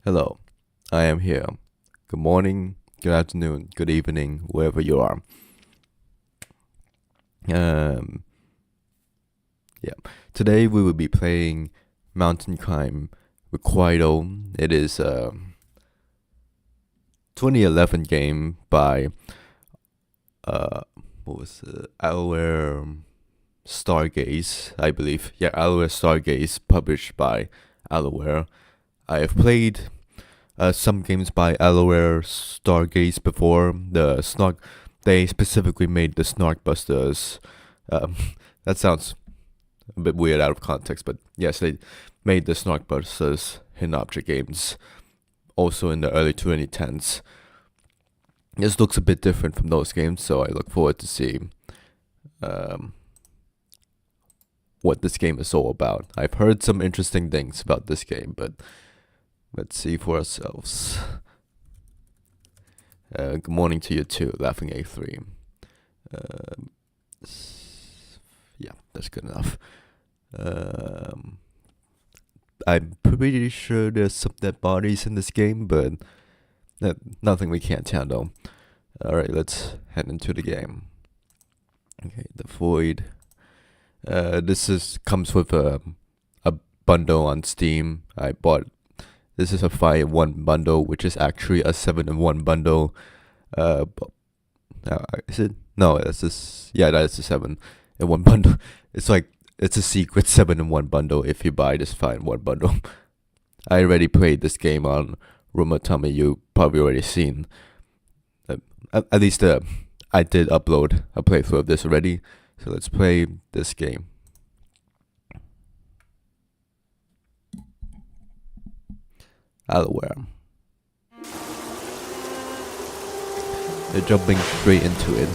Hello, I am here. Good morning, good afternoon, good evening, wherever you are. Yeah. Today we will be playing Mountain Climb Requital. It is a 2011 game by Alawar Stargaze, I believe. Yeah, Alawar Stargaze, published by Alawar. I have played some games by Alawar Stargaze before. They specifically made the Snarkbusters. That sounds a bit weird out of context, but yes, they made the Snarkbusters hidden object games, also in the early 2010s. This looks a bit different from those games, so I look forward to seeing what this game is all about. I've heard some interesting things about this game, but let's see for ourselves. Good morning to you too, Laughing A3. Yeah, that's good enough. I'm pretty sure there's some dead bodies in this game, but nothing we can't handle. Alright, let's head into the game. Okay, the Void. This comes with a bundle on Steam. I bought. This is a 5-in-1 bundle, which is actually a 7-in-1 bundle. Is it? No, that's this. Yeah, that's a 7-in-1 bundle. It's a secret 7-in-1 bundle if you buy this 5-in-1 bundle. I already played this game on Rumor Tummy. You probably already seen. At least I did upload a playthrough of this already. So let's play this game. Alawar. They're jumping straight into it.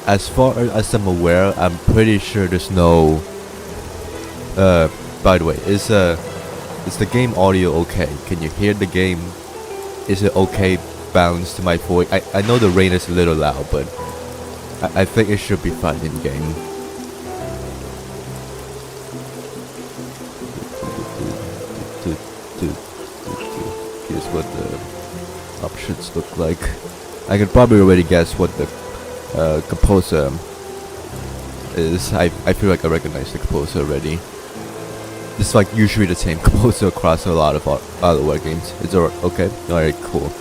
As far as I'm aware, I'm pretty sure there's no. By the way, is the game audio okay? Can you hear the game? Is it okay balanced to my voice? I know the rain is a little loud, but I think it should be fine in game. Here's what the options look like. I can probably already guess what the composer is. I feel like I recognize the composer already. It's like usually the same composer across a lot of Alawar games. It's okay? Alright, cool.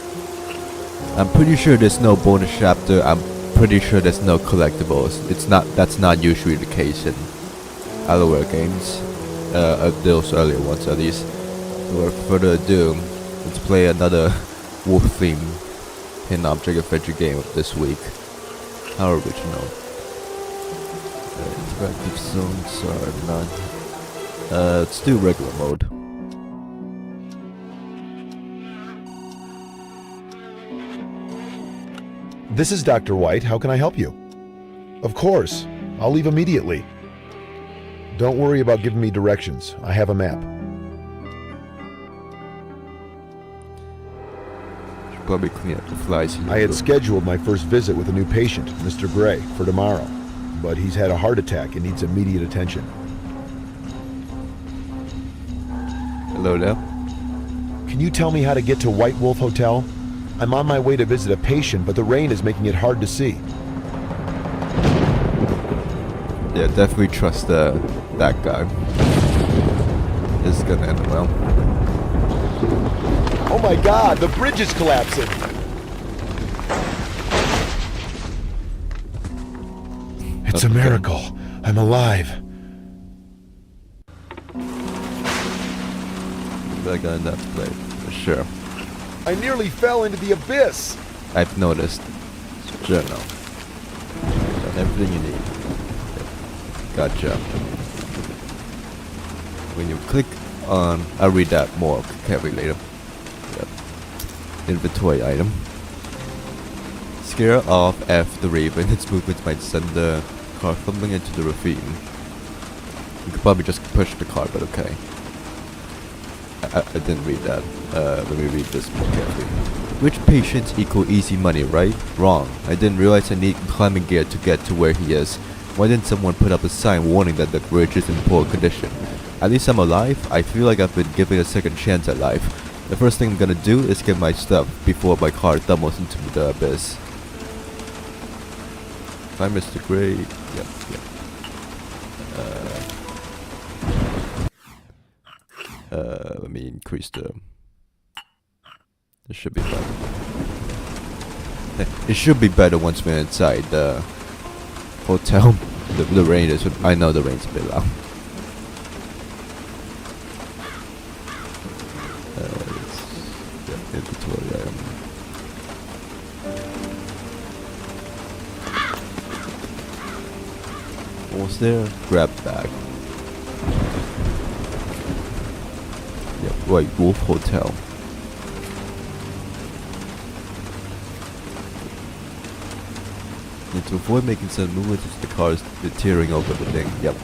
I'm pretty sure there's no bonus chapter. I'm pretty sure there's no collectibles. That's not usually the case in Alawar games. Those earlier ones at least. Without further ado, let's play another wolf theme hidden object adventure game this week. How original. Interactive zones are not. Let's do regular mode. This is Dr. White. How can I help you? Of course. I'll leave immediately. Don't worry about giving me directions. I have a map. Should probably clean up the flies here. I had scheduled my first visit with a new patient, Mr. Gray, for tomorrow, but he's had a heart attack and needs immediate attention. Hello there. Can you tell me how to get to White Wolf Hotel? I'm on my way to visit a patient, but the rain is making it hard to see. Yeah, definitely trust that guy. This is gonna end well. Oh my God, the bridge is collapsing! It's a miracle. I'm alive. I got enough to play, for sure. I nearly fell into the abyss! I've noticed. Journal. Got everything you need. Gotcha. When you click on, I'll read that more carefully later. Yep. Inventory item. Scare off F the Raven. Its movements might send the car tumbling into the ravine. You could probably just push the car, but okay. I didn't read that. Let me read this more carefully. Rich patients equal easy money, right? Wrong. I didn't realize I need climbing gear to get to where he is. Why didn't someone put up a sign warning that the bridge is in poor condition? At least I'm alive. I feel like I've been given a second chance at life. The first thing I'm gonna do is get my stuff before my car tumbles into the abyss. Hi, Mr. Gray. Yep. Let me increase the. It should be better. It should be better once we're inside the hotel. The rain is. I know the rain's a bit loud. Inventory item. What was there? Grab bag. White Wolf Hotel. And to avoid making sudden movements, the car is tearing over the thing. Yep.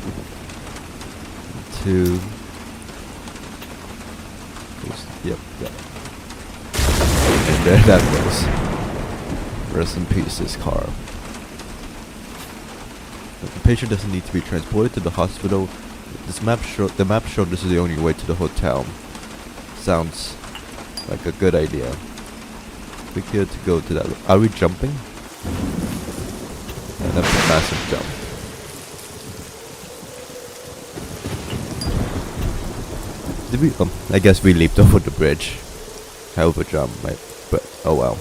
2. Yep. And there that goes. Rest in peace, this car. The patient doesn't need to be transported to the hospital. The map showed this is the only way to the hotel. Sounds like a good idea. Click here to go to that. Are we jumping? And that's a massive jump. Did we? I guess we leaped over the bridge. Hell of a jump, right? But oh well.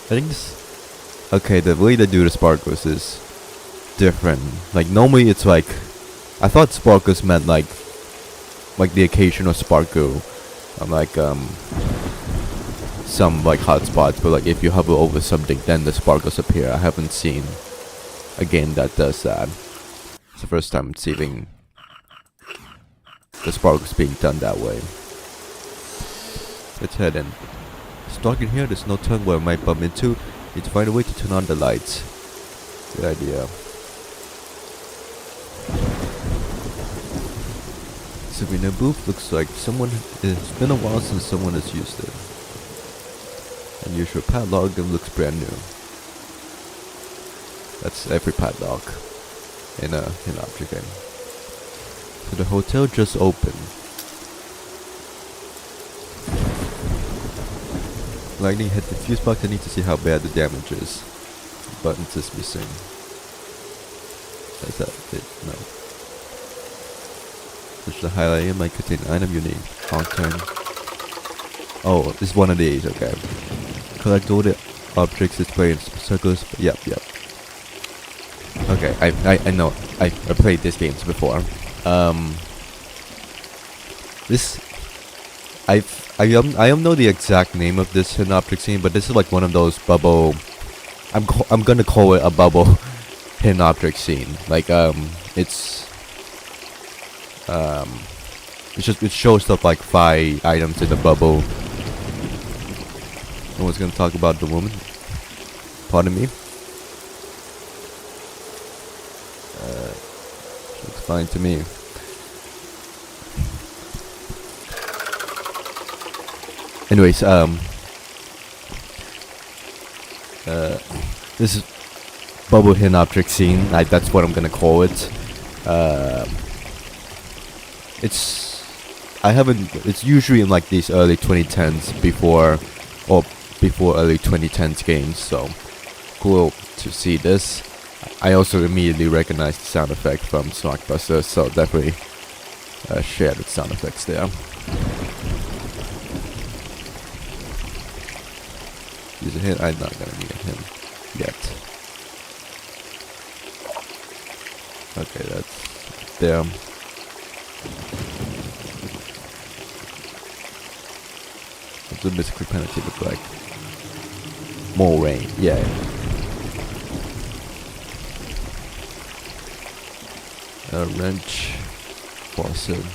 I think this. Okay, the way they do the sparkles is different. Like normally it's like, I thought sparkles meant like the occasional sparkle, like some like hotspots. But like if you hover over something, then the sparkles appear. I haven't seen a game that does that. It's the first time seeing the sparkles being done that way. Let's head in. It's dark in here. There's no turn where I might bump into. Need to find a way to turn on the lights. Good idea. Souvenir booth looks like someone. It's been a while since someone has used it. Unusual padlock that looks brand new. That's every padlock in an object game. So the hotel just opened. Lightning hit the fuse box. I need to see how bad the damage is. Buttons is missing. Is that it? No. Push the highlight might contain item you need. Long turn. Oh, it's one of these. Okay. Collect all the objects displayed in circles. Yep. Okay, I know. I played these games before. This. I don't know the exact name of this hidden object scene, but this is like one of those bubble. I'm gonna call it a bubble hidden object scene. Like it shows stuff like 5 items in the bubble. No one's gonna talk about the woman. Pardon me. Looks fine to me. Anyways, this is bubble hidden object scene. That's what I'm gonna call it. It's usually in like these early 2010s before early 2010s games. So cool to see this. I also immediately recognized the sound effect from Blockbuster, so definitely share the sound effects there. Use a hit. I'm not gonna need him yet. Okay, that's there. What's the mystical penalty look like? More rain, yeah. A wrench, faucet.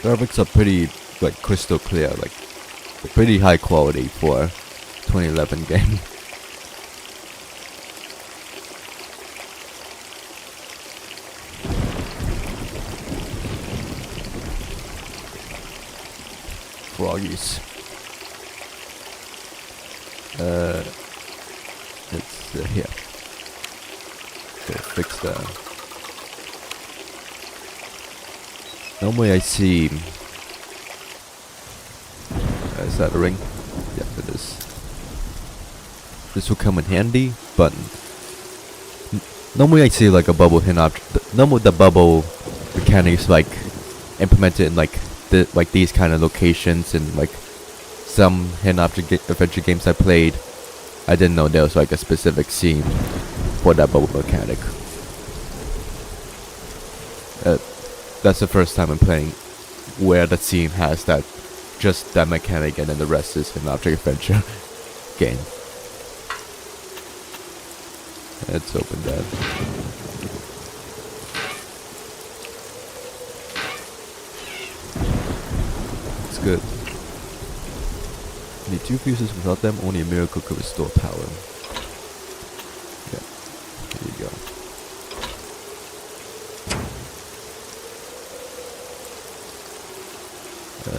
Graphics are pretty like crystal clear, like pretty high quality for 2011 game. Froggies. It's here. Okay, fix that. Normally I see. Is that a ring? Yeah, it is. This will come in handy, but normally I see like a bubble hidden object. Normally the bubble mechanics like implemented in like these kind of locations and like some hidden object adventure games I played. I didn't know there was like a specific scene for that bubble mechanic. That's the first time I'm playing where the scene has that, just that mechanic, and then the rest is an object adventure game. Let's open that. good. Need 2 fuses. Without them, only a miracle could restore power. Yeah, here you go.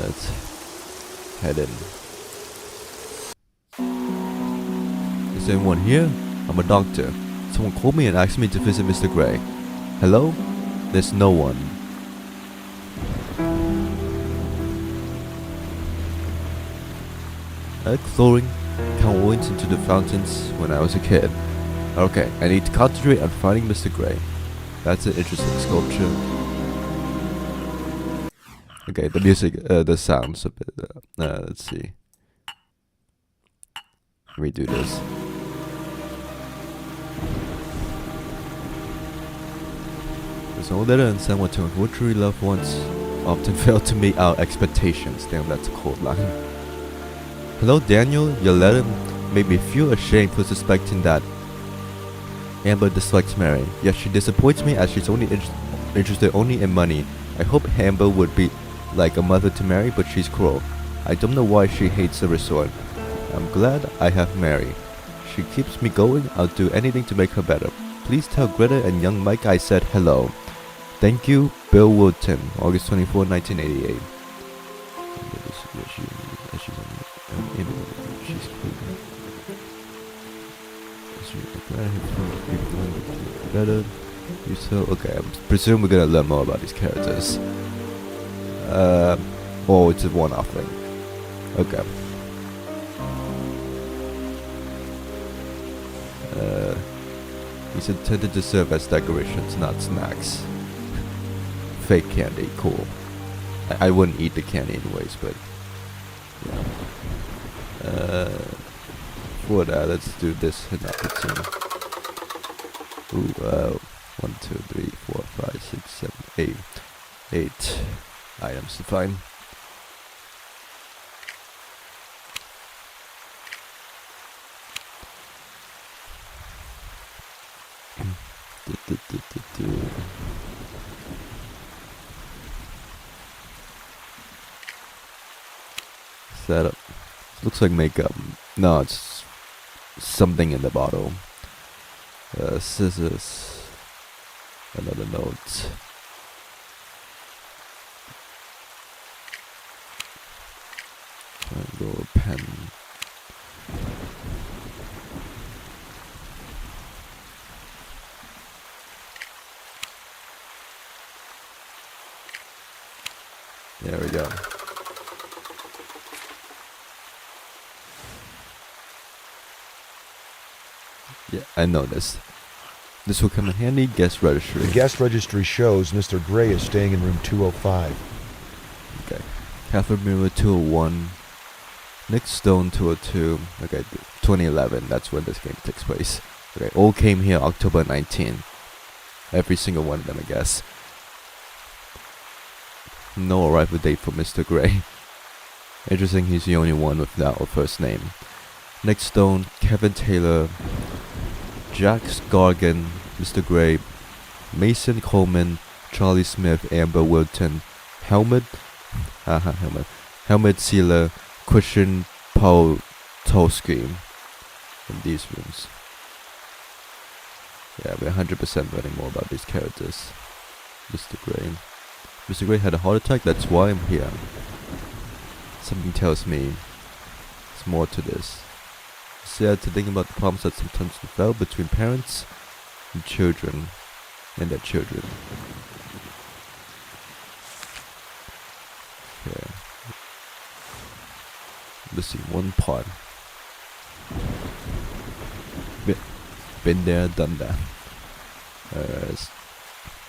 Let's head in. Is anyone here? I'm a doctor. Someone called me and asked me to visit Mr. Gray. Hello? There's no one. Exploring coins into the fountains when I was a kid. Okay, I need to concentrate on finding Mr. Gray. That's an interesting sculpture. Okay, the music, the sounds a bit. Let's see. Let me do this. There's no letter and someone to unfortunately loved ones often fail to meet our expectations. Damn, that's a cold line. Hello, Daniel. Your letter made me feel ashamed for suspecting that Amber dislikes Mary. Yet she disappoints me as she's only interested only in money. I hope Amber would be like a mother to Mary, but she's cruel. I don't know why she hates the resort. I'm glad I have Mary. She keeps me going. I'll do anything to make her better. Please tell Greta and young Mike I said hello. Thank you, Bill Woodton, August 24, 1988. Better. You so okay. I presume we're gonna learn more about these characters. Oh, it's a one-off thing. Okay. He's intended to serve as decorations, not snacks. Fake candy, cool. I wouldn't eat the candy anyways, but yeah. For that, let's do this in opportunity. Ooh, 1, 2, 3, 4, 5, 6, 7, 8. 8 items to find. Setup. Looks like makeup. No, it's something in the bottle. Scissors. Another note. Triangle, pen. There we go. Yeah, I noticed. This will come in handy. Guest registry. The guest registry shows Mr. Gray is staying in room 205. Okay. Catherine Miller 201. Nick Stone 202. Okay, 2011. That's when this game takes place. Okay, all came here October 19. Every single one of them, I guess. No arrival date for Mr. Gray. Interesting, he's the only one without a first name. Nick Stone, Kevin Taylor, Jack Scargan, Mr. Gray, Mason Coleman, Charlie Smith, Amber Wilton, Helmut Sealer, Christian Poltowski in these rooms. Yeah, we're 100% learning more about these characters. Mr. Gray. Mr. Gray had a heart attack, that's why I'm here. Something tells me there's more to this. Sad to think about the problems that sometimes develop between parents and children and their children. Okay. Missing one part. Been there, done that.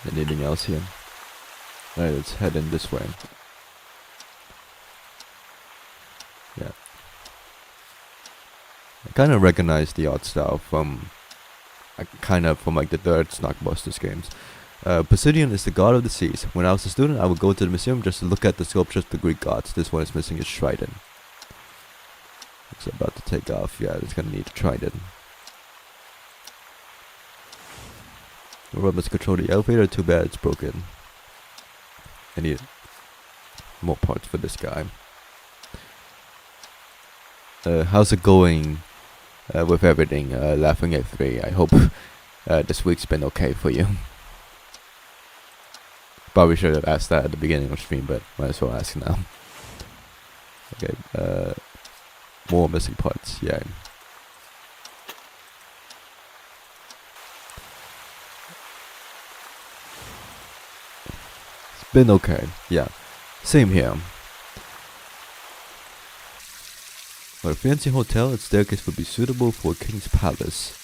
Anything else here? Alright, let's head in this way. Yeah. I kind of recognize the art style from like the third Snockbusters games. Poseidon is the god of the seas. When I was a student, I would go to the museum just to look at the sculptures of the Greek gods. This one is missing its trident. It's about to take off. Yeah, it's gonna need a trident. Robot must control the elevator. Too bad it's broken. I need more parts for this guy. how's it going with everything? Laughing at 3. I hope this week's been okay for you. Probably should have asked that at the beginning of stream, but might as well ask now. Okay, more missing parts, yeah. It's been okay, yeah. Same here. For a fancy hotel, its staircase would be suitable for a king's palace.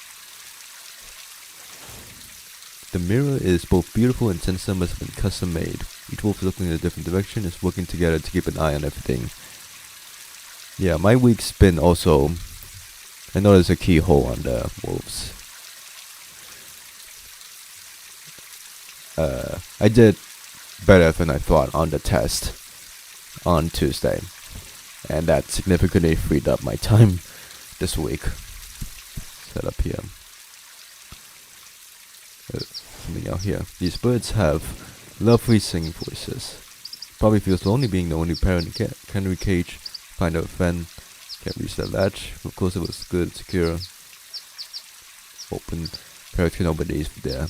The mirror is both beautiful and sinister, must have been custom made. Each wolf is looking in a different direction, is working together to keep an eye on everything. Yeah, my week's been also... I know there's a keyhole on the wolves. I did better than I thought on the test on Tuesday. And that significantly freed up my time this week. Set up here. Something out here. These birds have lovely singing voices. Probably feels lonely being the only parent in the canary cage. Find out a friend. Can't reach that latch. Of course it was good, secure. Open. Parrots can open these with their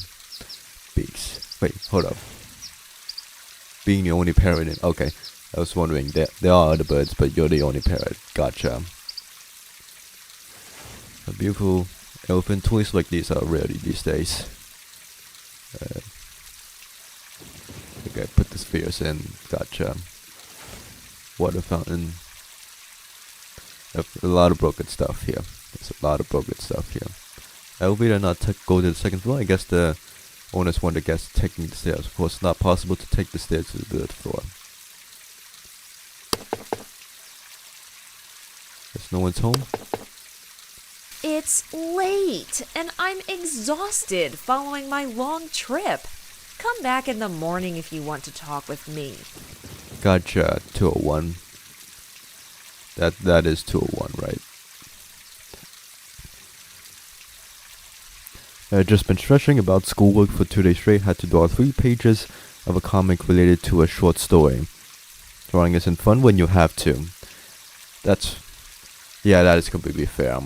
beaks. Wait, hold up. Being the only parrot in... Okay. I was wondering, there are other birds, but you're the only parrot. Gotcha. A beautiful elephant. Toys like these are rare these days. Okay, put the spheres in. Gotcha. Water fountain. A lot of broken stuff here. There's a lot of broken stuff here. Elevator not go to the second floor. I guess the owners want the guests taking the stairs. Of course, it's not possible to take the stairs to the third floor. There's no one's home. It's late, and I'm exhausted following my long trip. Come back in the morning if you want to talk with me. Gotcha, 201. That is 201, right? I've just been stressing about schoolwork for 2 days straight. Had to draw 3 pages of a comic related to a short story. Drawing isn't fun when you have to. Yeah, that is completely fair.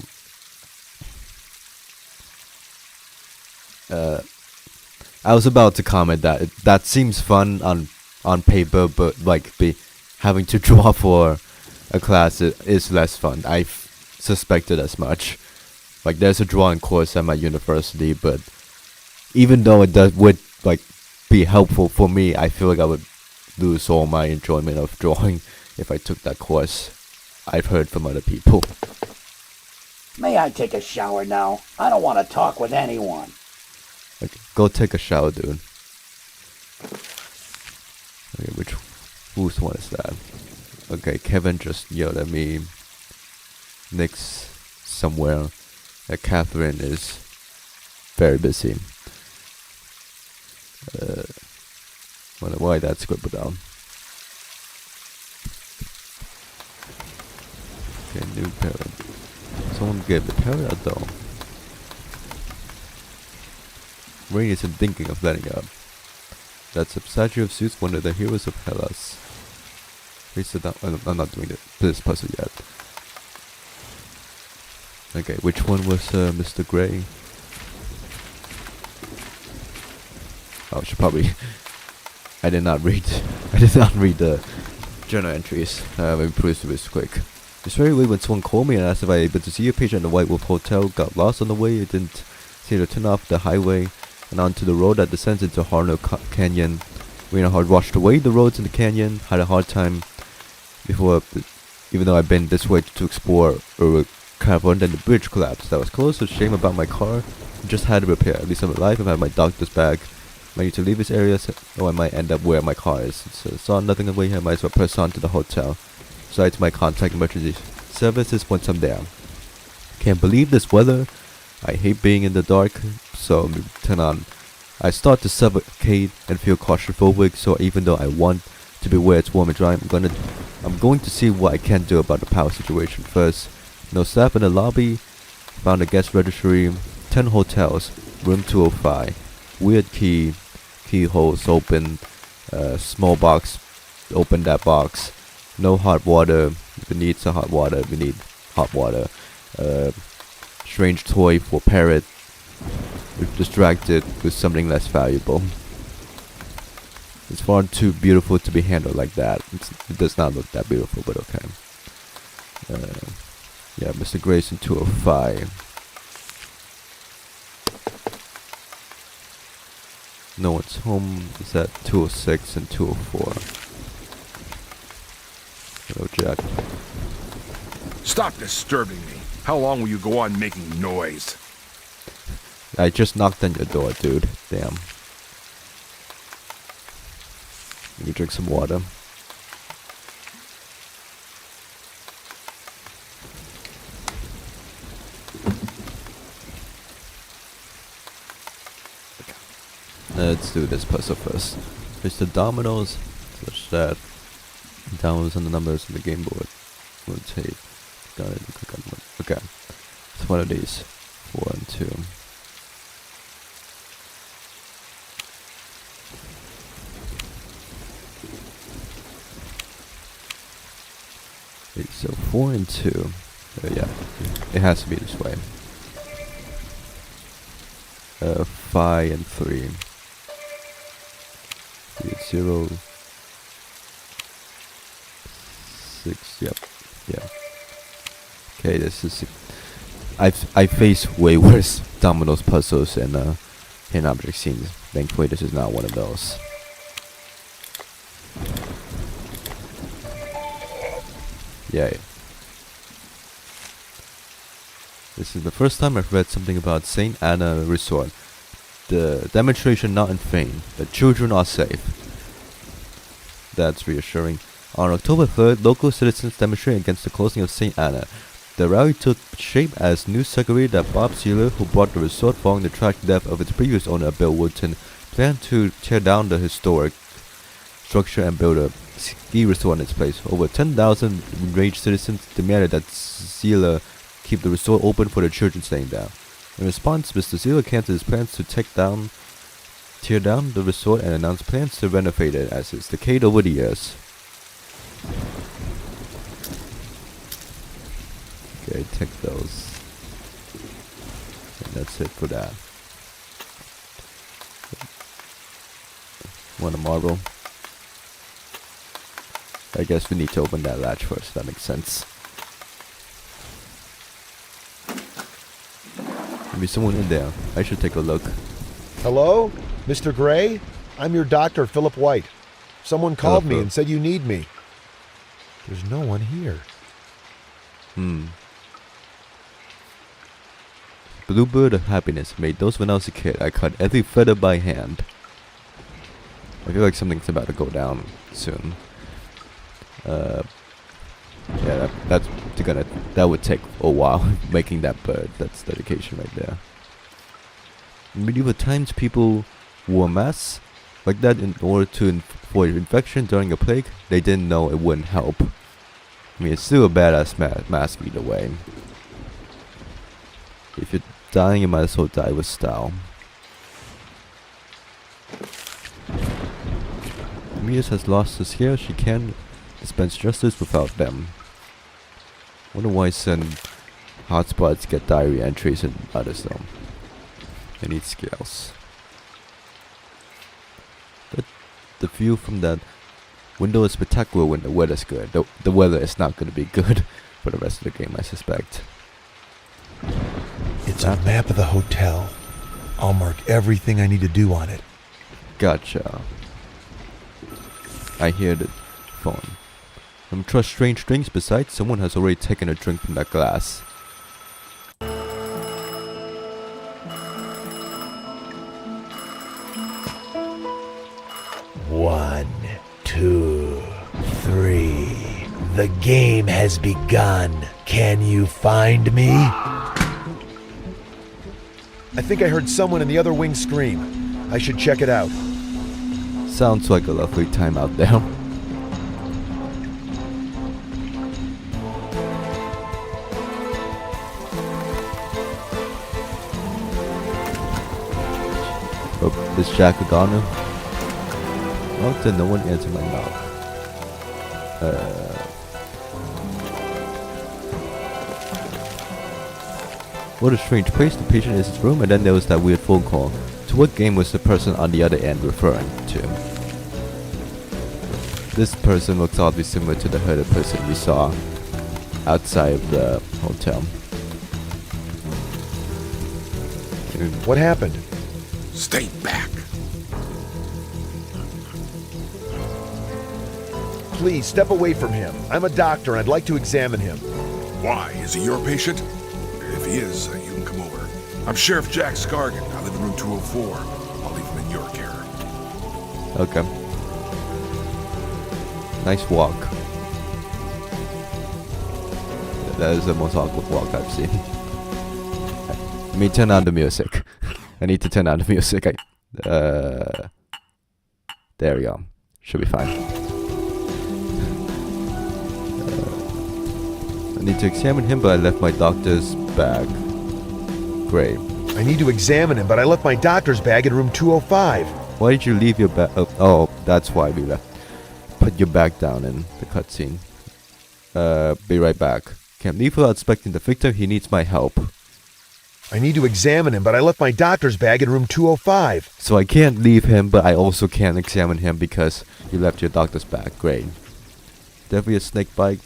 I was about to comment that that seems fun on paper, but like having to draw for a class is less fun. I suspected as much. Like there's a drawing course at my university, but even though would like be helpful for me, I feel like I would lose all my enjoyment of drawing if I took that course. I've heard from other people. May I take a shower now? I don't want to talk with anyone. Okay, go take a shower, dude. Okay, whose one is that? Okay, Kevin just yelled at me. Nick's somewhere. Catherine is very busy. Wonder why that's scribbled down. Okay, new parrot. Someone gave the parrot a doll. Rain isn't thinking of letting up. That's a statue of Zeus, one of the heroes of Hellas. Please down. I'm not doing this puzzle yet. Okay, which one was Mr. Gray? Oh, I should probably... I did not read the journal entries. Maybe please do this quick. It's very weird when someone called me and asked if I was able to see a page at the White Wolf Hotel. Got lost on the way. I didn't see to turn off the highway and onto the road that descends into Harno Canyon. Rain hard washed away the roads in the canyon. Had a hard time before, even though I've been this way to explore a cavern. Then the bridge collapsed. That was close. So shame about my car. Just had to repair. At least I'm alive. I've had my doctor's bag. I need to leave this area, so I might end up where my car is. So saw nothing away here. Might as well press on to the hotel. Besides my contact emergency services once I'm there. Can't believe this weather. I hate being in the dark, so turn on. I start to suffocate and feel claustrophobic, so even though I want to be where it's warm and dry, I'm going to see what I can do about the power situation first. No staff in the lobby. Found a guest registry. 10 hotels. Room 205. Weird keyholes open. Small box. Open that box. No hot water. If it needs a hot water, we need hot water. Strange toy for parrot. We've distracted with something less valuable. It's far too beautiful to be handled like that. It does not look that beautiful, but okay. Yeah, Mr. Grayson 205. No one's home. Is at 206 and 204. Hello, Jack. Stop disturbing me. How long will you go on making noise? I just knocked on your door, dude. Damn. Let me drink some water. Let's do this puzzle first. There's the dominoes. Switch that. Dominoes and the numbers on the game board. Rotate. Got it. Click on one. Okay. It's one of these. 4 and 2. Okay, so 4 and 2. Yeah. It has to be this way. 5 and 3. 0 6. Yep. Yeah. Okay, this is. I faced way worse dominoes puzzles and hidden object scenes. Thankfully, this is not one of those. Yay. This is the first time I've read something about St. Anna Resort. The demonstration not in vain. The children are safe. That's reassuring. On October 3rd, local citizens demonstrated against the closing of St. Anna. The rally took shape as news circulated that Bob Sealer, who bought the resort following the tragic death of its previous owner, Bill Woodton, planned to tear down the historic structure and build a ski resort in its place. Over 10,000 enraged citizens demanded that Sealer keep the resort open for the children staying there. In response, Mr. Sealer canceled his plans to tear down the resort and announced plans to renovate it as it's decayed over the years. Okay, take those. And that's it for that. Want a marble? I guess we need to open that latch first, that makes sense. Maybe someone in there. I should take a look. Hello? Mr. Gray? I'm your doctor, Philip White. Someone called me and said you need me. There's no one here. Bluebird of happiness made those when I was a kid. I cut every feather by hand. I feel like something's about to go down soon. Yeah, that would take a while making that bird. That's dedication right there. In medieval times, people wore masks like that in order to avoid infection during a plague. They didn't know it wouldn't help. I mean, it's still a badass mask either way. If you're dying, you might as well die with style. Demetrius has lost his hair. She can't dispense justice without them. Wonder why some hotspots get diary entries and others though. They need scales. The view from that window is spectacular when the weather's good. The weather is not going to be good for the rest of the game, I suspect. It's a map of the hotel. I'll mark everything I need to do on it. Gotcha. I hear the phone. Trust strange drinks. Besides, someone has already taken a drink from that glass. One, 2, 3. The game has begun. Can you find me? I think I heard someone in the other wing scream. I should check it out. Sounds like a lovely time out there. Oh, is Jack gone? Oh, did no one answer my knock? What a strange place. The patient is in his room, and then there was that weird phone call. To what game was the person on the other end referring to? This person looks oddly similar to the hooded person we saw outside of the hotel. What happened? Stay back. Please, step away from him. I'm a doctor and I'd like to examine him. Why? Is he your patient? If he is, you can come over. I'm Sheriff Jack Scargan. I live in room 204. I'll leave him in your care. Okay. Nice walk. That is the most awkward walk I've seen. Let me turn on the music. I need to turn on the music. There we go. Should be fine. I need to examine him, but I left my doctor's bag. Great. I need to examine him, but I left my doctor's bag in room 205. Why did you leave your bag? Oh, that's why we left. Put your bag down in the cutscene. Be right back. Can't leave without inspecting the victim. He needs my help. I need to examine him, but I left my doctor's bag in room 205. So I can't leave him, but I also can't examine him because you left your doctor's bag. Great. Definitely a snake bite.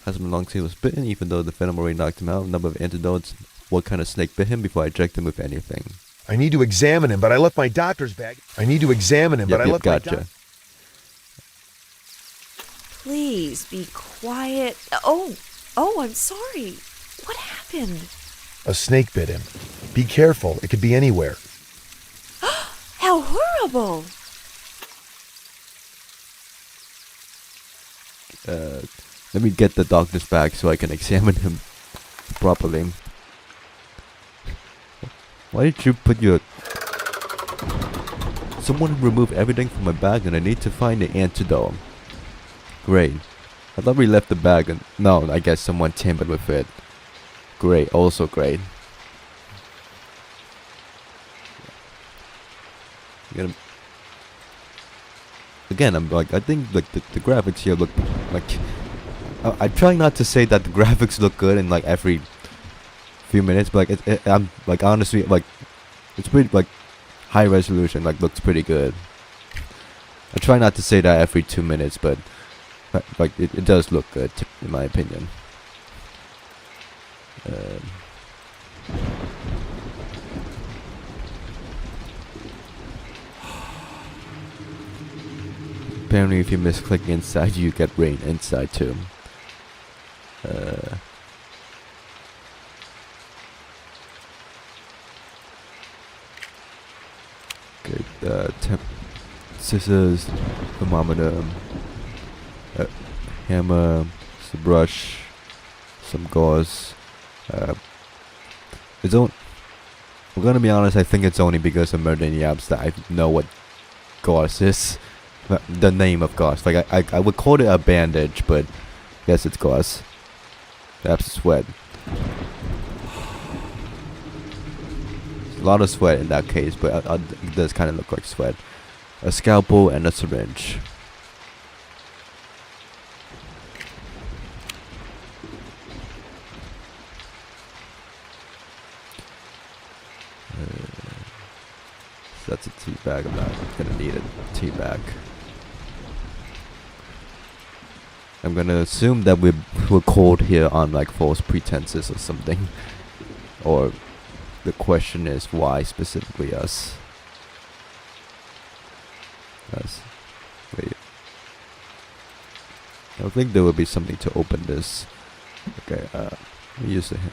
Hasn't been long since he was bitten, even though the venom already knocked him out. Number of antidotes. What kind of snake bit him before I inject him with anything? I need to examine him, but I left my doctor's bag. I need to examine him, but I left gotcha. my Please be quiet. Oh, I'm sorry. What happened? A snake bit him. Be careful. It could be anywhere. How horrible! Let me get the doctor's bag so I can examine him properly. Why did you put your... Someone removed everything from my bag and I need to find the antidote. Great. I thought we left the bag and... No, I guess someone tampered with it. Great, also great. Again, I'm like, I think like the graphics here look like... I try not to say that the graphics look good in like every few minutes, but like I'm like honestly like it's pretty like high resolution, like looks pretty good. I try not to say that every 2 minutes, but like it does look good in my opinion. Apparently, if you misclick inside, you get rain inside too. Okay, scissors, thermometer, hammer, some brush, some gauze. It's only. I'm gonna be honest. I think it's only because of Murder in the Apps that I know what gauze is. The name of gauze. Like I would call it a bandage, but yes, it's gauze. Perhaps sweat. A lot of sweat in that case, but it does kind of look like sweat. A scalpel and a syringe. So that's a tea bag. I'm not gonna need a tea bag. I'm gonna assume that we're called here on like false pretenses or something. Or the question is why specifically us? Us. Wait. I think there will be something to open this. Okay, we use the hand.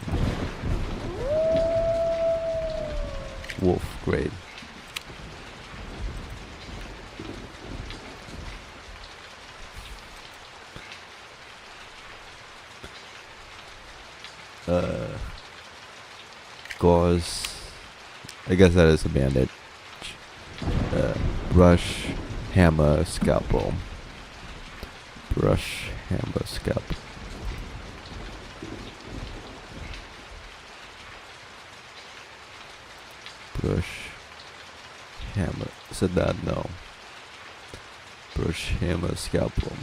Wolf, great. Gauze. I guess that is a bandage. Brush, hammer, scalpel. Brush, hammer, scalpel. Brush, hammer. Said that? No. Brush, hammer, scalpel.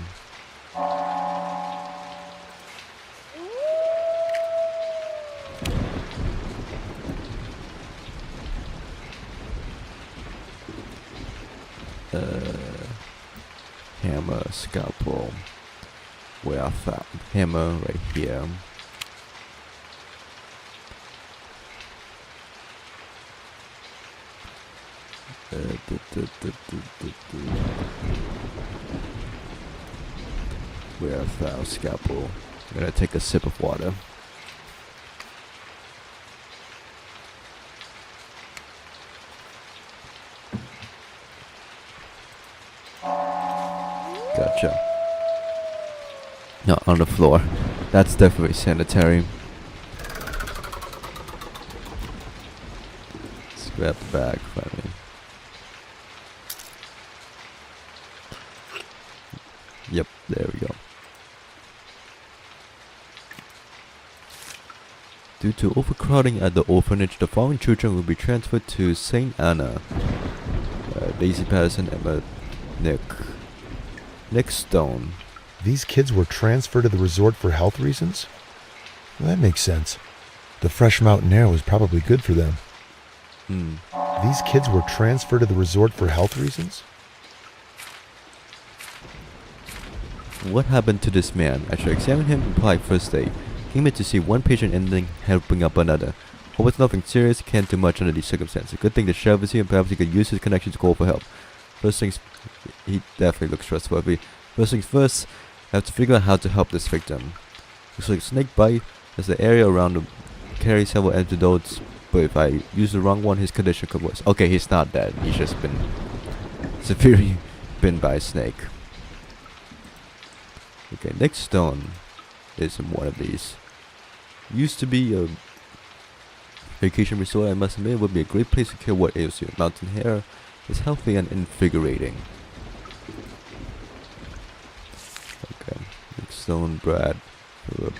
Hammer, scalpel. Where I found hammer right here. Where I found scalpel. I'm gonna take a sip of water. Gotcha. Not on the floor. That's definitely sanitary. Let's grab the bag finally. Yep, there we go. Due to overcrowding at the orphanage, the following children will be transferred to St. Anna. Daisy Patterson, Emma, Nick Stone. These kids were transferred to the resort for health reasons? Well, that makes sense. The fresh mountain air was probably good for them. These kids were transferred to the resort for health reasons? What happened to this man? I should examine him and apply first aid. Came in to see one patient and then helping up another. Hope it's nothing serious, can't do much under these circumstances. Good thing the sheriff is here and perhaps he could use his connection to call for help. First things, he definitely looks stressful. First things first, I have to figure out how to help this victim. Looks like snake bite, as the area around him carries several antidotes, but if I use the wrong one, his condition could worse. Okay, he's not dead, he's just been severely bitten by a snake. Okay, Nick Stone is in one of these. Used to be a vacation resort, I must admit. It would be a great place to cure what ails you. Mountain hair is healthy and invigorating. Okay, Nick Stone, Brad, Philip.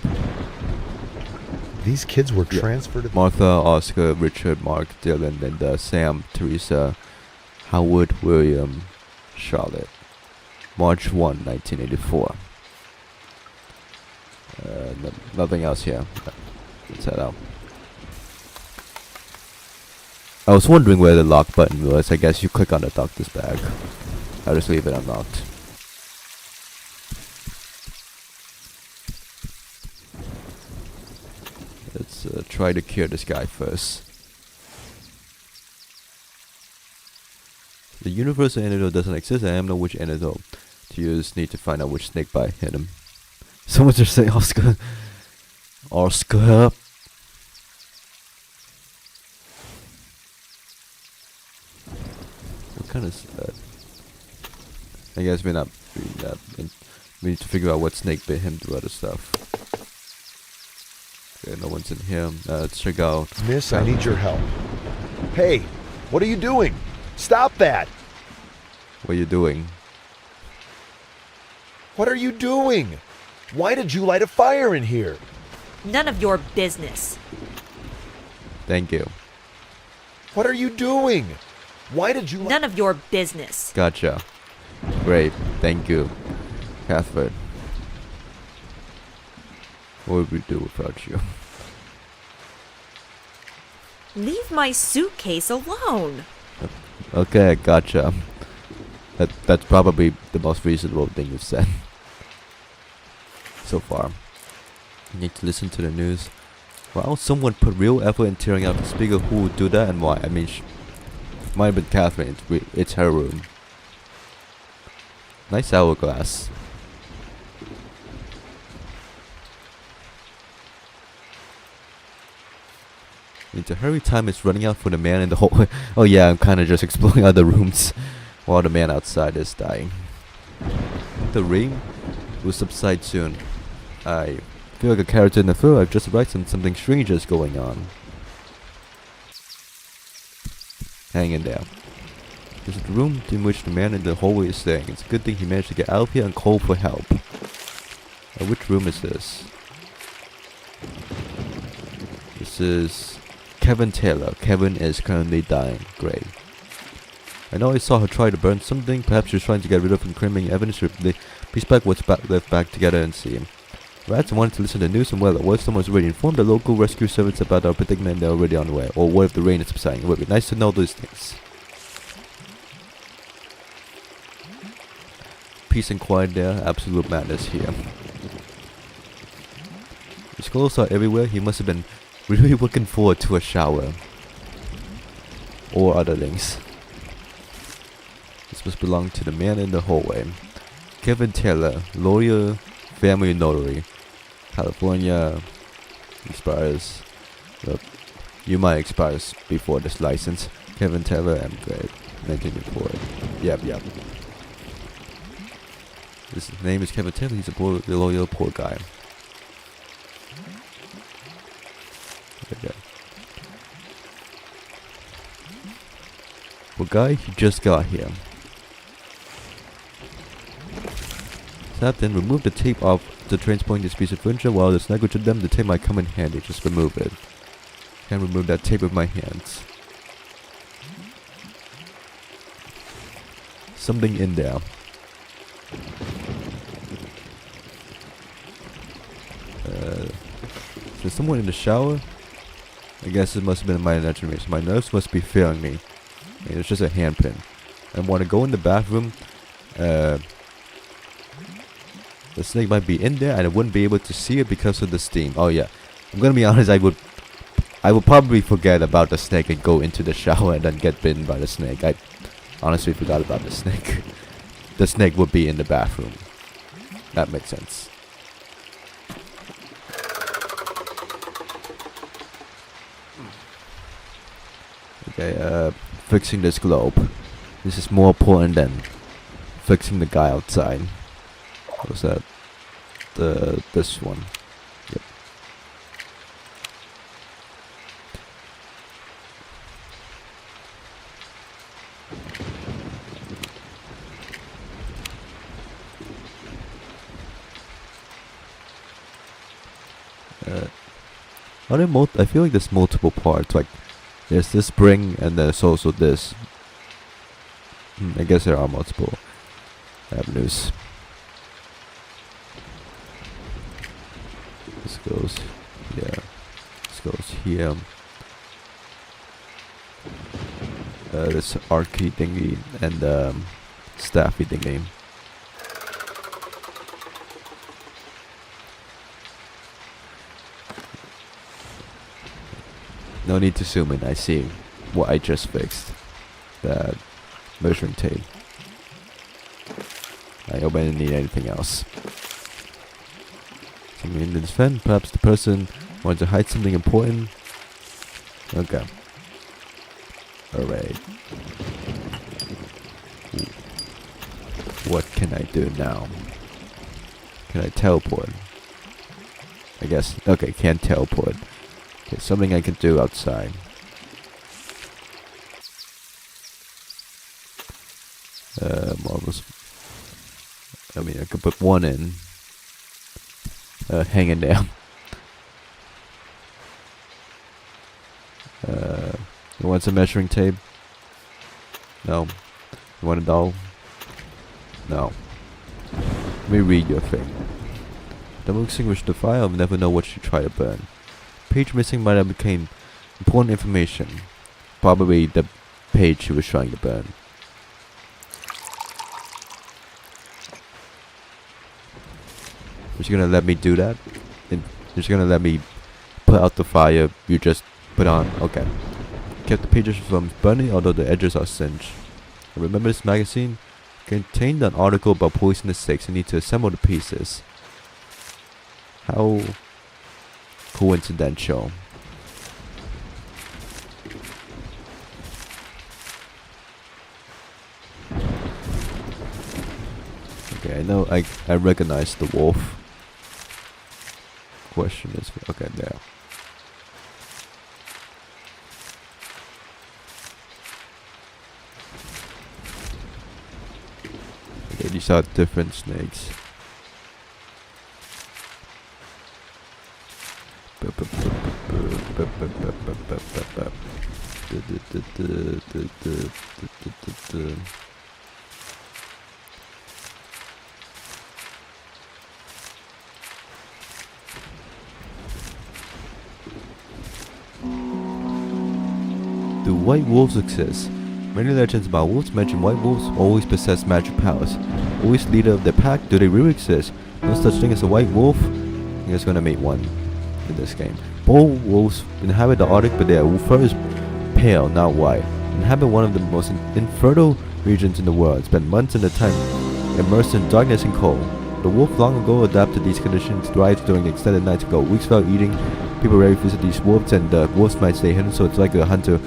These kids were transferred to Martha, Oscar, Richard, Mark, Dylan, Linda, Sam, Teresa, Howard, William, Charlotte. March 1, 1984. Nothing else here. Let's head out. I was wondering where the lock button was. I guess you click on the doctor's bag. I'll just leave it unlocked. Let's try to cure this guy first. The universal antidote doesn't exist. I don't know which antidote to use. Need to find out which snake bite hit him. Someone just say Oscar. Oscar. What kind of I guess we're not doing that. We need to figure out what snake bit him through other stuff. Okay, no one's in here. Let's check out. Miss, I need your help. Hey, what are you doing? Stop that! What are you doing? What are you doing? Why did you light a fire in here? None of your business. Thank you. What are you doing? Why did you None of your business. Gotcha. Great. Thank you, Catherine. What would we do without you? Leave my suitcase alone. Okay, gotcha. That's probably the most reasonable thing you've said so far. You need to listen to the news. Wow, someone put real effort in tearing out the speaker. Who would do that and why? I mean, might have been Catherine. It's her room. Nice hourglass. Need to hurry, time is running out for the man in the hallway. Oh yeah, I'm kinda just exploring other rooms while the man outside is dying. The rain will subside soon. I feel like a character in the film. I've just arrived and something strange is going on. Hang in there. This is the room in which the man in the hallway is staying. It's a good thing he managed to get out of here and call for help. Which room is this? This is Kevin Taylor. Kevin is currently dying. Great. I know I saw her try to burn something. Perhaps she was trying to get rid of incriminating evidence. They piece back what's left back together and see him. Rats wanted to listen to the news and well, what if someone's already informed the local rescue service about our predicament and they're already on the way? Or what if the rain is subsiding? It would be nice to know those things. peace and quiet there. Absolute madness here. His clothes are everywhere. He must have been really looking forward to a shower. Or other things. This must belong to the man in the hallway. Kevin Taylor, lawyer, family notary. California. Expires. You might expire before this license. Kevin Taylor, M. grade. 1984. Yep. His name is Kevin Taylor. He's a loyal poor guy. Okay. Poor guy, he just got here. Snap, then remove the tape off the transporting this piece of furniture. While it's negligent them, the tape might come in handy. Just remove it. Can't remove that tape with my hands. Something in there. Is there someone in the shower? I guess it must have been a minor imagination. My nerves must be failing me. I mean, it's just a handpin. I want to go in the bathroom. The snake might be in there and I wouldn't be able to see it because of the steam. Oh yeah. I'm gonna be honest, I would probably forget about the snake and go into the shower and then get bitten by the snake. I honestly forgot about the snake. The snake would be in the bathroom. That makes sense. Okay, fixing this globe. This is more important than fixing the guy outside. What was that? This one. Yep. Are there I feel like there's multiple parts. Like there's this spring and there's also this. I guess there are multiple avenues. This goes, yeah. This goes here. This archy thingy and staffy thingy. No need to zoom in. I see what I just fixed. That measuring tape. I hope I didn't need anything else. Something in this vent. Perhaps the person wanted to hide something important. Okay. Alright. What can I do now? Can I teleport? I guess. Okay, can't teleport. Okay, something I can do outside. Marvelous. I mean, I could put one in. Hanging down. You want some measuring tape? No. You want a doll? No. Let me read your thing. Don't extinguish the fire. I'll never know what you try to burn. Page missing might have became important information. Probably the page she was trying to burn. You're just gonna let me do that? You're just gonna let me put out the fire you just put on? Okay. Kept the pages from burning although the edges are singed. I remember this magazine contained an article about poisonous snakes. I need to assemble the pieces. How coincidental. Okay, I know I recognize the wolf. Question is, okay, there. Okay, these are different snakes. Do white wolves exist? Many legends about wolves mention white wolves always possess magic powers. Always leader of their pack, do they really exist? No such thing as a white wolf? I'm just gonna meet one in this game. Bull wolves inhabit the Arctic, but their fur is pale, not white. Inhabit one of the most infertile regions in the world. Spend months at a time immersed in darkness and cold. The wolf long ago adapted these conditions, thrives during extended nights ago. Weeks without eating, people rarely visit these wolves, and the wolves might stay hidden, so it's like a hunter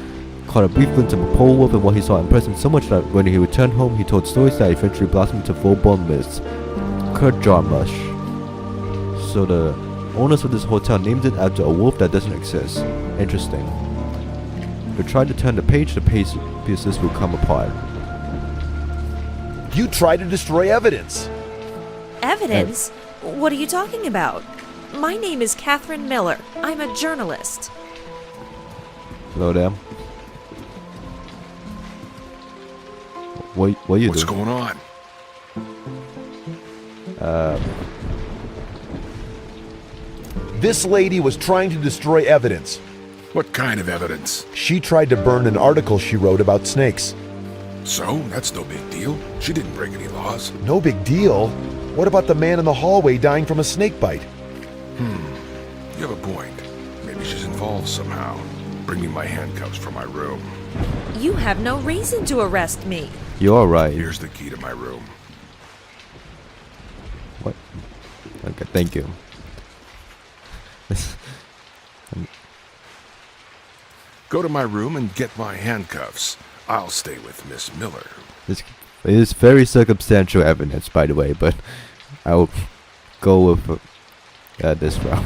caught a brief glimpse of a pole wolf, and what he saw impressed him so much that when he returned home, he told stories that eventually blossomed into full-blown myths. Kurt Jarmusch. So the owners of this hotel named it after a wolf that doesn't exist. Interesting. If you try to turn the pieces will come apart. You tried to destroy evidence. Evidence? What are you talking about? My name is Catherine Miller. I'm a journalist. Hello there. What are you What's doing? going on? This lady was trying to destroy evidence. What kind of evidence? She tried to burn an article she wrote about snakes. So, that's no big deal. She didn't break any laws. No big deal. What about the man in the hallway dying from a snake bite? You have a point. Maybe she's involved somehow. Bring me my handcuffs from my room. You have no reason to arrest me. You're right. Here's the key to my room. What? Okay, thank you. Go to my room and get my handcuffs. I'll stay with Miss Miller. This is very circumstantial evidence, by the way, but I will go with this route.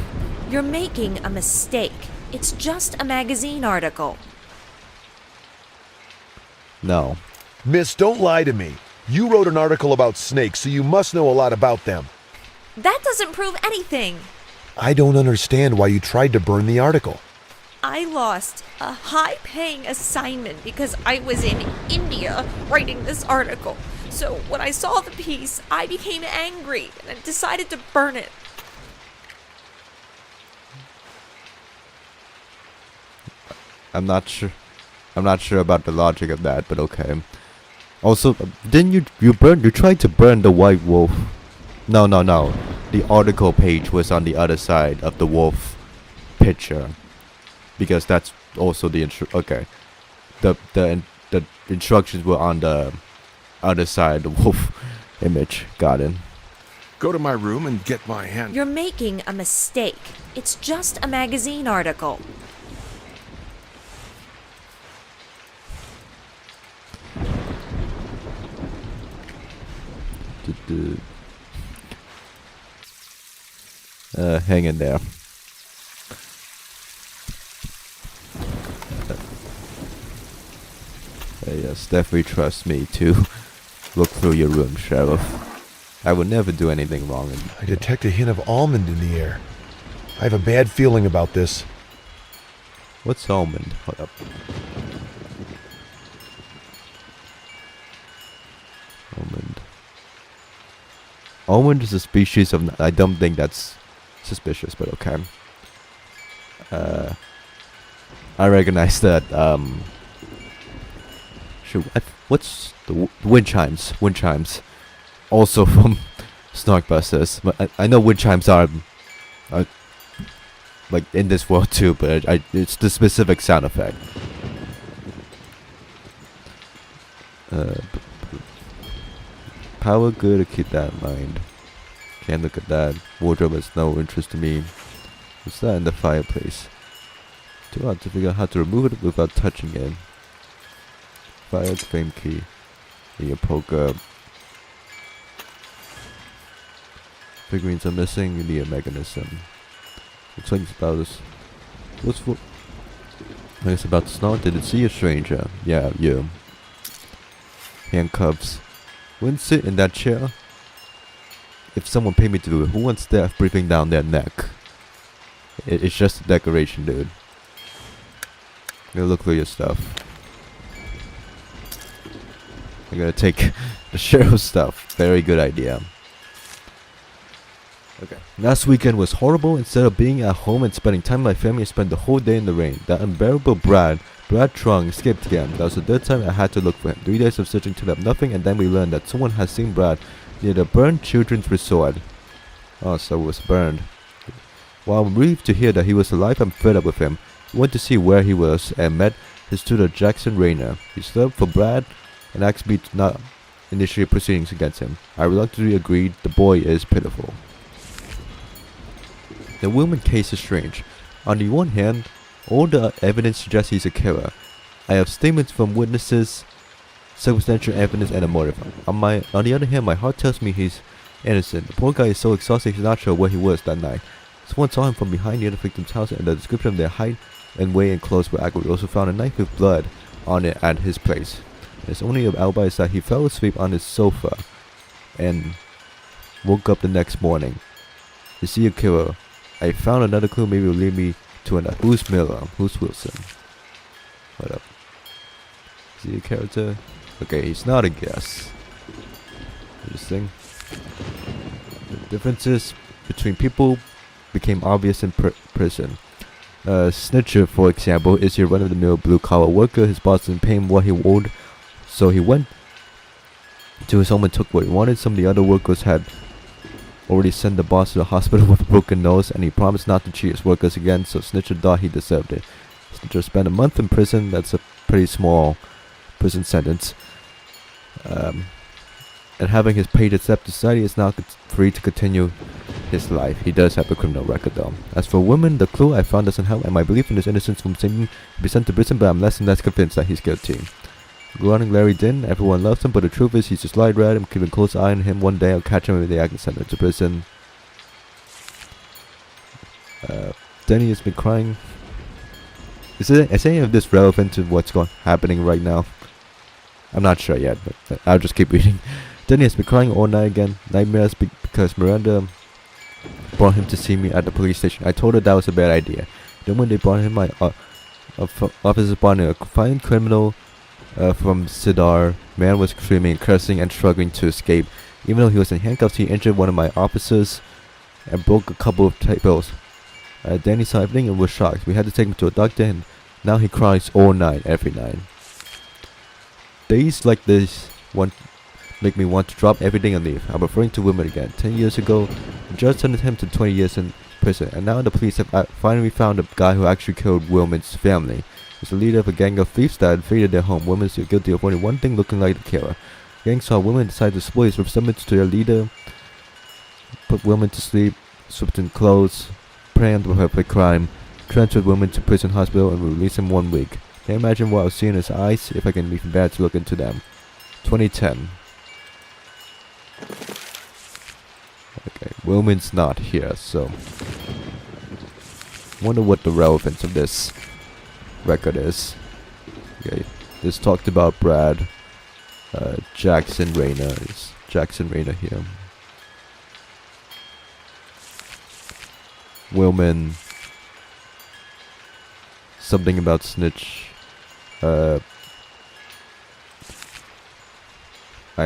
You're making a mistake. It's just a magazine article. No. Miss, don't lie to me. You wrote an article about snakes, so you must know a lot about them. That doesn't prove anything. I don't understand why you tried to burn the article. I lost a high-paying assignment because I was in India writing this article. So when I saw the piece, I became angry and I decided to burn it. I'm not sure about the logic of that, but okay. Also, didn't you tried to burn the white wolf? No. The article page was on the other side of the wolf picture. Because that's also the okay. The instructions were on the other side, the wolf image. Got it. Go to my room and get my hand. You're making a mistake. It's just a magazine article. Hang in there. Yes, definitely trust me to look through your room, Sheriff. I would never do anything wrong. I detect a hint of almond in the air. I have a bad feeling about this. What's almond? Hold up. Almond. Almond is a species of... I don't think that's suspicious, but okay. I recognize that, what's the wind chimes? Wind chimes, also from Snarkbusters. But I know wind chimes are like in this world too, but it's the specific sound effect. Power good to keep that in mind. Can't look at that. Wardrobe has no interest to me. What's that in the fireplace? Too hard to figure out how to remove it without touching it. Fire frame key. Your poker. Figurines are missing. You need a mechanism. Looks like it's about this. What's for? Like it's about to snow. Did it see a stranger? Yeah, you. Handcuffs. Wouldn't sit in that chair. If someone paid me to do it, who wants death breathing down their neck? It's just a decoration, dude. Go look through your stuff. I'm gonna take the sheriff's stuff. Very good idea. Okay. Last weekend was horrible. Instead of being at home and spending time with my family, I spent the whole day in the rain. That unbearable brat Brad Trung escaped again. That was the third time I had to look for him. 3 days of searching turned up nothing, and then we learned that someone had seen Brad near the burned children's resort. Oh, so it was burned. While I'm relieved to hear that he was alive, I'm fed up with him. We went to see where he was and met his tutor Jackson Rayner. He stood up for Brad and asked me to not initiate proceedings against him. I reluctantly agreed. The boy is pitiful. The Willman case is strange. On the one hand, all the evidence suggests he's a killer. I have statements from witnesses, circumstantial evidence, and a motive. On the other hand, my heart tells me he's innocent. The poor guy is so exhausted he's not sure where he was that night. Someone saw him from behind the other victim's house, and the description of their height and weight and clothes were accurate. We also found a knife with blood on it at his place. His only alibi is that he fell asleep on his sofa and woke up the next morning. Is he a killer? I found another clue, maybe will lead me to another. Who's Miller? Who's Wilson? What up? Is he a character? Okay, he's not a guess. Interesting. The differences between people became obvious in prison. Snitcher, for example, is your run-of-the-mill blue-collar worker. His boss didn't pay him what he owed, so he went to his home and took what he wanted. Some of the other workers had already sent the boss to the hospital with a broken nose, and he promised not to cheat his workers again, so Snitcher thought he deserved it. Snitcher spent a month in prison. That's a pretty small prison sentence. And having his paid accept society, is now free to continue his life. He does have a criminal record though. As for women, the clue I found doesn't help, and my belief in his innocence from seeming to be sent to prison, but I'm less and less convinced that he's guilty. Regarding Larry Dinn, everyone loves him, but the truth is he's just lied red. I'm keeping a close eye on him. One day I'll catch him and I can send him to prison. Denny has been crying. Is any of this relevant to what's happening right now? I'm not sure yet, but I'll just keep reading. Denny has been crying all night again. Nightmares because Miranda brought him to see me at the police station. I told her that was a bad idea. Then when they brought him, my officers brought in a confined criminal from Sidar. Man was screaming and cursing and struggling to escape. Even though he was in handcuffs, he injured one of my officers and broke a couple of tables. Danny saw everything and was shocked. We had to take him to a doctor, and now he cries all night, every night. Days like this make me want to drop everything and leave. I'm referring to women again. 10 years ago, the judge sentenced him to 20 years in prison, and now the police have finally found the guy who actually killed Willman's family. He's the leader of a gang of thieves that invaded their home. Women are guilty of only one thing, looking like the killer. The gang saw women decide to exploit his resemblance to their leader, put women to sleep, stripped in clothes, prey on the perfect crime, transferred women to prison hospital, and released him 1 week. Can't imagine what I'll see in his eyes if I can even bear to look into them. 2010. Okay, Willman's not here, so wonder what the relevance of this record is. Okay, this talked about Brad, Jackson Rayner. Is Jackson Rayner here? Willman. Something about Snitch. I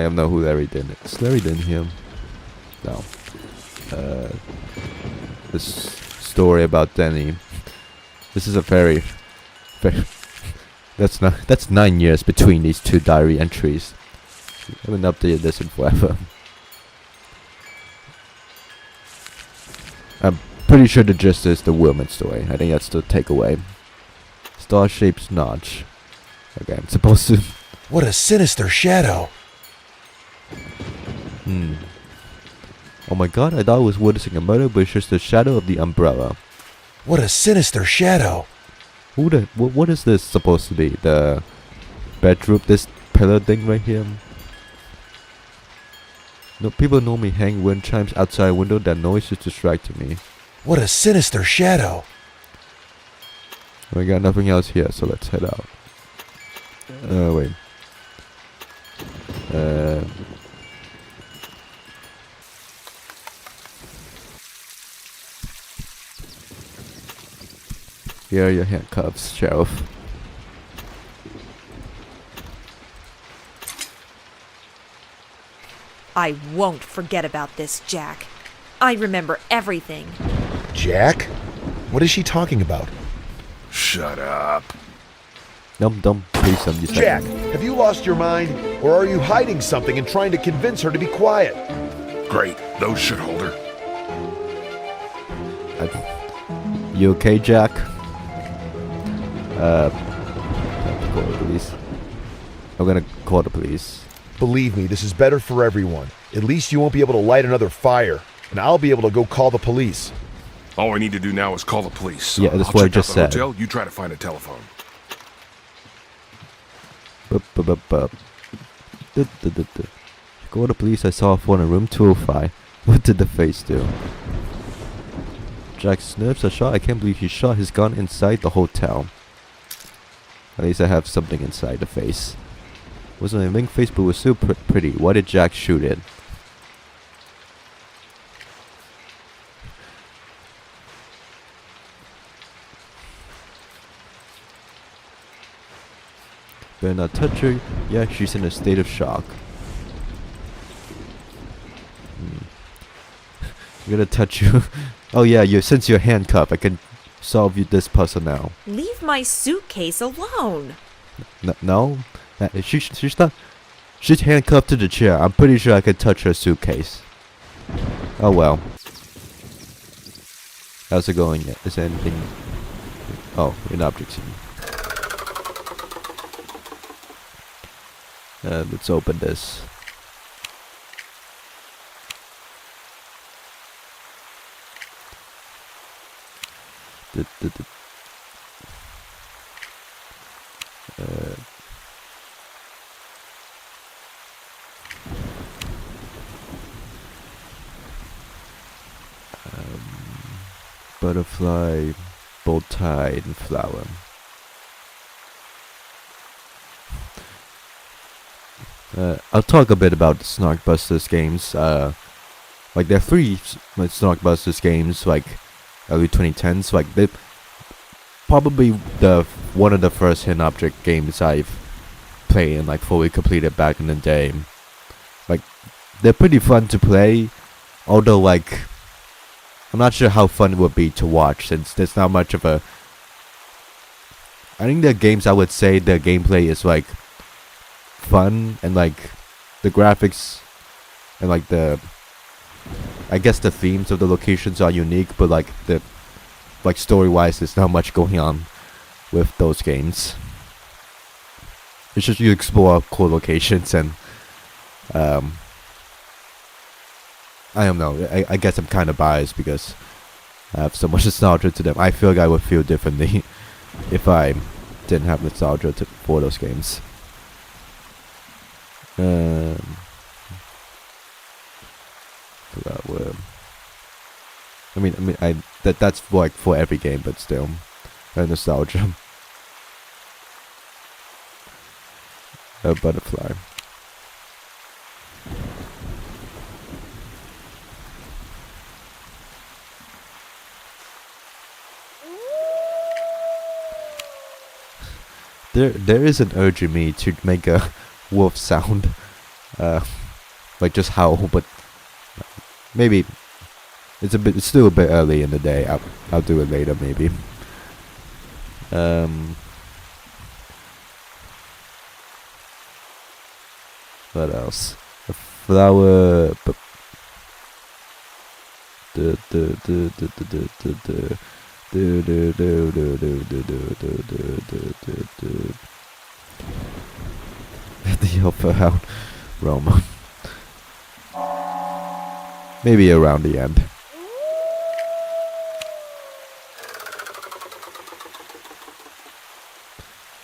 don't know who Larry Dinn is. Is Larry Dinn here? No. This story about Denny. This is a very that's 9 years between these two diary entries. I haven't updated this in forever. I'm pretty sure the gist is the Willman story. I think that's the takeaway. Star-shaped notch. Okay, I'm supposed to. What a sinister shadow. Oh my god, I thought I was witnessing a murder, but it's just the shadow of the umbrella. What a sinister shadow. What is this supposed to be? The bedroom, this pillar thing right here? No, people normally hang wind chimes outside a window. That noise is distracting me. What a sinister shadow. We got nothing else here, so let's head out. Wait. Here are your handcuffs, Sheriff. I won't forget about this, Jack. I remember everything. Jack? What is she talking about? Shut up. Please don't use Jack, that. have you lost your mind? Or are you hiding something and trying to convince her to be quiet? Great, those should hold her. You okay, Jack? Have to call the police. I'm gonna call the police. Believe me, this is better for everyone. At least you won't be able to light another fire, and I'll be able to go call the police. All I need to do now is call the police. Yeah, that's I'll what I check just out the said. hotel, you try to find a telephone. Bup. Call the police. I saw a phone in room 205. What did the face do? Jack's nerves are shot. I can't believe he shot his gun inside the hotel. At least I have something inside the face. Wasn't a link face, but was still pretty. Why did Jack shoot it? Better not touch her. Yeah, she's in a state of shock. I'm gonna touch you. Oh yeah, since you're handcuffed, I can solve you this puzzle now. Leave my suitcase alone. No, she's not. She's handcuffed to the chair. I'm pretty sure I can touch her suitcase. Oh well. How's it going? Is there anything? Oh, an object scene. Let's open this. Butterfly, bow tie, and flower. I'll talk a bit about the Snarkbusters games. Like there are 3 Snarkbusters games, like early 2010s. Like they probably one of the first hidden object games I've played and like fully completed back in the day. Like they're pretty fun to play, although like I'm not sure how fun it would be to watch since there's not much of a. I think the games I would say the gameplay is like fun and like the graphics and like I guess the themes of the locations are unique, but like story wise there's not much going on with those games. It's just you explore cool locations and I don't know, I guess I'm kind of biased because I have so much nostalgia to them. I feel like I would feel differently if I didn't have nostalgia for those games. Flower. I mean, that's like for every game, but still, nostalgia. A butterfly. There is an urge in me to make a wolf sound, like just howl, but maybe it's still a bit early in the day. I'll do it later maybe. What else? A flower. The upper out Roma. Maybe around the end.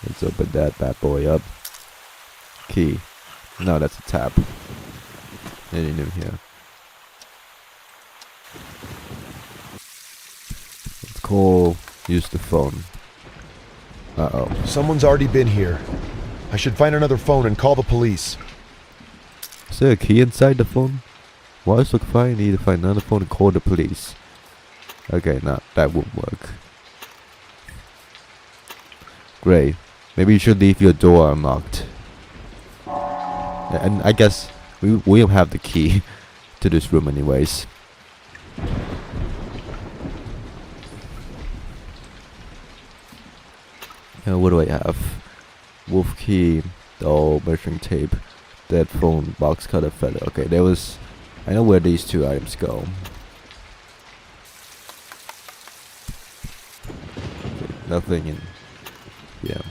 Let's open that bad boy up. Key. No, that's a tab. Anything new here? Let's call. Use the phone. Uh-oh. Someone's already been here. I should find another phone and call the police. Is there a key inside the phone? Wires look fine. Need to find another phone and call the police. Okay, no, that won't work. Great. Maybe you should leave your door unlocked. And I guess we don't have the key to this room anyways. What do I have? wolf key, the old measuring tape, dead phone, box cutter, feather. Okay, there was. I know where these 2 items go. Okay, nothing in. Yeah.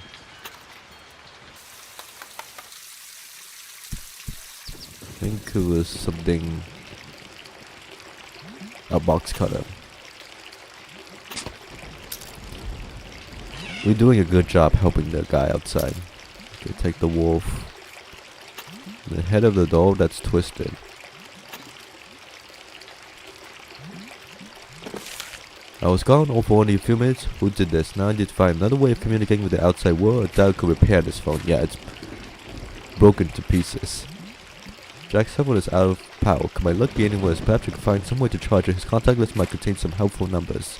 I think it was something. A box cutter. We're doing a good job helping the guy outside. Okay, take the wolf. The head of the doll that's twisted. I was gone for only a few minutes. Who did this? Now I need to find another way of communicating with the outside world. I doubt I could repair this phone. Yeah, it's broken to pieces. Jack's cell phone is out of power. Could my luck be anywhere? Perhaps I could find some way to charge it. His contact list might contain some helpful numbers.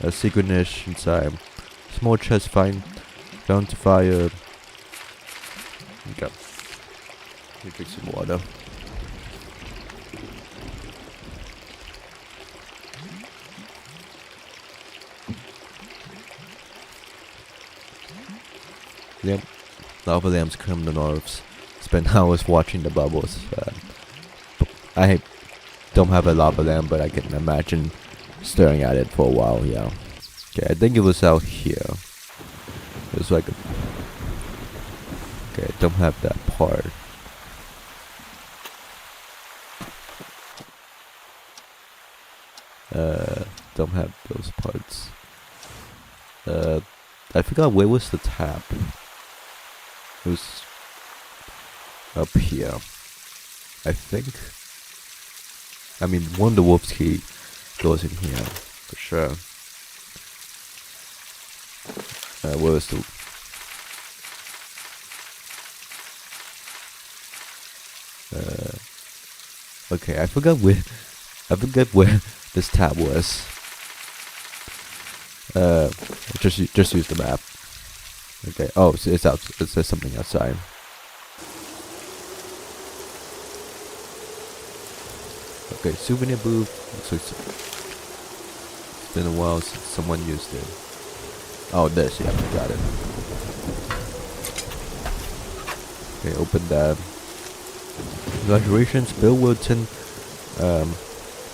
A secret niche inside. Small chest found to fire. Okay. Let me drink some water. Yep. Lava lamps come the nerves. Spend hours watching the bubbles. I don't have a lava lamp, but I can imagine staring at it for a while. Yeah. Okay, I think it was out here. It was like a. Okay, I don't have that part. Don't have those parts. I forgot where was the tab. It was up here, I think. I mean, one the wolf's key goes in here for sure. Where was the? Okay, I forgot where. I forget where this tab was. Just use the map. Okay. Oh, so it's out. It says something outside. Okay, souvenir booth. Looks like it's been a while since someone used it. Oh, this. Yeah, got it. Okay, open that. Congratulations, Bill Wilton,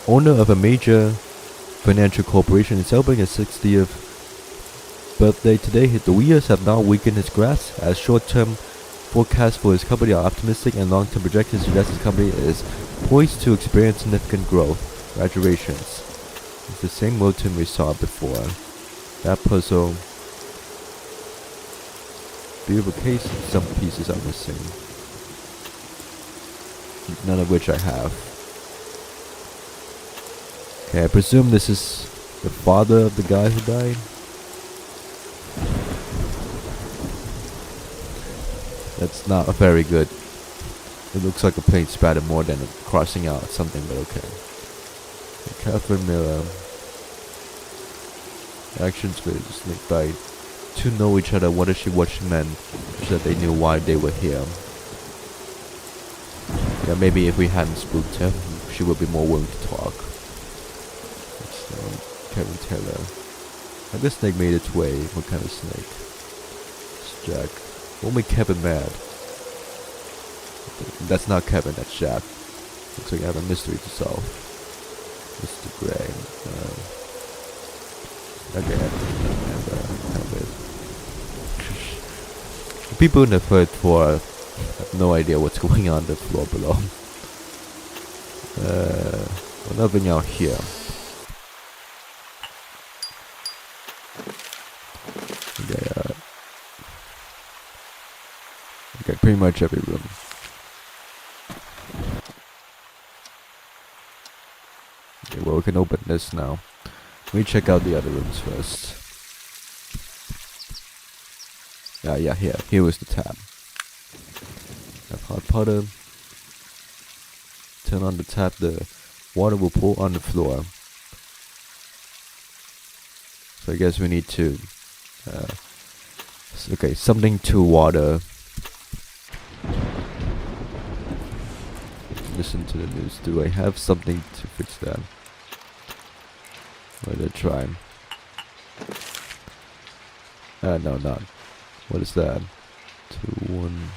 owner of a major financial corporation, is celebrating his 60th birthday today. The years have now weakened his grasp, as short-term forecasts for his company are optimistic and long-term projections suggest his company is poised to experience significant growth. Congratulations. It's the same Wilton we saw before. That puzzle. Beautiful case, some pieces are missing. None of which I have. Okay, I presume this is the father of the guy who died. That's not very good. It looks like a plane spattered more than a crossing out something, but okay. Catherine Miller. Actions with snake bite. To know each other, what does she watch men so that they knew why they were here? Yeah, maybe if we hadn't spooked her, she would be more willing to talk. Kevin Taylor. Like this snake made its way. What kind of snake? It's Jack. What made Kevin mad? That's not Kevin, that's Jack. Looks like I have a mystery to solve. Mr. Gray. Okay, have it. People in the third floor have no idea what's going on the floor below. Nothing out here. Okay, okay, pretty much every room. Okay, well, we can open this now. Let me check out the other rooms first. Yeah, here was the tab. Have hot water. Turn on the tap, the water will pour on the floor. So I guess we need to, okay, something to water. Listen to the news. Do I have something to fix that? Let it try. No, not. What is that? 2, 1.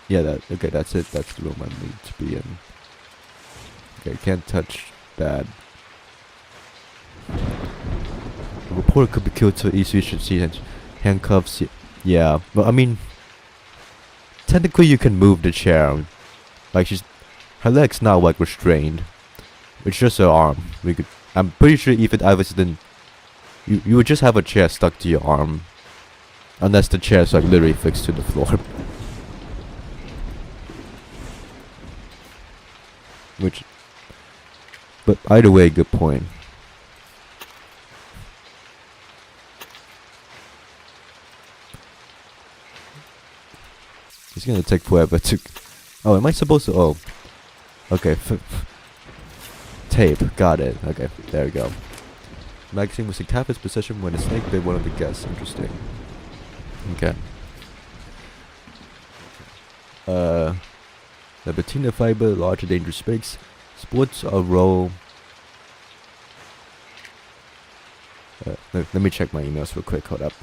Yeah, okay, that's it. That's the room I need to be in. Okay, can't touch that. The reporter could be killed so easily should see handcuffs. Yeah, but I mean, technically you can move the chair. Like her leg's not like restrained. It's just her arm. I'm pretty sure even Ivis didn't. You would just have a chair stuck to your arm, unless the chair's like literally fixed to the floor. But either way, good point. It's gonna take forever to. Oh, am I supposed to? Oh, okay. Tape, got it. Okay, there we go. Magazine was in Kappa's possession when the snake bit one of the guests. Interesting. Okay. The patina fiber, larger dangerous snakes. Sports a role. Let me check my emails real quick. Hold up.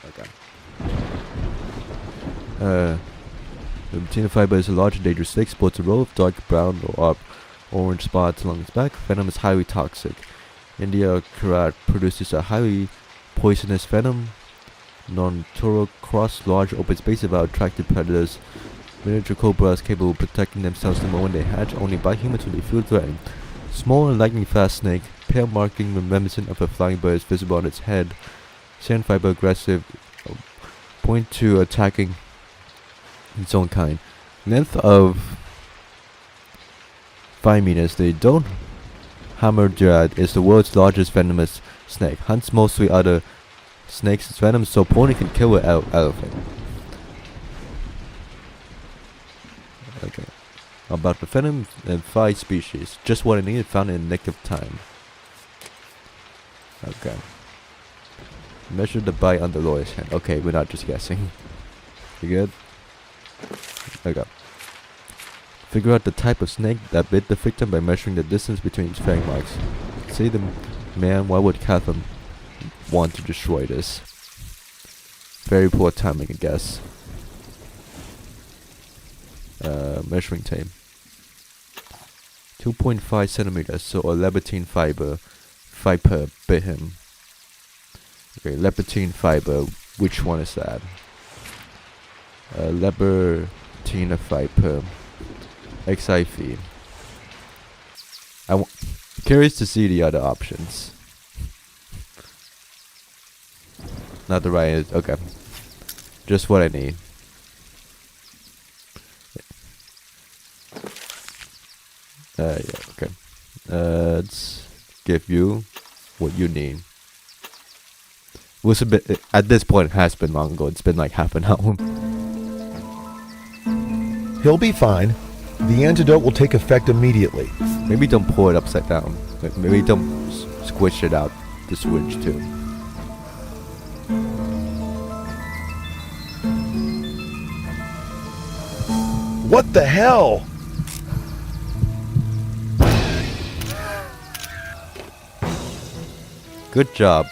Okay. The patina fiber is a large and dangerous snake. Sports a row of dark brown or orange spots along its back. Venom is highly toxic. India Karat produces a highly poisonous venom. Non-toro cross large open spaces about attractive predators. Miniature cobras capable of protecting themselves the moment they hatch only by humans when they feel threatened. Small and lightning fast snake. Pale marking reminiscent of a flying bird is visible on its head. Sand fiber aggressive. Point to attacking its own kind. Length of 5 meters. The Don't Hammerdrat is the world's largest venomous snake. Hunts mostly other snakes. Its venom is so potent it can kill an elephant. Okay. About the venom and 5 species. Just what I needed, found in the nick of time. Okay. Measure the bite on the lawyer's hand. Okay, we're not just guessing. You good? Okay. Figure out the type of snake that bit the victim by measuring the distance between its fang marks. Say the man, why would Catherine want to destroy this? Very poor timing, I guess. Measuring tape. 2.5 centimeters, so a lebertine fiber bit him. Okay, lebertine fiber, which one is that? Lebertine fiber. XIV. Curious to see the other options. Not the right. Okay. Just what I need. Yeah, okay. Let's give you what you need. Was a bit at this point it has been long ago. It's been like half an hour. He'll be fine. The antidote will take effect immediately. Maybe don't pour it upside down. Maybe don't squish it out the switch too. What the hell? Good job.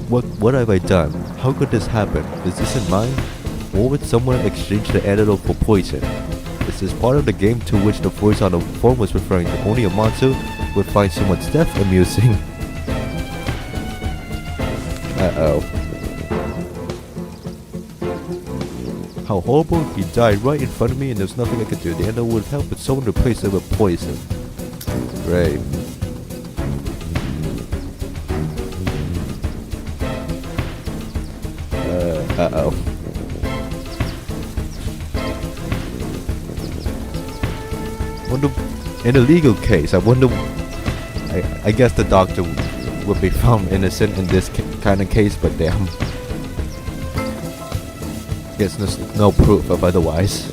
What have I done? How could this happen? Is this in mine? Or would someone exchange the antidote for poison? Is this part of the game to which the voice on the phone was referring to? Only a monster would find someone's death amusing. Uh-oh. How horrible, he died right in front of me and there's nothing I could do. The antidote would help, but someone replaced it with poison. Great. Uh-oh. Wonder, in a legal case, I wonder. I guess the doctor would be found innocent in this kind of case, but damn. Guess there's no proof of otherwise.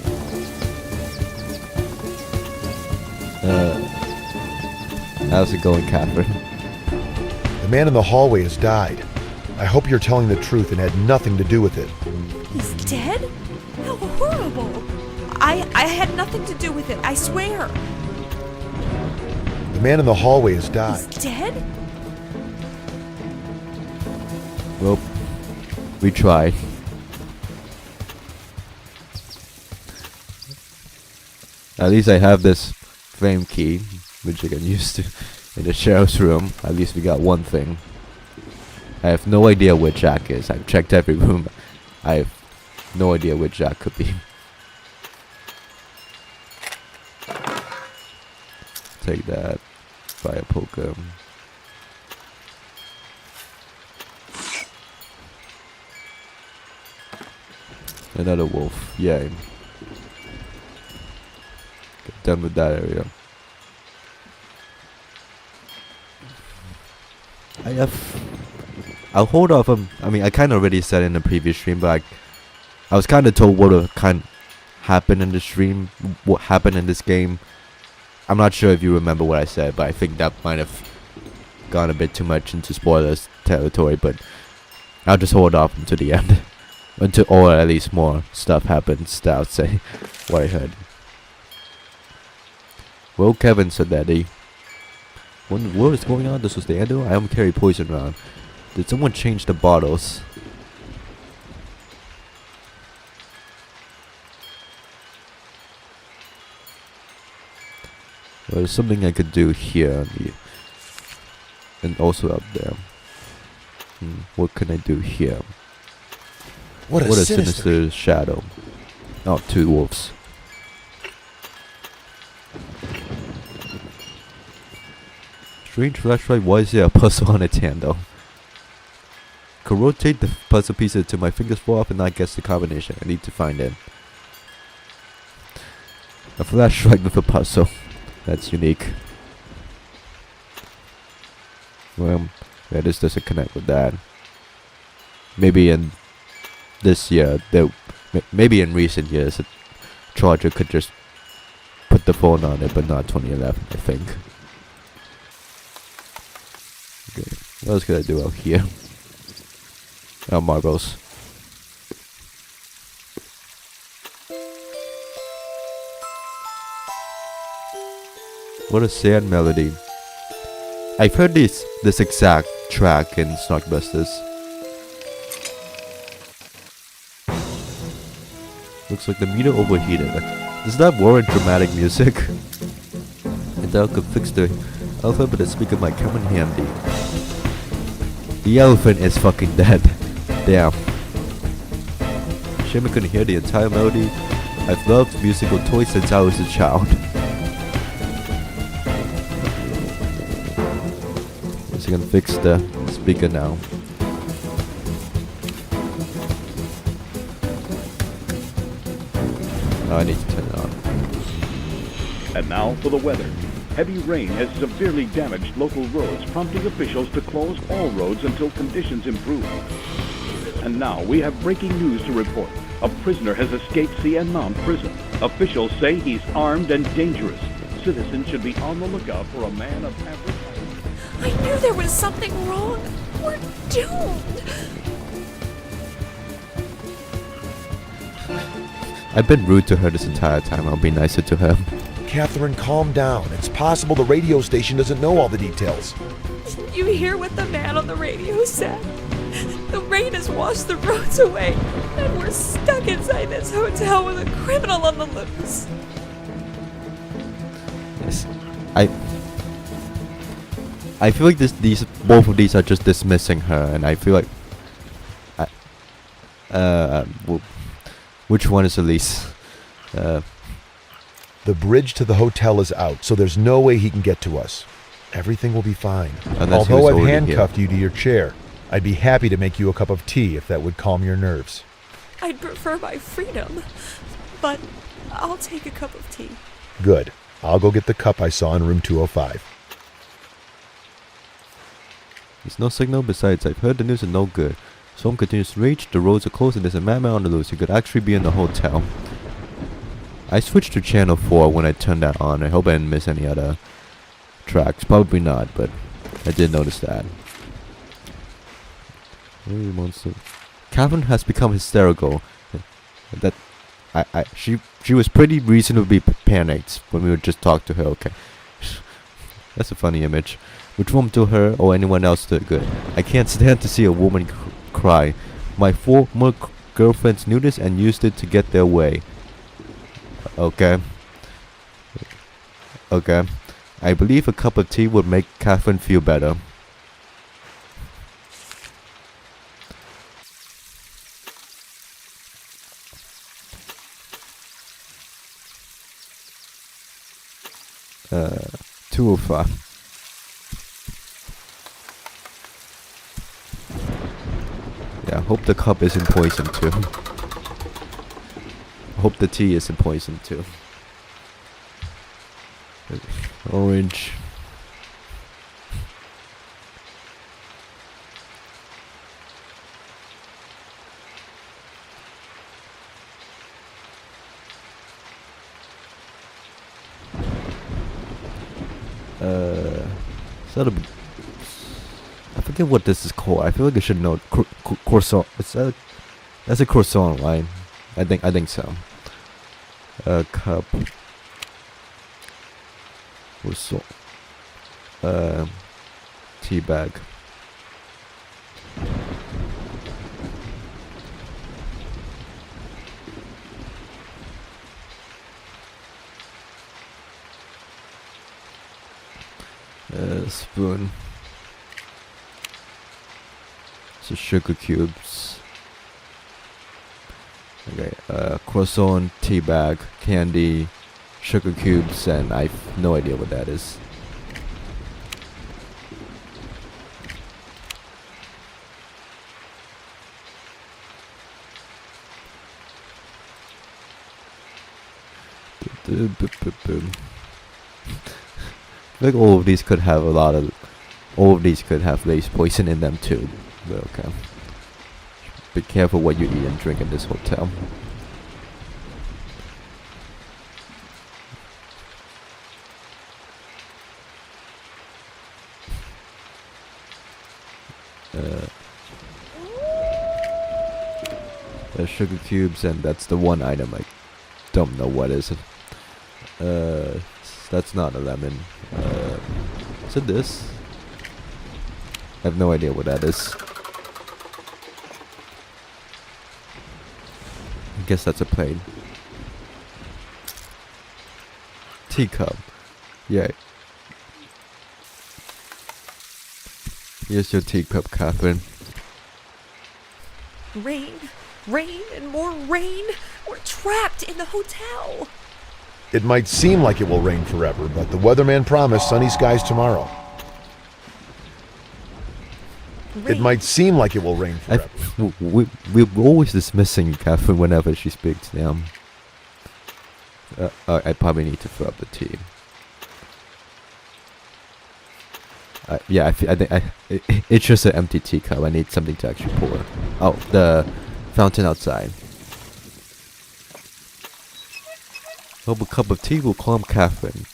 How's it going, Catherine? The man in the hallway has died. I hope you're telling the truth and had nothing to do with it. He's dead? How horrible! I had nothing to do with it, I swear. The man in the hallway has He's died. dead? Well, we tried. At least I have this flame key, which I can use to in the sheriff's room. At least we got one thing. I have no idea where Jack is. I've checked every room. I have no idea where Jack could be. Take that. Fire poker. Another wolf. Yay. Get done with that area. I'll hold off on. I mean, I kind of already said in the previous stream, but I was kind of told what would kind happened in the stream, what happened in this game. I'm not sure if you remember what I said, but I think that might have gone a bit too much into spoilers territory. But I'll just hold off until the end, until or at least more stuff happens. That I'll say what I heard. Well, Kevin said that what is going on? This was the end. I don't carry poison around. Did someone change the bottles? Well, there's something I could do here and also up there. What can I do here? What a sinister shadow. Oh, 2 wolves. Strange flashlight. Why is there a puzzle on its handle? Could rotate the puzzle pieces till my fingers fall off and not guess the combination. I need to find it. A flashlight with a puzzle. That's unique. Well, yeah, this doesn't connect with that. Maybe in this year, maybe in recent years, a charger could just put the phone on it, but not 2011, I think. Okay, what else could I do out here? Oh, marbles. What a sad melody. I've heard this exact track in Snockbusters. Looks like the meter overheated. Does that warrant dramatic music? And that could fix the elephant, but the speaker might come in handy. The elephant is fucking dead. Damn. Shame I couldn't hear the entire melody. I've loved musical toys since I was a child. I can fix the speaker now. Oh, I need to turn it on. And now for the weather. Heavy rain has severely damaged local roads, prompting officials to close all roads until conditions improve. And now we have breaking news to report. A prisoner has escaped CN Mount Prison. Officials say he's armed and dangerous. Citizens should be on the lookout for a man of average height. I knew there was something wrong. We're doomed. I've been rude to her this entire time. I'll be nicer to her. Catherine, calm down. It's possible the radio station doesn't know all the details. Did you hear what the man on the radio said? The rain has washed the roads away, and we're stuck inside this hotel with a criminal on the loose. Yes, I feel like both of these are just dismissing her, and I feel like, which one is the least? The bridge to the hotel is out, so there's no way he can get to us. Everything will be fine. Unless he was Although I've already handcuffed you to your chair, I'd be happy to make you a cup of tea if that would calm your nerves. I'd prefer my freedom, but I'll take a cup of tea. Good. I'll go get the cup I saw in room 205. There's no signal. Besides, I've heard the news is no good. Storm continues to rage, the roads are closed, and there's a madman on the loose. He could actually be in the hotel. I switched to channel 4 when I turned that on. I hope I didn't miss any other tracks. Probably not, but I did notice that. Catherine has become hysterical. That she was pretty reasonably panicked when we would just talk to her. Okay, That's a funny image. Which one to her or anyone else did good? I can't stand to see a woman cry. My former girlfriends knew this and used it to get their way. Okay. Okay. I believe a cup of tea would make Catherine feel better. Uh, 205. Yeah, hope the cup isn't poisoned too. Hope the tea isn't poisoned too. Orange. Is that a... I forget what this is called. I feel like I should know. Croissant. That's a croissant, right? I think so. Cup. Croissant. Tea bag. Spoon. So sugar cubes. Okay, croissant, tea bag, candy, sugar cubes, and I've no idea what that is. I think all of these could have lace poison in them too. But okay. Be careful what you eat and drink in this hotel. Sugar cubes, and that's the one item I don't know what is it. That's not a lemon. Is it this? I have no idea what that is. I guess that's a plane. Teacup. Yay. Here's your teacup, Catherine. Rain, rain, and more rain. We're trapped in the hotel. It might seem like it will rain forever, but the weatherman promised sunny skies tomorrow. Rain. It might seem like it will rain forever. We're always dismissing Catherine whenever she speaks now. I probably need to fill up the tea. Yeah, I think it's just an empty teacup. I need something to actually pour. Oh, the fountain outside. Hope a cup of tea will calm Catherine.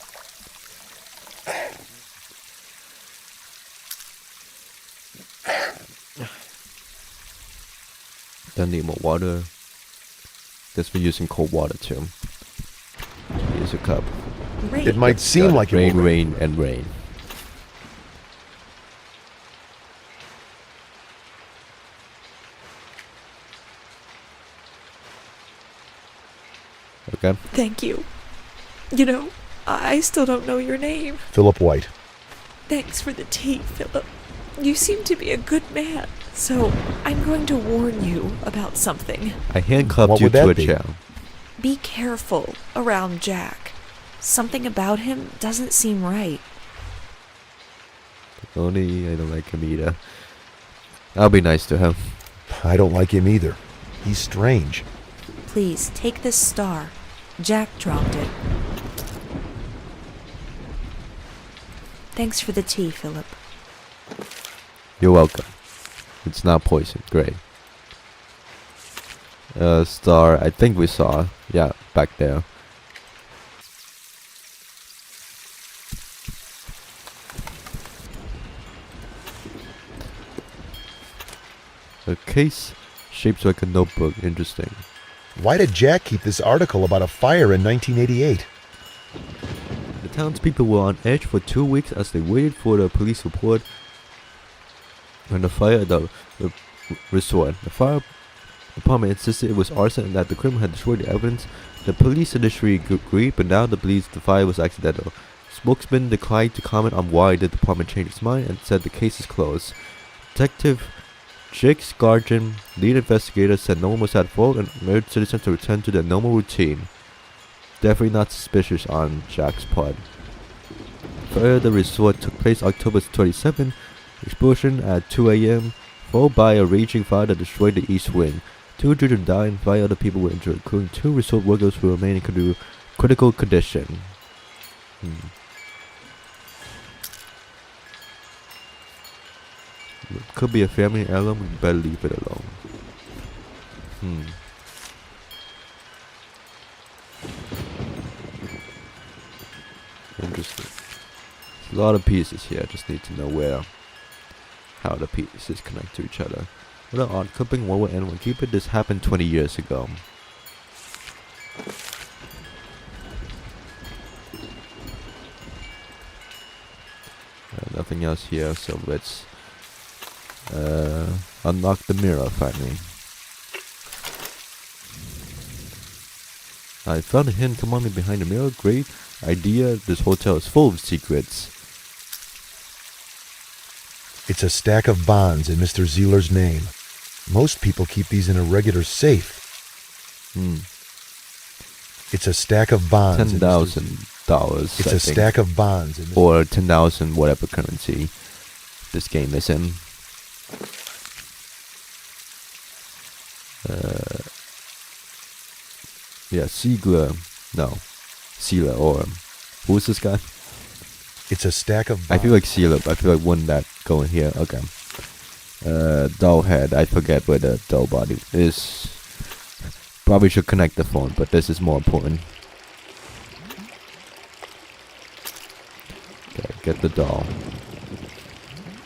Don't need more water. Guess we're using cold water too. Here's a cup. Rain. It might seem like it will rain. Rain, and rain. Okay. Thank you. You know, I still don't know your name. Philip White. Thanks for the tea, Philip. You seem to be a good man, so I'm going to warn you about something. I handcuffed What you would to that a be? chair. Be careful around Jack. Something about him doesn't seem right. Only I don't like him either. I'll be nice to him. I don't like him either. He's strange. Please, take this star. Jack dropped it. Thanks for the tea, Philip. You're welcome. It's not poison. Great. Star, I think we saw. Yeah, back there. A case shaped like a notebook. Interesting. Why did Jack keep this article about a fire in 1988? Townspeople were on edge for 2 weeks as they waited for the police report on the fire at the resort. The fire department insisted it was arson and that the criminal had destroyed the evidence. The police initially agreed, but now they believe the fire was accidental. Spokesman declined to comment on why the department changed its mind and said the case is closed. Detective Jake Scargin, lead investigator, said no one was at fault and urged citizens to return to their normal routine. Definitely not suspicious on Jack's part. Fire at the resort took place October 27. Explosion at 2 a.m. followed by a raging fire that destroyed the east wing. 2 children died and 5 other people were injured, including 2 resort workers who remain in critical condition. It could be a family heirloom, we better leave it alone. Interesting. There's a lot of pieces here, I just need to know how the pieces connect to each other. What an odd clipping, what will anyone keep it? This happened 20 years ago. Nothing else here, so let's unlock the mirror finally. I found a hidden commandment behind the mirror. Great idea, this hotel is full of secrets. It's a stack of bonds in Mr. Zeeler's name. Most people keep these in a regular safe. It's a stack of bonds. $10,000. It's a stack of bonds. Or 10,000 whatever currency this game is in. Yeah, Siegler. No. Sealer or... Who's this guy? It's a stack of bonds. I feel like Sealer, but I feel like wouldn't that go in here? Okay. Doll head. I forget where the doll body is. Probably should connect the phone, but this is more important. Okay, get the doll.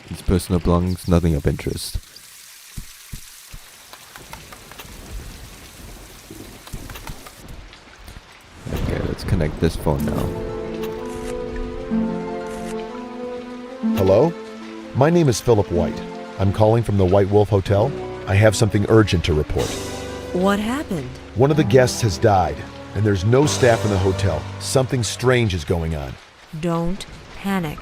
His personal belongings, nothing of interest. Okay, let's connect this phone now. Hello? My name is Philip White. I'm calling from the White Wolf Hotel. I have something urgent to report. What happened? One of the guests has died, and there's no staff in the hotel. Something strange is going on. Don't panic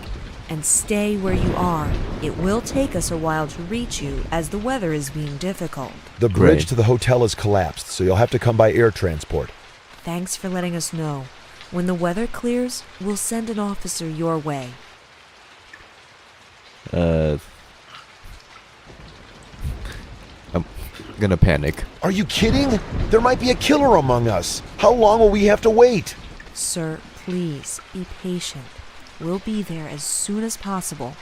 and stay where you are. It will take us a while to reach you as the weather is being difficult. The bridge to the hotel has collapsed, so you'll have to come by air transport. Thanks for letting us know. When the weather clears, we'll send an officer your way. I'm gonna panic. Are you kidding? There might be a killer among us. How long will we have to wait? Sir, please be patient. We'll be there as soon as possible.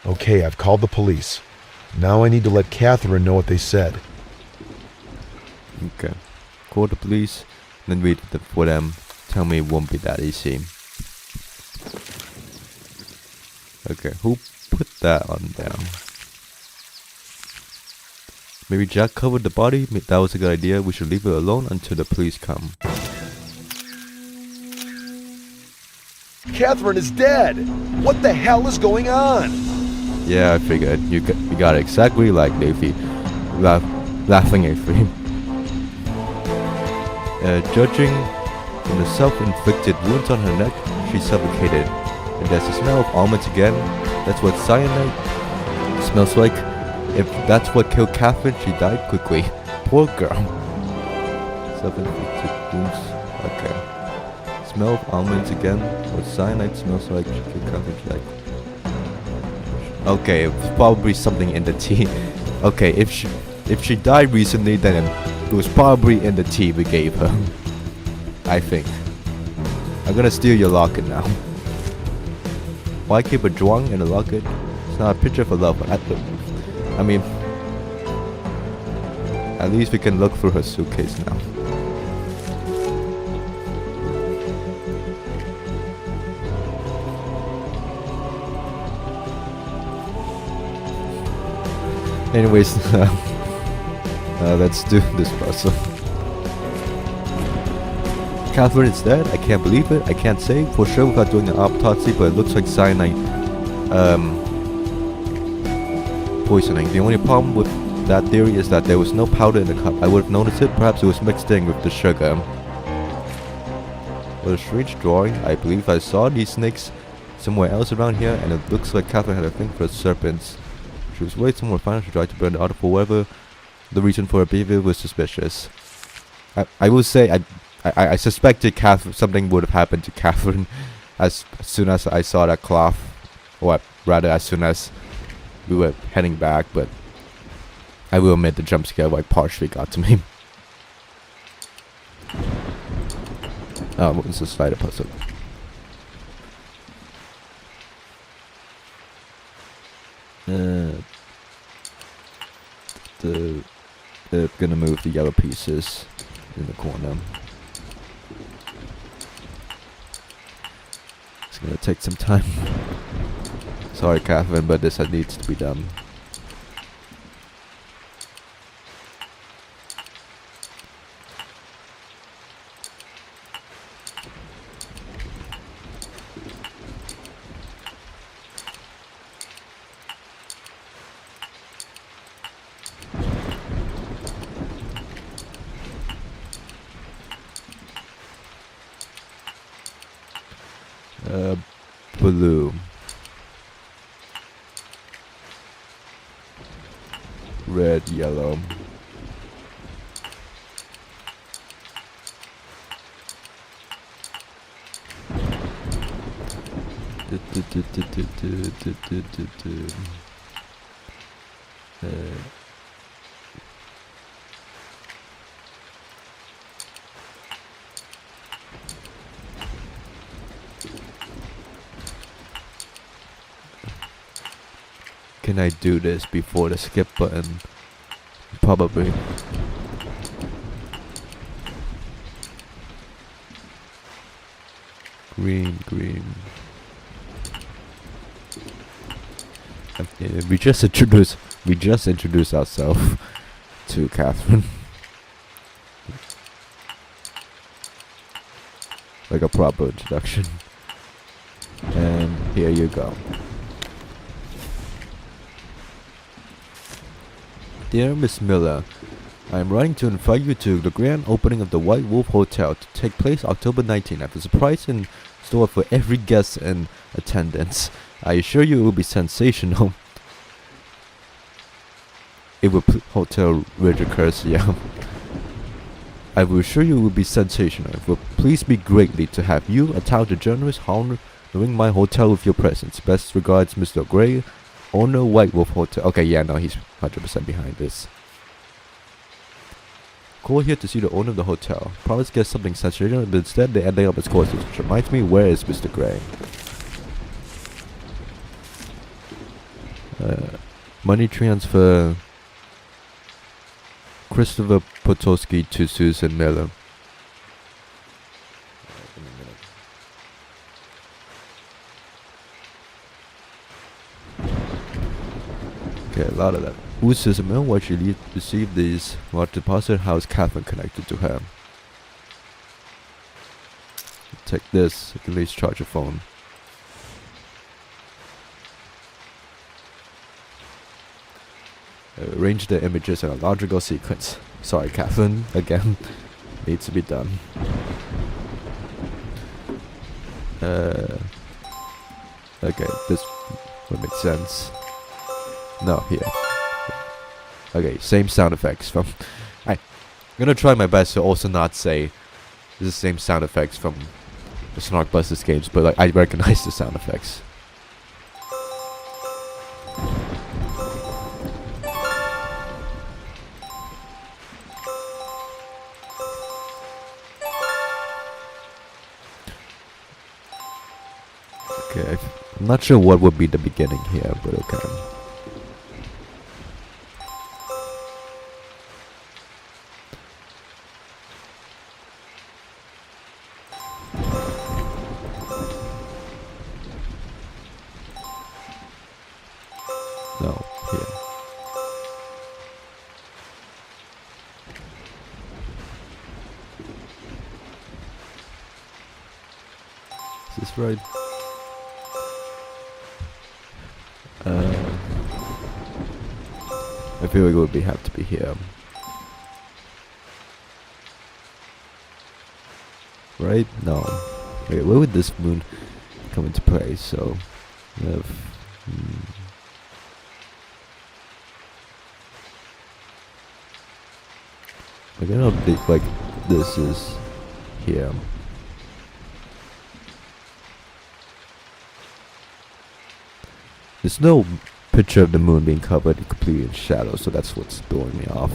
Okay, I've called the police. Now I need to let Catherine know what they said. Okay. Call the police, then wait for them. Tell me it won't be that easy. Okay, who put that on there? Maybe Jack covered the body? That was a good idea. We should leave it alone until the police come. Catherine is dead! What the hell is going on? Yeah, I figured. You got it exactly like Leafy. Laughing at me. Judging from the self-inflicted wounds on her neck, she's suffocated. And there's a smell of almonds again. That's what cyanide smells like. If that's what killed Catherine, she died quickly. Poor girl. Self-inflicted wounds. Okay. Smell of almonds again. What cyanide smells like. She killed Catherine, she died. Okay, it's probably something in the tea. Okay, if she died recently, then it was probably in the tea we gave her. I think. I'm gonna steal your locket now. Why keep a drawing in a locket? It's not a picture of a lover. I mean, at least we can look through her suitcase now. Anyways, let's do this puzzle. Catherine is dead. I can't believe it. I can't say for sure without doing an autopsy, but it looks like cyanide poisoning. The only problem with that theory is that there was no powder in the cup. I would have noticed it. Perhaps it was mixed in with the sugar. What a strange drawing. I believe I saw these snakes somewhere else around here, and it looks like Catherine had a thing for serpents. She was way somewhere fine. She tried to burn the article. However, the reason for her behavior was suspicious. I will say I suspected something would have happened to Catherine as soon as I saw that cloth, or rather as soon as we were heading back, but I will admit the jump scare like partially got to me. Oh, what was the slider puzzle? They're gonna move the yellow pieces in the corner. It's gonna take some time. Sorry, Catherine, but this needs to be done. Blue. Red, yellow. Can I do this before the skip button? Probably. Green. We just introduced ourselves to Catherine. Like a proper introduction. And here you go. Dear Miss Miller, I am writing to invite you to the grand opening of the White Wolf Hotel to take place October 19th. I have a surprise in store for every guest in attendance. I assure you it will be sensational. It will Hotel Widget Cursia. I will assure you it will be sensational. It will please me greatly to have you, a talented journalist, honoring my hotel with your presence. Best regards, Mr. Gray, owner White Wolf Hotel. Okay, yeah, no, he's 100% behind this. Call here to see the owner of the hotel. Promise get something sensational, but instead they ended up as courses, which reminds me, where is Mr. Gray? Money transfer Christopher Potosky to Susan Miller. Okay, a lot of that. Who's Susan Miller? Why she received these large deposit? How is Catherine connected to her? Take this. You can at least charge your phone. Arrange the images in a logical sequence. Sorry, Catherine. Again, needs to be done. Okay, this would make sense. No, here. Okay, same sound effects from... I'm gonna try my best to also not say this is the same sound effects from the Snarkbusters games, but like I recognize the sound effects. Okay, I'm not sure what would be the beginning here, but okay. No, here. this right? I feel like it would have to be here. Right? No. Okay, where would this moon come into play? So, like I don't think like this is here. There's no picture of the moon being covered completely in shadow, so that's what's throwing me off.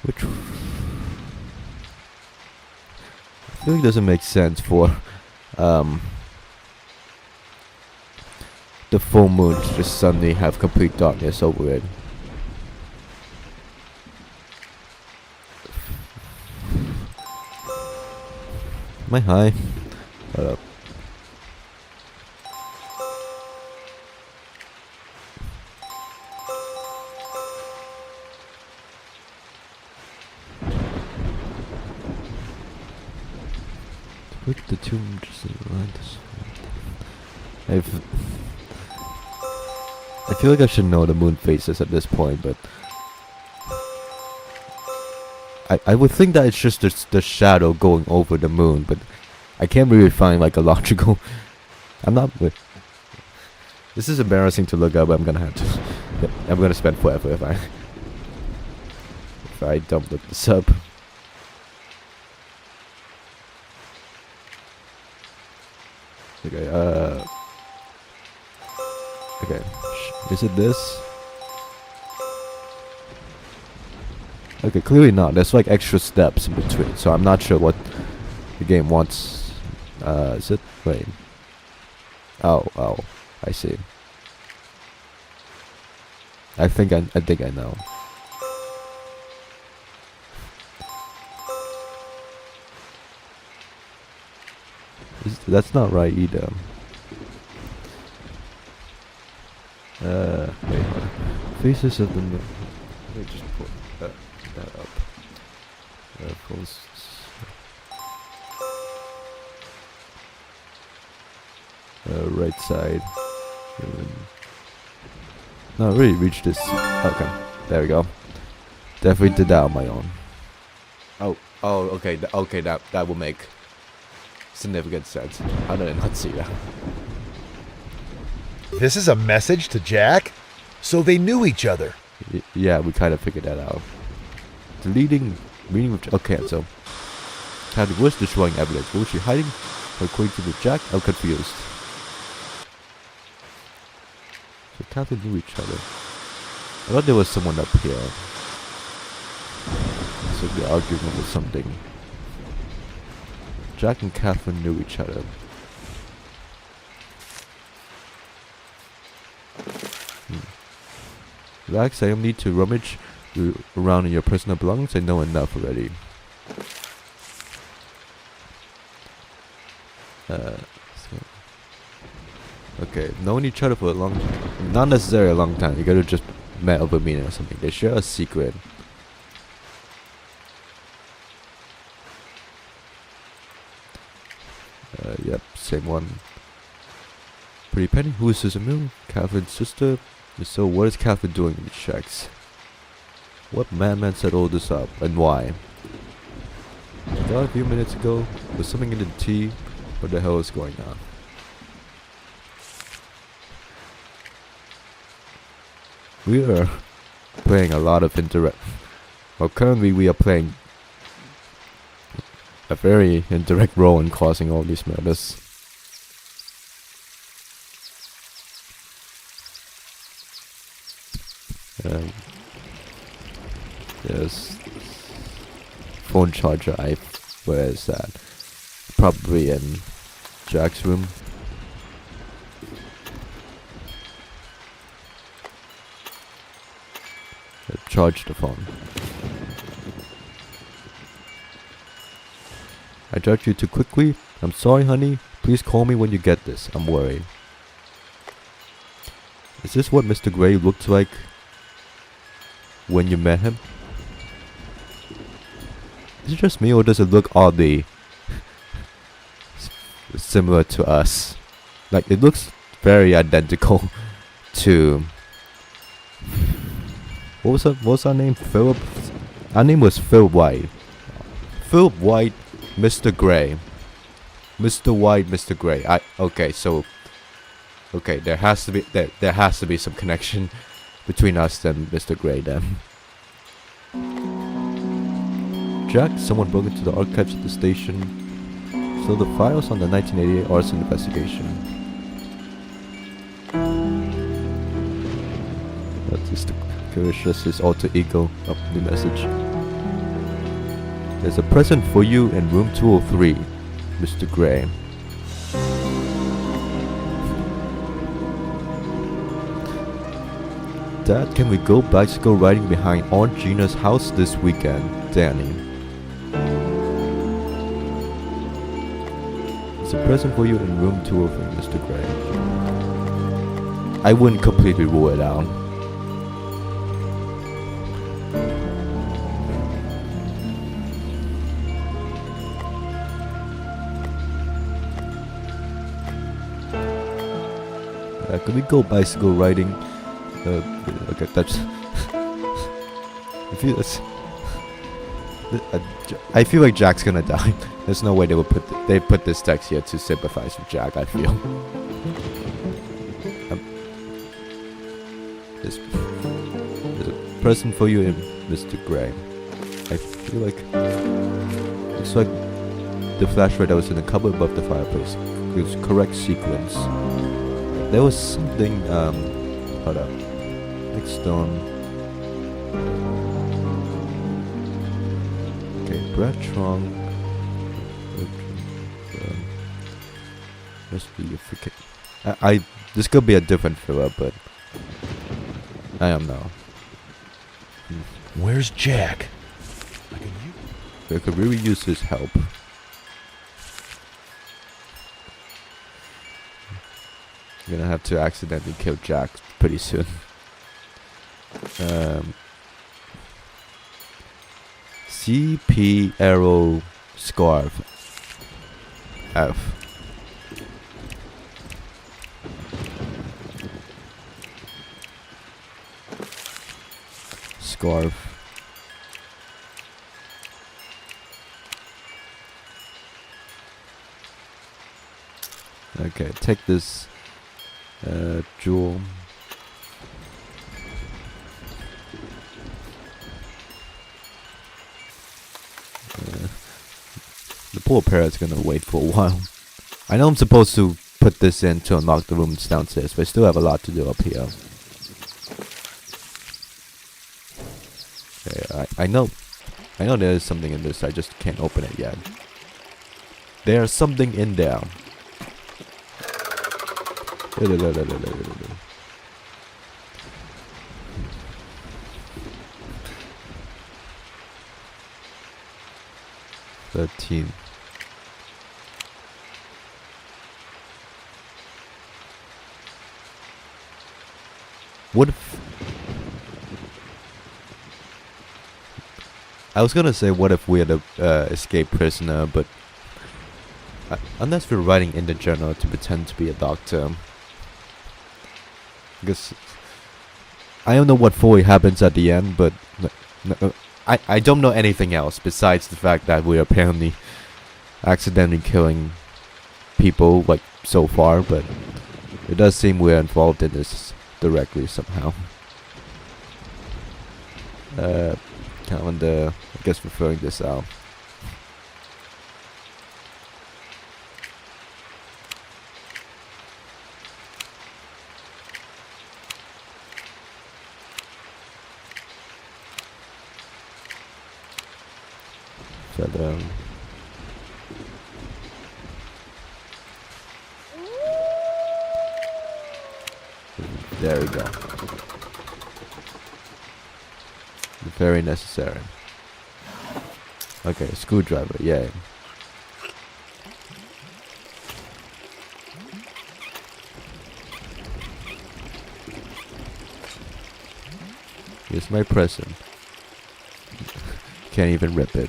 Which I feel like doesn't make sense for the full moon to just suddenly have complete darkness over it. Am I high? Hold up. Put the tomb just around this. I feel like I should know the moon phases at this point, but I would think that it's just the shadow going over the moon, but I can't really find like a logical. I'm not. This is embarrassing to look up. I'm gonna have to. I'm gonna spend forever if I don't look this up. Okay. Okay. Is it this? Okay, clearly not. There's like extra steps in between, so I'm not sure what the game wants. Is it? Wait. Oh, I see. I think I know. That's not right either. Wait, hold on. Faces of the moon. Let me just put that up. Right side. No, I really reached this. Okay, there we go. Definitely did that on my own. Oh, okay, okay, that will make significant sense. How did I not see that? This is a message to Jack? So they knew each other. Yeah, we kind of figured that out. Meeting with... Okay, so... Kathy was destroying evidence. What was she hiding? According to the Jack, I'm confused. So Kathy knew each other. I thought there was someone up here. So they're arguing over something. Jack and Catherine knew each other. Relax, I don't need to rummage around in your personal belongings. I know enough already. Okay, known each other for a long time. Not necessarily a long time. You gotta just met over meeting or something. They share a secret. Yep, same one. Pretty Penny, who is Susamu? Catherine's sister. So what is Catherine doing in these checks? What madman set all this up, and why? I thought a few minutes ago, there's something in the tea. What the hell is going on? We are playing a lot of indirect. Well, currently we are playing a very indirect role in causing all these murders. There's phone charger. Where is that? Probably in Jack's room. Charge the phone. I judged you too quickly. I'm sorry, honey. Please call me when you get this. I'm worried. Is this what Mr. Gray looked like when you met him? Is it just me, or does it look oddly similar to us? Like, it looks very identical to... What was our name? Philip? Our name was Phil White. Philip White, Mr. Gray. Mr. White, Mr. Gray. Okay, so... Okay, there has to be some connection between us and Mr. Gray then. Jack, someone broke into the archives at the station. So the files on the 1988 arson investigation. That is just his alter ego of the message. There's a present for you in room 203, Mr. Gray. Dad, can we go bicycle riding behind Aunt Gina's house this weekend? Danny. It's a present for you in room 203, Mr. Gray. I wouldn't completely rule it out. Can we go bicycle riding? Okay, that's... I feel like Jack's gonna die. There's no way they put this text here to sympathize with Jack, I feel. There's a present for you in Mr. Gray. I feel like... Looks like the flashlight that was in the cupboard above the fireplace. It was correct sequence. There was something, hold up. Next on. Okay, Brad Trong. Must be a this could be a different filler, but I don't know. Where's Jack? I could really use his help. I'm gonna have to accidentally kill Jack pretty soon. CP arrow scarf F. Scarf. Okay, take this jewel. The poor parrot's gonna wait for a while. I know I'm supposed to put this in to unlock the rooms downstairs, but I still have a lot to do up here. Okay, I know there is something in this, I just can't open it yet. There's something in there. $13. What if... I was gonna say what if we're the escaped prisoner, but... unless we're writing in the journal to pretend to be a doctor. Because... I don't know what fully happens at the end, but... I don't know anything else besides the fact that we're apparently accidentally killing people, like, so far, but... It does seem we're involved in this directly somehow. Calendar, I guess we're throwing this out. Feather. There we go. Very necessary. Okay, screwdriver, yay. Here's my present. Can't even rip it.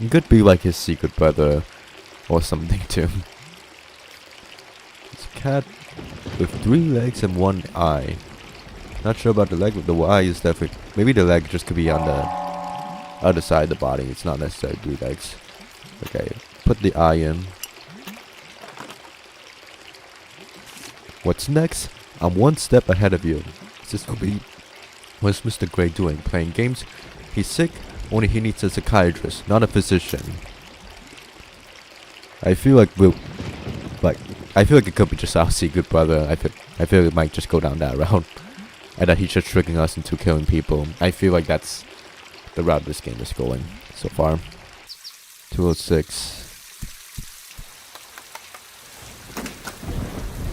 It could be like his secret brother or something too. It's a cat with 3 legs and 1 eye. Not sure about the leg, but the eye is definitely... Maybe the leg just could be on the other side of the body. It's not necessarily 3 legs. Okay, put the eye in. What's next? I'm 1 step ahead of you. Is this complete? What's Mr. Gray doing? Playing games? He's sick, only he needs a psychiatrist, not a physician. I feel like I feel like it could be just our secret brother. I feel it might just go down that route. And that he's just tricking us into killing people. I feel like that's the route this game is going so far. 206.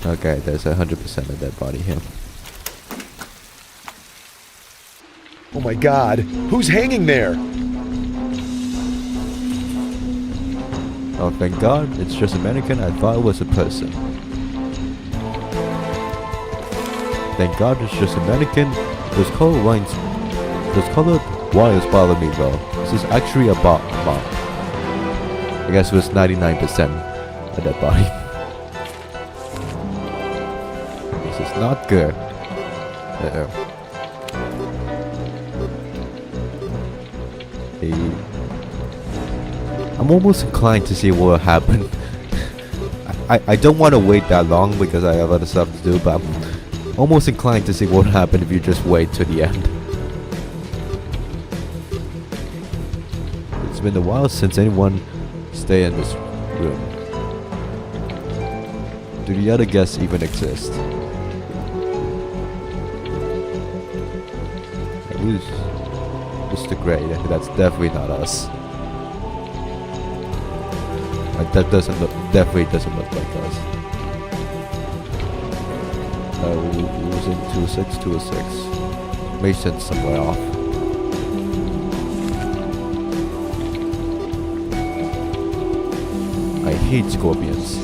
Okay, there's 100% of dead body here. Oh my god, who's hanging there? Oh, thank God, it's just a mannequin. I thought it was a person. Thank God it's just a mannequin. Those colored wires bother me though. This is actually a bot. I guess it was 99% of that body. This is not good. I'm almost inclined to see what will happen. I don't want to wait that long because I have other stuff to do, but I'm almost inclined to see what will happen if you just wait to the end. It's been a while since anyone stayed in this room. Do the other guests even exist? Who's Mr. Gray? That's definitely not us. Like that definitely doesn't look like us. We was in 206. May send somewhere off. I hate scorpions.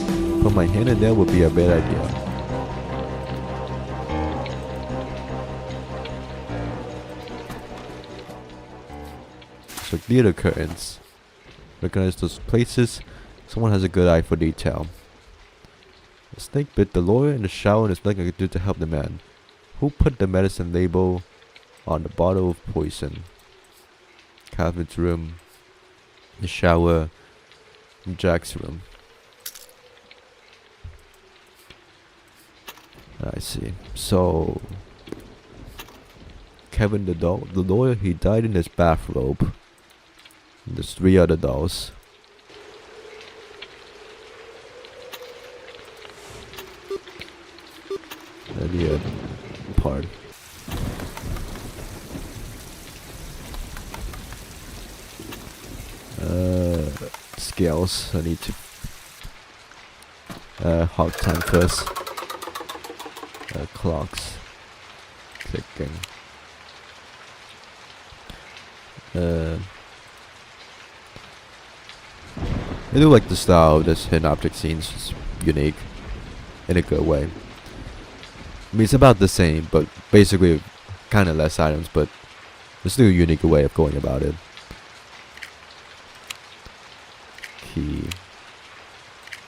Put my hand in there would be a bad idea. So theater curtains. Recognize those places. Someone has a good eye for detail. The snake bit the lawyer in the shower and there's nothing I could do to help the man. Who put the medicine label on the bottle of poison? Calvin's room. The shower. In Jack's room. I see. So Kevin the lawyer, he died in his bathrobe. And there's 3 other dolls. And the part. Scales. I need to hog time first. Clocks. Clicking. I do like the style of this hidden object scenes. It's unique in a good way. I mean, it's about the same, but basically kind of less items, but it's still a unique way of going about it. Key.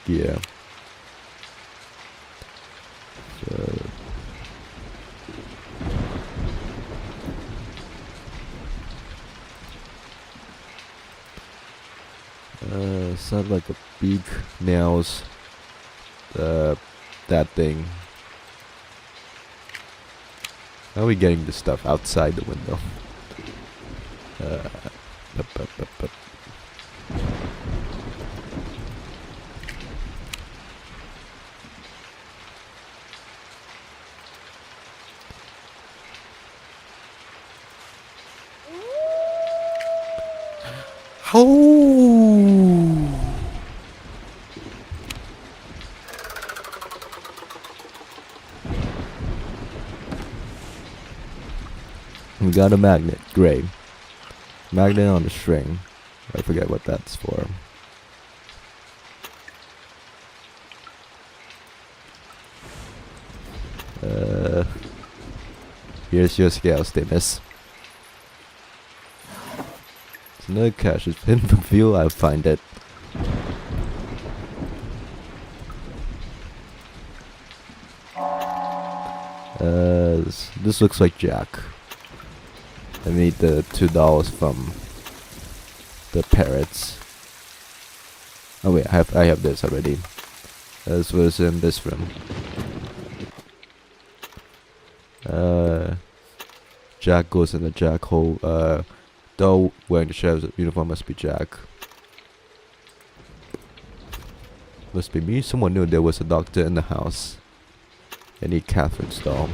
Yeah. So sound like a big nails. That thing. How are we getting this stuff outside the window? We got a magnet, great. Magnet on the string. I forget what that's for. Here's your scales, they miss. There's another cache. It's hidden from view. I'll find it. This looks like Jack. I need the $2 from the parrots. Oh wait, I have this already. This was in this room. Jack goes in the Jack hole. Though wearing the sheriff's uniform must be Jack. Must be me. Someone knew there was a doctor in the house. I need Catherine's doll.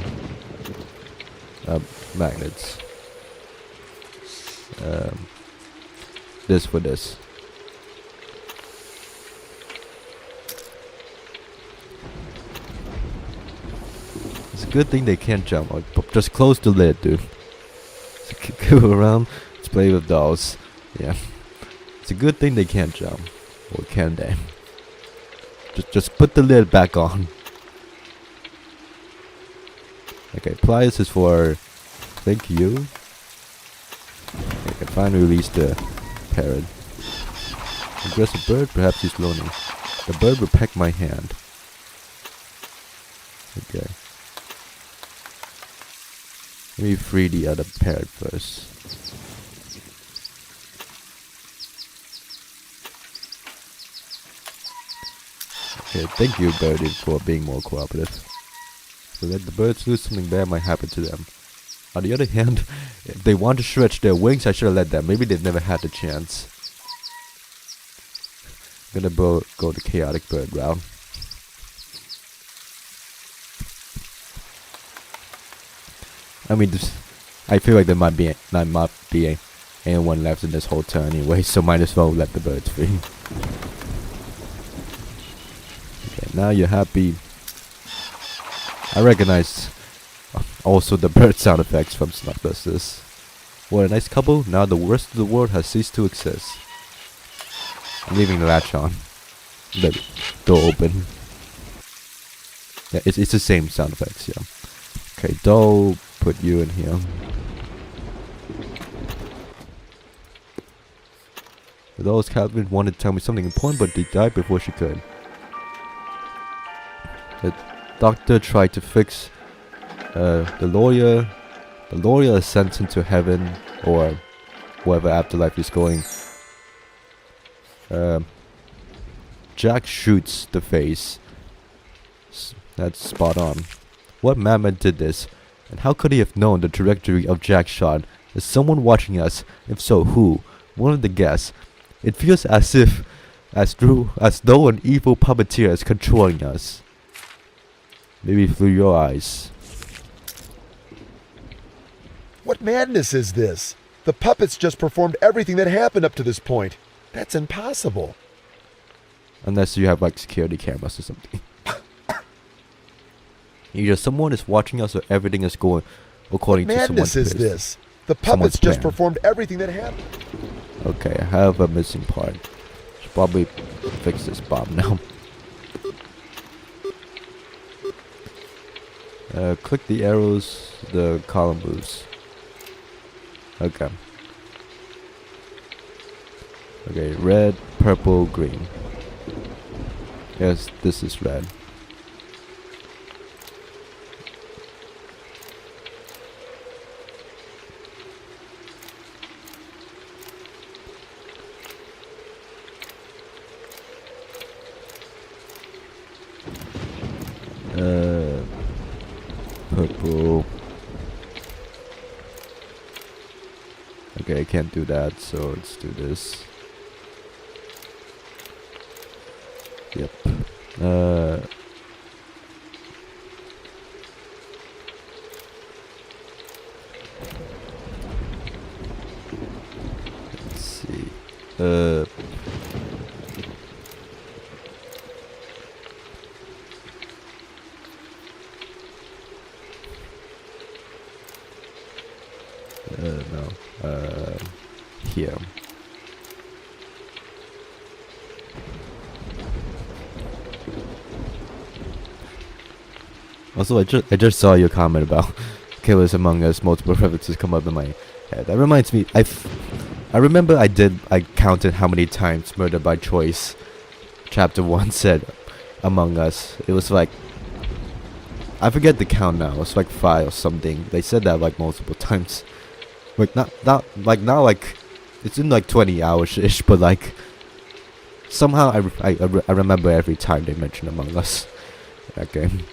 Magnets. This for this. It's a good thing they can't jump. Just close the lid, dude. Go around. Let's play with dolls. Yeah. It's a good thing they can't jump. Or can they? Just put the lid back on. Okay, pliers is for, thank you. I can finally release the parrot. Aggressive bird, perhaps he's lonely. The bird will peck my hand. Okay. Let me free the other parrot first. Okay, thank you, birdie, for being more cooperative. So let the birds lose, something bad might happen to them. On the other hand, if they want to stretch their wings, I should have let them. Maybe they've never had the chance. I'm gonna go the chaotic bird route. I mean, I feel like there might be anyone left in this whole turn anyway, so might as well let the birds free. Okay, now you're happy. I recognize also the bird sound effects from Snuffbusters. What a nice couple. Now the worst of the world has ceased to exist. I'm leaving the latch on. The door open. Yeah, it's the same sound effects, yeah. Okay, doll, put you in here. The doll's Catherine wanted to tell me something important, but they died before she could. The doctor tried to fix the lawyer. The lawyer is sent into heaven or wherever afterlife is going. Jack shoots the face. That's spot on. What madman did this? And how could he have known the trajectory of Jack's shot? Is someone watching us? If so, who? One of the guess. It feels as though an evil puppeteer is controlling us. Maybe through your eyes. What madness is this? The puppets just performed everything that happened up to this point. That's impossible. Unless you have like security cameras or something. Either someone is watching us or everything is going according to someone's madness is this? The puppets just performed everything that happened. Okay, I have a missing part. Should probably fix this bomb now. Click the arrows, the column moves. Okay. Okay, red, purple, green. Yes, this is red. Purple. Okay, I can't do that, so let's do this. Yep. Let's see. No. Here. Also, I just saw your comment about Killers Among Us, multiple references come up in my head. That reminds me, I remember I counted how many times Murder by Choice Chapter 1 said Among Us. It was like, I forget the count now, it's like 5 or something. They said that like multiple times. Like not like now, like it's in like 20 hours ish, but like somehow I remember every time they mention Among Us in that game.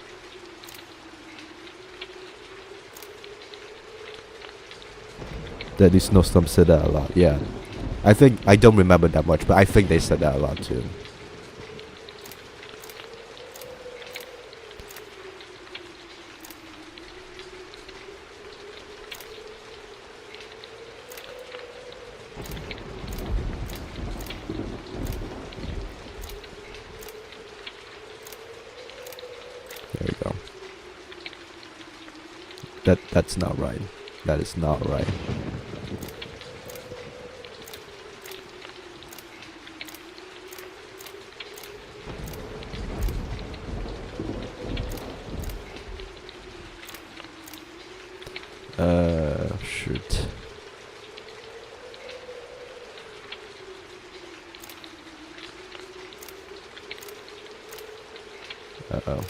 Deadly Snowstorm said that a lot, yeah. I think, I don't remember that much, but I think they said that a lot too. There we go. That's not right. That is not right. Shoot. Uh-oh.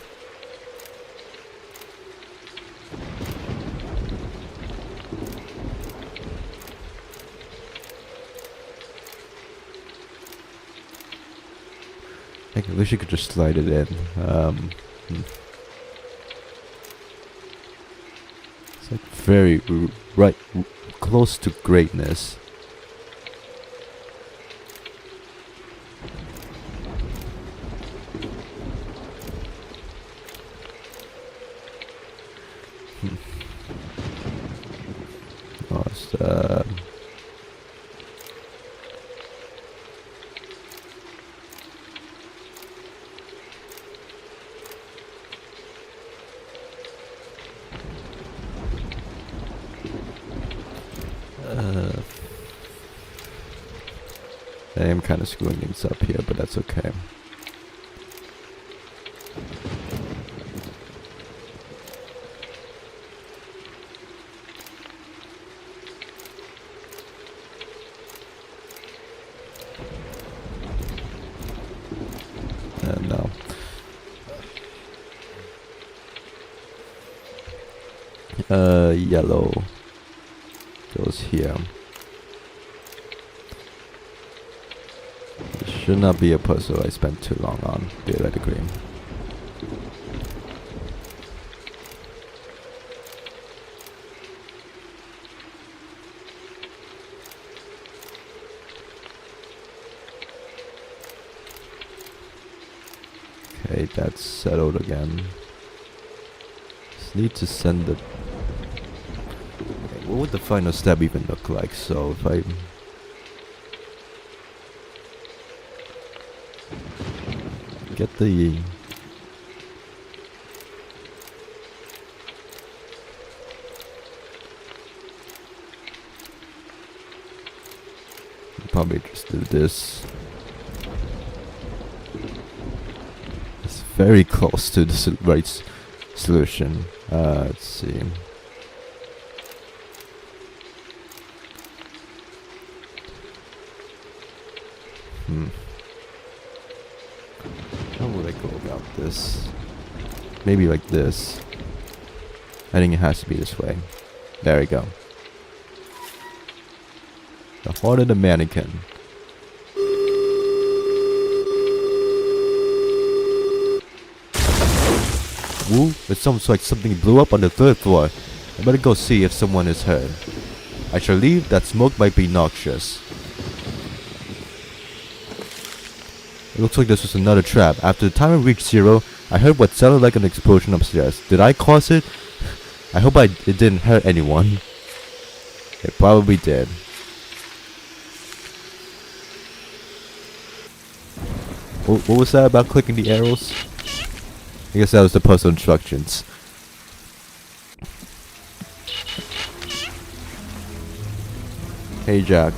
I wish you could just slide it in. It's like very right, close to greatness. Lost. I am kind of screwing things up here, but that's okay. No. Yellow goes here. This should not be a puzzle I spent too long on. Daylight green. Okay, that's settled again. Just need to send the... Okay, what would the final step even look like? So if I... get the... probably just do this. Very close to the right solution. Let's see. How would I go about this? Maybe like this. I think it has to be this way. There we go. The heart of the mannequin. Woo, it sounds like something blew up on the 3rd floor. I better go see if someone is hurt. I shall leave, that smoke might be noxious. It looks like this was another trap. After the timer reached 0, I heard what sounded like an explosion upstairs. Did I cause it? I hope it didn't hurt anyone. It probably did. What was that about clicking the arrows? I guess that was the puzzle instructions. Hey Jack.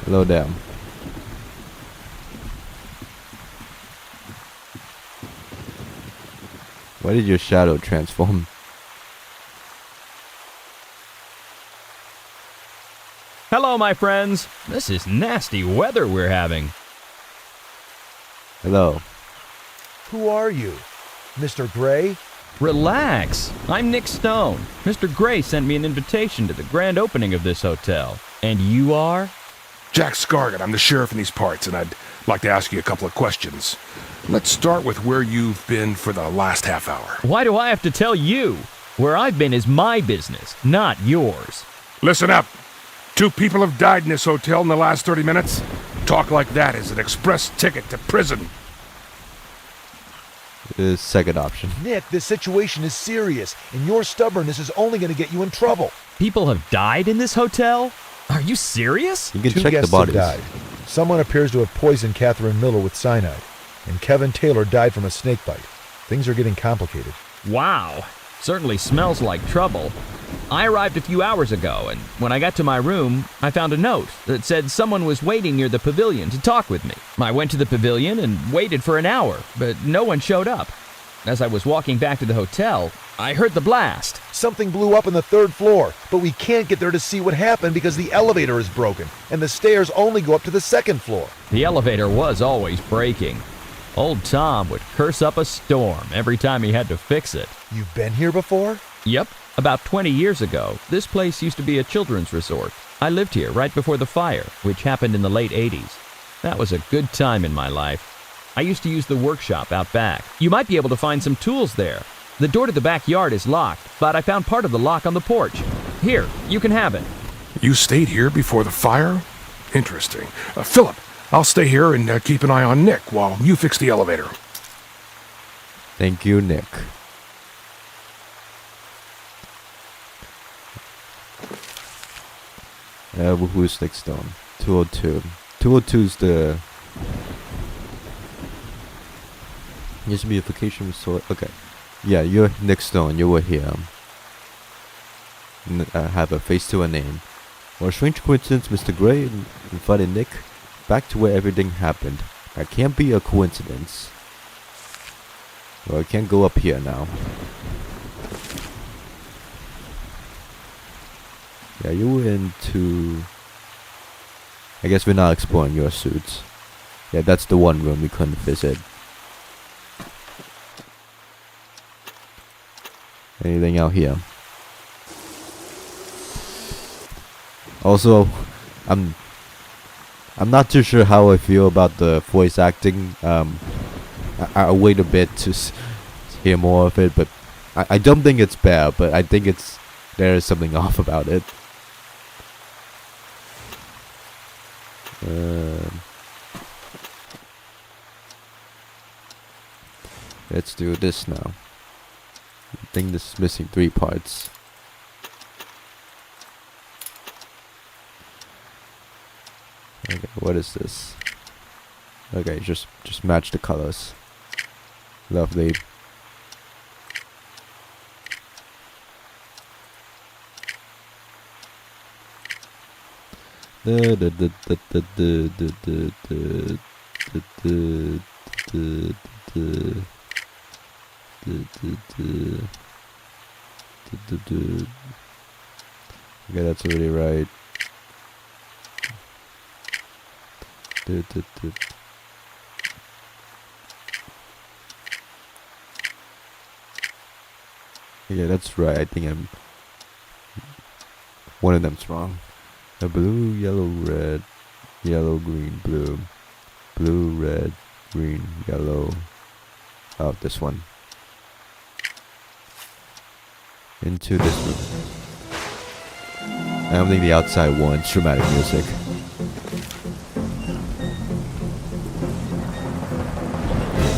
Hello there. Why did your shadow transform? Hello, my friends. This is nasty weather we're having. Hello. Who are you? Mr. Gray? Relax. I'm Nick Stone. Mr. Gray sent me an invitation to the grand opening of this hotel. And you are? Jack Scargan, I'm the sheriff in these parts, and I'd like to ask you a couple of questions. Let's start with where you've been for the last half hour. Why do I have to tell you? Where I've been is my business, not yours. Listen up. 2 people have died in this hotel in the last 30 minutes. Talk like that is an express ticket to prison. The second option. Nick, this situation is serious, and your stubbornness is only going to get you in trouble. People have died in this hotel? Are you serious? You can 2 check the guests bodies. have died. Someone appears to have poisoned Catherine Miller with cyanide, and Kevin Taylor died from a snake bite. Things are getting complicated. Wow. Certainly smells like trouble. I arrived a few hours ago, and when I got to my room, I found a note that said someone was waiting near the pavilion to talk with me. I went to the pavilion and waited for an hour, but no one showed up. As I was walking back to the hotel, I heard the blast. Something blew up on the 3rd floor, but we can't get there to see what happened because the elevator is broken, and the stairs only go up to the 2nd floor. The elevator was always breaking. Old Tom would curse up a storm every time he had to fix it. You've been here before? Yep. About 20 years ago, this place used to be a children's resort. I lived here right before the fire, which happened in the late 80s. That was a good time in my life. I used to use the workshop out back. You might be able to find some tools there. The door to the backyard is locked, but I found part of the lock on the porch. Here, you can have it. You stayed here before the fire? Interesting. Philip, I'll stay here and keep an eye on Nick while you fix the elevator. Thank you, Nick. Who's Nick Stone? 202. 202 is the unification resort. Okay. Yeah, you're Nick Stone. You were here. Have a face to a name. Well, a strange coincidence, Mr. Gray invited Nick back to where everything happened. That can't be a coincidence. Well, I can't go up here now. Yeah, you were into... I guess we're not exploring your suits. Yeah, that's the one room we couldn't visit. Anything out here? Also, I'm not too sure how I feel about the voice acting. I'll wait a bit to hear more of it, but I don't think it's bad, but I think there is something off about it. Let's do this now. I think this is missing 3 parts. Okay, what is this? Okay, just match the colors. Lovely. Okay, that's already right. Yeah, that's right. I think one of them's wrong. A blue, yellow, red, yellow, green, blue, blue, red, green, yellow. Oh, this one. Into this room. I don't think the outside wants dramatic music.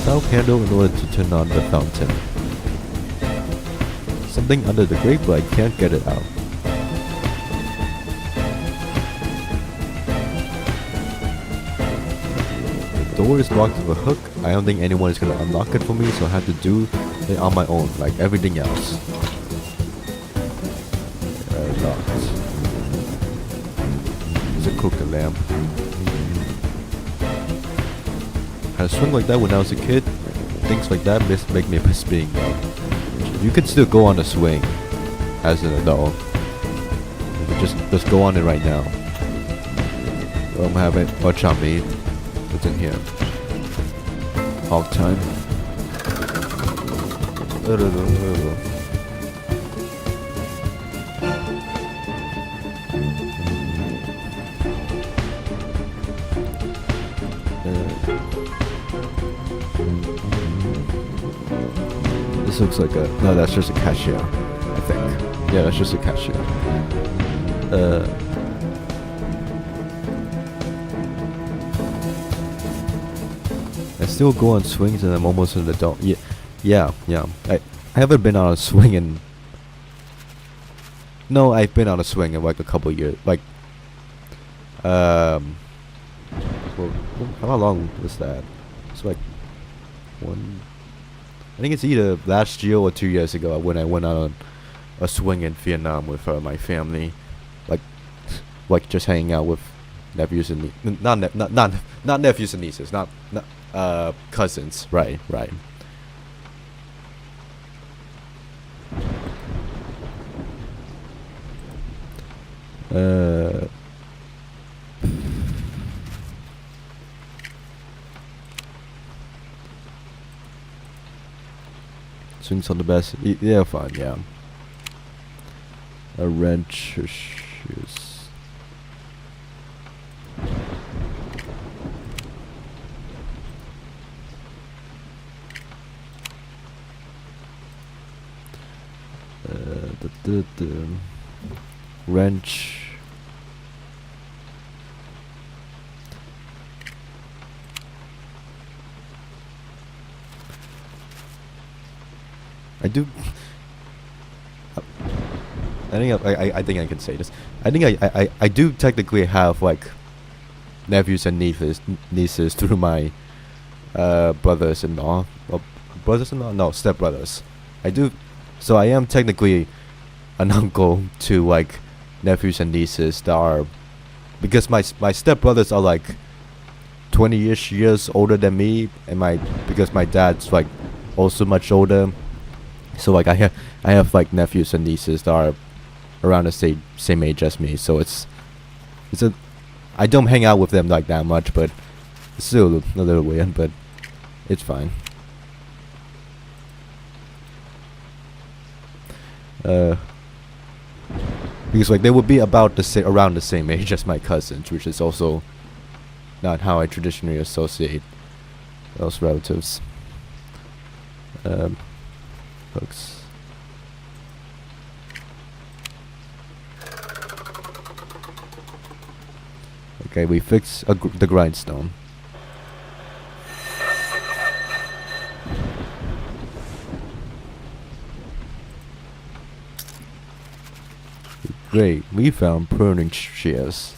Valve handle in order to turn on the fountain. Something under the grate, but I can't get it out. The door is locked with a hook. I don't think anyone is going to unlock it for me, so I have to do it on my own, like everything else. Locked. There's a cook a lamp. I swing like that when I was a kid. Things like that make me miss being young. You can still go on a swing as an adult. Just go on it right now. Don't have it. Watch on me. What's in here? Hog time. This looks like a... No, that's just a cashier, I think. Yeah, that's just a cashier. I still go on swings and I'm almost an adult. Yeah. I haven't been on a swing in... No, I've been on a swing in like a couple years. Like... Well, how long was that? It's like... I think it's either last year or 2 years ago when I went on a swing in Vietnam with my family, like just hanging out with nephews and not nephews and nieces, not cousins, right. Swings on the best. Yeah, fine. Yeah. A wrench. Shoes. The wrench. I do. I think I can say this. I think I do technically have like nephews and nieces through my brothers-in-law. Brothers-in-law? No, stepbrothers. I do. So I am technically an uncle to like nephews and nieces that are, because my stepbrothers are like 20-ish years older than me, and because my dad's like also much older. So like I have like nephews and nieces that are around the same age as me. So I don't hang out with them like that much, but it's still a little weird, but it's fine. Because like they would be about around the same age as my cousins, which is also not how I traditionally associate those relatives. Hooks. Okay, we fix the grindstone. Great, we found pruning shears.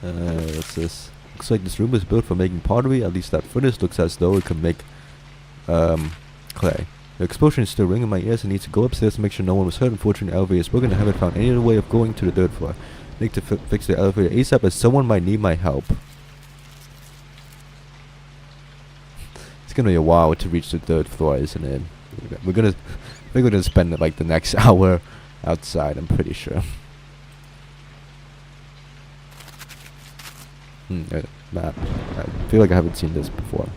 What's this? Looks like this room is built for making pottery. At least that furnace looks as though it could make clay. The explosion is still ringing in my ears. I need to go upstairs to make sure no one was hurt. Unfortunately, the elevator is broken. I haven't found any other way of going to the third floor. I need to fix the elevator ASAP, as someone might need my help. It's gonna be a while to reach the third floor, isn't it? We're gonna spend like the next hour outside, I'm pretty sure. Map. I feel like I haven't seen this before.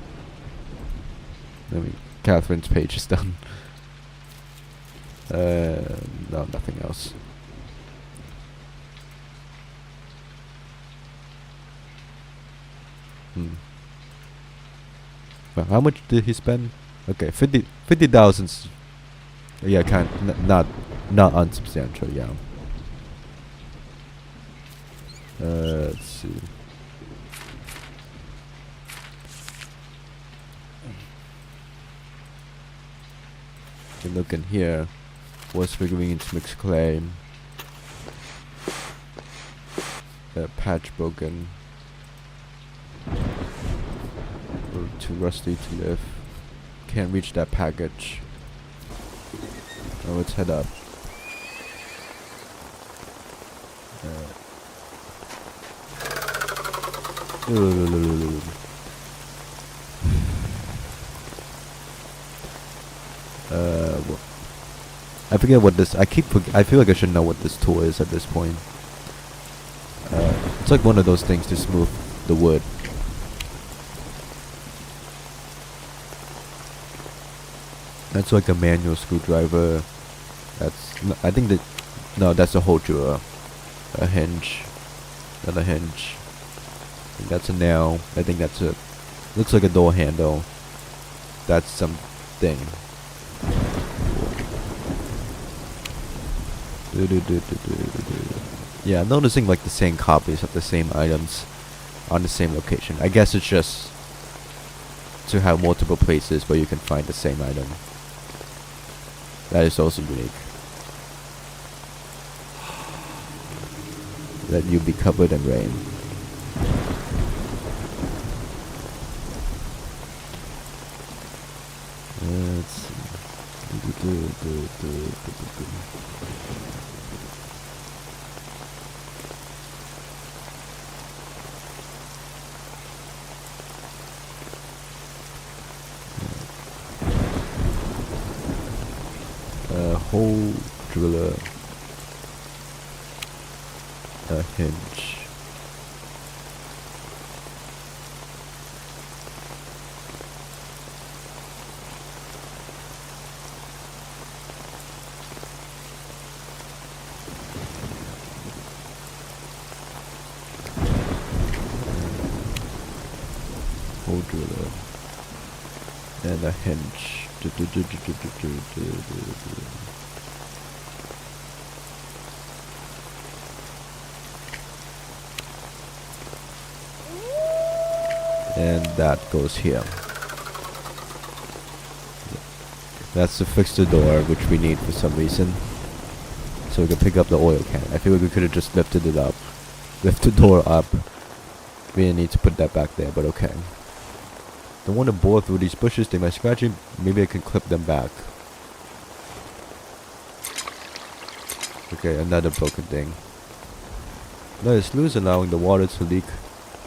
Catherine's page is done. No, nothing else. Well, how much did he spend? Okay, 50,000. Yeah, not unsubstantial. Yeah. Let's see. You look in here. Was figurines mixed clay. Patch broken. We're too rusty to live. Can't reach that package. Oh, let's head up. I forget what this. I feel like I should know what this tool is at this point. It's like one of those things to smooth the wood. That's like a manual screwdriver. I think that. No, that's a hole drill. A hinge. Another hinge. I think that's a nail. I think that's a. Looks like a door handle. That's something. Yeah, I'm noticing like the same copies of the same items on the same location. I guess it's just to have multiple places where you can find the same item. That is also unique. Let you be covered in rain. Let's see. Hole driller. A hinge. Hole driller. And a hinge. And that goes here. That's to fix the door, which we need for some reason. So we can pick up the oil can. I feel like we could have just lifted it up. Lift the door up. We didn't need to put that back there, but okay. Don't want to bore through these bushes. They might scratch you. Maybe I can clip them back. Okay, another broken thing. No, the sluice allowing the water to leak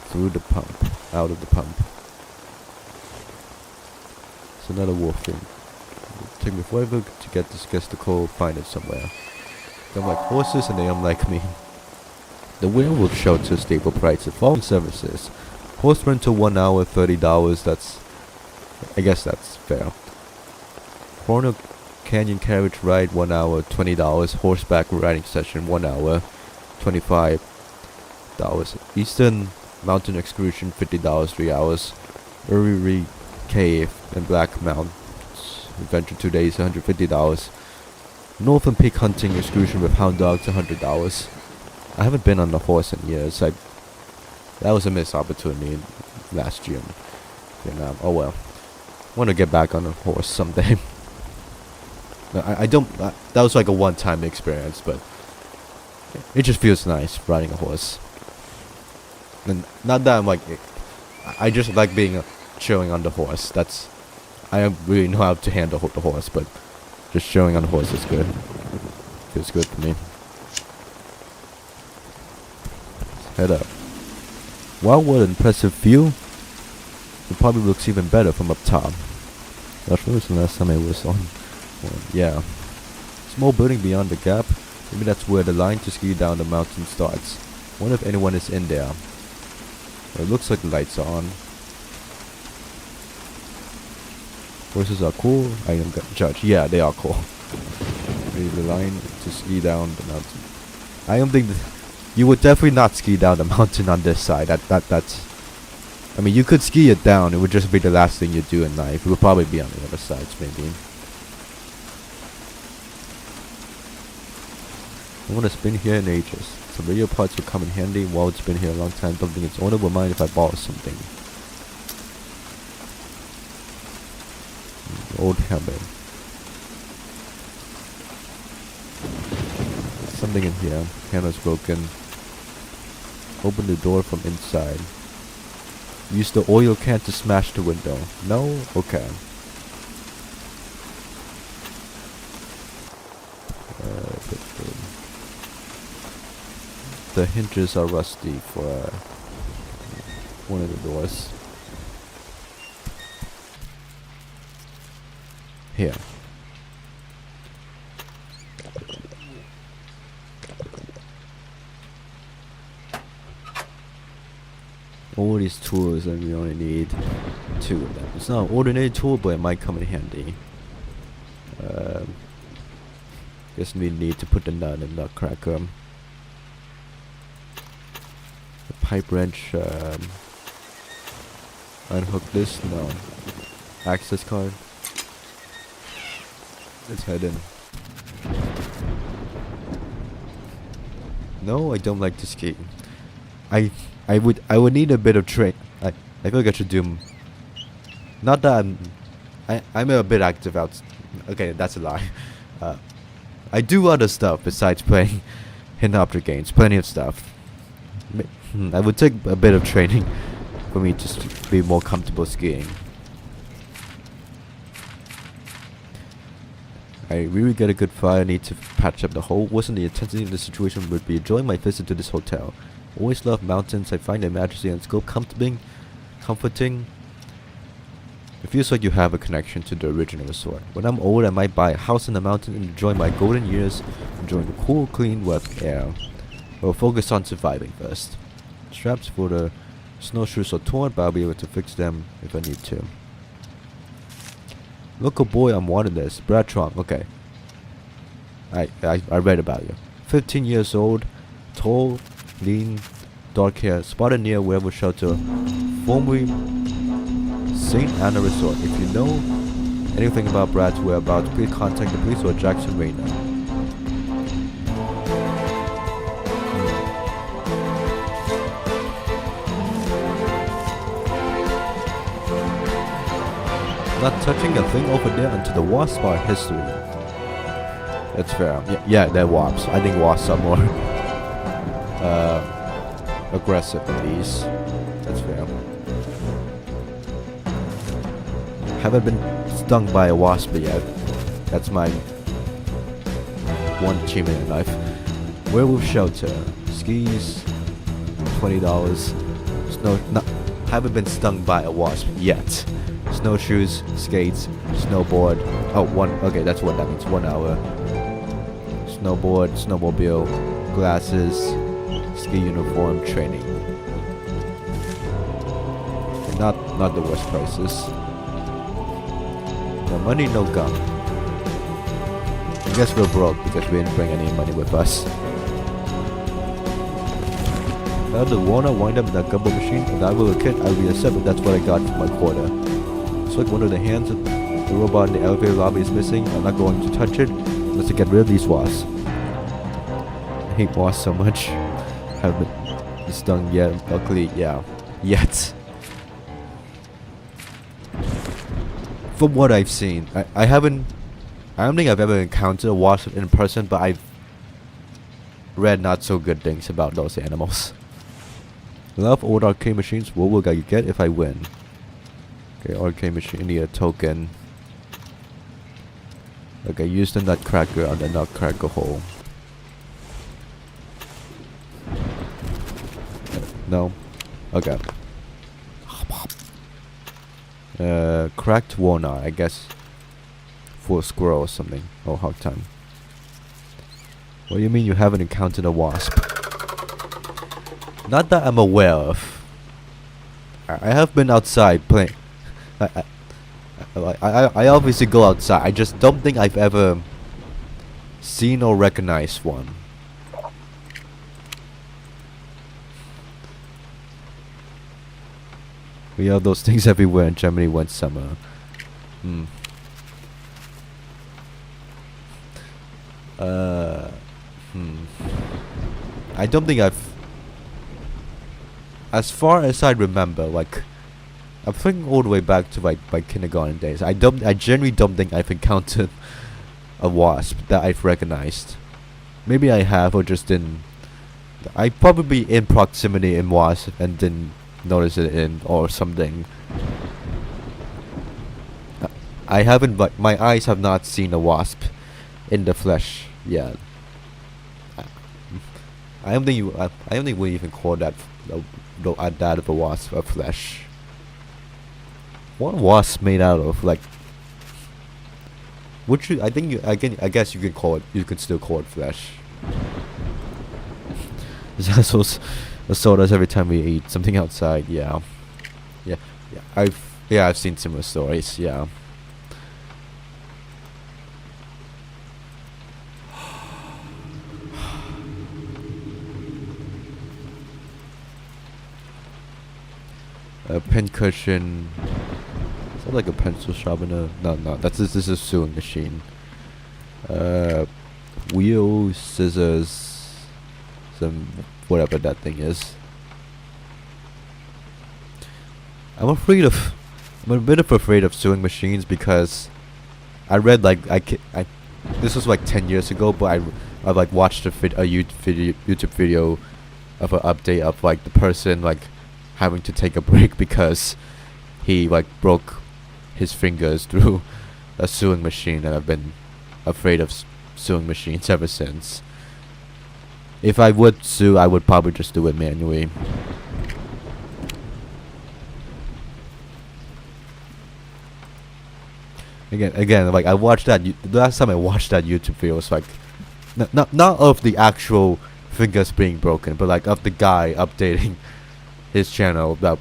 through the pump. Out of the pump. It's another wolf thing. It'll take me forever to get this Gestacle, find it somewhere. They unlike horses and they unlike me. The werewolf shelter stable price of following services. Horse rental 1 hour, $30. That's, I guess that's fair. Corner Canyon carriage ride 1 hour, $20. Horseback riding session 1 hour, $25. Eastern Mountain excursion $50, 3 hours. Uri Cave and Black Mountains adventure 2 days, $150. Northern Peak hunting excursion with hound dogs, $100. I haven't been on the horse in years. That was a missed opportunity last year in Vietnam. Oh well. Want to get back on a horse someday. No, I don't. That was like a one-time experience, but it just feels nice riding a horse. And not that I'm like, I just like being chilling on the horse. I don't really know how to handle the horse, but just chilling on the horse is good. Feels good for me. Let's head up. Wow, what an impressive view. It probably looks even better from up top. Gosh, when was the last time I was on one? Yeah. Small building beyond the gap. Maybe that's where the line to ski down the mountain starts. Wonder if anyone is in there. It looks like the lights are on. Horses are cool. I am gonna judge. Yeah, they are cool. Maybe the line to ski down the mountain. I don't think you would definitely not ski down the mountain on this side. That's. I mean, you could ski it down. It would just be the last thing you do in life. It would probably be on the other sides, maybe. I want to spin here in ages. Some radio parts will come in handy. While it's been here a long time, don't think its owner will mind if I borrow something. Old habit. Something in here. Panel's broken. Open the door from inside. Use the oil can to smash the window. No? Okay. The hinges are rusty for one of the doors. Here. All these tools, and we only need 2 of them. It's not an ordinary tool, but it might come in handy. Guess we need to put the nut in the nutcracker. The pipe wrench. Unhook this. No. Access card. Let's head in. No, I don't like to skate. I would need a bit of train. I feel like I should do. Not that I'm a bit active out. Okay, that's a lie. I do other stuff besides playing hidden object games. Plenty of stuff. I would take a bit of training for me to be more comfortable skiing. I really get a good fire. I need to patch up the hole. Wasn't the intensity of the situation would be enjoying my visit to this hotel. Always love mountains. I find their majesty and scope comforting. It feels like you have a connection to the original resort. When I'm old, I might buy a house in the mountain and enjoy my golden years, enjoying the cool, clean, wet air. I'll focus on surviving first. Straps for the snowshoes are torn, but I'll be able to fix them if I need to. Local boy, I'm wanting this. Brad Trump, okay. I read about you. 15 years old, tall, lean, dark hair, spotted near wherever shelter, formerly St. Anna Resort. If you know anything about Brad's whereabouts, please contact the police or Jackson Rayner. Not touching a thing over there until the wasps are history. That's fair. Yeah, they're wasps. I think wasps are more aggressive than these. That's fair. Haven't been stung by a wasp yet. That's my one achievement in life. Werewolf shelter. Skis. $20. Haven't been stung by a wasp yet. Snowshoes, skates, snowboard. Okay, that's what that means. 1 hour. Snowboard, snowmobile, glasses, ski uniform, training. Not the worst prices. No money, no gun. I guess we're broke because we didn't bring any money with us. Now the Warner wind up in that gumball machine, and I will a kid, I'll be a 7. That's what I got for my quarter. It's like one of the hands of the robot in the elevator lobby is missing. I'm not going to touch it unless I get rid of these wasps. I hate wasps so much. Haven't been stung yet. Luckily, yeah. Yet. From what I've seen, I don't think I've ever encountered a wasp in person, but I've read not so good things about those animals. Love old arcade machines. What will I get if I win? Okay, arcade machine, need a token. Okay, use the nutcracker on the nutcracker hole. No? Okay. Cracked walnut, I guess. For a squirrel or something. Oh, hog time. What do you mean you haven't encountered a wasp? Not that I'm aware of. I have been outside playing. I obviously go outside. I just don't think I've ever seen or recognized one. We have those things everywhere in Germany one summer. I don't think I've, as far as I remember, like, I'm thinking all the way back to like my kindergarten days. I genuinely don't think I've encountered a wasp that I've recognized. Maybe I have, or just didn't. I probably in proximity in wasp and didn't notice it in or something. I haven't, but my eyes have not seen a wasp in the flesh yet. I don't think I don't think we even call that that of a wasp of flesh. What wasp made out of? Like, would you? I think you. I guess you can call it. You could still call it flesh. That's what assault us every time we eat something outside. Yeah. I've seen similar stories. Yeah. A pen cushion. Is that like a pencil sharpener? No, this is a sewing machine. Wheel, scissors, some whatever that thing is. I'm a bit afraid of sewing machines because I read like this was like 10 years ago, but I like watched a YouTube video of an update of like the person like having to take a break because he like broke his fingers through a sewing machine, and I've been afraid of sewing machines ever since. If I would sew, I would probably just do it manually. Again, like I watched that. The last time I watched that YouTube video was like, not of the actual fingers being broken, but like of the guy updating his channel about,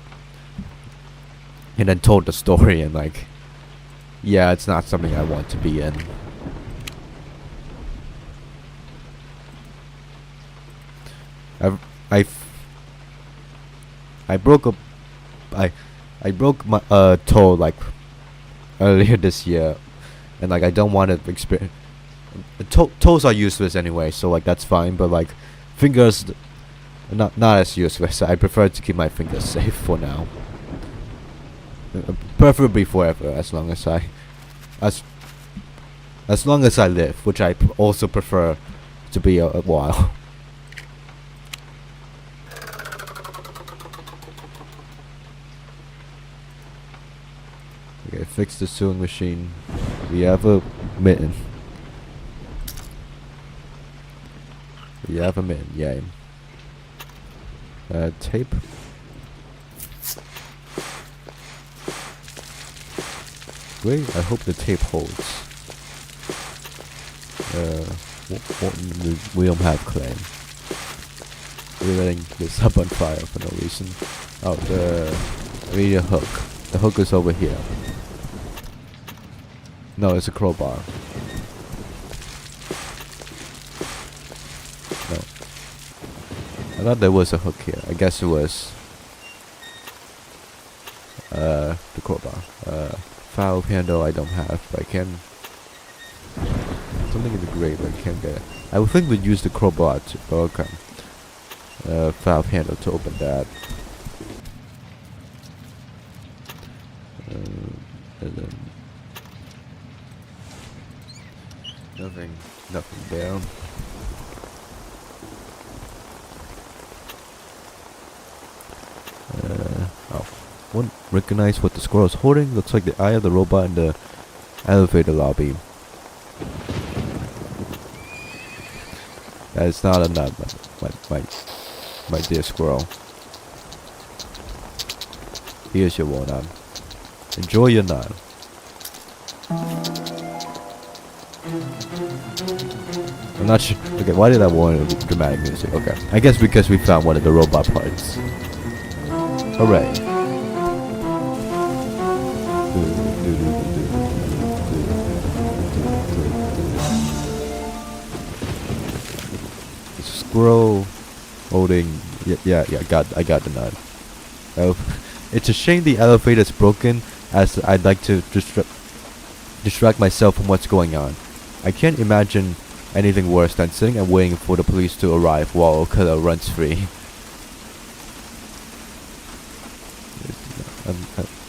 and then told the story, and like, yeah, it's not something I want to be in. I broke my toe like earlier this year, and like I don't want to experience. Toes are useless anyway, so like that's fine. But like fingers, not as useless. I prefer to keep my fingers safe for now. Preferably forever, as long as I live, which I also prefer to be a while. Okay, fix the sewing machine. We have a mitten. Yay. Tape. Great, I hope the tape holds. We don't have clay. We're letting this up on fire for no reason. Oh, we need a hook. The hook is over here. No, it's a crowbar. No. I thought there was a hook here. I guess it was the crowbar. Valve handle I don't have, but I can. Something in the grave I can't get it. I would think we'd use the crowbar to valve handle to open that. And then nothing there. Won't recognize what the squirrel is holding. Looks like the eye of the robot in the elevator lobby. That is not a nut, my dear squirrel. Here's your walnut. Enjoy your nut. I'm not sure. Okay, why did I want dramatic music? Okay, I guess because we found one of the robot parts. Hooray. Squirrel holding. Yeah. I got the nut. It's a shame the elevator is broken, as I'd like to distract myself from what's going on. I can't imagine anything worse than sitting and waiting for the police to arrive while Okada runs free.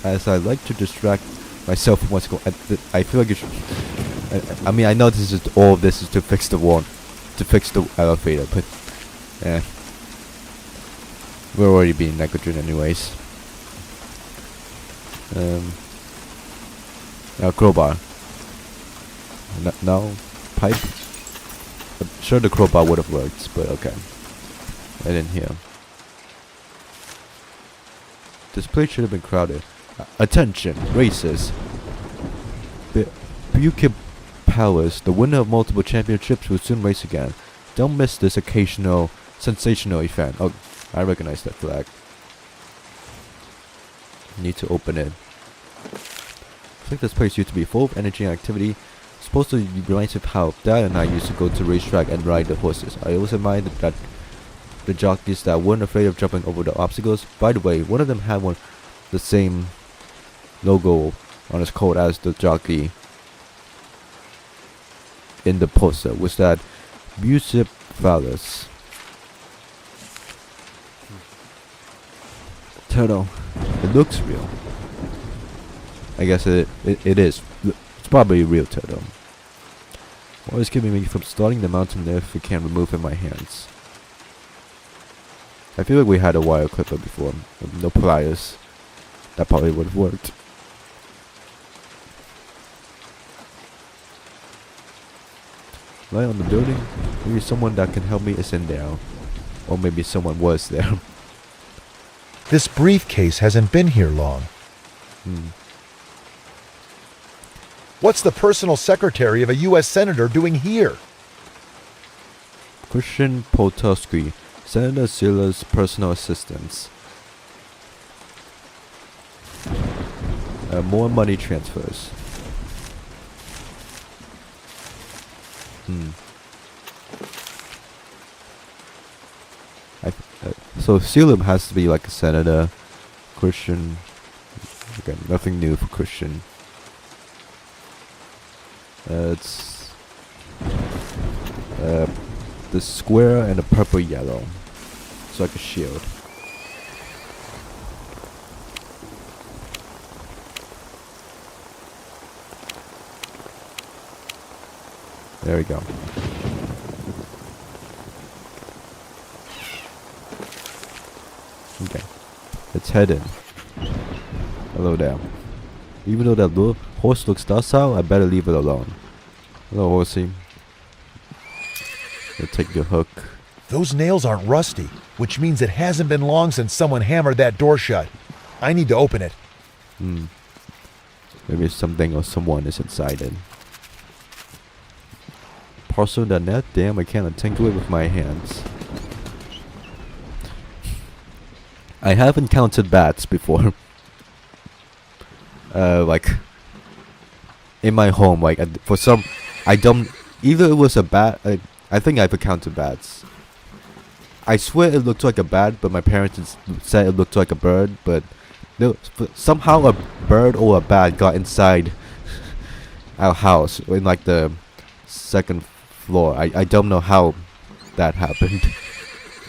As I like to distract myself from what's going on, I feel like you should. I mean, I know all of this is to fix the wall, to fix the elevator, but we're already being negligent anyways. Now crowbar. No pipe. I'm sure the crowbar would have worked, but okay. And in here. This place should have been crowded. Attention, racers. Buki Powers, the winner of multiple championships, will soon race again. Don't miss this occasional sensational event. Oh, I recognize that flag. Need to open it. I think this place used to be full of energy and activity. Supposed to reminds of how Dad and I used to go to racetrack and ride the horses. I always admired that the jockeys that weren't afraid of jumping over the obstacles. By the way, one of them had the same logo on his coat as the jockey in the poster. Was that Widget Phallus? Turtle. It looks real. I guess it is. It's probably a real turtle. What is keeping me from starting the mountain if we can't remove in my hands? I feel like we had a wire clipper before. No pliers. That probably would have worked. Right on the building. Maybe someone that can help me is in there. Or maybe someone was there. This briefcase hasn't been here long. What's the personal secretary of a U.S. senator doing here? Christian Potosky, Senator Sila's personal assistants. More money transfers. So Selim has to be like a senator. Christian. Okay, nothing new for Christian. It's the square and the purple yellow. It's like a shield. There we go. Okay, let's head in. Hello there. Even though that little horse looks docile, I better leave it alone. Hello, horsey. I'll take your hook. Those nails aren't rusty, which means it hasn't been long since someone hammered that door shut. I need to open it. Maybe something or someone is inside it. Parcel.net? Damn, I can't untangle it with my hands. I have encountered bats before. Like in my home, like for some, I don't. Either it was a bat. I think I've encountered bats. I swear it looked like a bat, but my parents said it looked like a bird. But somehow a bird or a bat got inside our house in like the second floor. I don't know how that happened.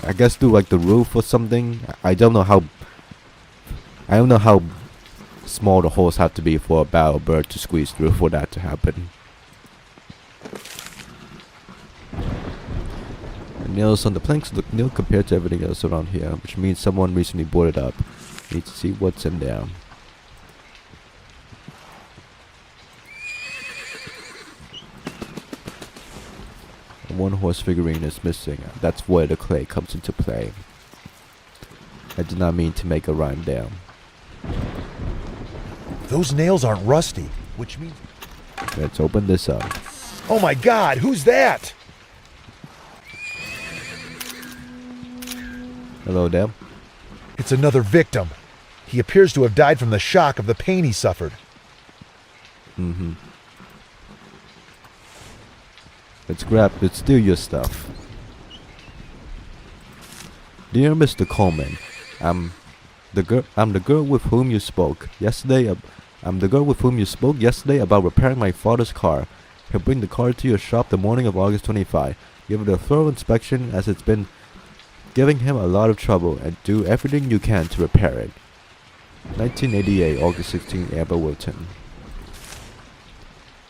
I guess through like the roof or something. I don't know how small the holes have to be for a bat or bird to squeeze through for that to happen. The nails on the planks look new compared to everything else around here, which means someone recently boarded up. Need to see what's in there. One horse figurine is missing. That's where the clay comes into play. I did not mean to make a rhyme there. Those nails aren't rusty, which means... Let's open this up. Oh my God, who's that? Hello there. It's another victim. He appears to have died from the shock of the pain he suffered. Let's steal your stuff. Dear Mr. Coleman, I'm the girl with whom you spoke yesterday. I'm the girl with whom you spoke yesterday about repairing my father's car. He'll bring the car to your shop the morning of August 25. Give it a thorough inspection, as it's been giving him a lot of trouble, and do everything you can to repair it. 1988, August 16, Amber Wilton.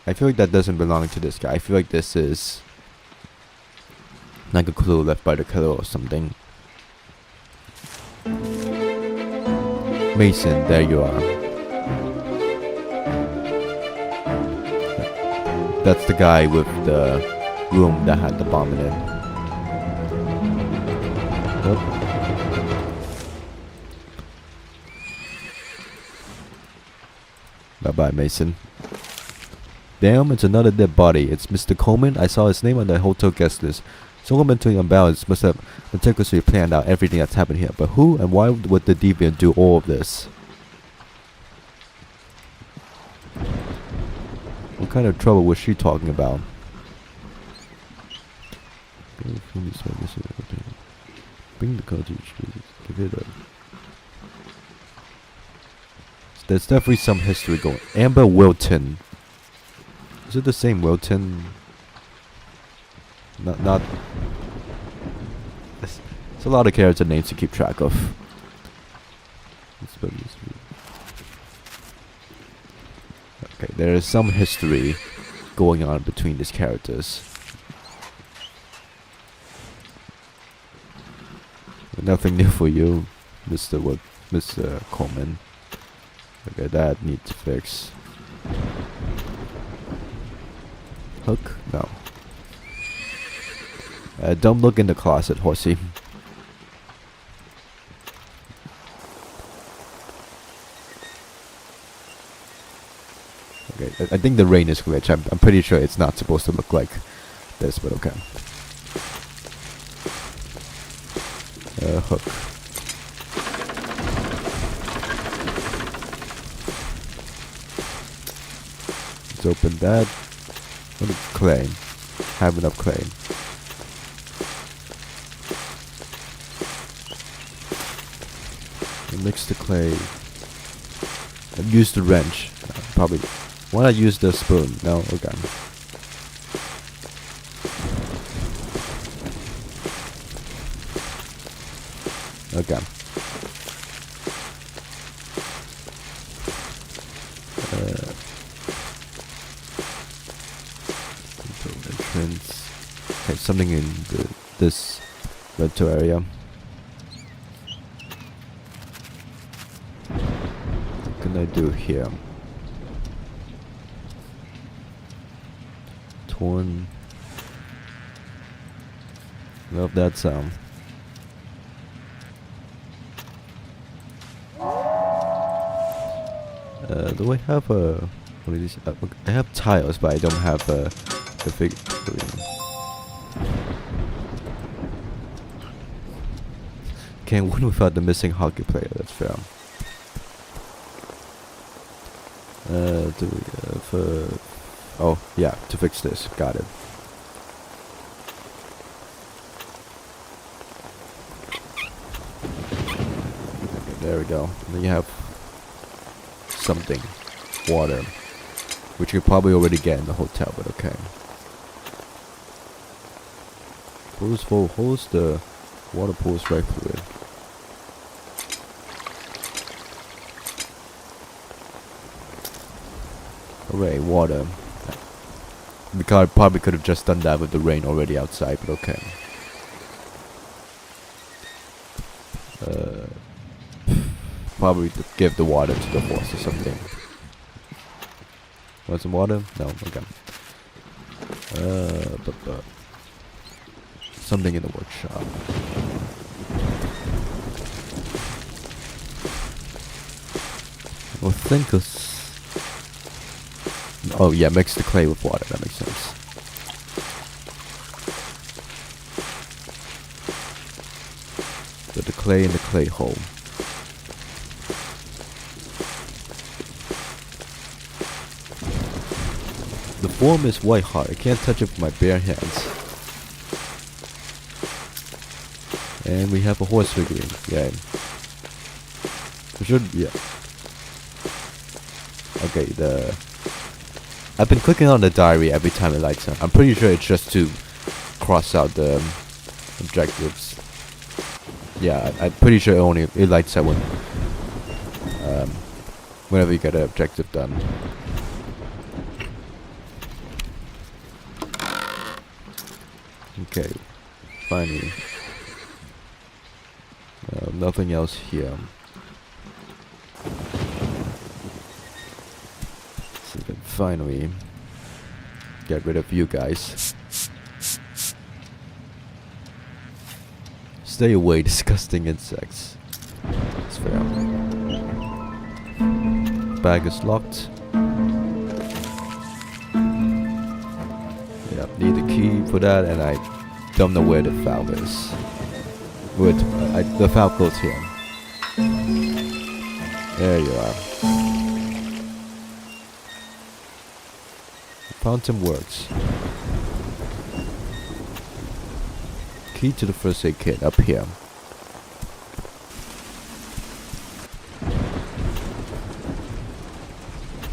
I feel like that doesn't belong to this guy. I feel like this is like a clue left by the killer or something. Mason, there you are. That's the guy with the room that had the bomb in it. Nope. Bye-bye, Mason. Damn, it's another dead body. It's Mr. Coleman. I saw his name on the hotel guest list. Someone mentally unbalanced must have meticulously planned out everything that's happened here. But who and why would the deviant do all of this? What kind of trouble was she talking about? Bring the code to give it a... There's definitely some history going. Amber Wilton. Is it the same Wilton? Not. It's a lot of character names to keep track of. Okay, there is some history going on between these characters. Nothing new for you, Mr. Coleman. Okay, that needs fix. Hook? No. Don't look in the closet, horsey. Okay, I think the rain is glitch. I'm pretty sure it's not supposed to look like this, but okay. Hook. Let's open that. What is clay? Have enough clay. And mix the clay. And use the wrench. Probably. Why not use the spoon? No? Okay. Okay. Entrance. Okay, something in this rental area. What can I do here? Torn. Love that sound. Do I have a... What is this? I have tiles, but I don't have the figure. Can't win without the missing hockey player, that's fair. Do we have... oh, yeah, to fix this. Got it. Okay, there we go. Then you have something. Water. Which you probably already get in the hotel, but okay. Pools full of holes, the water pools right through it. Hooray, water. We probably could have just done that with the rain already outside, but okay. Probably give the water to the horse or something. Want some water? No, okay. Something in the workshop. Well, think of... Oh yeah, mix the clay with water, that makes sense. Put the clay in the clay hole. The form is white hot. I can't touch it with my bare hands. And we have a horse figurine. Yay. We should... yeah. Okay, I've been clicking on the diary every time it lights up. I'm pretty sure it's just to cross out the objectives. Yeah, I'm pretty sure it lights up when whenever you get an objective done. Okay, finally. Nothing else here. So we can finally get rid of you guys. Stay away, disgusting insects. It's fair. Bag is locked. key for that, and I don't know where the valve is. The valve goes here. There you are. The fountain works. Key to the first aid kit up here.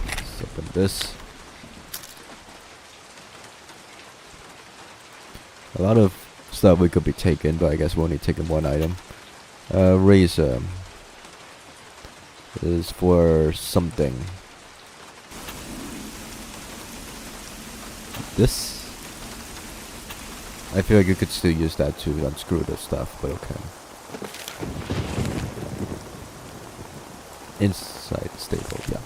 Let's open this. A lot of stuff we could be taking, but I guess we're only taking one item. Razor is for something. This, I feel like you could still use that to unscrew this stuff, but okay. Inside stable, yeah.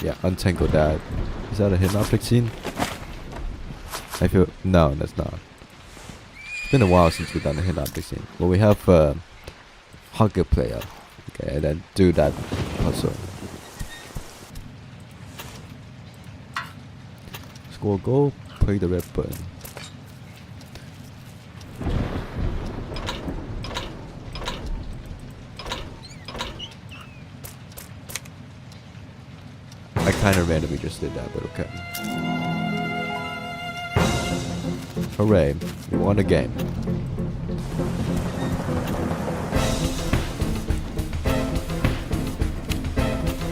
Yeah, untangle that. Is that a hidden object scene? I feel, no, that's not. It's been a while since we've done a hidden object scene. Well, we have Hugger player. Okay, and then do that puzzle. Score goal, play the red button. I kind of randomly just did that, but okay. Hooray, we won the game.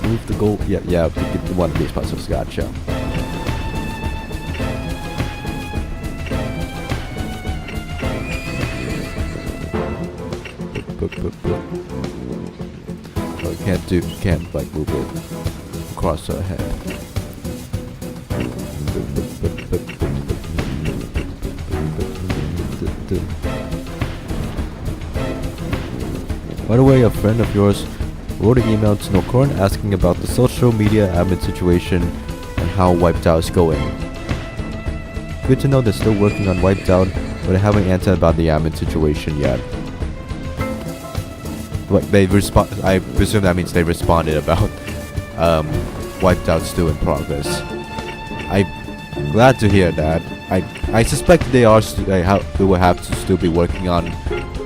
Move the goal. Yeah, we did one of these puzzles, gotcha. Oh, can't like move it across her head. By the way, a friend of yours wrote an email to Nokorn asking about the social media admin situation and how Wiped Out is going. Good to know they're still working on Wiped Out, but they haven't answered about the admin situation yet. Like I presume that means they responded about Wiped Out still in progress. I'm glad to hear that. I suspect they will have to still be working on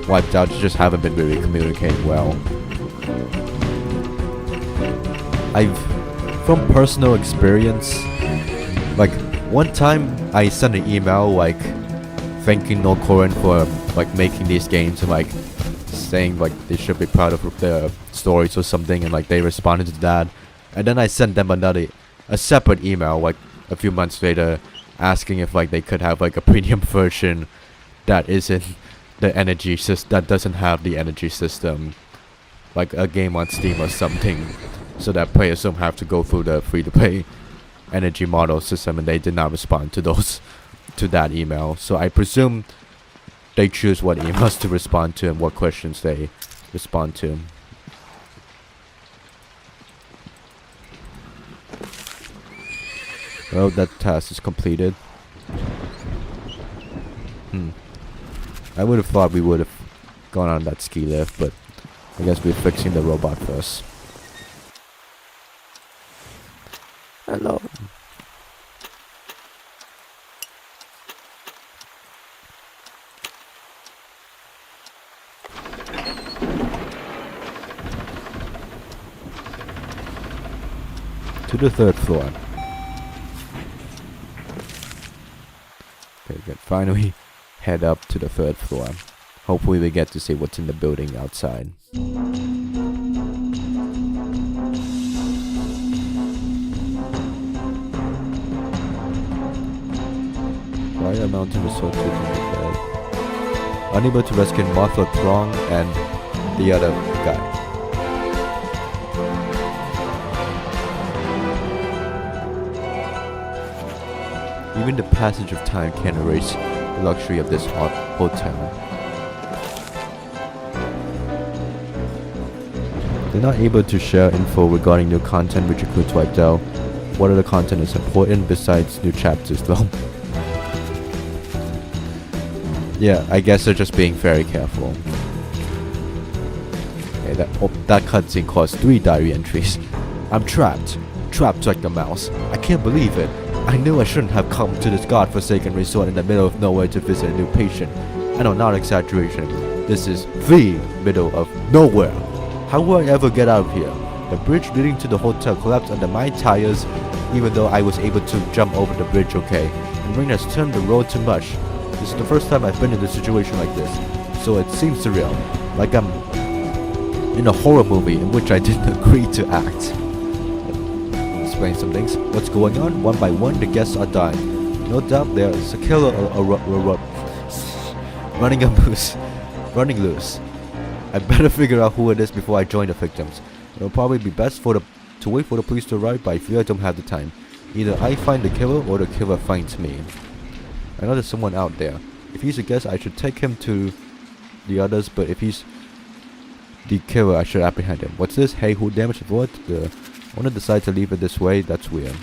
Wiped Out, just haven't been really communicating well. From personal experience, like one time I sent an email like thanking Nokorn for like making these games and like saying like they should be proud of their stories or something, and like they responded to that, and then I sent them a separate email like a few months later asking if like they could have like a premium version that isn't the energy system, that doesn't have the energy system, like a game on Steam or something, so that players don't have to go through the free-to-play energy model system, and they did not respond to that email. So I presume they choose what emails to respond to and what questions they respond to. Well, that task is completed. I would have thought we would have gone on that ski lift, but I guess we're fixing the robot first. Hello. To the 3rd floor. Okay, we can finally head up to the 3rd floor. Hopefully we get to see what's in the building outside. Fire Mountain Resort to the bed. Unable to rescue Martha Throng and the other guy. Even the passage of time can't erase the luxury of this hotel. They're not able to share info regarding new content which includes Wiped Out. What other content is important besides new chapters though? Yeah, I guess they're just being very careful. Okay, that cutscene caused 3 diary entries. I'm trapped. trapped like a mouse. I can't believe it. I knew I shouldn't have come to this godforsaken resort in the middle of nowhere to visit a new patient. I know, not exaggeration. This is the middle of nowhere. How will I ever get out of here? The bridge leading to the hotel collapsed under my tires, even though I was able to jump over the bridge okay. The rain has turned the road to mush. This is the first time I've been in a situation like this, so it seems surreal, like I'm in a horror movie in which I didn't agree to act. Explain some things. What's going on? One by one, the guests are dying. No doubt there's a killer running loose. I better figure out who it is before I join the victims. It'll probably be best to wait for the police to arrive, but I fear I don't have the time. Either I find the killer or the killer finds me. I know there's someone out there. If he's a guest, I should take him to the others, but if he's the killer, I should apprehend him. What's this? Hey, who damaged the what? The owner decided to leave it this way. That's weird.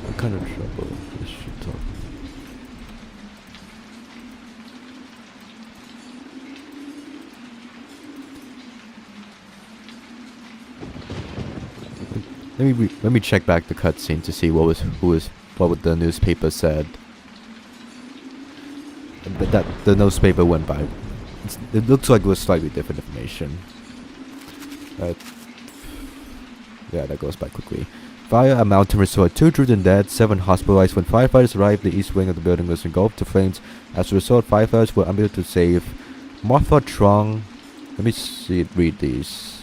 What kind of trouble this should talk? Let me check back the cutscene to see what the newspaper said. But that the newspaper went by. It looks like it was slightly different information. Yeah, that goes by quickly. Fire at Mountain Resort. 2 children dead, 7 hospitalized. When firefighters arrived, the east wing of the building was engulfed to flames. As a result, firefighters were unable to save Martha Trong. Let me read these.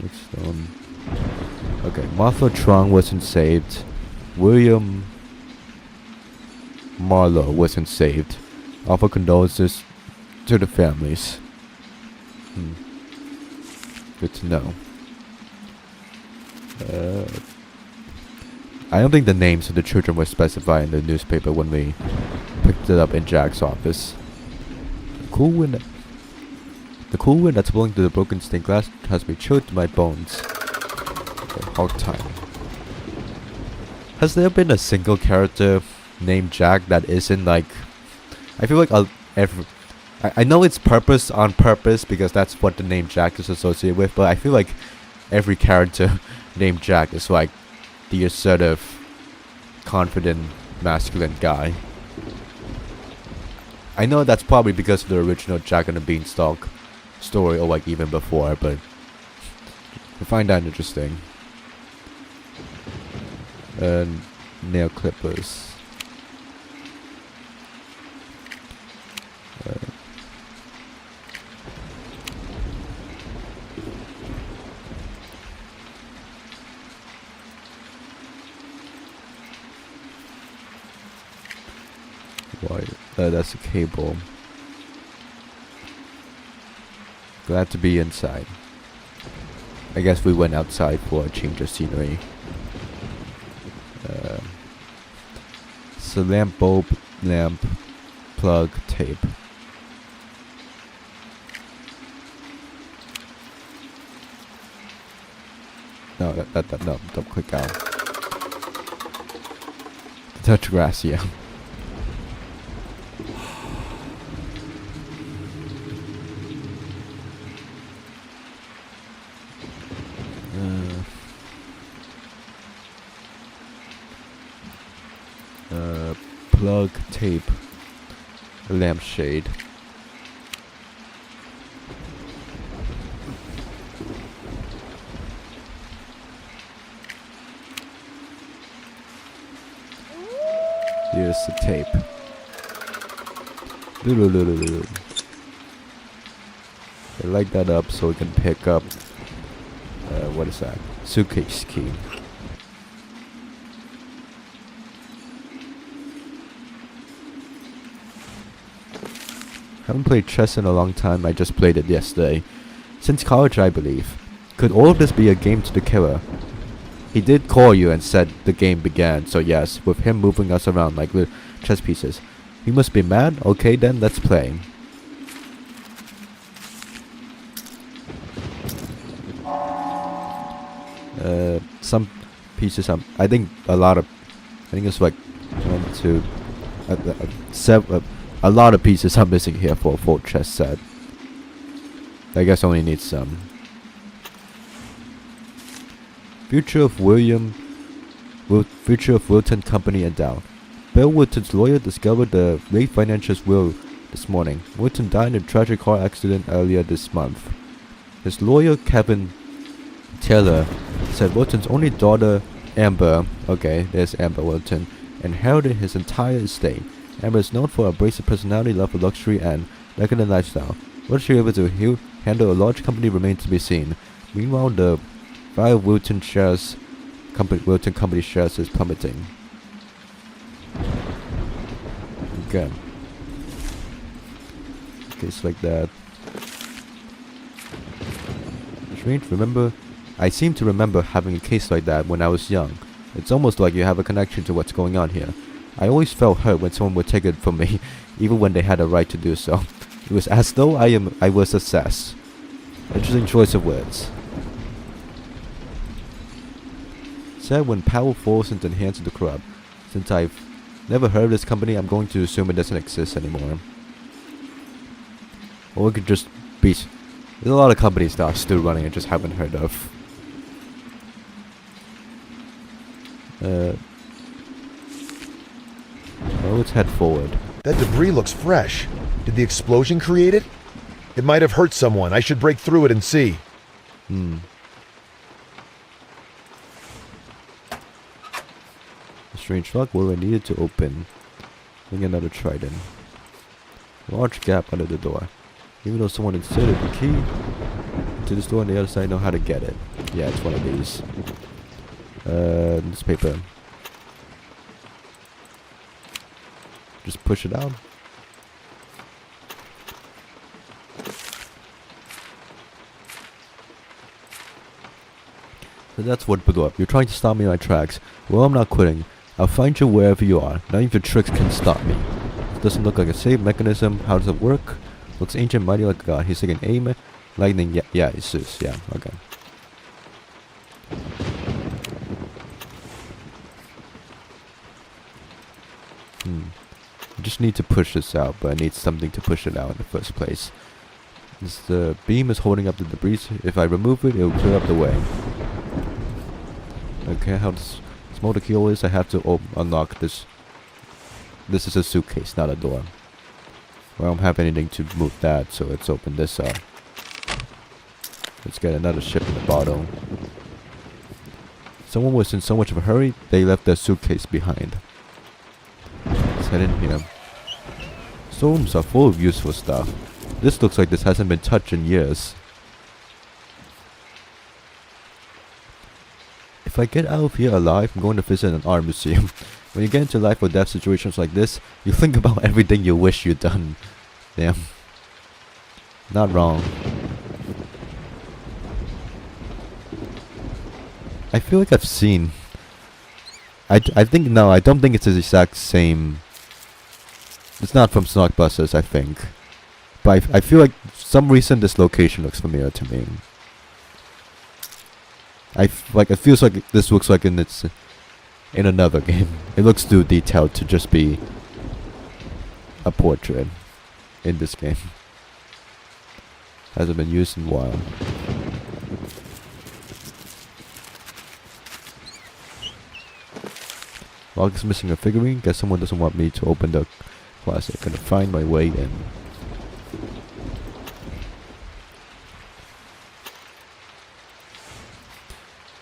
Next one. Okay, Martha Trong wasn't saved. William Marlowe wasn't saved. Offer condolences to the families. Good to know. I don't think the names of the children were specified in the newspaper when we picked it up in Jack's office. The cool wind that's blowing through the broken stained glass has me chilled to my bones. Hard time. Has there been a single character named Jack that isn't like... I feel like I know it's on purpose because that's what the name Jack is associated with, but I feel like every character named Jack is like the assertive, confident, masculine guy. I know that's probably because of the original Jack and the Beanstalk story, or like even before, but I find that interesting. Nail clippers. That's a cable. Glad to be inside. I guess we went outside for a change of scenery. So lamp bulb, lamp, plug, tape. No, no, don't click out. Touch grass, yeah. Plug, tape, lampshade. Here's the tape. I light that up so we can pick up. What is that? Suitcase key. Haven't played chess in a long time, I just played it yesterday. Since college, I believe. Could all of this be a game to the killer? He did call you and said the game began, so yes, with him moving us around like little chess pieces. He must be mad? Okay then, let's play. Some pieces, I think a lot of... I think it's like 1, 2... a lot of pieces are missing here for a full chess set. I guess I only need some. Future of Wilton Company and Down. Bill Wilton's lawyer discovered the late financier's will this morning. Wilton died in a tragic car accident earlier this month. His lawyer, Kevin Taylor, said Wilton's only daughter, Amber, okay, there's Amber Wilton, inherited his entire estate. Amber is known for her abrasive personality, love for luxury, and decadent lifestyle. Whether she was able to handle a large company remains to be seen. Meanwhile, the value of Wilton Company shares is plummeting. Okay. Case like that. Strange, I seem to remember having a case like that when I was young. It's almost like you have a connection to what's going on here. I always felt hurt when someone would take it from me, even when they had a right to do so. It was as though I was a cess. Interesting choice of words. Said when power falls into the hands of the corrupt. Since I've never heard of this company, I'm going to assume it doesn't exist anymore. Or it could just be... There's a lot of companies that are still running I just haven't heard of. Well, let's head forward. That debris looks fresh. Did the explosion create it? It might have hurt someone. I should break through it and see. A strange lock where I needed to open. Bring another trident. Large gap under the door. Even though someone inserted the key to this door on the other side, I know how to get it. Yeah, it's one of these. This paper. Just push it out. So that's what blew up. You're trying to stop me in my tracks. Well, I'm not quitting. I'll find you wherever you are. None of your tricks can stop me. It doesn't look like a safe mechanism. How does it work? Looks ancient, mighty like a god. He's like an aim. Lightning. Yeah, it's just, yeah, okay. I just need to push this out, but I need something to push it out in the first place. The beam is holding up the debris. If I remove it, it will clear up the way. Okay, how small the key is, I have to unlock this. This is a suitcase, not a door. Well, I don't have anything to move that, so let's open this up. Let's get another ship in the bottle. Someone was in so much of a hurry, they left their suitcase behind. Let's head in here. Storerooms are full of useful stuff. This looks like this hasn't been touched in years. If I get out of here alive, I'm going to visit an art museum. When you get into life or death situations like this, you think about everything you wish you'd done. Damn. Not wrong. I feel like I've seen... I think, no, I don't think it's the exact same... It's not from Snockbusters, I think. But I feel like for some reason this location looks familiar to me. It feels like this looks like in another game. It looks too detailed to just be a portrait in this game. Hasn't been used in a while. Log is missing a figurine. Guess someone doesn't want me to open the closet. Gonna find my way in.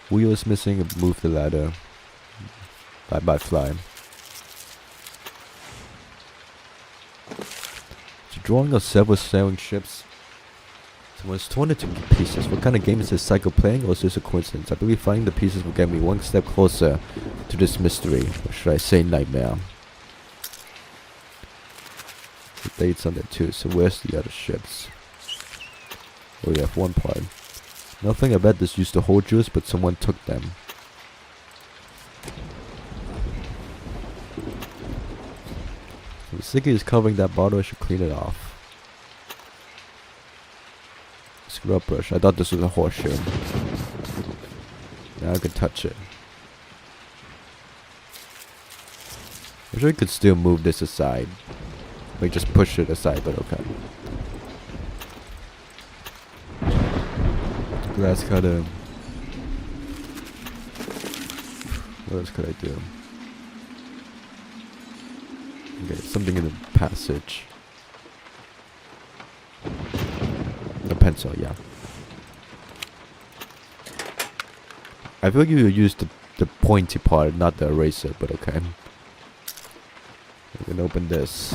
Wheel is missing. Move the ladder. Bye fly. It's a drawing of several sailing ships. Someone's torn it to pieces. What kind of game is this? Psycho playing, or is this a coincidence? I believe finding the pieces will get me one step closer to this mystery. Or should I say nightmare? The date's on there too, so where's the other ships? Oh, we have one part. Nothing, I bet this used to hold jewels, but someone took them. The sticky is covering that bottle, I should clean it off. Scrub brush, I thought this was a horseshoe. Now I can touch it. I'm sure you could still move this aside. Like just push it aside, but okay. Glass cutter. What else could I do? Okay, something in the passage. A pencil, yeah. I feel like you use the pointy part, not the eraser, but okay. We can open this.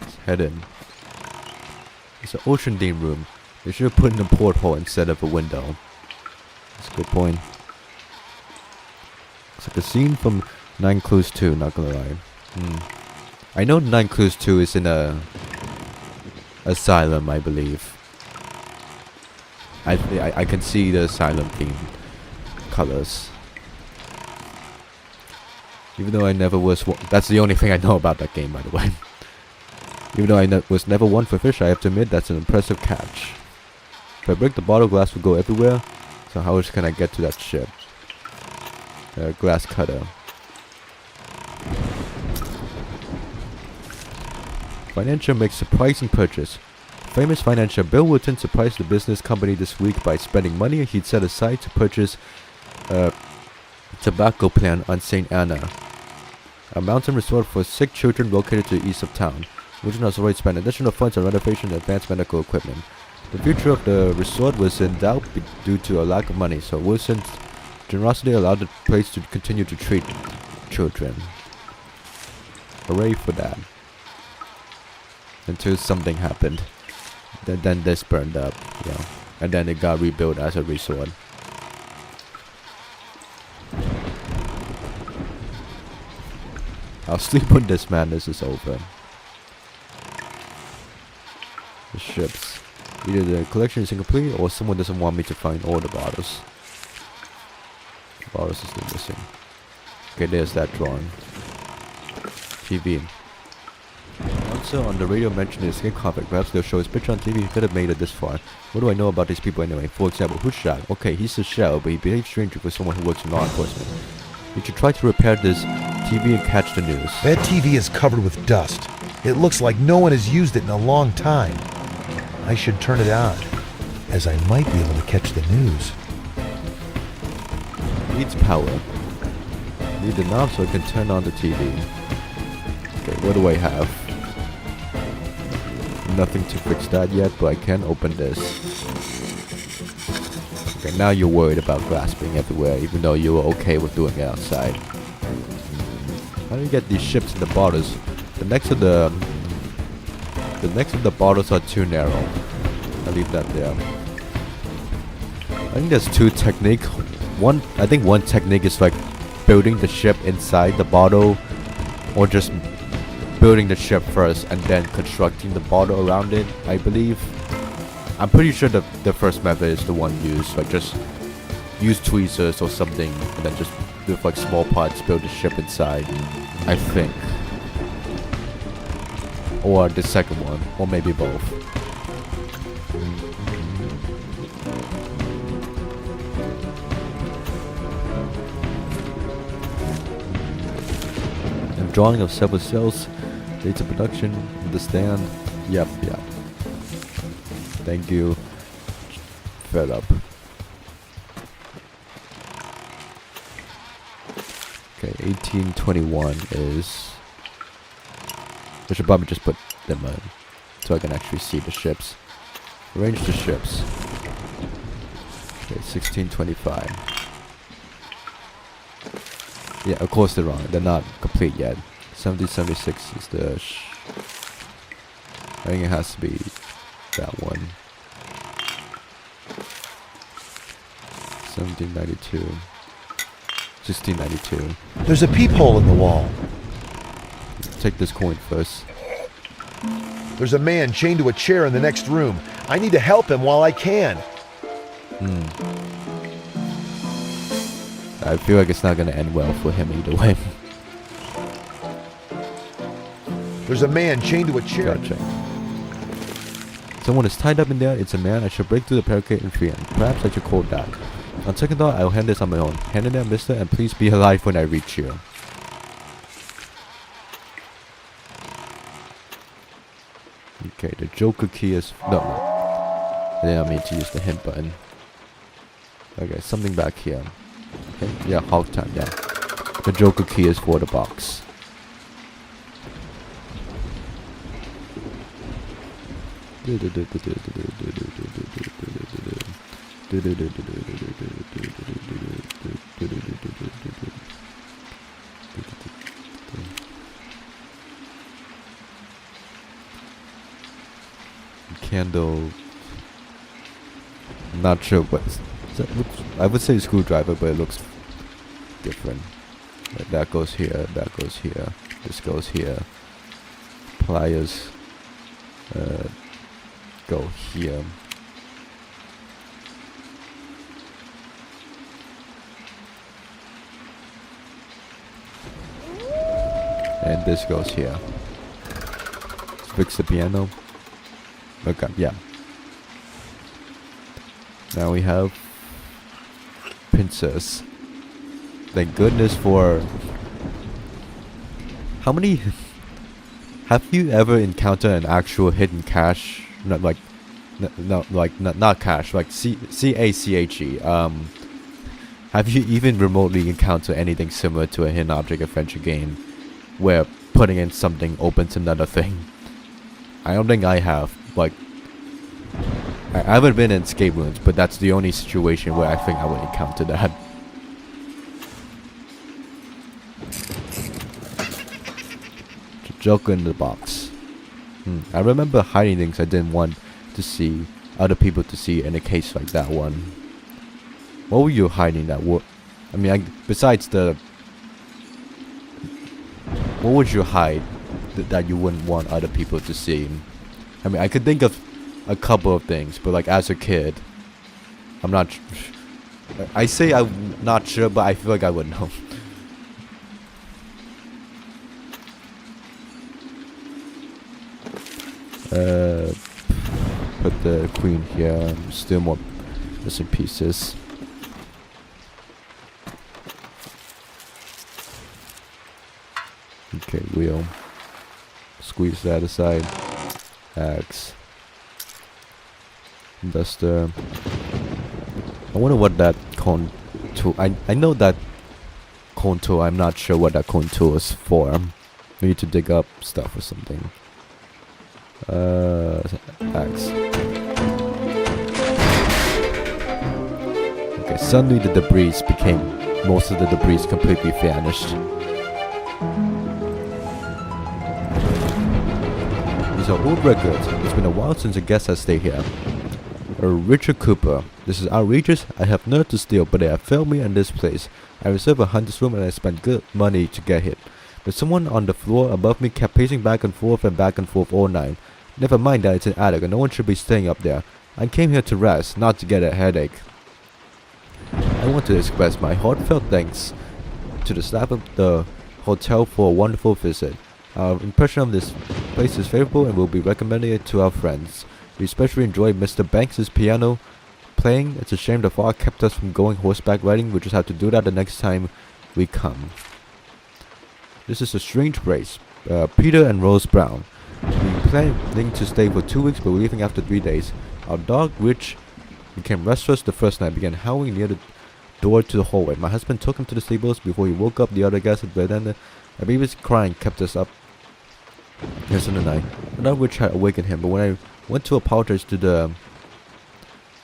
Let's head in. It's an ocean theme room. They should have put in a porthole instead of a window. That's a good point. It's like a scene from 9 Clues 2, not gonna lie. I know 9 Clues 2 is in a asylum, I believe. I can see the asylum theme colors. Even though I never was one, that's the only thing I know about that game, by the way. Even though I was never one for fish, I have to admit that's an impressive catch. If I break the bottle, glass will go everywhere. So how else can I get to that ship? Glass cutter. Financier makes surprising purchase. Famous financier Bill Wooten surprised the business company this week by spending money he'd set aside to purchase a tobacco plant on St. Anna, a mountain resort for sick children located to the east of town. Wooten has already spent additional funds on renovation and advanced medical equipment. The future of the resort was in doubt due to a lack of money, so Wooten's generosity allowed the place to continue to treat children. Hooray for that. Until something happened. Then this burned up, you know, and then it got rebuilt as a resort. I'll sleep when this madness is over. The ships. Either the collection is incomplete or someone doesn't want me to find all the bottles. The bottles is still missing. Okay, there's that drawing. TV. Also on the radio mentioned his skin conflict. Perhaps they'll show his picture on TV. He could have made it this far. What do I know about these people anyway? For example, who's Shao? Okay, he's a Shao, but he behaves strangely for someone who works in law enforcement. You should try to repair this TV and catch the news. That TV is covered with dust. It looks like no one has used it in a long time. I should turn it on, as I might be able to catch the news. Needs power. Need the knob so I can turn on the TV. Okay, what do I have? Nothing to fix that yet, but I can open this. Okay, now you're worried about glass being everywhere, even though you were okay with doing it outside. How do you get these ships in the bottles? The necks of the bottles are too narrow. I'll leave that there. I think there's two techniques. I think one technique is like building the ship inside the bottle, or just building the ship first and then constructing the bottle around it, I believe. I'm pretty sure the first method is the one used, like just use tweezers or something and then just with like small parts build the ship inside, I think. Or the second one, or maybe both. And drawing of several cells. Data production, understand. Yep. Thank you. Fed up. Okay, 1821 is... I should probably just put them in so I can actually see the ships. Arrange the ships. Okay, 1625. Yeah, of course they're wrong. They're not complete yet. 1776 is the I think it has to be that one. 1792. 1692. There's a peephole in the wall. Take this coin first. There's a man chained to a chair in the next room. I need to help him while I can. I feel like it's not gonna end well for him either way. There's a man chained to a chair. Gotcha. Someone is tied up in there. It's a man. I should break through the barricade and free him. Perhaps I should call back. On second thought, I'll hand this on my own. Hand in there, mister, and please be alive when I reach you. Okay, the Joker key is no. I didn't mean to use the hint button. Okay, something back here. Okay, yeah, halt time. Yeah, the Joker key is for the box. Candle. Not sure what. I would say screwdriver, but it looks different. Like that goes here. That goes here. This goes here. Pliers. Go here. And this goes here. Let's fix the piano. Okay, yeah. Now we have pincers. Thank goodness for... How many... Have you ever encountered an actual hidden cache? Not like... No, like, not cache, like C-A-C-H-E. Have you even remotely encountered anything similar to a hidden object adventure game where putting in something opens another thing? I don't think I have. Like, I haven't been in escape rooms, but that's the only situation where I think I would encounter that. The Joker in the box. I remember hiding things I didn't want to see other people to see in a case like that one. What were you hiding that would... I mean, besides the... What would you hide that you wouldn't want other people to see? I mean, I could think of a couple of things, but like as a kid, I'm not... I say I'm not sure, but I feel like I would know. Put the queen here. Still more missing pieces. Okay, wheel. Squeeze that aside. Axe. Duster. I wonder what that cone tool... I know that cone tool. I'm not sure what that cone tool is for. Maybe to dig up stuff or something. Axe. Okay, suddenly the debris became... Most of the debris completely vanished. These are old records. It's been a while since a guest has stayed here. Richard Cooper. This is outrageous. I have nerve to steal, but they have failed me in this place. I reserved a hunter's room and I spent good money to get it. But someone on the floor above me kept pacing back and forth all night. Never mind that it's an attic and no one should be staying up there. I came here to rest, not to get a headache. I want to express my heartfelt thanks to the staff of the hotel for a wonderful visit. Our impression of this place is favorable and will be recommending it to our friends. We especially enjoyed Mr. Banks' piano playing. It's a shame the fog kept us from going horseback riding. We'll just have to do that the next time we come. This is a strange place. Peter and Rose Brown. We planning to stay for 2 weeks, but we're leaving after 3 days. Our dog, Rich, became restless the first night, began howling near the door to the hallway. My husband took him to the stables before he woke up the other guests, but then a baby's crying kept us up years in the night. The dog Rich had awakened him, but when I went to apologize to the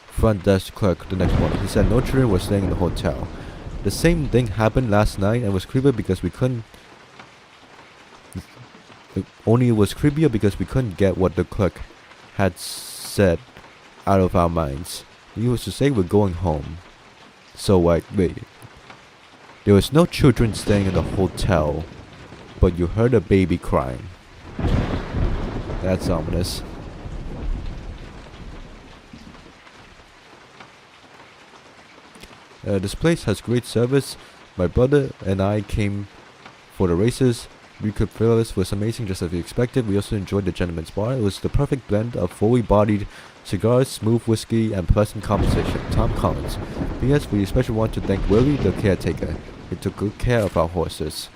front desk clerk the next morning, he said no children were staying in the hotel. The same thing happened last night and was creepier because we couldn't... Only it was creepier because we couldn't get what the clerk had said out of our minds. He was to say we're going home. So wait. There was no children staying in the hotel, but you heard a baby crying. That's ominous. This place has great service. My brother and I came for the races. We could Fearless was amazing just as we expected. We also enjoyed the Gentleman's Bar. It was the perfect blend of fully bodied cigars, smooth whiskey, and pleasant conversation. Tom Collins. P.S. We especially want to thank Willie, the caretaker. He took good care of our horses.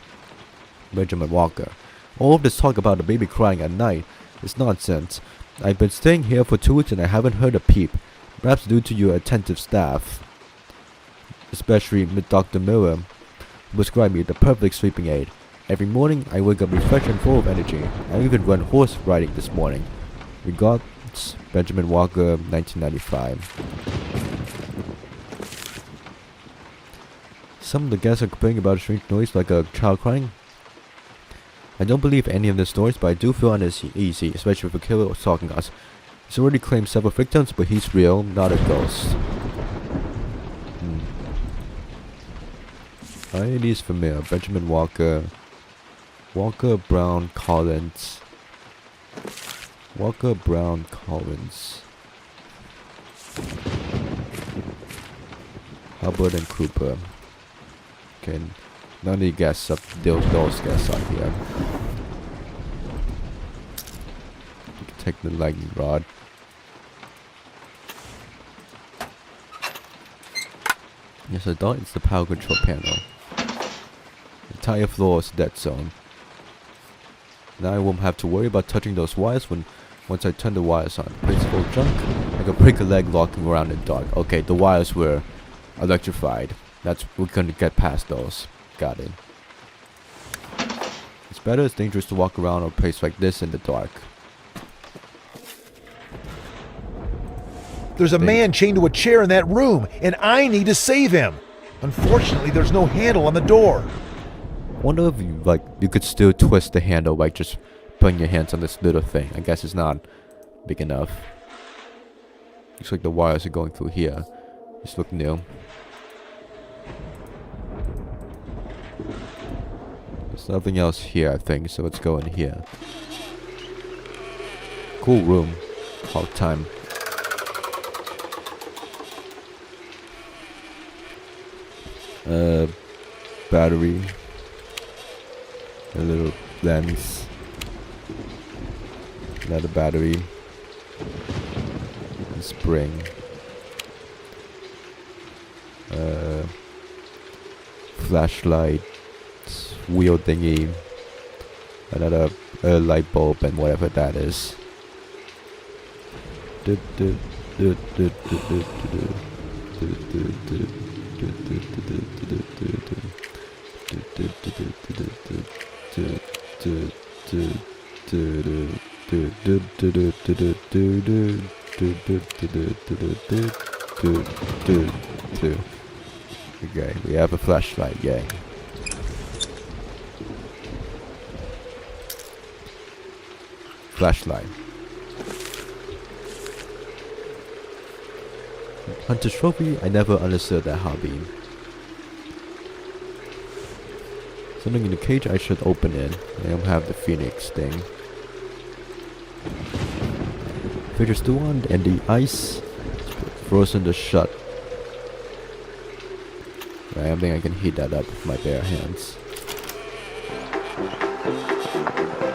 Benjamin Walker. All of this talk about the baby crying at night is nonsense. I've been staying here for 2 weeks and I haven't heard a peep. Perhaps due to your attentive staff. Especially Dr. Miller, who prescribed me the perfect sleeping aid. Every morning, I wake up refreshed and full of energy. I even went horse riding this morning. Regards, Benjamin Walker, 1995. Some of the guests are complaining about a strange noise like a child crying. I don't believe any of the stories, but I do feel uneasy, especially with the killer stalking us. He's already claimed several victims, but he's real, not a ghost. It is familiar. Benjamin Walker. Walker Brown Collins. Walker Brown Collins. Hubbard and Cooper. Okay, none of the guests up. Those guests are here. You can take the lightning rod. Yes, I thought it's the power control panel. The entire floor is dead zone. Now I won't have to worry about touching those wires once I turn the wires on. Place full of junk. I can break a leg walking around in the dark. Okay, the wires were electrified. We're gonna get past those. Got it. It's better, it's dangerous to walk around a place like this in the dark. There's a man chained to a chair in that room, and I need to save him. Unfortunately, there's no handle on the door. Wonder if you could still twist the handle by just putting your hands on this little thing. I guess it's not big enough. Looks like the wires are going through here. These look new. There's nothing else here, I think, so let's go in here. Cool room. Hog time. Battery. A little lens. Another battery. A spring. Flashlight. Wheel thingy. Another light bulb and whatever that is. Okay, we have a flashlight, yay. Flashlight. Hunter's trophy, I never understood that hobby. Something in the cage I should open it. I don't have the phoenix thing. Figure still on and the ice frozen to shut. I don't think I can heat that up with my bare hands.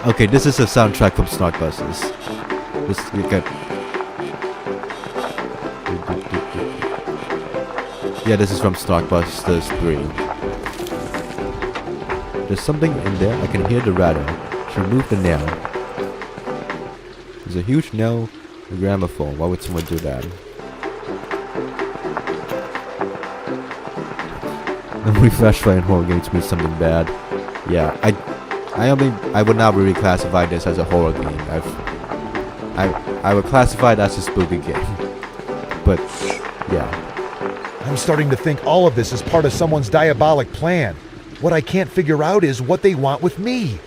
Okay, this is a soundtrack from Stargaze. This you get. Yeah, this is from Stargaze 3. There's something in there. I can hear the rattle. She removed the nail. There's a huge nail in the gramophone. Why would someone do that? Every flashlight in horror games means something bad. Yeah, I would not really classify this as a horror game. I would classify it as a spooky game. But yeah. I'm starting to think all of this is part of someone's diabolic plan. What I can't figure out is what they want with me.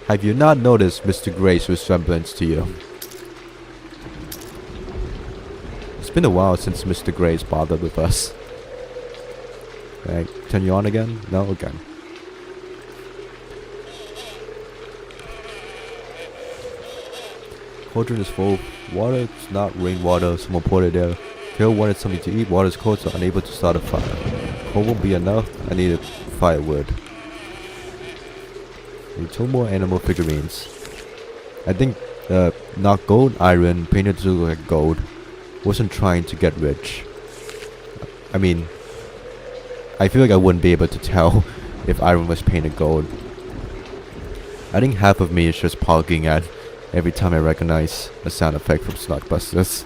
Have you not noticed Mr. Gray's resemblance to you? It's been a while since Mr. Gray's bothered with us. Can I turn you on again? No? Okay. Cauldron is full of water. It's not rainwater. Someone poured it there. Carol wanted something to eat. Water's cold, so unable to start a fire. Coal won't be enough. I need firewood. Need 2 more animal figurines. I think not gold, iron, painted to look like gold. Wasn't trying to get rich. I mean, I feel like I wouldn't be able to tell if iron was painted gold. I think half of me is just parking at every time I recognize a sound effect from Snockbusters.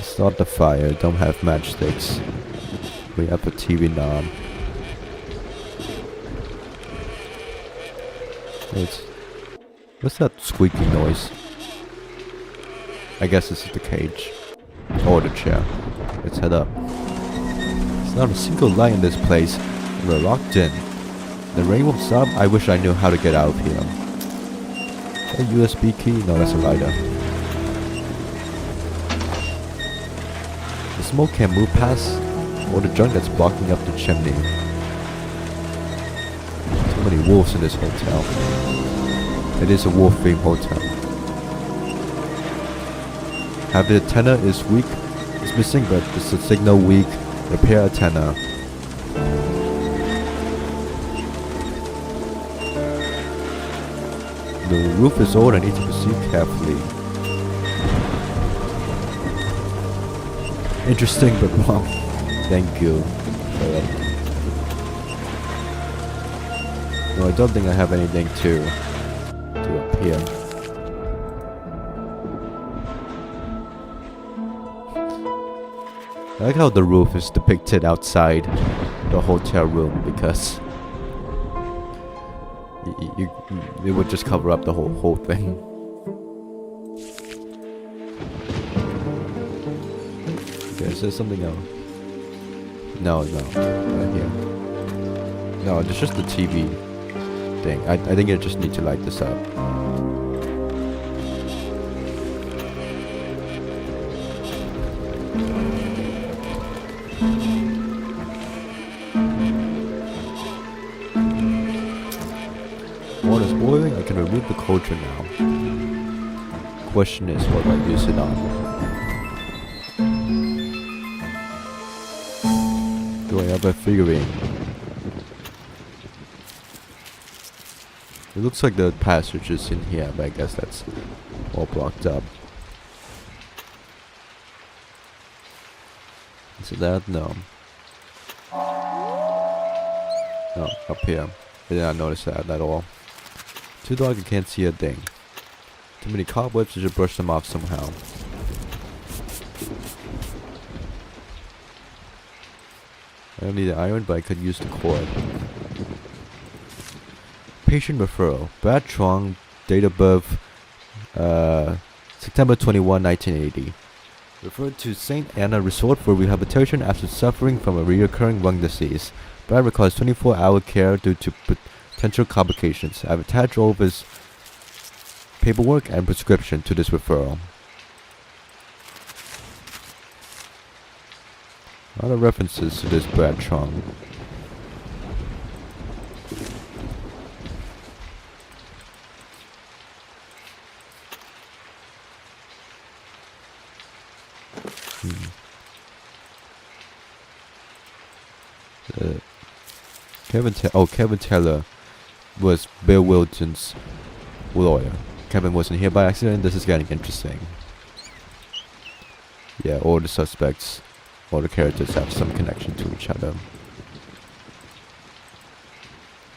Start the fire, don't have matchsticks. We have a TV knob. What's that squeaky noise? I guess this is the cage. Or the chair. Let's head up. There's not a single light in this place. We're locked in. The rain won't stop. I wish I knew how to get out of here. A USB key? No, that's a lighter. The smoke can't move past or the junk that's blocking up the chimney. Too many wolves in this hotel. It is a wolf-themed hotel. Half the antenna is weak. It's missing, but it's a signal weak. Repair antenna. The roof is old. I need to proceed carefully. Interesting, but wrong. Thank you. No, I don't think I have anything to up here. I like how the roof is depicted outside the hotel room because it would just cover up the whole thing. Okay, is there something else? No, right here. No, it's just the TV thing. I think I just need to light this up. Water's boiling. I can remove the cauldron now. Question is, what do I use it on? Do I have a figurine? It looks like the passage is in here, but I guess that's all blocked up. Is it that? No. No, up here. I did not notice that at all. Too dark, I can't see a thing. Too many cobwebs, I should brush them off somehow. I don't need the iron, but I could use the cord. Patient referral. Brad Chuang, date of birth, September 21, 1980. Referred to St. Anna Resort for rehabilitation after suffering from a recurring lung disease. Brad requires 24-hour care due to potential complications. I've attached all of his paperwork and prescription to this referral. A lot of references to this Brad Chuang. Kevin Taylor was Bill Wilton's lawyer. Kevin wasn't here by accident. This is getting interesting. Yeah, all the suspects, all the characters have some connection to each other.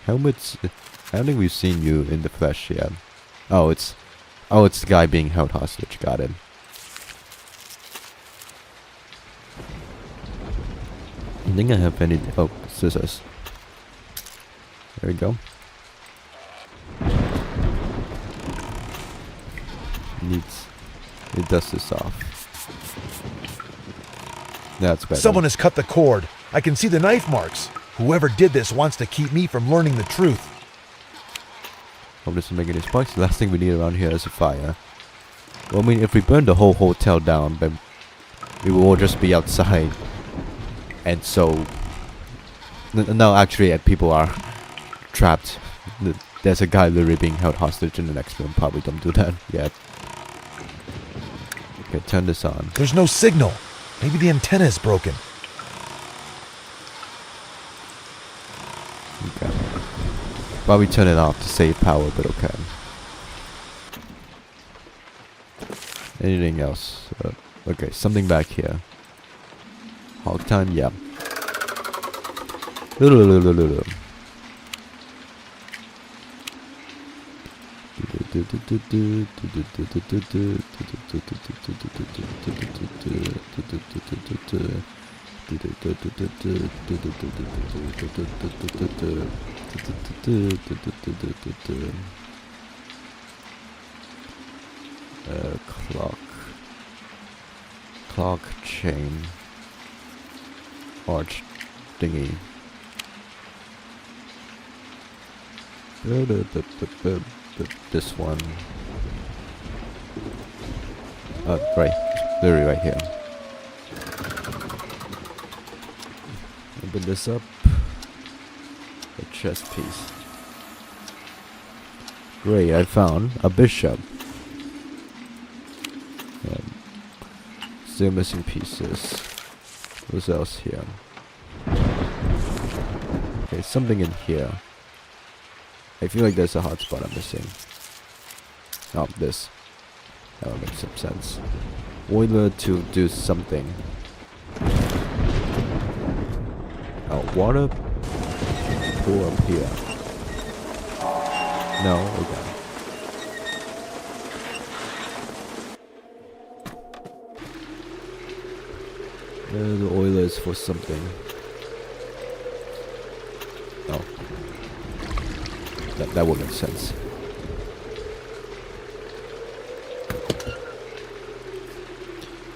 Helmets. I don't think we've seen you in the flesh yet. Oh, it's the guy being held hostage. Got it. I think I have any. Oh, scissors. There we go. It does this off. That's better. Someone has cut the cord. I can see the knife marks. Whoever did this wants to keep me from learning the truth. Hope this will make any sparks. The last thing we need around here is a fire. Well, I mean, if we burn the whole hotel down, then we will all just be outside. And so... No, actually, people are trapped. There's a guy literally being held hostage in the next room. Probably don't do that yet. Okay, turn this on. There's no signal. Maybe the antenna is broken. Okay. Probably turn it off to save power, but okay. Anything else? Okay, something back here. Hog time, yeah. Clock chain. Arch thingy. This one. Right. Literally right here. Open this up. A chest piece. Great, I found a bishop. Still missing pieces. What else here? Okay, something in here. I feel like there's a hotspot I'm missing. Oh, this. That would make some sense. Boiler to do something. Oh, water pour up here. No, okay. The oil is for something. Oh. That would make sense.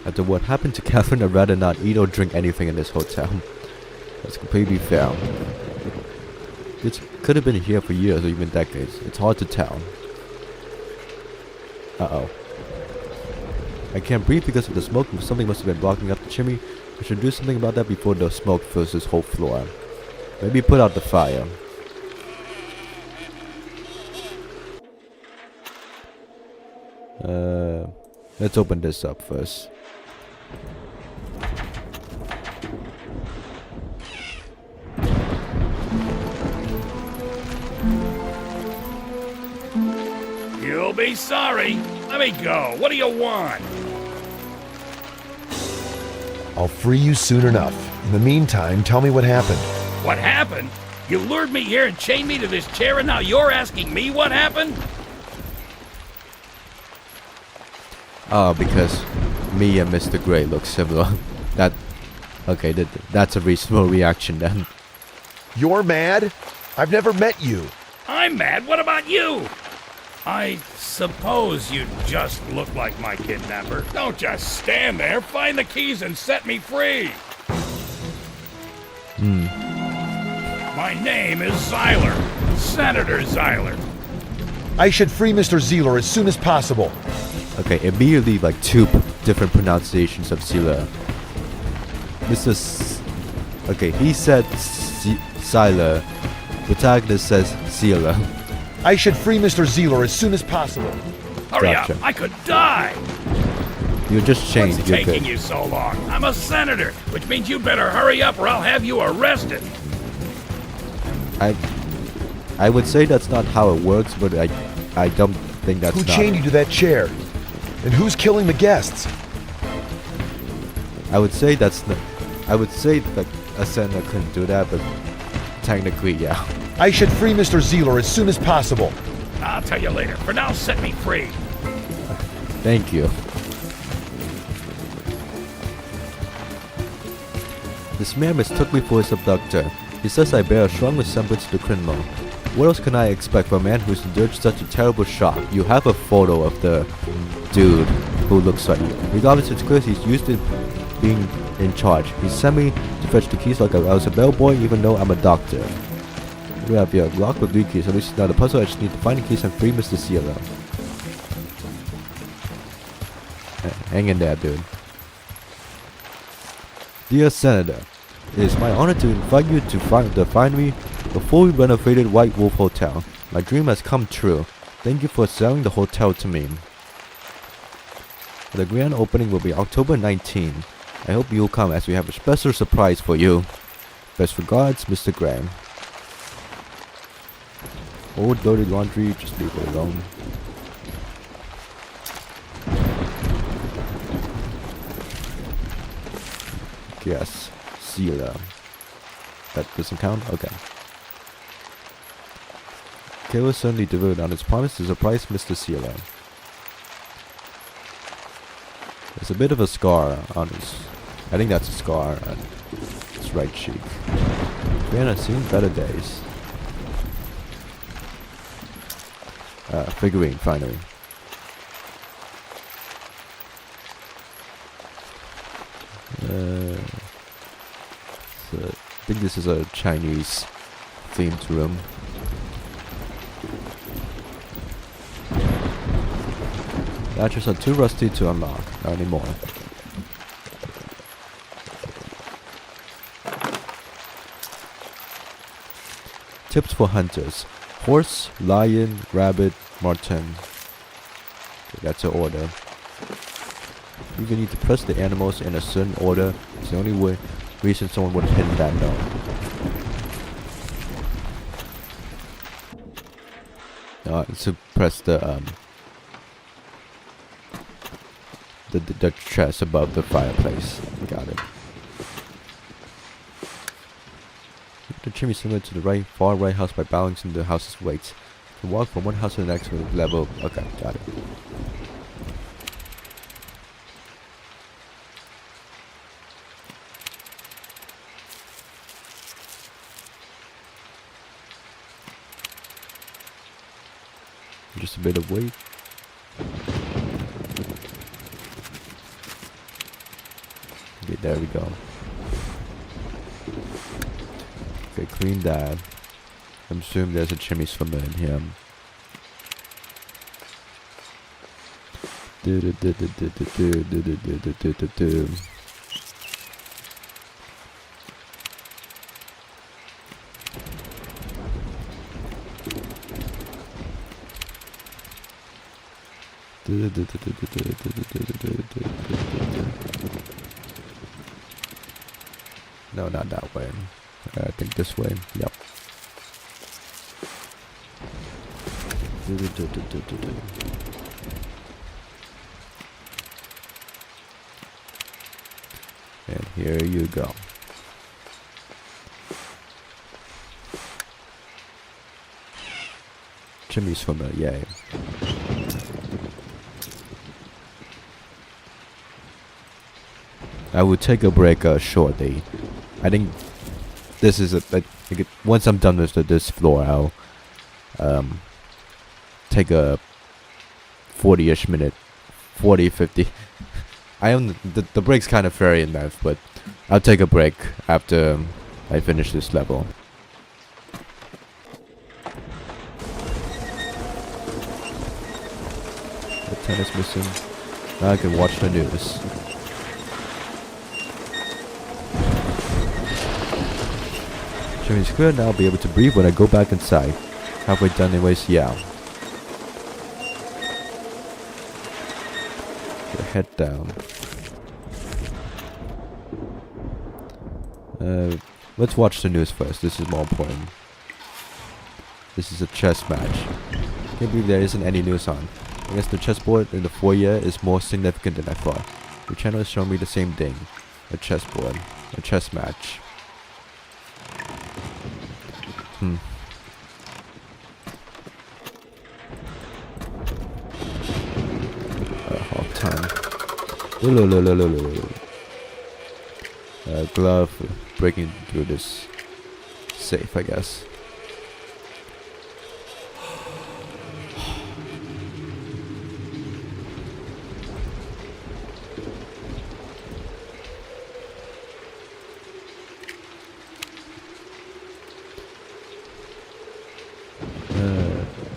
After what happened to Catherine, I'd rather not eat or drink anything in this hotel. That's completely fair. It could have been here for years or even decades. It's hard to tell. Uh-oh. I can't breathe because of the smoke. Something must have been blocking up the chimney. I should do something about that before the smoke fills this whole floor. Maybe put out the fire. Let's open this up first. You'll be sorry. Let me go. What do you want? I'll free you soon enough. In the meantime, tell me what happened. What happened? You lured me here and chained me to this chair, and now you're asking me what happened? Because me and Mr. Grey look similar. Okay, that's a reasonable reaction then. You're mad? I've never met you. I'm mad. What about you? I suppose you just look like my kidnapper. Don't just stand there. Find the keys and set me free. My name is Zyler. Senator Zyler. I should free Mr. Zeeler as soon as possible. Okay, immediately like two different pronunciations of Zeeler. Okay, he said Zyler. Protagonist says Zeeler. I should free Mr. Zeeler as soon as possible. Hurry Gotcha. up! I could die! You're just chained. What's You're taking good. you so long? I'm a senator, which means you better hurry up or I'll have you arrested. I would say that's not how it works, but I don't think that's Who not. chained you to that chair? And who's killing the guests? I would say that's not. I would say that a senator couldn't do that, but technically, yeah. I should free Mr. Zeeler as soon as possible. I'll tell you later. For now, set me free. Thank you. This man mistook me for his abductor. He says I bear a strong resemblance to the criminal. What else can I expect from a man who's endured such a terrible shock? You have a photo of the dude who looks like you. Regardless, it's clear he's used to being in charge. He sent me to fetch the keys like I was a bellboy, even though I'm a doctor. We have your lock with 3 keys. At least now the puzzle. I just need to find the keys and free Mr. Cielo. Hang in there, dude. Dear Senator, it is my honor to invite you to the finally the fully renovated White Wolf Hotel. My dream has come true. Thank you for selling the hotel to me. The grand opening will be October 19. I hope you'll come as we have a special surprise for you. Best regards, Mr. Graham. Old dirty laundry, just leave it alone. Yes, Sealer. That doesn't count? Okay. Kayla suddenly delivered on its promise to surprise Mr. Sealer. There's a bit of a scar on his... I think that's a scar on his right cheek. Man, I've seen better days. Figurine, finally. So I think this is a Chinese themed room. Latches are too rusty to unlock. Not anymore. Tips for hunters. Horse, lion, rabbit, marten. Okay, that's an order. You even need to press the animals in a certain order. It's the only reason someone would have hidden that note. To press the chest above the fireplace. Got it. The chimney similar to the far right house by balancing the house's weights. You can walk from one house to the next with a level. Okay, got it. Just a bit of weight. Okay, there we go. Okay, clean that. I'm assuming there's a chimney swimmer in here. No, not that way. I think this way. Yep. And here you go. Chimney swimmer, yay. I will take a break shortly. I think this is once I'm done with this floor, I'll take a 40-ish minute, 40, 50. The break's kind of very in length, but I'll take a break after I finish this level. The tennis missing. Now I can watch the news. It's clear now. I'll be able to breathe when I go back inside. Halfway done anyways, yeah. Get head down. Let's watch the news first. This is more important. This is a chess match. Can't believe there isn't any news on. I guess the chessboard in the foyer is more significant than I thought. Your channel has shown me the same thing. A chessboard. A chess match. Half time. Glove breaking through this safe, I guess.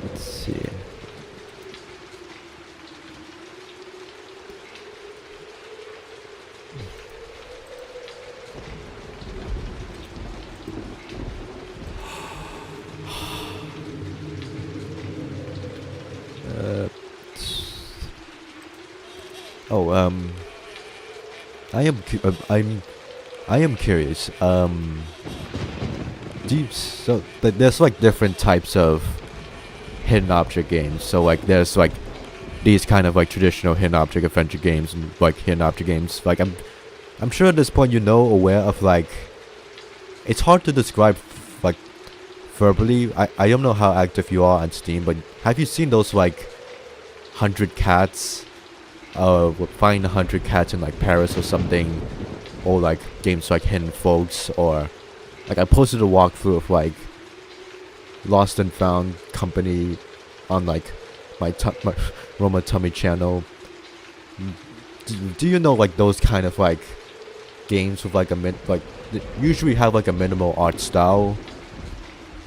Let's see. I am curious. There's like different types of hidden object games. So like there's like these kind of like traditional hidden object adventure games and like hidden object games. Like I'm sure at this point aware of like, it's hard to describe like verbally. I don't know how active you are on Steam, but have you seen those like 100 cats? Find 100 cats in like Paris or something, or like games like Hidden Folks, or like I posted a walkthrough of like Lost and Found Company on like my Roma Tummy channel. Do you know like those kind of like games with like usually have like a minimal art style,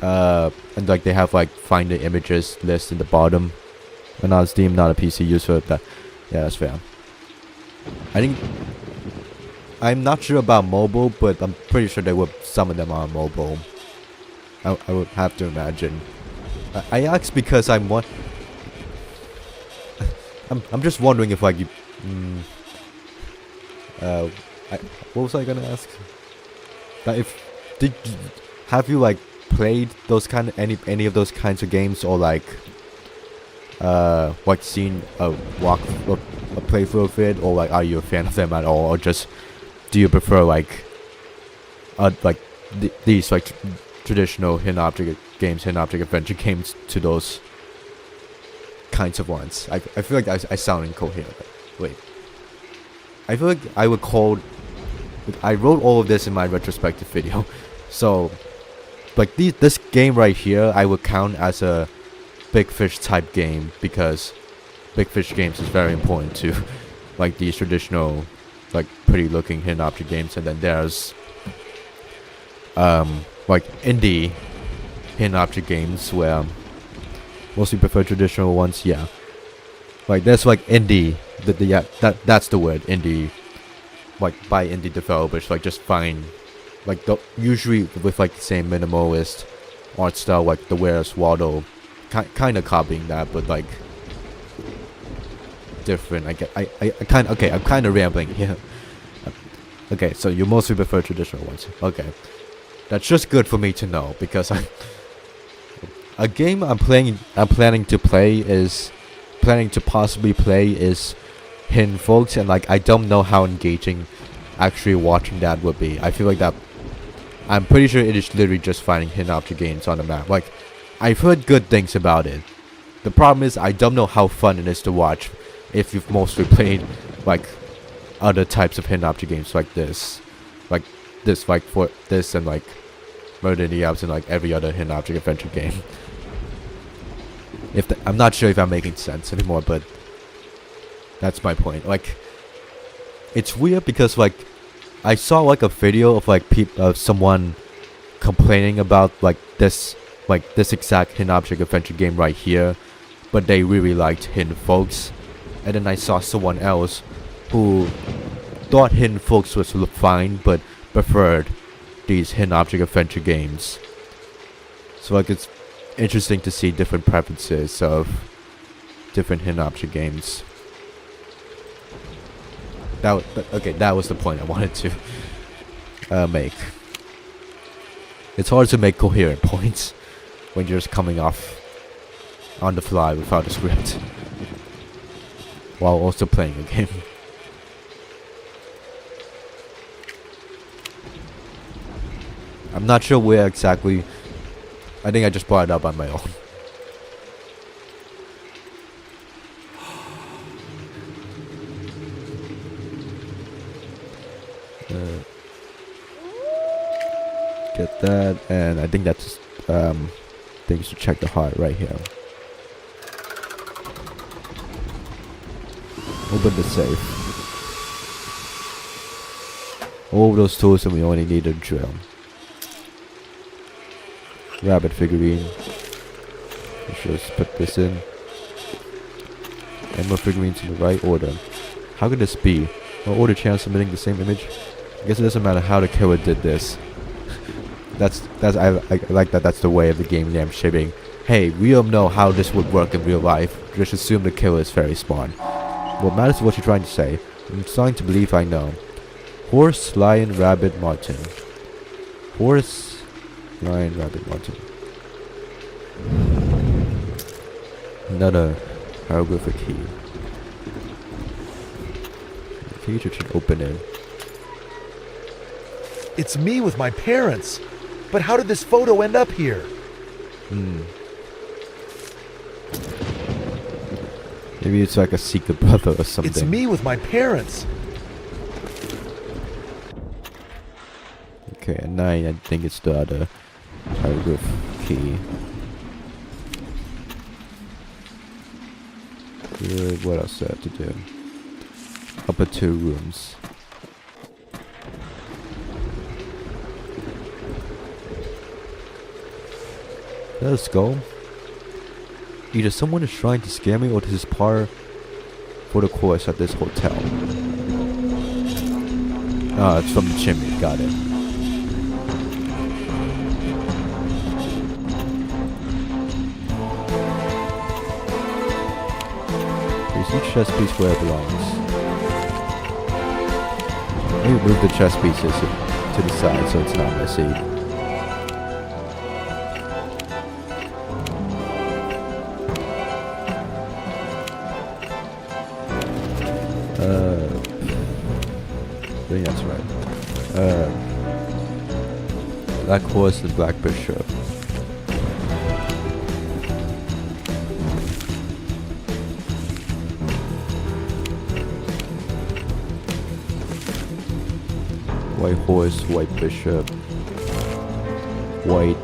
and like they have like find the images list in the bottom. And on Steam, not a PC user. That, yeah, that's fair. I'm not sure about mobile, but I'm pretty sure some of them are mobile. I would have to imagine. I asked because I'm just wondering if like you. What was I gonna ask? Have you like played those any of those kinds of games, or like seen a playthrough of it, or like are you a fan of them at all, or just do you prefer like these like traditional hidden object adventure games to those kinds of ones? I feel like I sound incoherent. Wait. I feel like I would call. I wrote all of this in my retrospective video, so like this game right here I would count as a Big Fish type game, because Big Fish games is very important to like these traditional like pretty looking hidden object games. And then there's like indie hidden object games where mostly prefer traditional ones. Yeah, like there's like indie. That's the word, indie, like by indie developers, like just find like usually with like the same minimalist art style, like the Where's Waldo, kind of copying that, but like different. I'm kind of rambling here. Okay, so you mostly prefer traditional ones. Okay, that's just good for me to know, because a game I'm planning to possibly play is Hidden Folks, and like I don't know how engaging actually watching that would be. I feel like that I'm pretty sure it is literally just finding hidden object games on the map. Like I've heard good things about it. The problem is I don't know how fun it is to watch if you've mostly played like other types of hidden object games like this for this and like Murder in the Alps and like every other hidden object adventure game. I'm not sure if I'm making sense anymore, but that's my point. Like, it's weird because like I saw like a video of like someone complaining about like this exact hidden object adventure game right here, but they really liked Hidden Folks. And then I saw someone else who thought Hidden Folks was fine but preferred these hidden object adventure games. So like it's interesting to see different preferences of different hidden object games. That was the point I wanted to make. It's hard to make coherent points when you're just coming off on the fly without a script while also playing a game. I'm not sure where exactly. I think I just brought it up on my own. Get that, and I think that's things to check the heart right here. Open the safe. All those tools, and we only need a drill. Rabbit figurine. Let's just put this in. And more figurines in the right order. How could this be? Or order chance submitting the same image? I guess it doesn't matter how the killer did this. I like that. That's the way of the game name shipping. Hey, we don't know how this would work in real life. Just assume the killer is very smart. What matters is what you're trying to say. I'm starting to believe I know. Horse, lion, rabbit, martin. Horse, lion, rabbit, martin. Another hieroglyphic key. The key should open it. It's me with my parents. But how did this photo end up here? Maybe it's like a secret brother or something. It's me with my parents. Okay, and 9, I think it's the other hieroglyph key. Good, what else do I have to do? Upper 2 rooms. Let's go. Either someone is trying to scare me or this is par for the course at this hotel. Ah, it's from the chimney, got it. There's each chess piece where it belongs. Maybe move the chess pieces to the side so it's not messy. I think that's right. Black horse and black bishop. White horse, white bishop, white.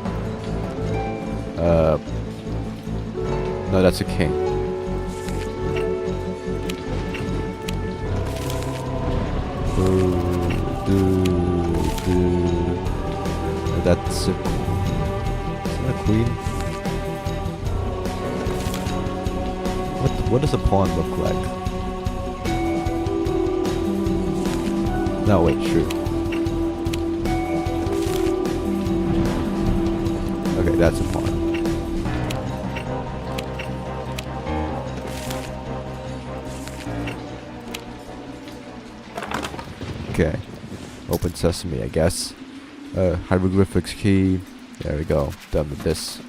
No, that's a king. That's a queen. What does a pawn look like? No, wait, shoot. Okay, that's a pawn. Okay. Open sesame, I guess. Hieroglyphics key. There we go. Done with this.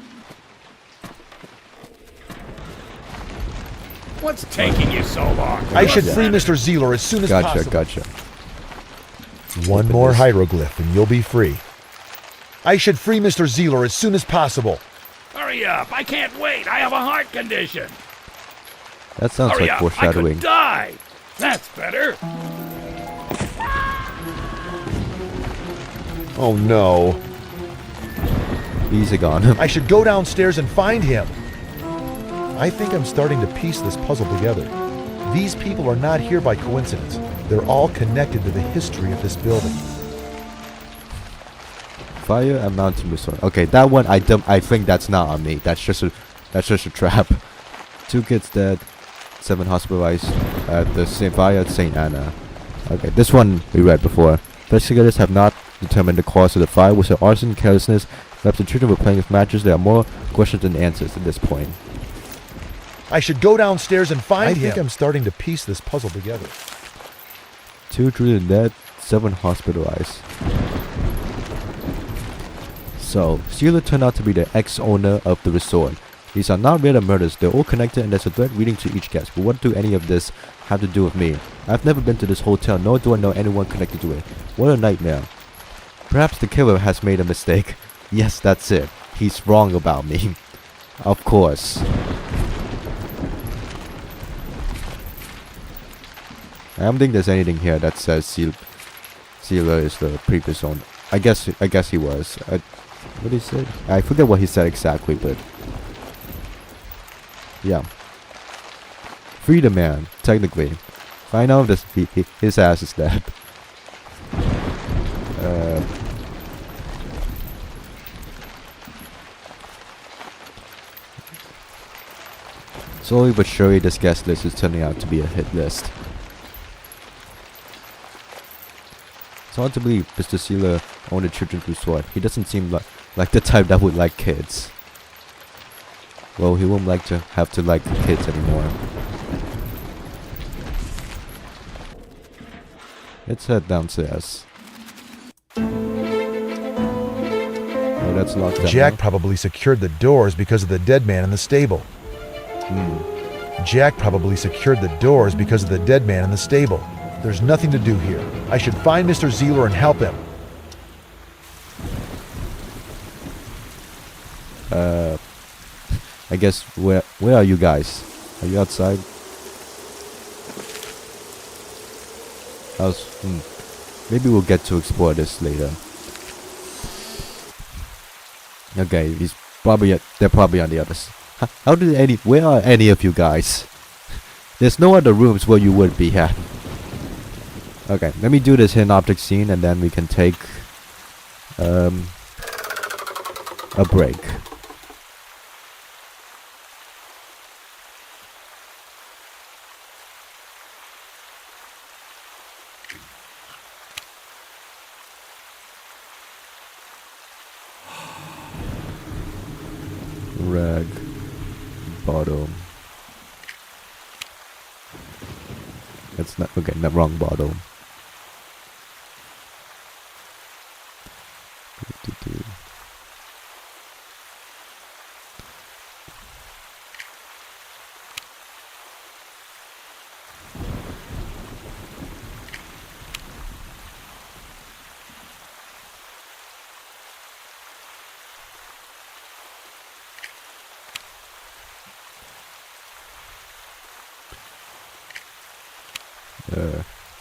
What's taking you so long? I should free Mr. Zeeler as soon as possible. Gotcha. One Open more this. hieroglyph and you'll be free. I should free Mr. Zeeler as soon as possible. Hurry up! I can't wait! I have a heart condition! That sounds Hurry like up! foreshadowing. I could die! That's better! Oh no. Easy gone. I should go downstairs and find him. I think I'm starting to piece this puzzle together. These people are not here by coincidence. They're all connected to the history of this building. Fire and mountain resort. Okay, that one I think that's not on me. That's just a trap. 2 kids dead, 7 hospitalized at the St. Fire at St. Anna. Okay, this one we read before. Investigators have not determined the cause of the fire. Was it arson, carelessness? Perhaps the children were playing with matches. There are more questions than answers at this point. I should go downstairs and find him. I think I'm starting to piece this puzzle together. 2 children dead, 7 hospitalized. So, Sheila turned out to be the ex-owner of the resort. These are not random murders, they're all connected and there's a thread leading to each guest. But what do any of this have to do with me? I've never been to this hotel, nor do I know anyone connected to it. What a nightmare. Perhaps the killer has made a mistake. Yes, that's it. He's wrong about me. Of course. I don't think there's anything here that says Sheila is the previous owner. I guess he was. What did he say? I forget what he said exactly, but yeah. Free the man, technically. Find out if his ass is dead. Slowly but surely, this guest list is turning out to be a hit list. It's hard to believe Mr. Sealer owned a children's resort. He doesn't seem like the type that would like kids. Well, he won't like to have to like the kids anymore. Let's head downstairs. Oh, that's locked up. Jack probably secured the doors because of the dead man in the stable. Jack probably secured the doors because of the dead man in the stable. There's nothing to do here. I should find Mr. Zeeler and help him. I guess where are you guys? Are you outside? Maybe we'll get to explore this later. Okay, they're probably on the other side. Where are any of you guys? There's no other rooms where you would be at. Okay, let me do this hidden object scene and then we can take a break. Rag bottle. That's not okay. Not wrong bottle.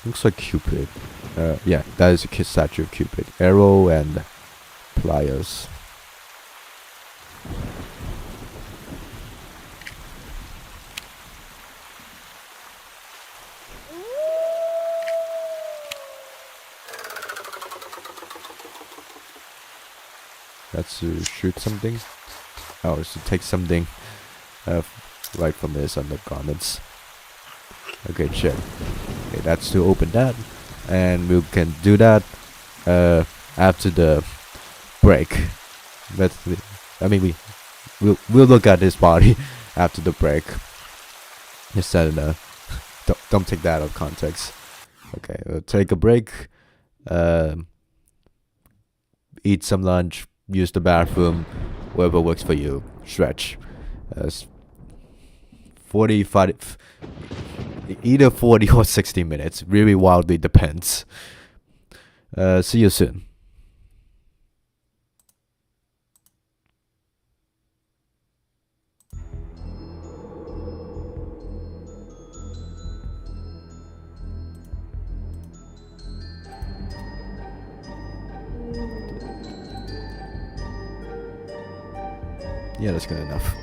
Looks like Cupid. Yeah, that is a statue of Cupid. Arrow and pliers. That's to shoot something. Oh, it's to take something right from his undergarments. Okay, check. Okay, that's to open that, and we can do that after the break. But I mean, we'll look at his body after the break. Just don't take that out of context. Okay, we'll take a break. Eat some lunch. Use the bathroom. Whatever works for you. Stretch. 45. Either 40 or 60 minutes. Really wildly depends. See you soon. Yeah, that's good enough.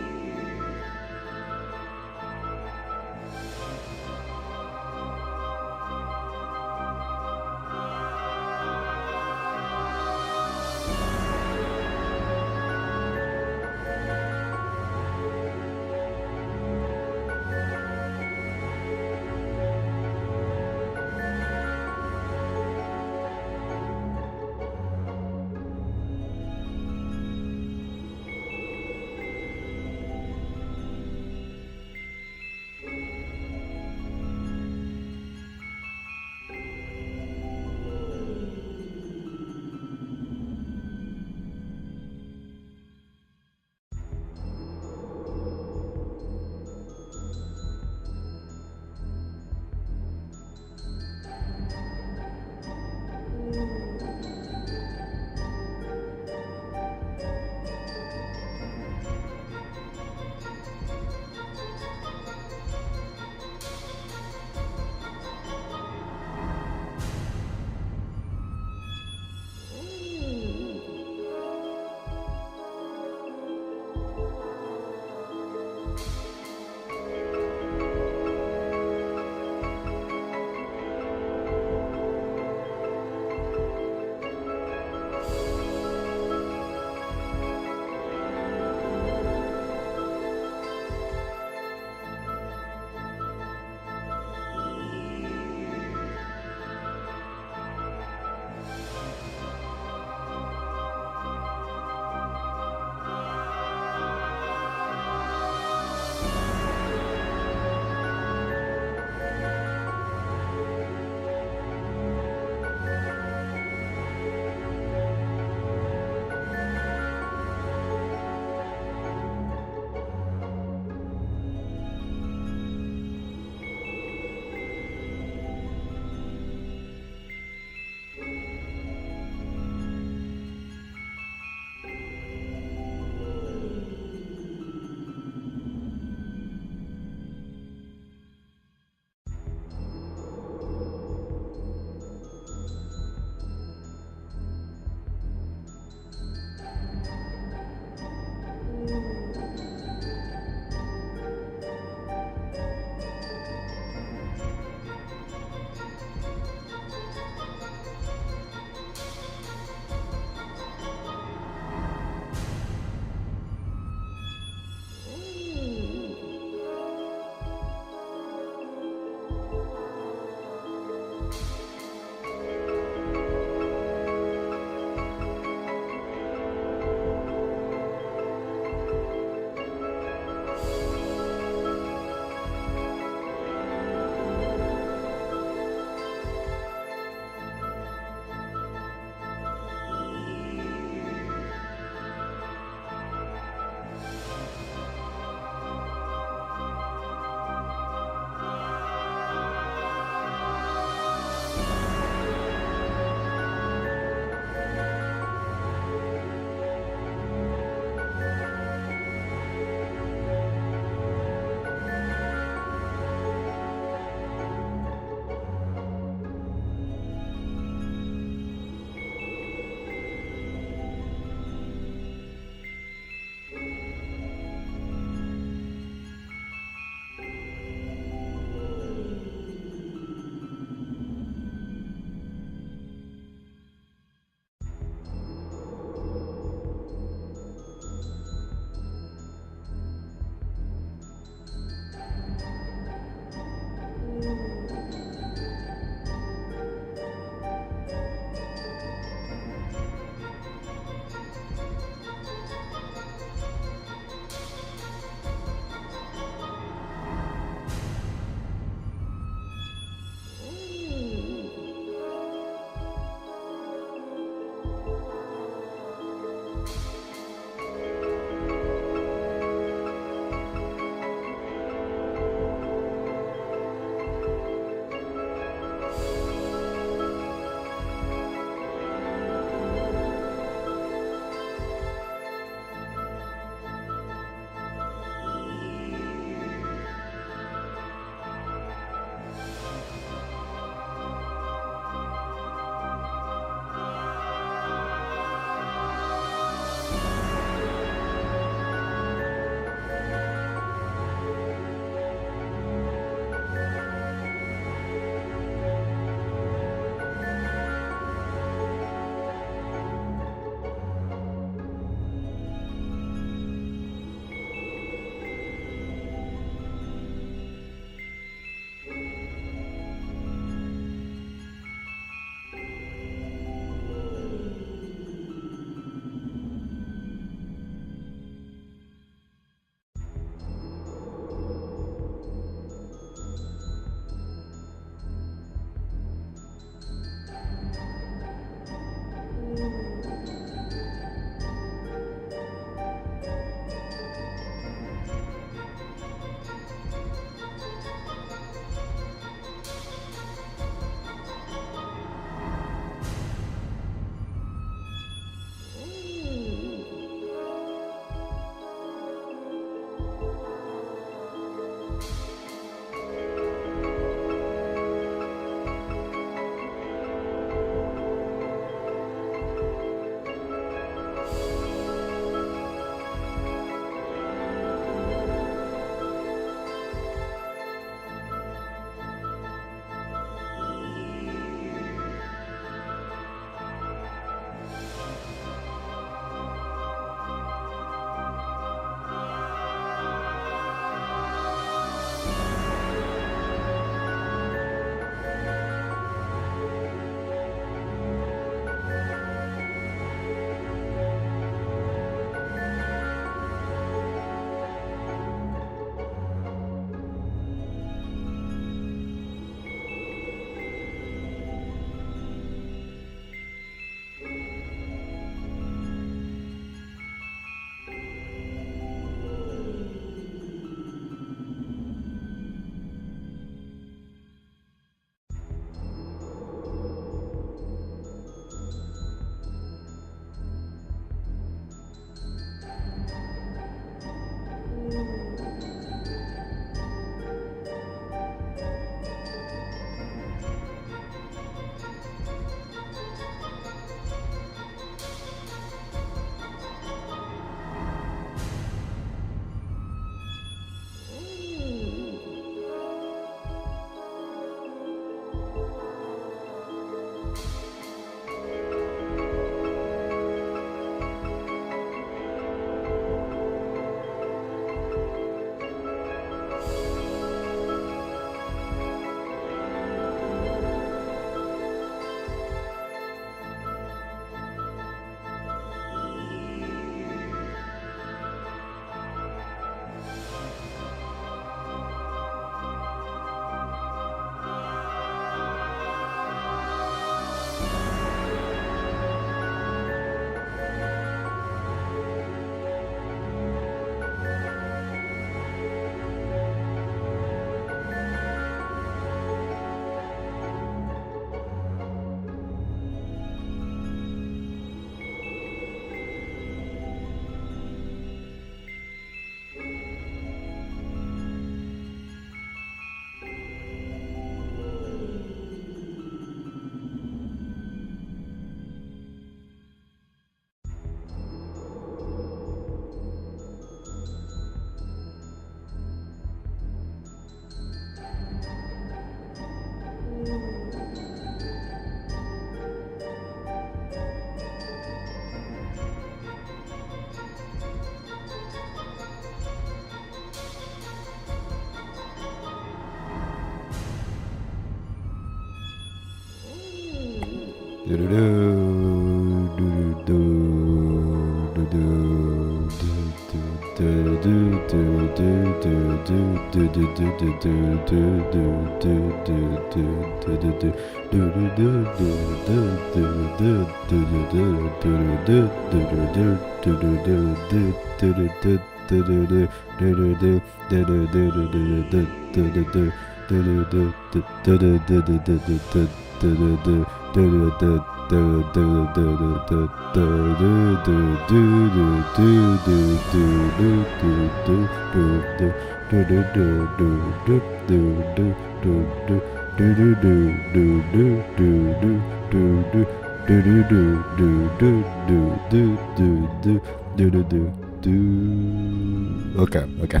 Okay.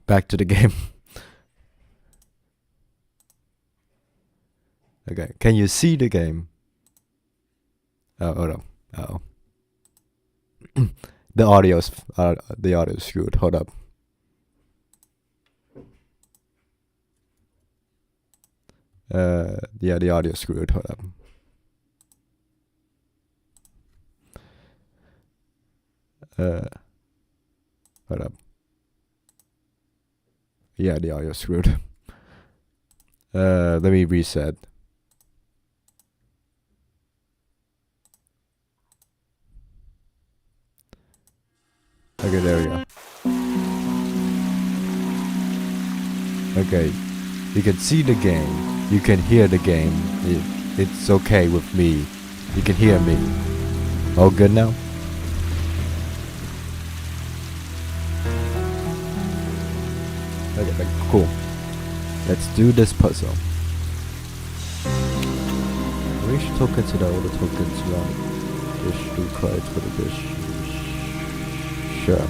Back to the game. Okay, can you see the game? Oh no. Oh. the audio's screwed. Hold up. Yeah, the audio's screwed. Hold up. Hold up. Yeah, the audio's screwed. Let me reset. Okay, there we go. Okay, you can see the game, you can hear the game. It's okay with me. You can hear me. All good now? Okay, cool. Let's do this puzzle. Reach tokens to the other tokens around. Dish 2 cards for the dish. Sure.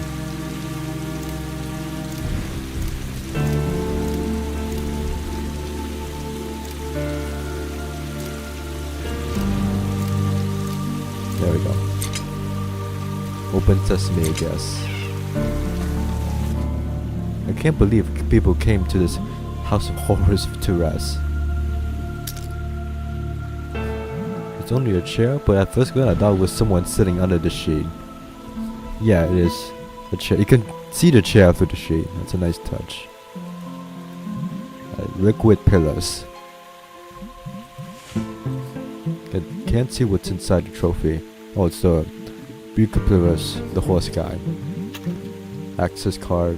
There we go. Open sesame, I guess. I can't believe people came to this house of horrors to rest. It's only a chair, but at first glance I thought it was someone sitting under the sheet. Yeah, it is a chair. You can see the chair through the sheet. That's a nice touch. Liquid pillars. Can't see what's inside the trophy. Oh, it's the Requital, the horse guy. Access card.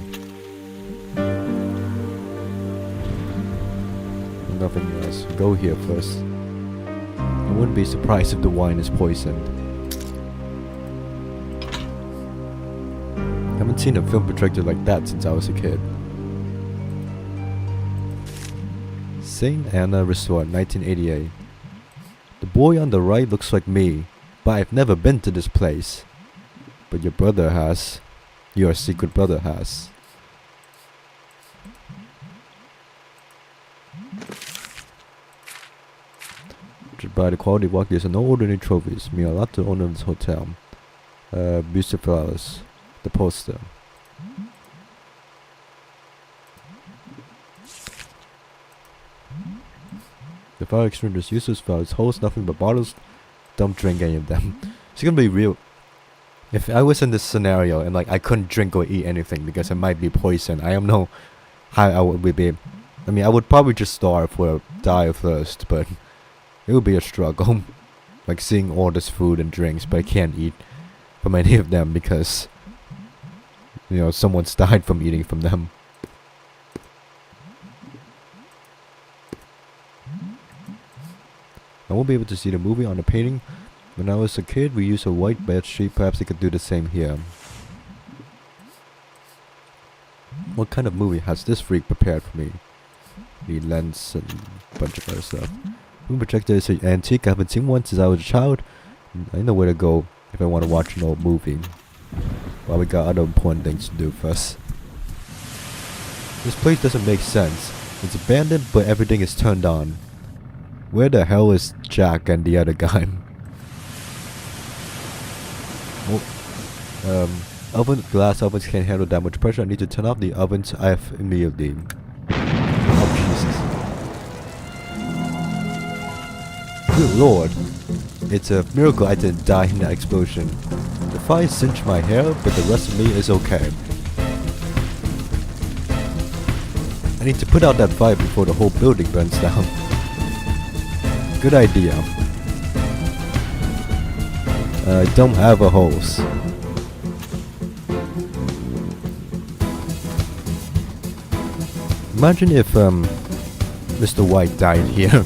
Nothing else. Go here first. I wouldn't be surprised if the wine is poisoned. I haven't seen a film projector like that since I was a kid. St. Anna Resort, 1988. The boy on the right looks like me, but I've never been to this place. But your brother has. Your secret brother has. By the quality walk, there's no ordinary trophies. Me a lot to owner of this hotel. Beautiful flowers. The poster. The fire extinguisher uses flowers holds nothing but bottles. Don't drink any of them. It's gonna be real. If I was in this scenario and like I couldn't drink or eat anything because it might be poison, I don't know how I would be. I mean, I would probably just starve or die of thirst, but it would be a struggle. Like seeing all this food and drinks, but I can't eat from any of them because, you know, someone's died from eating from them. I won't be able to see the movie on the painting. When I was a kid, we used a white bed sheet. Perhaps they could do the same here. What kind of movie has this freak prepared for me? The lens and a bunch of other stuff. Movie projector is an antique. I haven't seen one since I was a child. I know where to go if I want to watch an old movie. Well, we got other important things to do first. This place doesn't make sense. It's abandoned, but everything is turned on. Where the hell is Jack and the other guy? Glass ovens can't handle that much pressure. I need to turn off the ovens immediately. Oh, Jesus. Good lord. It's a miracle I didn't die in that explosion. The fire singed my hair, but the rest of me is okay. I need to put out that fire before the whole building burns down. Good idea. I don't have a hose. Imagine if Mr. White died here.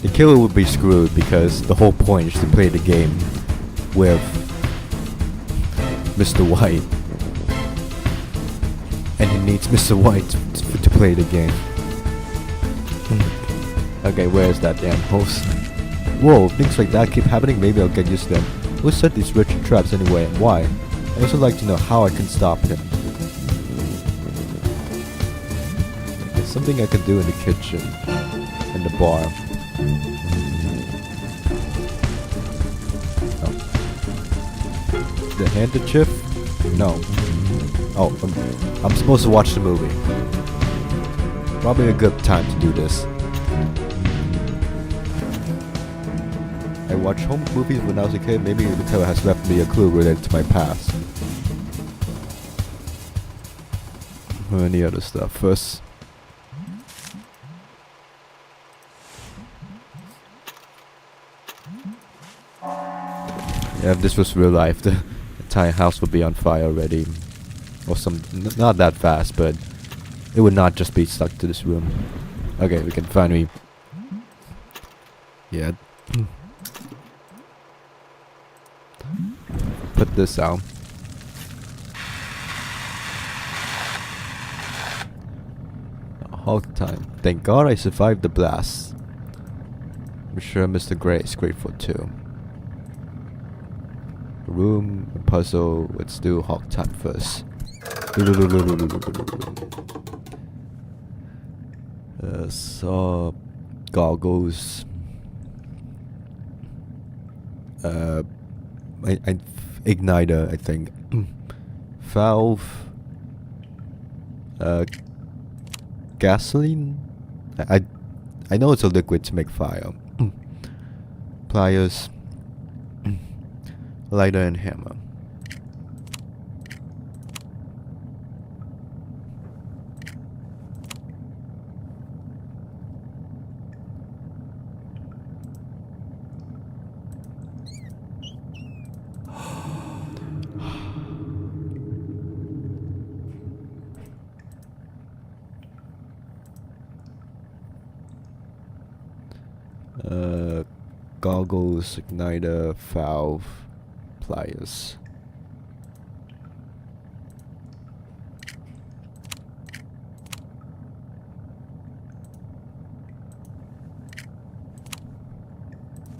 The killer would be screwed because the whole point is to play the game with Mr. White. And he needs Mr. White to play the game. Okay, where's that damn hose? Whoa, things like that keep happening, maybe I'll get used to them. Who set these wretched traps anyway, and why? I also like to know how I can stop him. There's something I can do in the kitchen. In the bar. Oh. The handkerchief? No. Oh, I'm supposed to watch the movie. Probably a good time to do this. I watched home movies when I was a kid. Maybe the title has left me a clue related to my past. Or any other stuff. First. Yeah, if this was real life, the entire house would be on fire already. Or not that fast, but it would not just be stuck to this room. Okay, we can finally... Yeah. Put this out. Hog time. Thank God I survived the blast. I'm sure Mr. Gray is grateful too. Room, a puzzle. Let's do hog time first. Saw goggles. Igniter, I think. Valve. Gasoline. I know it's a liquid to make fire. Pliers. Lighter and hammer. Goggles, igniter, valve, pliers.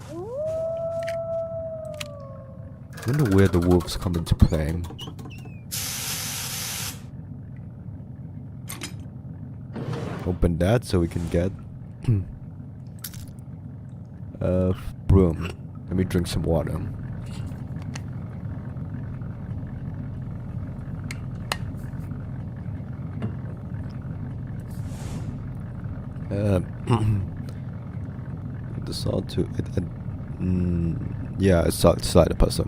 I wonder where the wolves come into play. Open that so we can get broom. Let me drink some water. The salt to yeah, it's side of puzzle.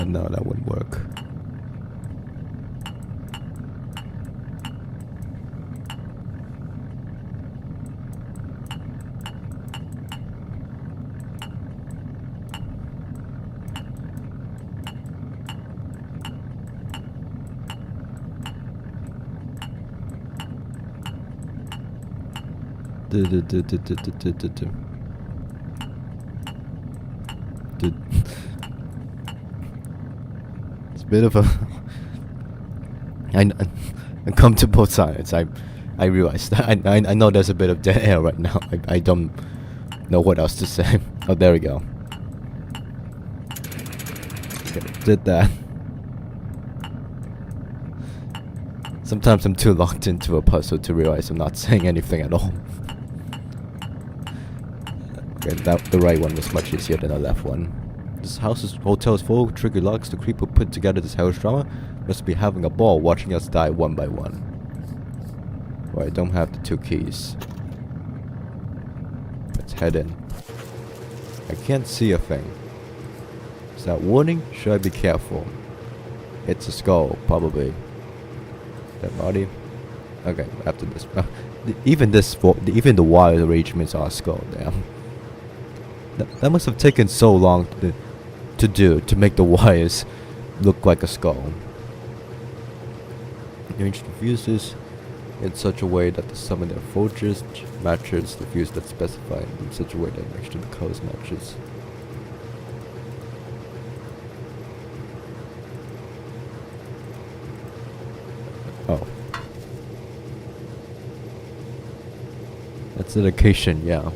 No, that wouldn't work. Dude. It's a bit of a uncomfortable silence. I realize that. I know there's a bit of dead air right now. I don't know what else to say. Oh, there we go. Okay, did that. Sometimes I'm too locked into a puzzle to realize I'm not saying anything at all. Okay, the right one was much easier than the left one. This hotel is full of tricky locks. The creep who put together this house drama must be having a ball watching us die one by one. Well, I don't have the 2 keys. Let's head in. I can't see a thing. Is that warning? Should I be careful? It's a skull, probably. That body. Okay, after this, even the wire arrangements are a skull. Damn. That must have taken so long to make the wires look like a skull. Arrange the fuses in such a way that the sum of their voltage matches the fuse that's specified in such a way that actually the colors matches. Oh. That's the location, yeah.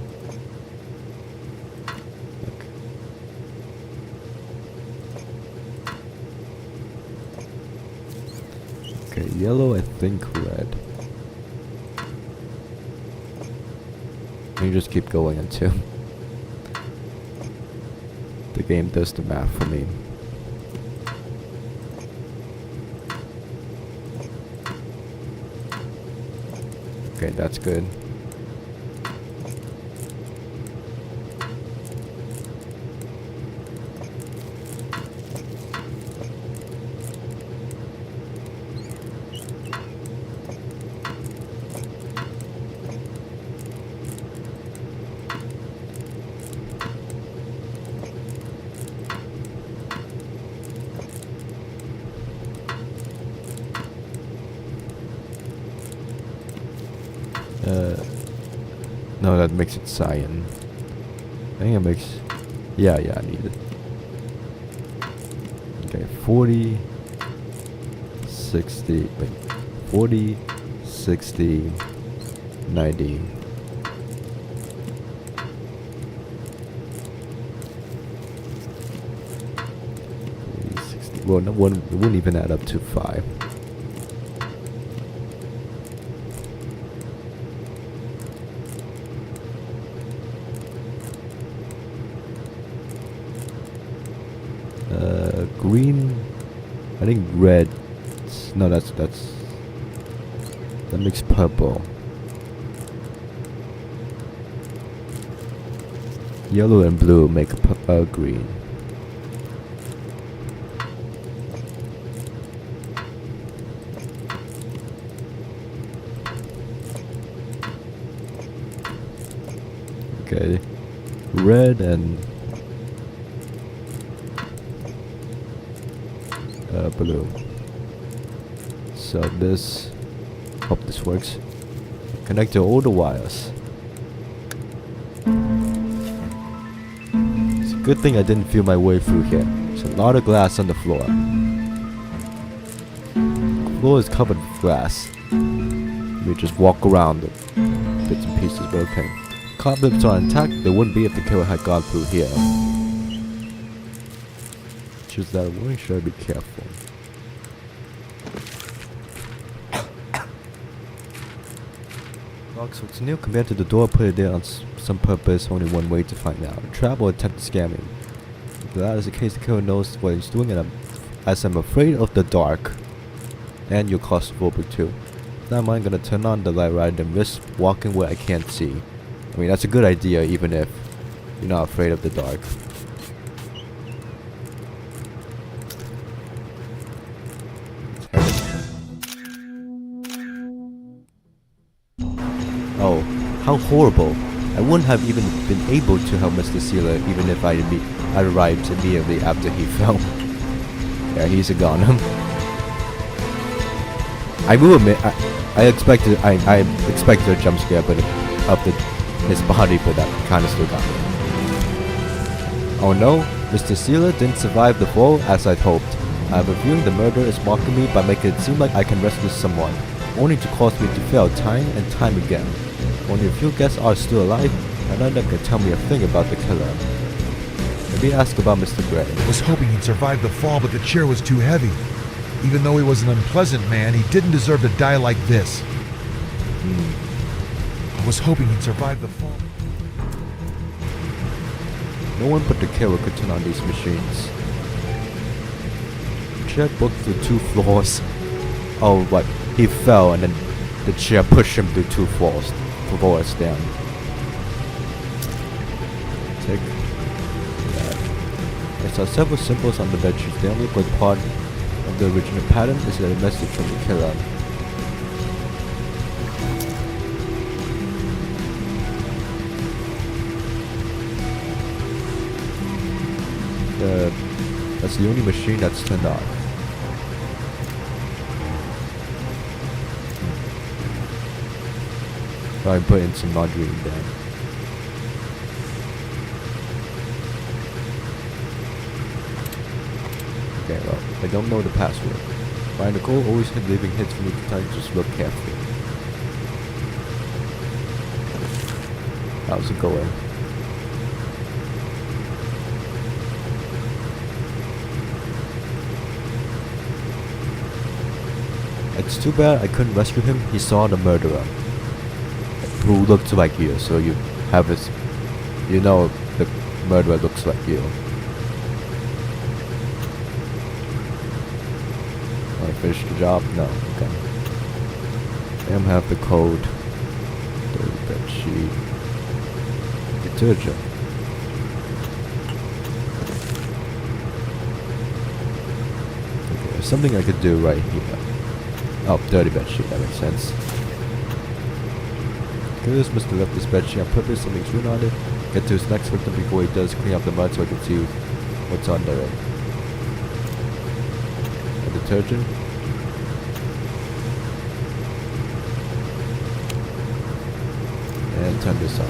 Okay, yellow, I think red. You just keep going until the game does the math for me. Okay, that's good. No, that makes it cyan. I think it makes... Yeah, I need it. Okay, 40... 60... Wait. 40... 60... 90... 40, 60... Well, no one, it wouldn't even add up to 5. Green, I think red. No, that makes purple. Yellow and blue make green. Okay, red and blue. So this, hope this works. Connect to all the wires. It's a good thing I didn't feel my way through here. There's a lot of glass on the floor. The floor is covered with glass. We just walk around the bits and pieces, but okay. Cobwebs are intact. They wouldn't be if the killer had gone through here. Choose that warning. Should I be careful? Locks looks new compared to the door. Put it there on some purpose. Only one way to find out. Trap or attempt to scam me. If that is the case, the killer knows what he's doing, and as I'm afraid of the dark, and you're claustrophobic too. Now I'm gonna turn on the light rather than risk walking where I can't see. I mean, that's a good idea, even if you're not afraid of the dark. Oh, how horrible. I wouldn't have even been able to help Mr. Sealer even if I arrived immediately after he fell. Yeah, he's a goner. I will admit, I expected a jump scare, but of his body, but that kind of still got me. Oh no! Mr. Sealer didn't survive the fall as I'd hoped. I have a feeling the murderer is mocking me by making it seem like I can rescue someone, only to cause me to fail time and time again. Only a few guests are still alive, and none of them can tell me a thing about the killer. Maybe ask about Mr. Gray. I was hoping he'd survive the fall, but the chair was too heavy. Even though he was an unpleasant man, he didn't deserve to die like this. I was hoping he'd survive the fall. No one but the killer could turn on these machines. The chair booked through 2 floors. Oh, what? He fell and then the chair pushed him through 2 floors down. Take that. I saw several symbols on the bedsheets. They don't look like part of the original pattern. Is that a message from the killer? That's the only machine that's turned on. So I put in some laundry in there. Okay, well, I don't know the password. But Nicole always had leaving hints for me to try to just look carefully. How's it going? It's too bad I couldn't rescue him. He saw the murderer, who looked like you, so you have his... You know the murderer looks like you. Want to finish the job? No, okay. I have the code. Dirty bed sheet. Detergent. Okay, there's something I could do right here. Oh, dirty bed sheet, that makes sense. Curious must have left this bed sheet on purpose, something's written on it. Get to his next victim before he does clean up the mud so I can see what's under it. A detergent. And turn this on.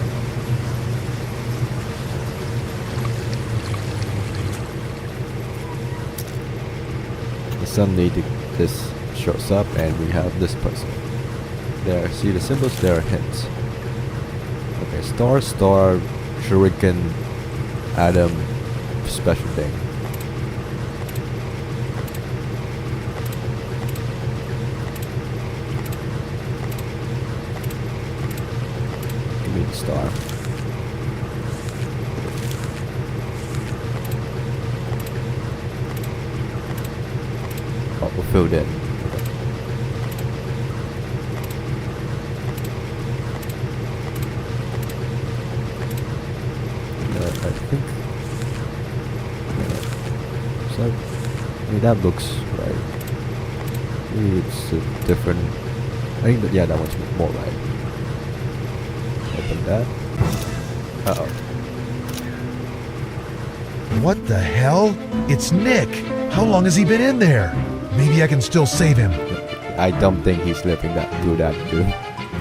And suddenly this shows up and we have this puzzle. There, see the symbols? There are hints. Okay, star, shuriken, atom, special thing. Give me the star. Oh, we're filled in. I think. So, I mean, that looks right. Maybe it's a different. I think that, yeah, that one's more right. Open that. Uh oh. What the hell? It's Nick! How long has he been in there? Maybe I can still save him. I don't think he's living that through that, dude.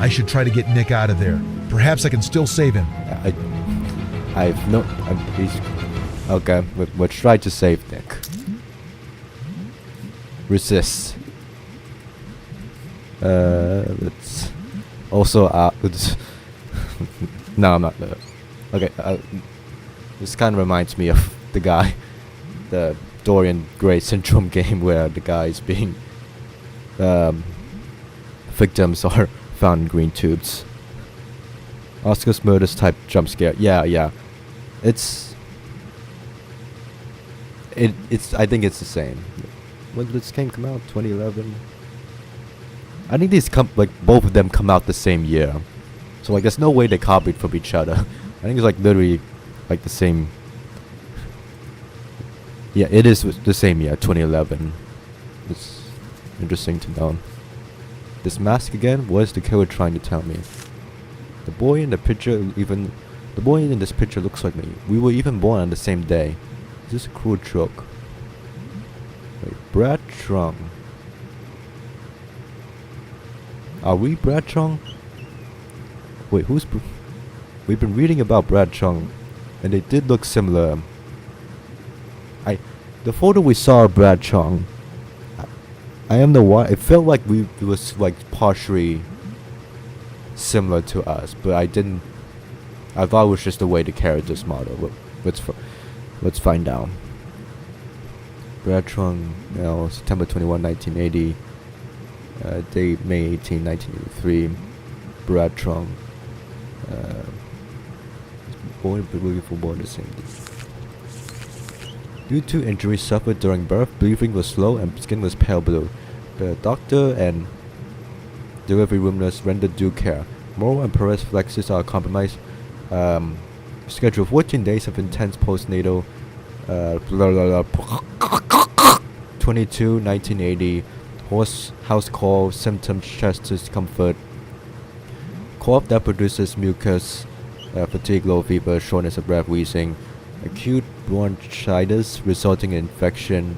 I should try to get Nick out of there. Perhaps I can still save him. I've no. He's okay. We'll try to save Nick. Resist. Let's also let's no, I'm not. Okay. This kind of reminds me of the guy, the Dorian Gray syndrome game where the guys being victims are found in green tubes. Oscar's murders type jump scare. Yeah. It's I think it's the same. When did this game come out? 2011. I think these both of them come out the same year. So like there's no way they copied from each other. I think it's like literally like the same. Yeah, it is the same year, 2011. It's interesting to know. This mask again? What is the killer trying to tell me? The boy in the boy in this picture looks like me. We were even born on the same day. Is this a cruel joke? Wait, Brad Trung. Are we Brad Trung? Wait, who's... We've been reading about Brad Trung, and they did look similar. The photo we saw of Brad Chung, I am the one. It felt like it was like partially similar to us, but I didn't. I thought it was just the way the characters model. But let's find out. Brad Chung, September 21, 1980. Date May 18, 1983. Brad Chung. Born the same day. Due to injuries suffered during birth, breathing was slow and skin was pale blue. The doctor and delivery room nurse rendered due care. Moral and Perez flexes are compromised. Schedule 14 days of intense postnatal. 22, 1980. House call, symptoms, chest discomfort. Cough that produces mucus. Fatigue, low fever, shortness of breath, wheezing. Acute bronchitis resulting in infection.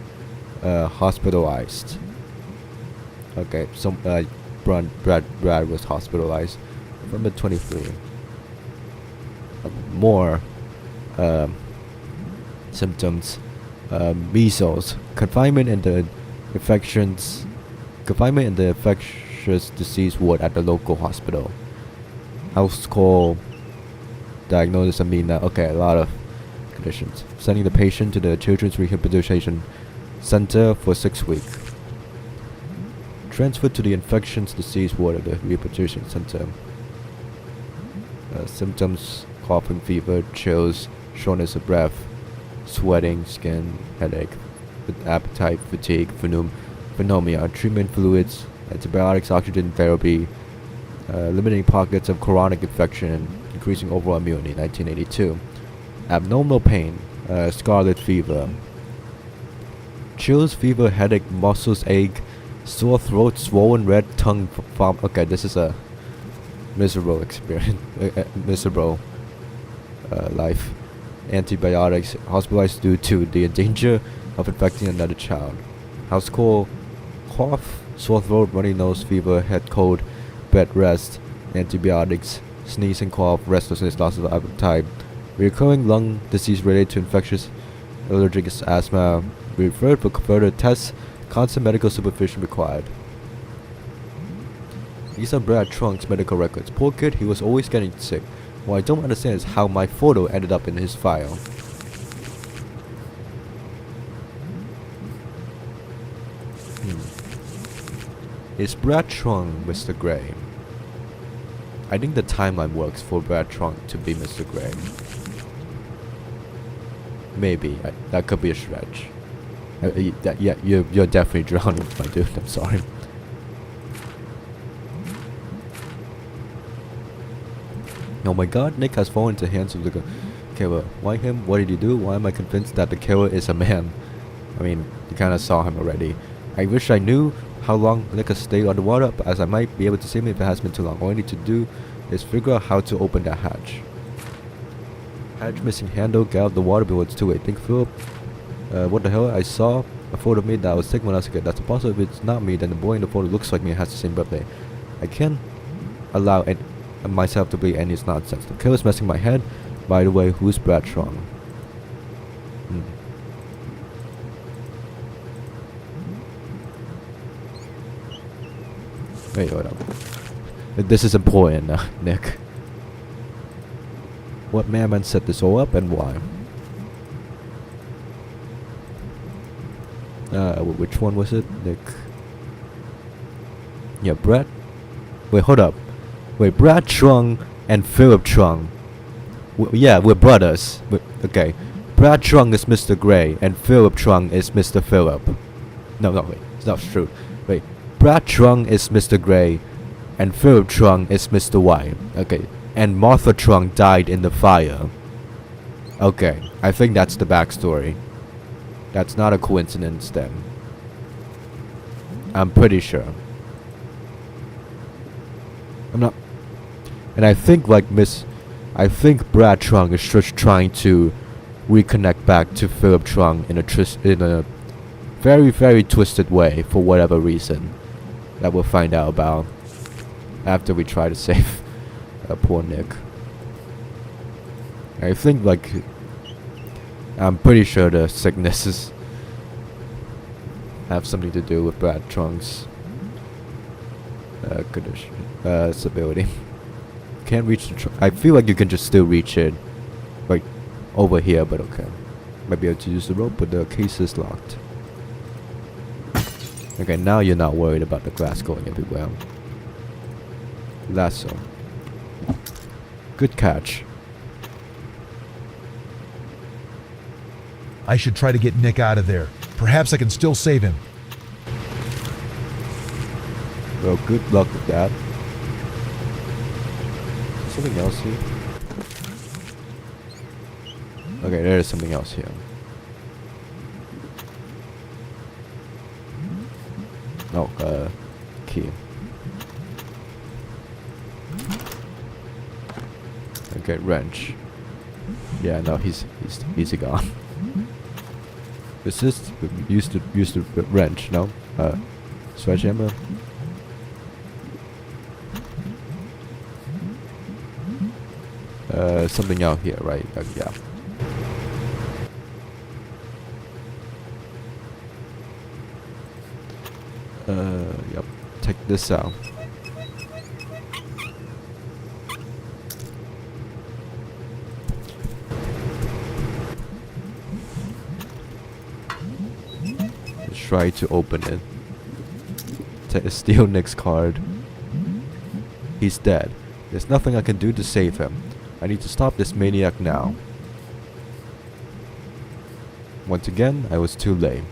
Hospitalized. Okay, so Brad was hospitalized. November 23. More symptoms. Measles. Confinement in the infectious disease ward at the local hospital. House call. Diagnosis of MENA. Okay, a lot of conditions. Sending the patient to the Children's Rehabilitation Center for 6 weeks. Transferred to the infectious disease ward of the Rehabilitation Center. Symptoms: coughing, fever, chills, shortness of breath, sweating, skin, headache, appetite, fatigue, pneumonia, treatment fluids, antibiotics, oxygen therapy, limiting pockets of chronic infection, and increasing overall immunity. 1982. Abnormal pain, scarlet fever, chills, fever, headache, muscles ache, sore throat, swollen red tongue, okay, this is a miserable experience, miserable life. Antibiotics, hospitalized due to the danger of infecting another child. House call, cough, sore throat, runny nose, fever, head cold, bed rest, antibiotics, sneezing, cough, restlessness, loss of appetite, recurring lung disease related to infectious allergic asthma, referred for further tests, constant medical supervision required. These are Brad Trunk's medical records. Poor kid, he was always getting sick. What I don't understand is how my photo ended up in his file. Is Brad Trunk Mr. Gray? I think the timeline works for Brad Trunk to be Mr. Gray. Maybe. That could be a stretch. Yeah, you're definitely drowning, my dude. I'm sorry. Oh my god, Nick has fallen into the hands of the killer. Why him? What did he do? Why am I convinced that the killer is a man? I mean, you kinda saw him already. I wish I knew how long Nick has stayed underwater, as I might be able to save him if it has been too long. All I need to do is figure out how to open that hatch. Hatch missing handle, get out of the water before it's too late. Think Philip. What the hell? I saw a photo of me that I was taken when I was a kid. That's impossible. If it's not me, then the boy in the photo looks like me and has the same birthday. I can't allow myself to believe any nonsense. The killer's messing my head. By the way, who's Brad Trunk? Wait, hold up. This is important, Nick. What madman set this all up and why? Which one was it? Nick. Yeah, Brad. Wait, hold up. Wait, Brad Trunk and Philip Trunk. Yeah, we're brothers. Okay. Brad Trunk is Mr. Gray and Philip Trunk is Mr. Philip. No, wait. It's not true. Wait. Brad Trunk is Mr. Gray and Philip Trunk is Mr. White. Okay. And Martha Trunk died in the fire. Okay. I think that's the backstory. That's not a coincidence then. I'm pretty sure. I'm not. And I think I think Brad Trunk is just trying to reconnect back to Philip Trunk in a very, very twisted way for whatever reason that we'll find out about after we try to save poor Nick. I think I'm pretty sure the sickness is have something to do with Brad Trunk's condition, stability. Can't reach the trunk. I feel like you can just still reach it, like over here, but okay. Might be able to use the rope, but the case is locked. Okay, now you're not worried about the glass going everywhere. Lasso. Good catch. I should try to get Nick out of there. Perhaps I can still save him. Well, good luck with that. Something else here? Okay, there is something else here. Oh, key. Okay, wrench. Yeah, no, he's gone. Is this used to wrench? No, sledgehammer. Something out here, right? Yeah. Yep. Take this out. Let's try to open it. Steal Nick's card. He's dead. There's nothing I can do to save him. I need to stop this maniac now. Once again, I was too late.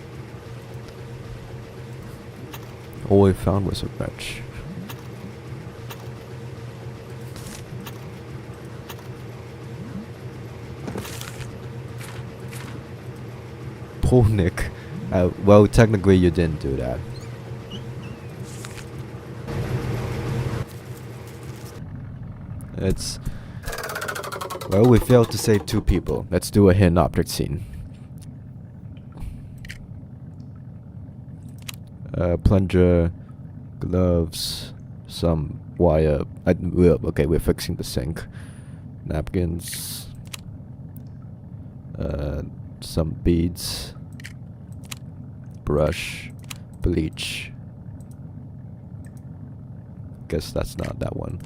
All I found was a wrench. Poor Nick. Well, technically you didn't do that. It's... Well, we failed to save 2 people. Let's do a hidden object scene. Plunger, gloves, some wire. Okay, we're fixing the sink. Napkins. Some beads. Brush. Bleach. Guess that's not that one.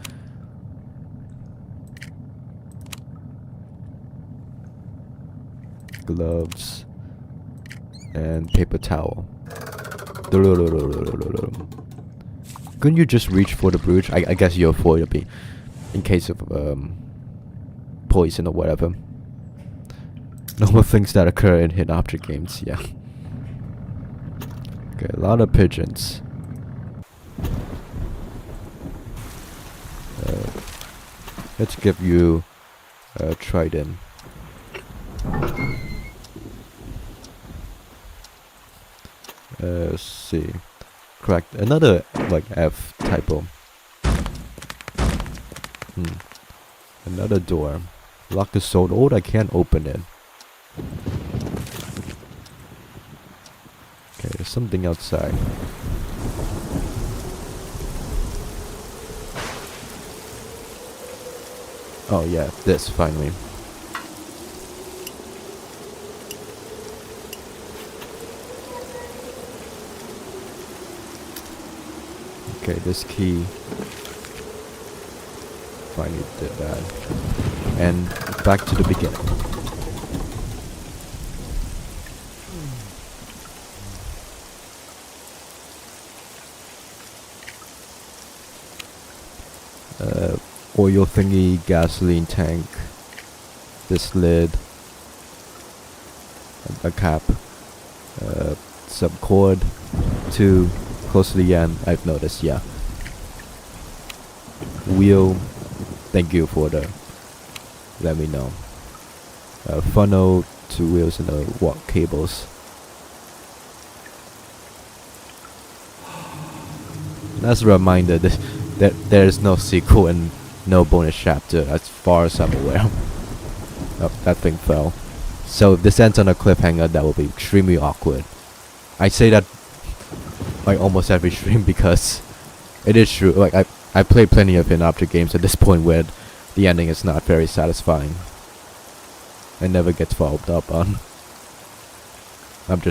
Gloves. And paper towel. Couldn't you just reach for the brooch? I guess you're afraid of it in case of poison or whatever. Normal things that occur in hidden object games, yeah. Okay, a lot of pigeons. Let's give you a trident. Let's see. Correct. Another like F typo. Another door. Lock is so old I can't open it. Okay, there's something outside. Oh yeah, this finally. Okay, this key finally did that. And back to the beginning. Oil thingy, gasoline tank, this lid, a cap, some cord, 2. Close to the end, I've noticed, yeah. Wheel, thank you for the let me know. Funnel, 2 wheels and the cables. That's a reminder that there is no sequel and no bonus chapter as far as I'm aware. Oh, that thing fell. So if this ends on a cliffhanger, that will be extremely awkward. I say that like almost every stream because it is true. Like I played plenty of hidden object games at this point where the ending is not very satisfying. It never gets followed up on. I'm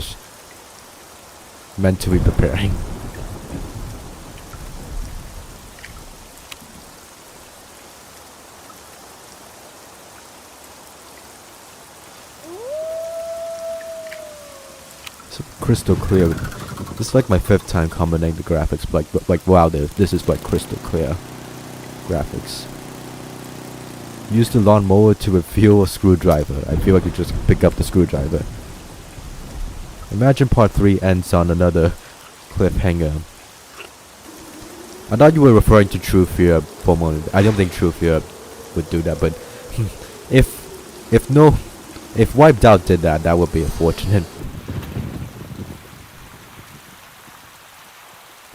mentally preparing. So crystal clear. This is like my 5th time combining the graphics, but like wow, this is like crystal clear graphics. Use the lawnmower to refuel a screwdriver. I feel like you just pick up the screwdriver. Imagine part 3 ends on another cliffhanger. I thought you were referring to True Fear for a moment. I don't think True Fear would do that, but if Wiped Out did that, that would be unfortunate.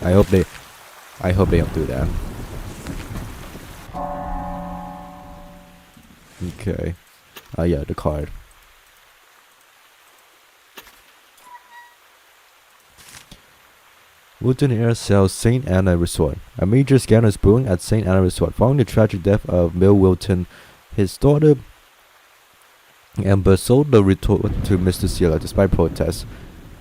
I hope they don't do that. Okay. Yeah, the card. Woodton Air sells St. Anna Resort. A major scandal is brewing at St. Anna Resort. Following the tragic death of Bill Wilton, his daughter Amber sold the resort to Mr. Sealer despite protests.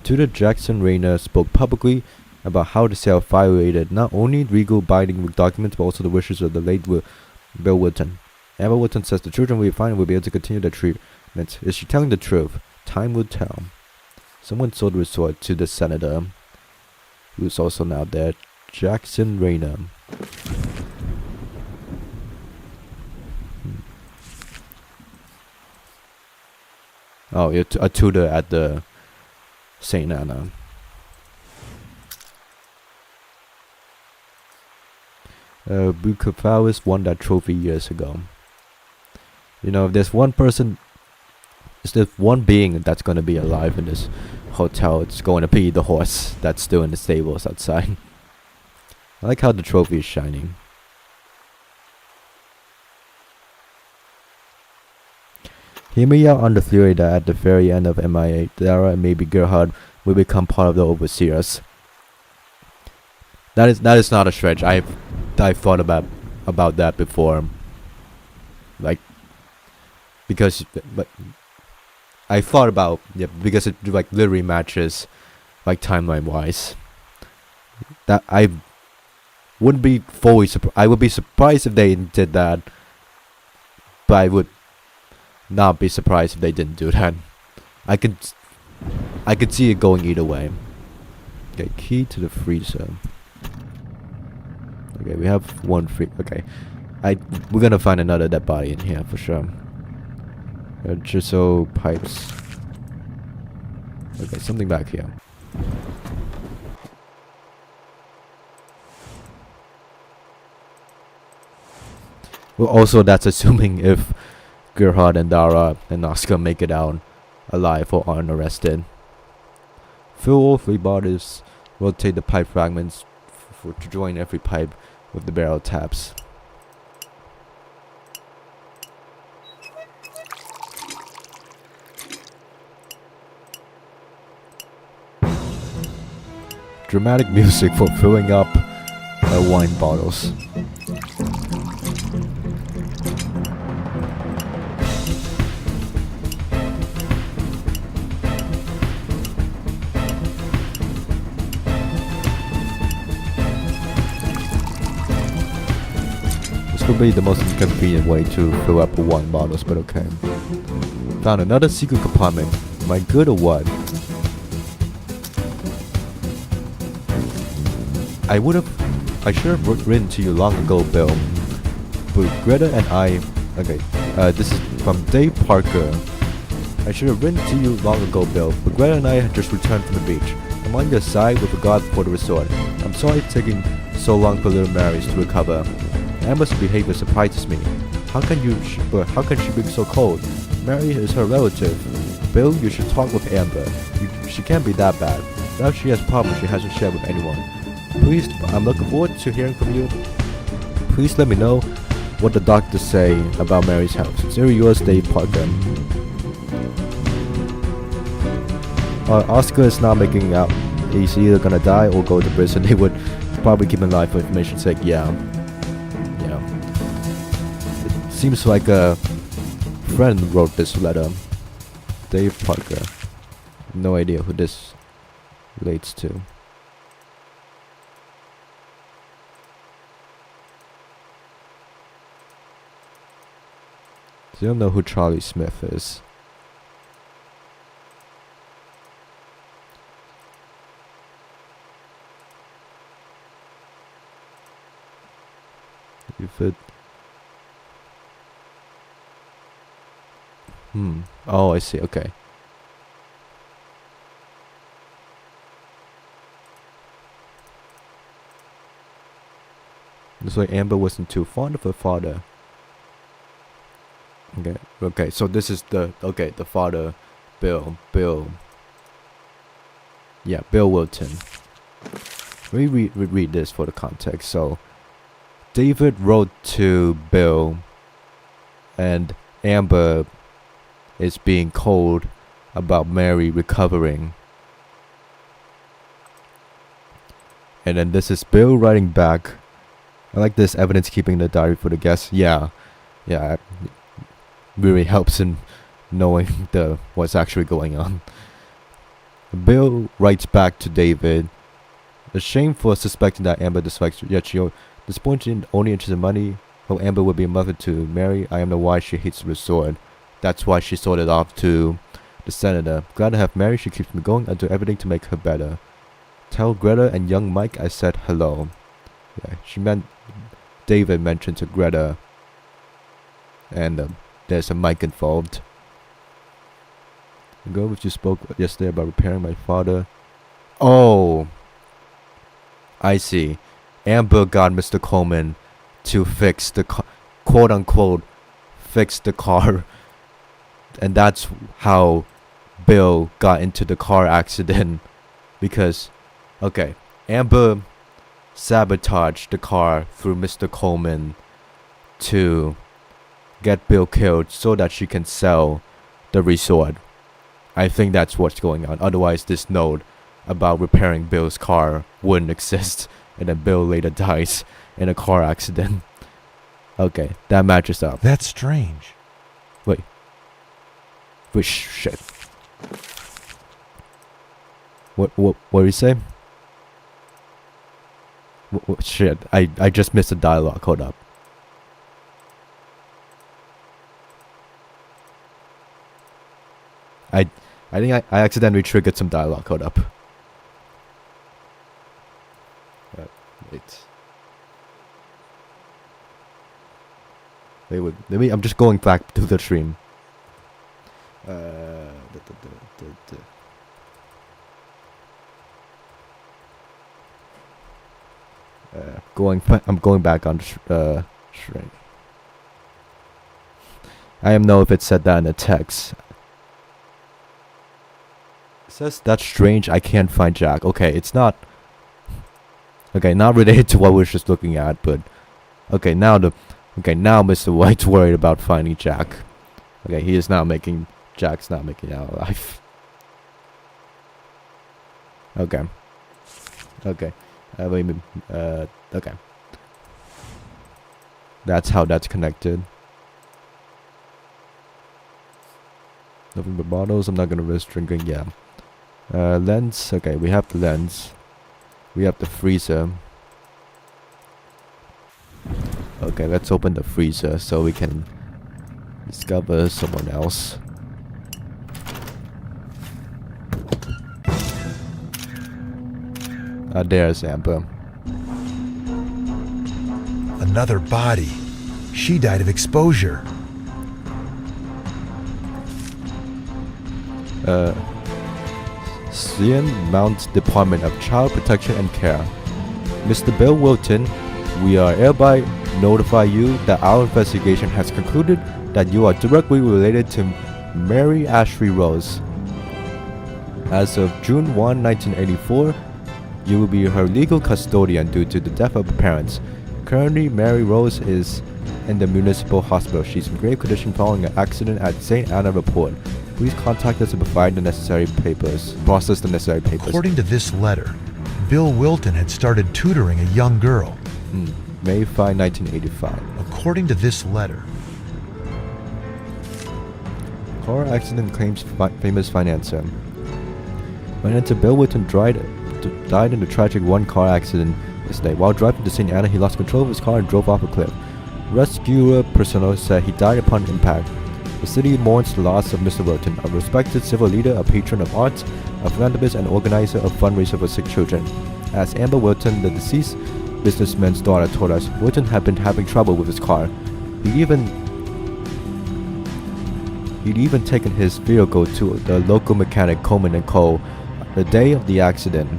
Tudor Jackson Rayner spoke publicly about how the sale violated not only legal binding documents but also the wishes of the late Bill Wilton. Amber Wilton says the children will be fine and will be able to continue their treatment. Is she telling the truth? Time will tell. Someone sold the resort to the senator, who's also now dead, Jackson Rayner. Oh, you're a tutor at the St. Anna. Bucephalus won that trophy years ago. You know, if there's one person, if there's one being that's gonna be alive in this hotel, it's going to be the horse that's still in the stables outside. I like how the trophy is shining. Hear me out on the theory that at the very end of MIA, Dara and maybe Gerhard will become part of the overseers. That is not a stretch. I've thought about that before. Like, because but I thought about because it like literally matches like timeline wise. That I wouldn't be fully surprised. I would be surprised if they did that, but I would not be surprised if they didn't do that. I could see it going either way. Okay, key to the freezer. Okay, we have one free. Okay, we're gonna find another dead body in here for sure. Chisel pipes. Okay, something back here. Well, also that's assuming if Gerhard and Dara and Oscar make it out alive or aren't arrested. Fill all 3 bodies. Rotate the pipe fragments to join every pipe with the barrel tabs. Dramatic music for filling up wine bottles. This would be the most inconvenient way to fill up wine bottles, but okay. Found another secret compartment. Am I good or what? I should have written to you long ago, Bill. But Greta and I... Okay, this is from Dave Parker. I should have written to you long ago, Bill, but Greta and I had just returned from the beach. I'm on your side with regard for the resort. I'm sorry it's taking so long for little Mary's to recover. Amber's behavior surprises me. How can she be so cold? Mary is her relative. Bill, you should talk with Amber. She can't be that bad. Now she has problems she hasn't shared with anyone. Please, I'm looking forward to hearing from you. Please let me know what the doctors say about Mary's health. Sincerely yours, Dave Parker. Oscar is not making it out. He's either gonna die or go to prison. They would probably keep him alive for information's sake. Yeah. It seems like a friend wrote this letter. Dave Parker. No idea who this relates to. Still know who Charlie Smith is. If it... Oh, I see. Okay. Looks like Amber wasn't too fond of her father. Okay, so this is the father, Bill. Yeah, Bill Wilton. Let me read this for the context. So, David wrote to Bill, and Amber is being cold about Mary recovering. And then this is Bill writing back. I like this evidence keeping the diary for the guests. Yeah, it really helps in knowing what's actually going on. Bill writes back to David, ashamed for suspecting that Amber dislikes, yet she disappointed, only interested in money. How Amber would be a mother to Mary, I am the why she hates the resort. That's why she sold it off to the senator. Glad to have Mary, she keeps me going. I do everything to make her better. Tell Greta and young Mike I said hello. Yeah, she meant David mentioned to Greta, and there's a Mike involved. The girl which you spoke yesterday about repairing my father. Oh, I see. Amber got Mr. Coleman to fix the quote unquote fix the car, and that's how Bill got into the car accident. Because, okay, Amber sabotaged the car through Mr. Coleman to get Bill killed so that she can sell the resort. I think that's what's going on. Otherwise, this note about repairing Bill's car wouldn't exist, and then Bill later dies in a car accident. Okay, that matches up. That's strange. Wait, shit. What did you say? Shit, I just missed the dialogue. Hold up. I think I accidentally triggered some dialogue. Hold up. Wait, let me, I'm just going back to the stream. I'm going back on stream. I don't know if it said that in the text. It says that's strange. I can't find Jack. Okay, it's not. Okay, not related to what we were just looking at, but okay, now Mr. White's worried about finding Jack. Okay, Jack's not making it out alive. Okay. Okay. That's how that's connected. Nothing but bottles. I'm not gonna risk drinking. Yeah. Lens. Okay, we have the lens. We have the freezer. Okay, let's open the freezer so we can discover someone else. There's Amber. Another body. She died of exposure. Sean Mount Department of Child Protection and Care. Mr. Bill Wilton, we are hereby notify you that our investigation has concluded that you are directly related to Mary Ashley Rose. As of June 1, 1984, you will be her legal custodian due to the death of her parents. Currently, Mary Rose is in the municipal hospital. She's in grave condition following an accident at St. Anna Report. Please contact us to provide the necessary papers. Process the necessary papers. According to this letter, Bill Wilton had started tutoring a young girl. May 5, 1985. According to this letter, car accident claims famous financier. Financier Bill Wilton died in a tragic one-car accident yesterday. While driving to St. Anna, he lost control of his car and drove off a cliff. Rescuer personnel said he died upon impact. The city mourns the loss of Mr. Wilton, a respected civil leader, a patron of arts, a philanthropist, and organizer of fundraiser for sick children. As Amber Wilton, the deceased businessman's daughter, told us, Wilton had been having trouble with his car. He'd even taken his vehicle to the local mechanic Coleman & Co. the day of the accident.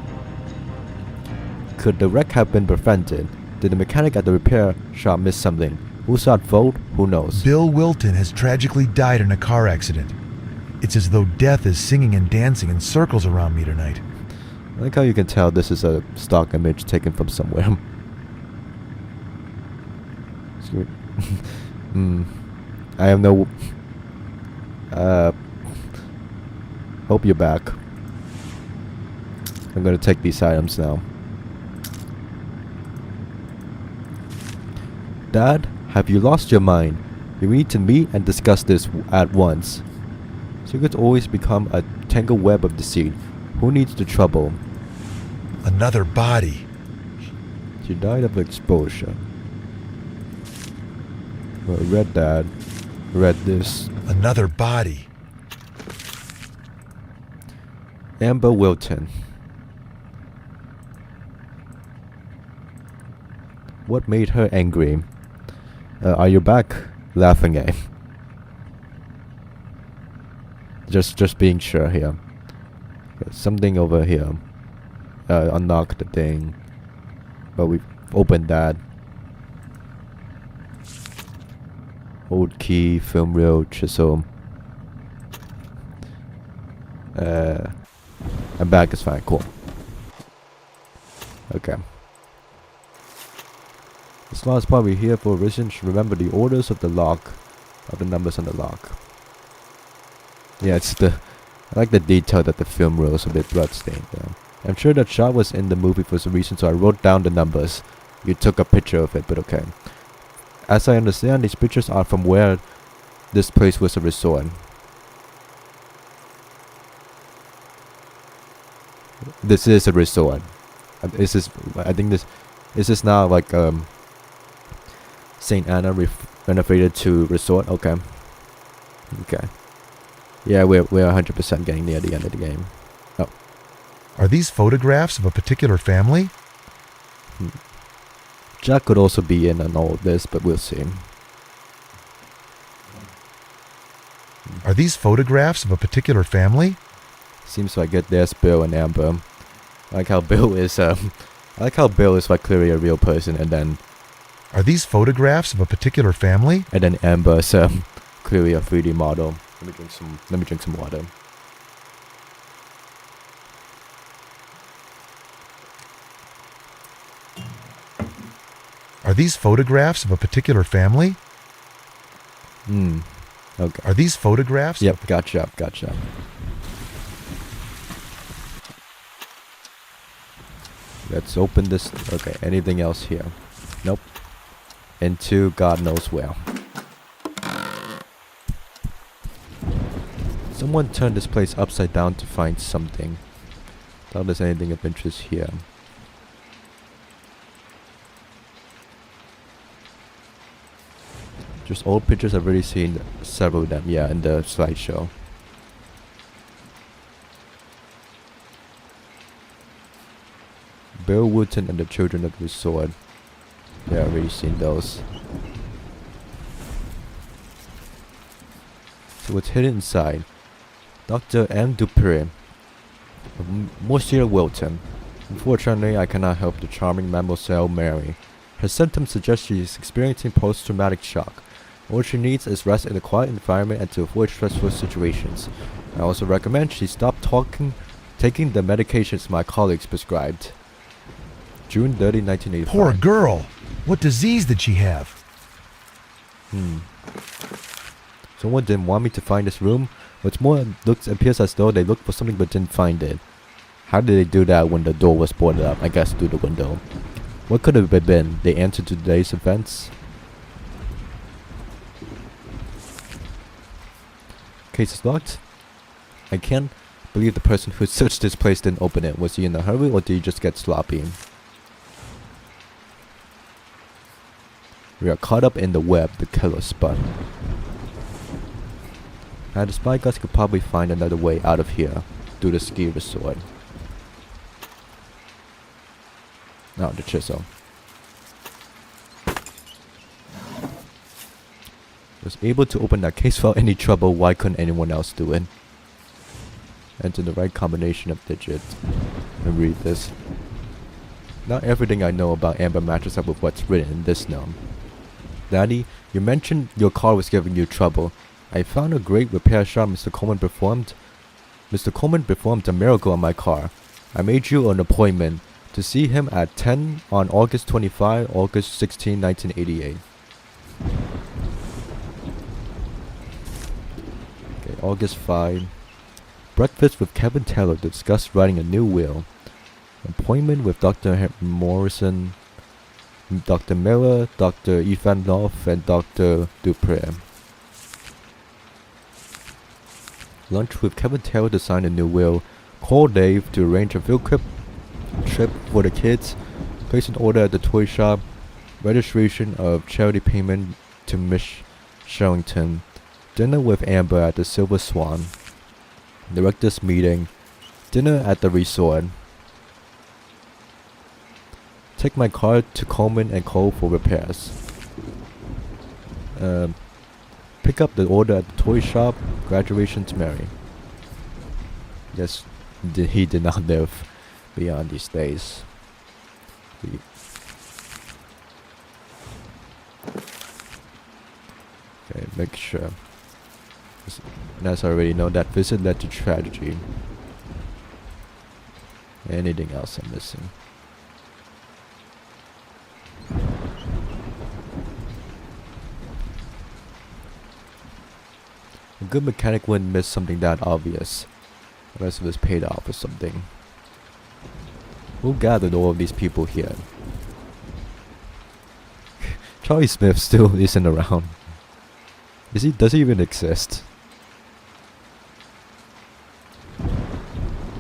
Could the wreck have been prevented? Did the mechanic at the repair shop miss something? Who's at fault? Who knows? Bill Wilton has tragically died in a car accident. It's as though death is singing and dancing in circles around me tonight. I like how you can tell this is a stock image taken from somewhere. I have no... hope you're back. I'm gonna take these items now. Dad, have you lost your mind? We need to meet and discuss this at once. Secrets always become a tangled web of deceit. Who needs the trouble? Another body. She died of exposure. Well, I read that. Read this. Another body. Amber Wilton. What made her angry? Are you back? Laughing at him. Just being sure here. There's something over here. Unlock the thing. But we've opened that. Old key, film reel, chisel. And back is fine, cool. Okay. This last part we're here for a reason. Should remember the orders of the lock. Of the numbers on the lock. Yeah, it's the... I like the detail that the film reel is a bit bloodstained there. I'm sure that shot was in the movie for some reason, so I wrote down the numbers. You took a picture of it, but okay. As I understand, these pictures are from where this place was a resort. This is a resort. This is, I think this is now like St. Anna renovated to resort. Okay. Okay. Yeah, we're 100% getting near the end of the game. Oh. Are these photographs of a particular family? Jack could also be in on all of this, but we'll see. Are these photographs of a particular family? Seems like there's Bill and Amber. I like how Bill is like clearly a real person, and then Are these photographs of a particular family? And then Amber's clearly a 3D model. Let me drink some water. Are these photographs of a particular family? Okay. Are these photographs? Yep, gotcha. Let's open this. Okay, anything else here? Nope. Into God knows where. Someone turned this place upside down to find something. Doubt there's anything of interest here. Just old pictures. I've already seen several of them, yeah, in the slideshow. Bill Wooten and the Children of the Sword. Yeah, I've already seen those. So what's hidden inside? Dr. M. Dupree. Monsieur Wilton. Unfortunately, I cannot help the charming Mademoiselle Mary. Her symptoms suggest she is experiencing post-traumatic shock. All she needs is rest in a quiet environment and to avoid stressful situations. I also recommend she stop taking the medications my colleagues prescribed. June 30, 1985. Poor girl. What disease did she have? Someone didn't want me to find this room. What's more, appears as though they looked for something but didn't find it. How did they do that when the door was boarded up? I guess through the window. What could have it been? The answer to today's events? Case is locked. I can't believe the person who searched this place didn't open it. Was he in a hurry or did he just get sloppy? We are caught up in the web the killer spun. And the Spyglass could probably find another way out of here through the ski resort. No, the chisel. Was able to open that case without any trouble. Why couldn't anyone else do it? Enter the right combination of digits and read this. Not everything I know about Amber matches up with what's written in this note. Daddy, you mentioned your car was giving you trouble. I found a great repair shop Mr. Coleman performed. Mr. Coleman performed a miracle on my car. I made you an appointment to see him at 10 on August 25, August 16, 1988. Okay, August 5. Breakfast with Kevin Taylor to discuss writing a new will. Appointment with Dr. Morrison, Dr. Miller, Dr. Ivanov, and Dr. Dupre. Lunch with Kevin Taylor to sign a new will. Call Dave to arrange a field trip for the kids. Place an order at the toy shop. Registration of charity payment to Miss Sherrington. Dinner with Amber at the Silver Swan. Directors meeting. Dinner at the resort. Take my car to Coleman and Cole for repairs. Pick up the order at the toy shop. Graduation to Mary. Yes, he did not live beyond these days. Okay, make sure. As I already know, that visit led to tragedy. Anything else I'm missing? A good mechanic wouldn't miss something that obvious, unless it was paid off or something. Who gathered all of these people here? Charlie Smith still isn't around. Does he even exist?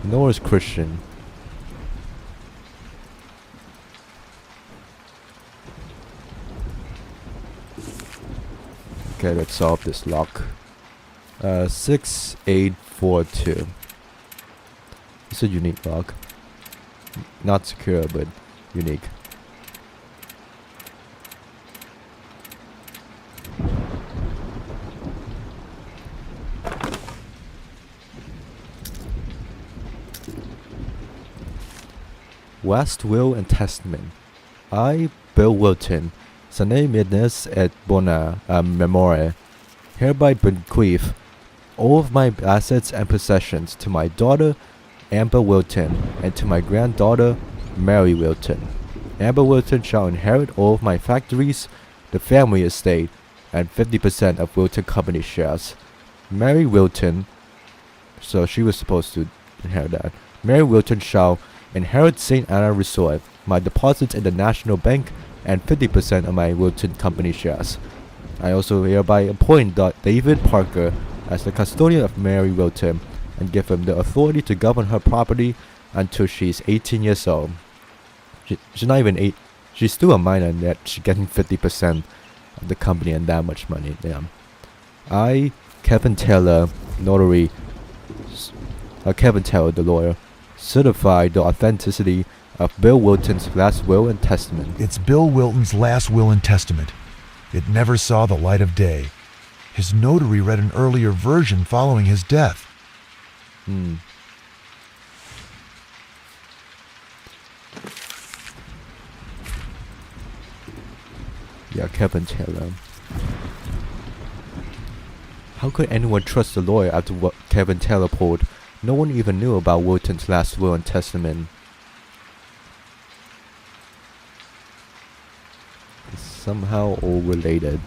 Nor is Christian. Okay, let's solve this lock. 6842. It's a unique lock. Not secure, but unique. West Will and Testament. I, Bill Wilton, sine midnes et bona memore, hereby bequeath all of my assets and possessions to my daughter, Amber Wilton, and to my granddaughter, Mary Wilton. Amber Wilton shall inherit all of my factories, the family estate, and 50% of Wilton Company shares. Mary Wilton, so she was supposed to inherit that. Mary Wilton shall inherit St. Anna Resort, my deposits in the National Bank, and 50% of my Wilton Company shares. I also hereby appoint David Parker as the custodian of Mary Wilton and give him the authority to govern her property until she's 18 years old. She's not even 8. She's still a minor, and yet she's getting 50% of the company and that much money. Damn. I, Kevin Taylor, notary, Kevin Taylor, the lawyer, certify the authenticity of Bill Wilton's last will and testament. It's Bill Wilton's last will and testament. It never saw the light of day. His notary read an earlier version following his death. Yeah, Kevin Taylor. How could anyone trust the lawyer after what Kevin Taylor pulled? No one even knew about Wilton's last will and testament. It's somehow all related.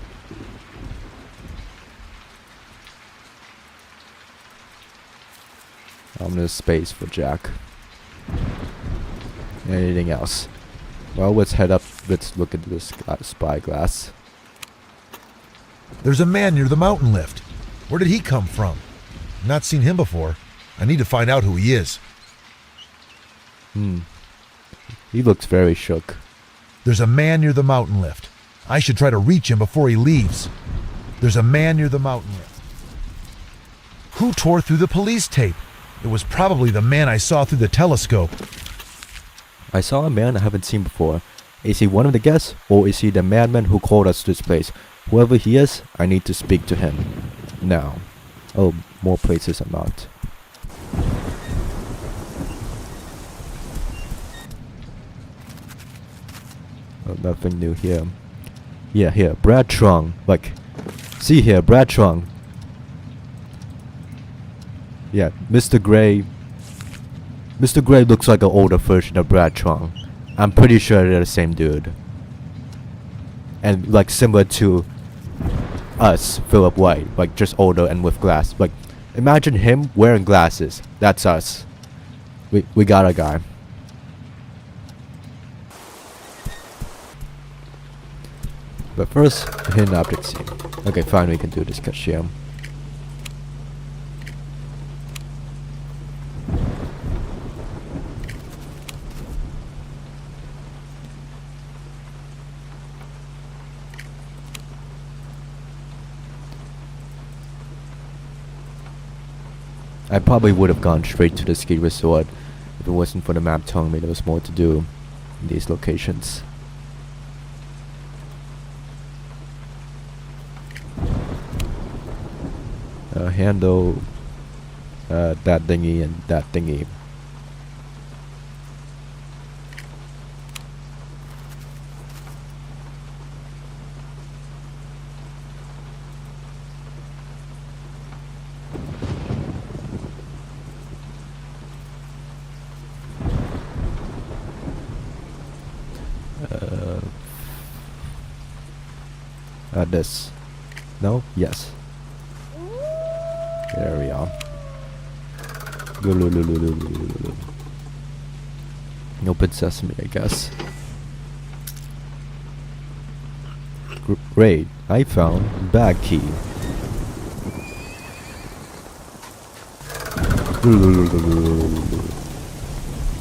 Ominous space for Jack. Anything else? Well, let's head up. Let's look at this spyglass. There's a man near the mountain lift. Where did he come from? Not seen him before. I need to find out who he is. He looks very shook. There's a man near the mountain lift. I should try to reach him before he leaves. There's a man near the mountain lift. Who tore through the police tape? It was probably the man I saw through the telescope. I saw a man I haven't seen before. Is he one of the guests, or is he the madman who called us to this place? Whoever he is, I need to speak to him. Now. Oh, more places are marked. Oh, nothing new here. Yeah, here, Brad Trong. Like, see here, Brad Trong. Yeah, Mr. Gray. Mr. Gray looks like an older version of Brad Trong. I'm pretty sure they're the same dude. And like similar to us, Philip White, like just older and with glass. Like, imagine him wearing glasses. That's us. We got a guy. But first, hidden object scene. Okay, fine, we can do this, Hexeum. I probably would have gone straight to the ski resort if it wasn't for the map telling me there was more to do in these locations. Handle that thingy and that thingy. This. No? Yes. There we are. Open sesame, I guess. Great. I found bag key.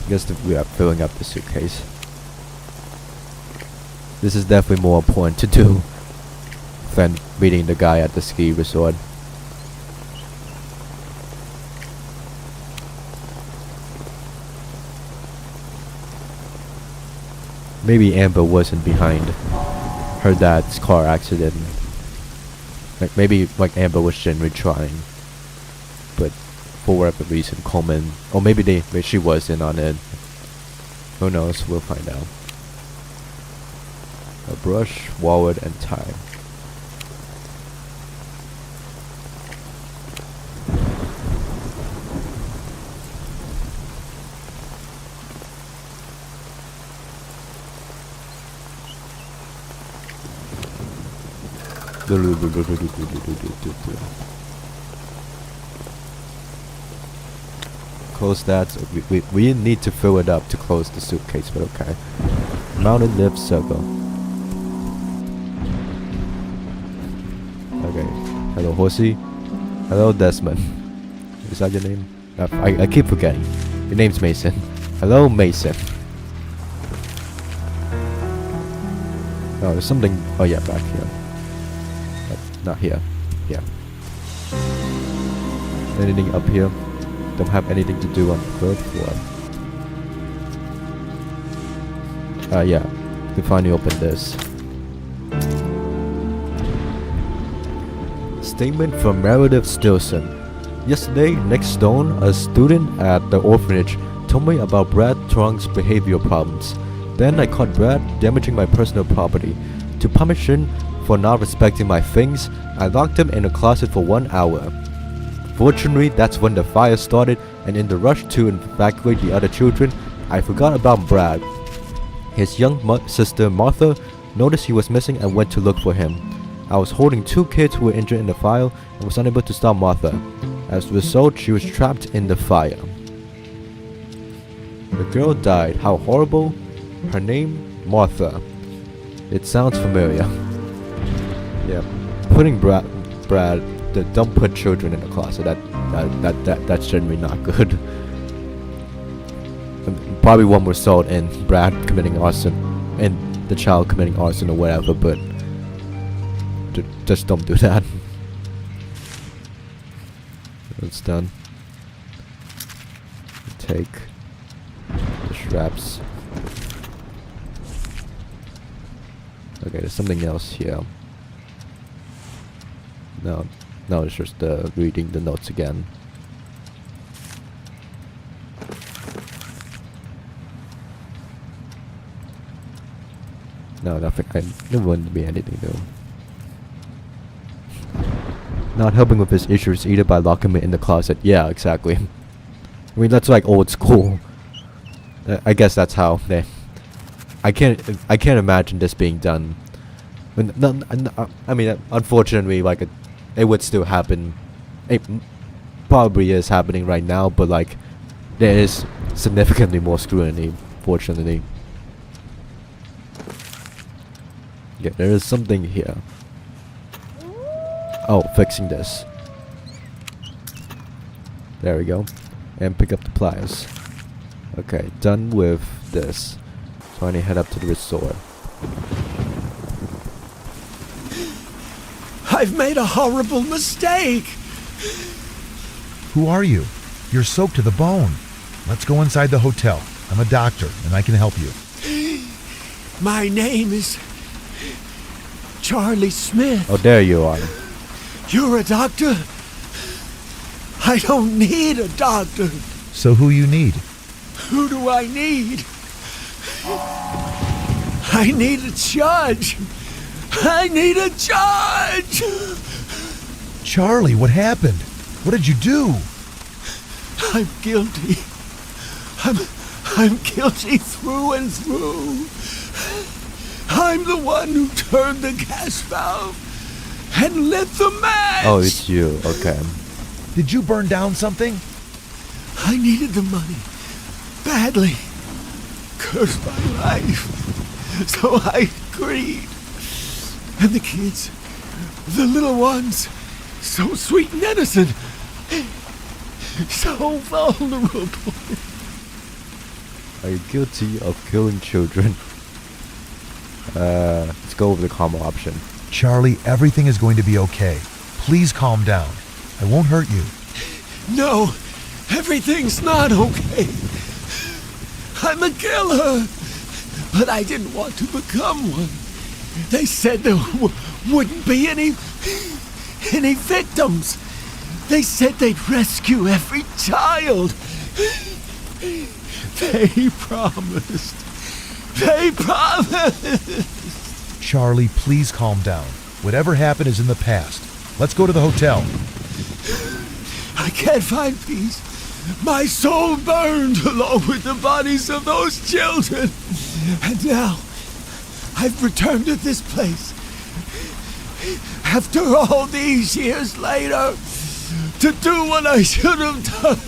Guess that we are filling up the suitcase. This is definitely more important to do than meeting the guy at the ski resort. Maybe Amber wasn't behind her dad's car accident. Like maybe like Amber was genuinely trying, but for whatever reason Coleman, or maybe she was in on it. Who knows? We'll find out. A brush, wallet, and tie. Close that. So we need to fill it up to close the suitcase, but okay. Mountain lift circle. Okay. Hello, Horsey. Hello, Desmond. Is that your name? I keep forgetting. Your name's Mason. Hello, Mason. Oh, there's something. Oh yeah, back here. Not here. Yeah. Anything up here? Don't have anything to do on the third floor. Yeah. We finally open this. Statement from Meredith Stilson. Yesterday, Nick Stone, a student at the orphanage, told me about Brad Trong's behavioral problems. Then I caught Brad damaging my personal property. To punish him for not respecting my things, I locked him in a closet for 1 hour. Fortunately, that's when the fire started, and in the rush to evacuate the other children, I forgot about Brad. His young sister Martha noticed he was missing and went to look for him. I was holding 2 kids who were injured in the fire and was unable to stop Martha. As a result, she was trapped in the fire. The girl died. How horrible. Her name? Martha. It sounds familiar. Yeah, putting Brad, don't put children in the closet. That's generally not good. Probably won't result in Brad committing arson and the child committing arson or whatever, but just don't do that. That's done. Take the straps. Okay, there's something else here. No, it's just reading the notes again. No, nothing. There wouldn't be anything though. Not helping with his issues either by locking him in the closet. Yeah, exactly. I mean, that's like old school. I guess that's how they. I can't imagine this being done. I mean, unfortunately, like it would still happen. It probably is happening right now, but like there is significantly more scrutiny. Fortunately. Yeah, there is something here. Oh, fixing this. There we go. And pick up the pliers. Okay, done with this. So I need to head up to the resort. I've made a horrible mistake! Who are you? You're soaked to the bone. Let's go inside the hotel. I'm a doctor, and I can help you. My name is Charlie Smith. Oh, there you are. You're a doctor? I don't need a doctor. So who you need? Who do I need? I need a judge. I need a judge. Charlie, what happened? What did you do? I'm guilty. I'm guilty through and through. I'm the one who turned the gas valve and lit the match. Oh, it's you. Okay. Did you burn down something? I needed the money badly. Cursed my life. So I agreed. And the kids, the little ones, so sweet and innocent, so vulnerable. Are you guilty of killing children? Let's go over the calm option. Charlie, everything is going to be okay. Please calm down. I won't hurt you. No, everything's not okay. I'm a killer. But I didn't want to become one. They said there wouldn't be any victims. They said they'd rescue every child. They promised. They promised. Charlie, please calm down. Whatever happened is in the past. Let's go to the hotel. I can't find peace. My soul burned along with the bodies of those children. And now, I've returned to this place. After all these years later, to do what I should have done.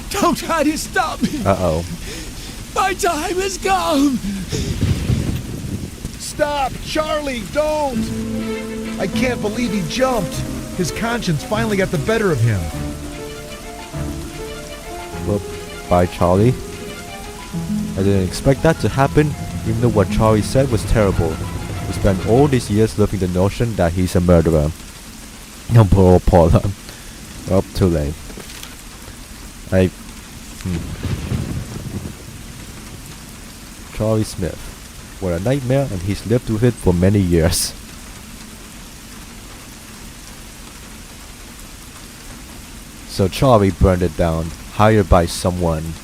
Don't try to stop me. Uh-oh. My time is gone. Stop! Charlie, don't! I can't believe he jumped. His conscience finally got the better of him. Well, bye, Charlie. I didn't expect that to happen, even though what Charlie said was terrible. We spent all these years living the notion that he's a murderer. No, poor Paula. Well, too late. Charlie Smith. What a nightmare, and he's lived with it for many years. So Charlie burned it down, hired by someone.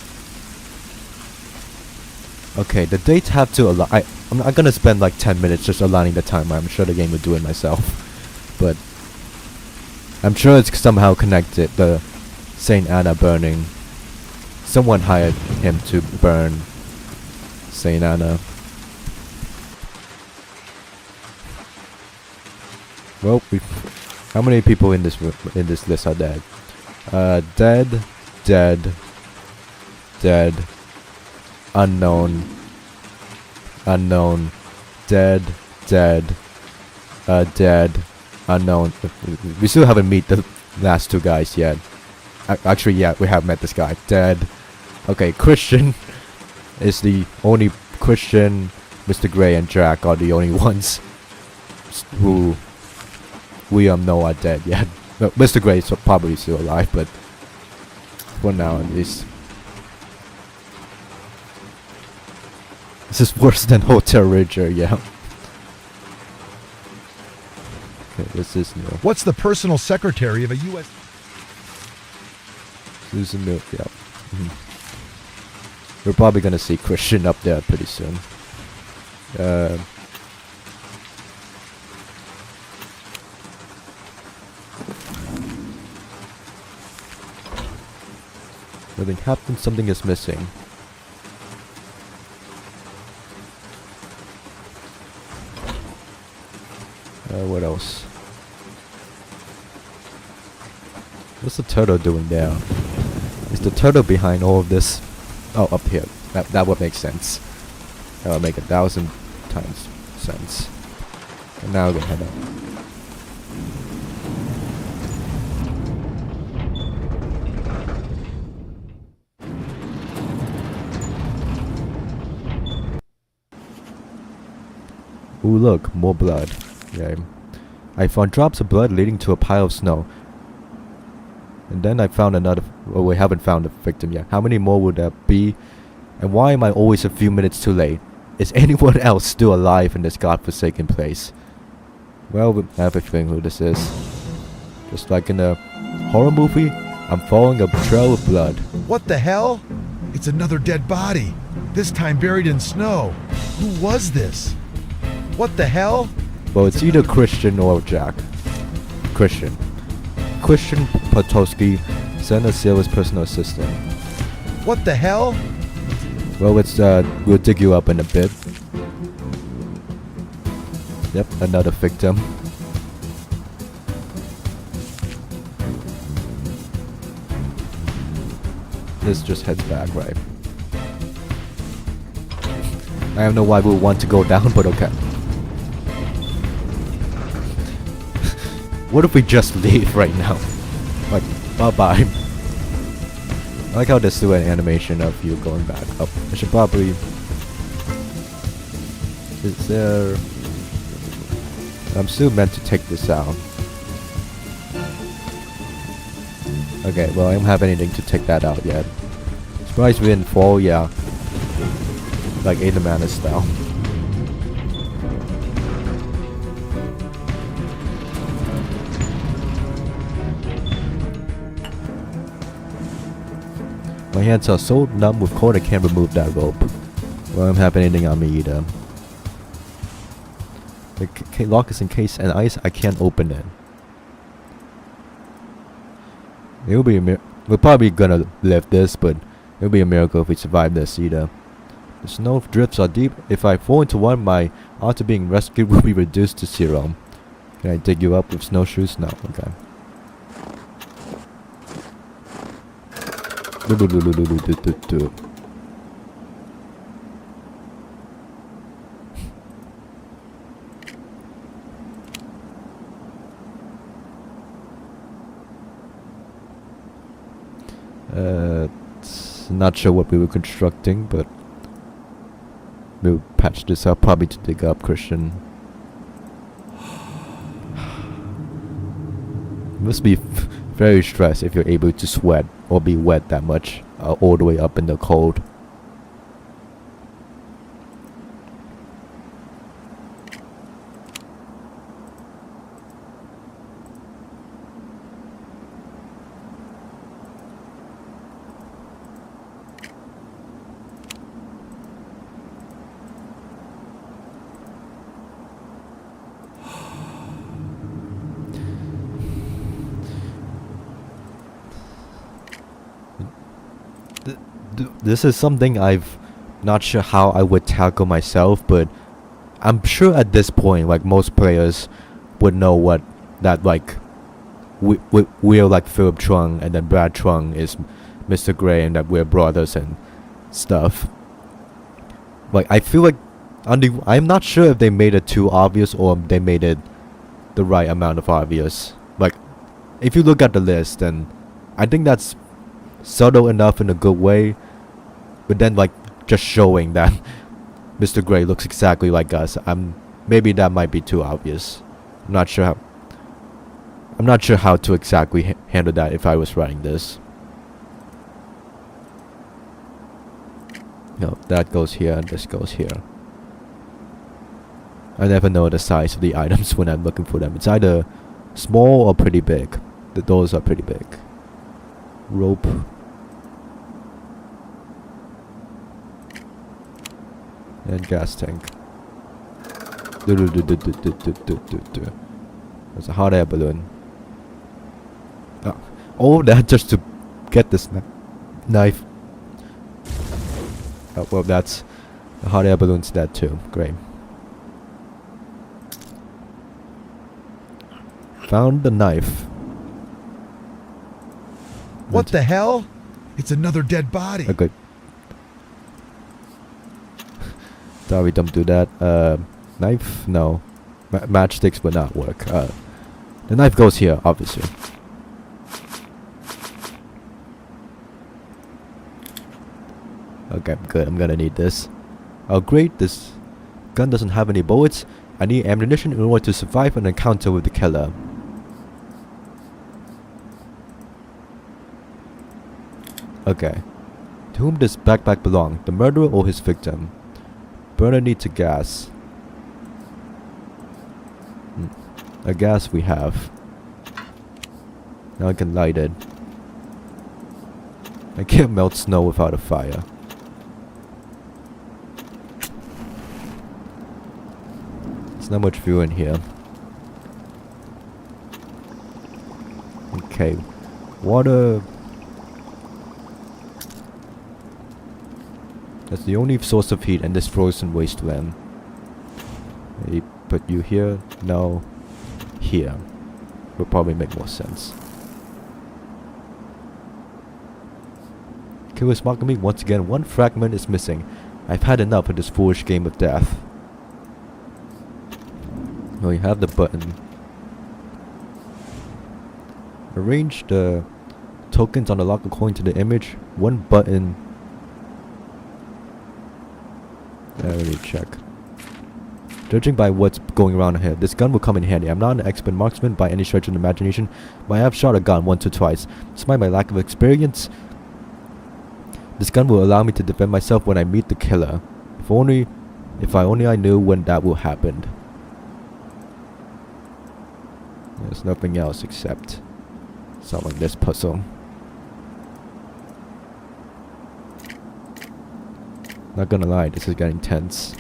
Okay, the dates have to align. I'm not gonna spend like 10 minutes just aligning the timeline. I'm sure the game will do it myself. But I'm sure it's somehow connected. The St. Anna burning. Someone hired him to burn St. Anna. Well, how many people in this list are dead? Dead, unknown, dead, unknown. We still haven't met the last two guys yet. Actually, yeah, we have met this guy. Dead. Okay, Christian is the only Christian. Mr. Gray and Jack are the only ones who we know are dead yet. No, Mr. Gray is probably still alive, but for now at least. This is worse than Hotel Ranger, yeah. Okay, this is new. What's the personal secretary of a U.S. Susan Milk, yeah. We're probably gonna see Christian up there pretty soon. Something happened, something is missing. What else? What's the turtle doing there? Is the turtle behind all of this? Oh, up here. That would make sense. That would make 1,000 times sense. And now we're gonna head up. Ooh, look, more blood. Yeah. I found drops of blood leading to a pile of snow. And then I found another. Well, we haven't found a victim yet. How many more would there be? And why am I always a few minutes too late? Is anyone else still alive in this godforsaken place? Well, I have a feeling who this is. Just like in a horror movie, I'm following a trail of blood. What the hell? It's another dead body. This time buried in snow. Who was this? What the hell? Well, it's either Christian or Jack. Christian Potowski, Santa Silva's personal assistant. What the hell? Well, it's we'll dig you up in a bit. Yep, another victim. This just heads back, right? I don't know why we would want to go down, but okay. What if we just leave right now? Like, bye-bye. I like how there's still an animation of you going back up. I should probably... Is there... I'm still meant to take this out. Okay, well, I don't have anything to take that out yet. Surprised we didn't fall, yeah. Like Ada Mana style. My hands are so numb with cold I can't remove that rope. Well, I don't have anything on me either. The lock is encased in ice, I can't open it. It'll be we're probably gonna live this, but it'll be a miracle if we survive this either. The snow drifts are deep. If I fall into one, my odds of being rescued will be reduced to 0. Can I dig you up with snowshoes? No, okay. Not sure what we were constructing, but we'll patch this up probably to dig up Christian. Must be very stressed if you're able to sweat or be wet that much all the way up in the cold. This is something I've not sure how I would tackle myself, but I'm sure at this point, like most players would know what that like we're like Philip Chung and then Brad Chung is Mr. Gray and that we're brothers and stuff. Like I feel like I'm not sure if they made it too obvious or they made it the right amount of obvious. Like if you look at the list, then I think that's subtle enough in a good way, but then like just showing that Mr. Gray looks exactly like us, maybe that might be too obvious. I'm not sure how. I'm not sure how to exactly handle that if I was writing this. No, that goes here and this goes here. I never know the size of the items when I'm looking for them. It's either small or pretty big. The doors are pretty big. Rope. And gas tank. There's a hot air balloon. All that just to get this knife. Oh, well, that's the hot air balloon's dead too. Great. Found the knife. What the hell? It's another dead body. Okay. Sorry, don't do that. Knife? No. Matchsticks would not work. The knife goes here, obviously. Okay, good. I'm gonna need this. Oh, great. This gun doesn't have any bullets. I need ammunition in order to survive an encounter with the killer. Okay. To whom does backpack belong? The murderer or his victim? Burner needs a gas. A gas we have. Now I can light it. I can't melt snow without a fire. There's not much fuel in here. Okay. Water. That's the only source of heat in this frozen wasteland. Maybe put you here? No. Here. Would probably make more sense. Killer's marking me once again. One fragment is missing. I've had enough of this foolish game of death. Oh, you have the button. Arrange the tokens on the lock according to the image. One button. Let me check. Judging by what's going around here, this gun will come in handy. I'm not an expert marksman by any stretch of the imagination, but I have shot a gun once or twice. Despite my lack of experience, this gun will allow me to defend myself when I meet the killer. If I only knew when that will happen. There's nothing else except solving this puzzle. Not gonna lie, this is getting tense.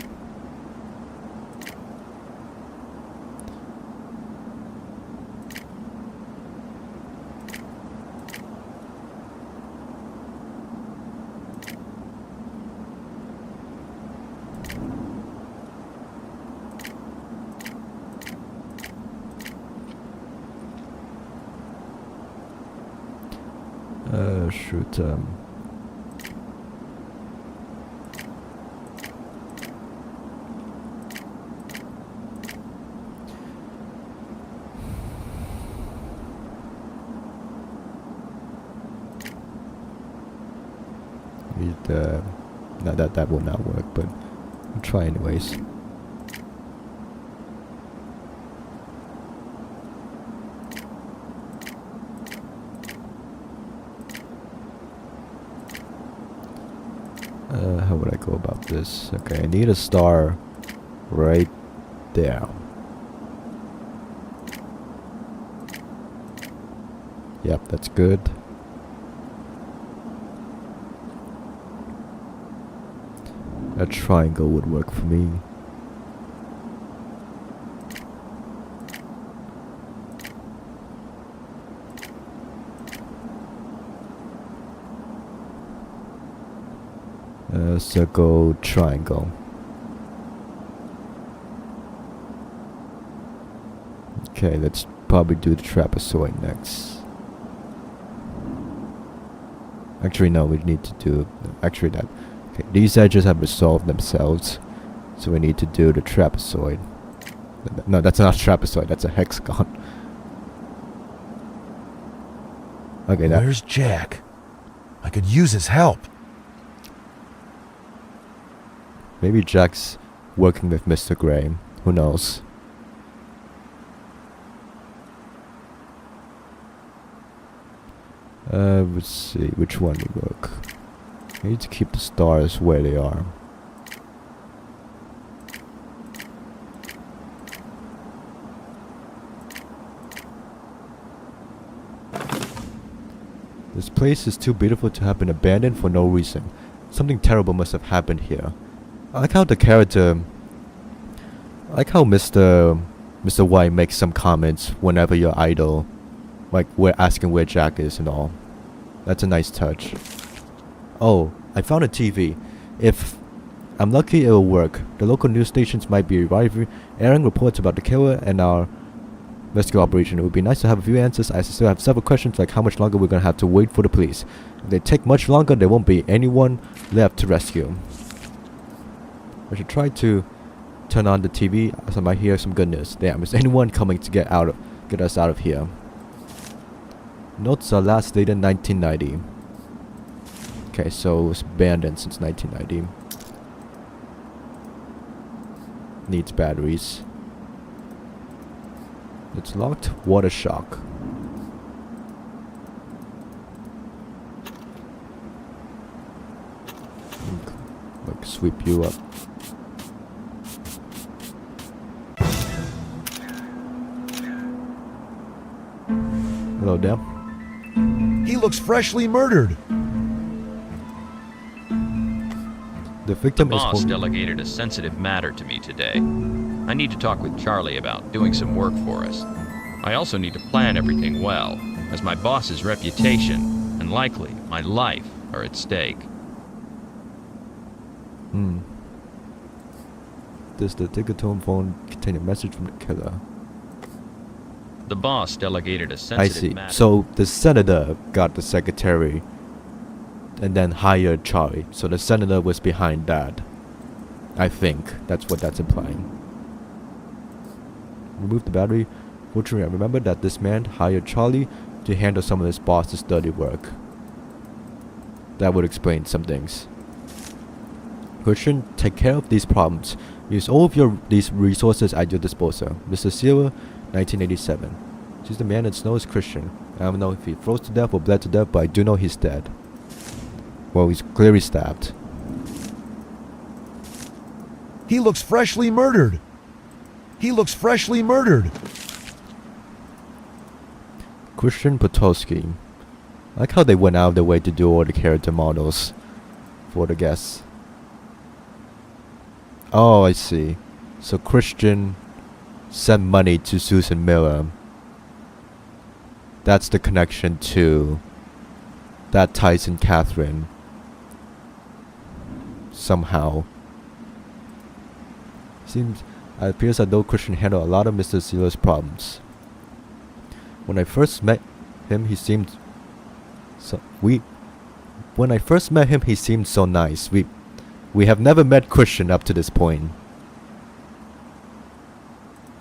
Shoot, no, that will not work, but I'll try anyways. How would I go about this? Okay, I need a star right there. Yep, that's good. A triangle would work for me. Circle, triangle. Okay, let's probably do the trapezoid next. Actually, no, we need to do... Actually, that... Okay, these edges have resolved themselves. So we need to do the trapezoid. No, that's not a trapezoid, that's a hexagon. Okay, that... Where's Jack? I could use his help. Maybe Jack's working with Mr. Gray. Who knows? Let's see which one will work. I need to keep the stars where they are. This place is too beautiful to have been abandoned for no reason. Something terrible must have happened here. I like how the character... I like how Mr. White makes some comments whenever you're idle. Like, we're asking where Jack is and all. That's a nice touch. Oh, I found a TV. If I'm lucky, it'll work. The local news stations might be airing reports about the killer and our rescue operation. It would be nice to have a few answers. I still have several questions, like how much longer we're gonna have to wait for the police. If they take much longer, there won't be anyone left to rescue. I should try to turn on the TV, as I might hear some good news. Damn, is anyone coming to get us out of here? Notes are last dated 1990. Okay, so it's abandoned since 1990. Needs batteries. It's locked. Water shock. Like sweep you up. Hello there. He looks freshly murdered. The victim The is boss delegated a sensitive matter to me today. I need to talk with Charlie about doing some work for us. I also need to plan everything well, as my boss's reputation, and likely my life, are at stake. Does the Digatone phone contain a message from the killer? The boss delegated a I sensitive see. matter. So the senator got the secretary and then hired Charlie. So the senator was behind that. I think that's what that's implying. Remove the battery. Fortunately, I remember that this man hired Charlie to handle some of his boss's dirty work. That would explain some things. Christian, take care of these problems. Use all of these resources at your disposal. Mr. Sealer, 1987. She's the man that knows Christian. I don't know if he froze to death or bled to death, but I do know he's dead. Well, he's clearly stabbed. He looks freshly murdered. He looks freshly murdered. Christian Potowski. I like how they went out of their way to do all the character models for the guests. Oh, I see. So Christian sent money to Susan Miller. That's the connection to that ties in Catherine. Somehow. It appears as though Christian handled a lot of Mr. Sealer's problems. When I first met him, he seemed so nice. We have never met Christian up to this point.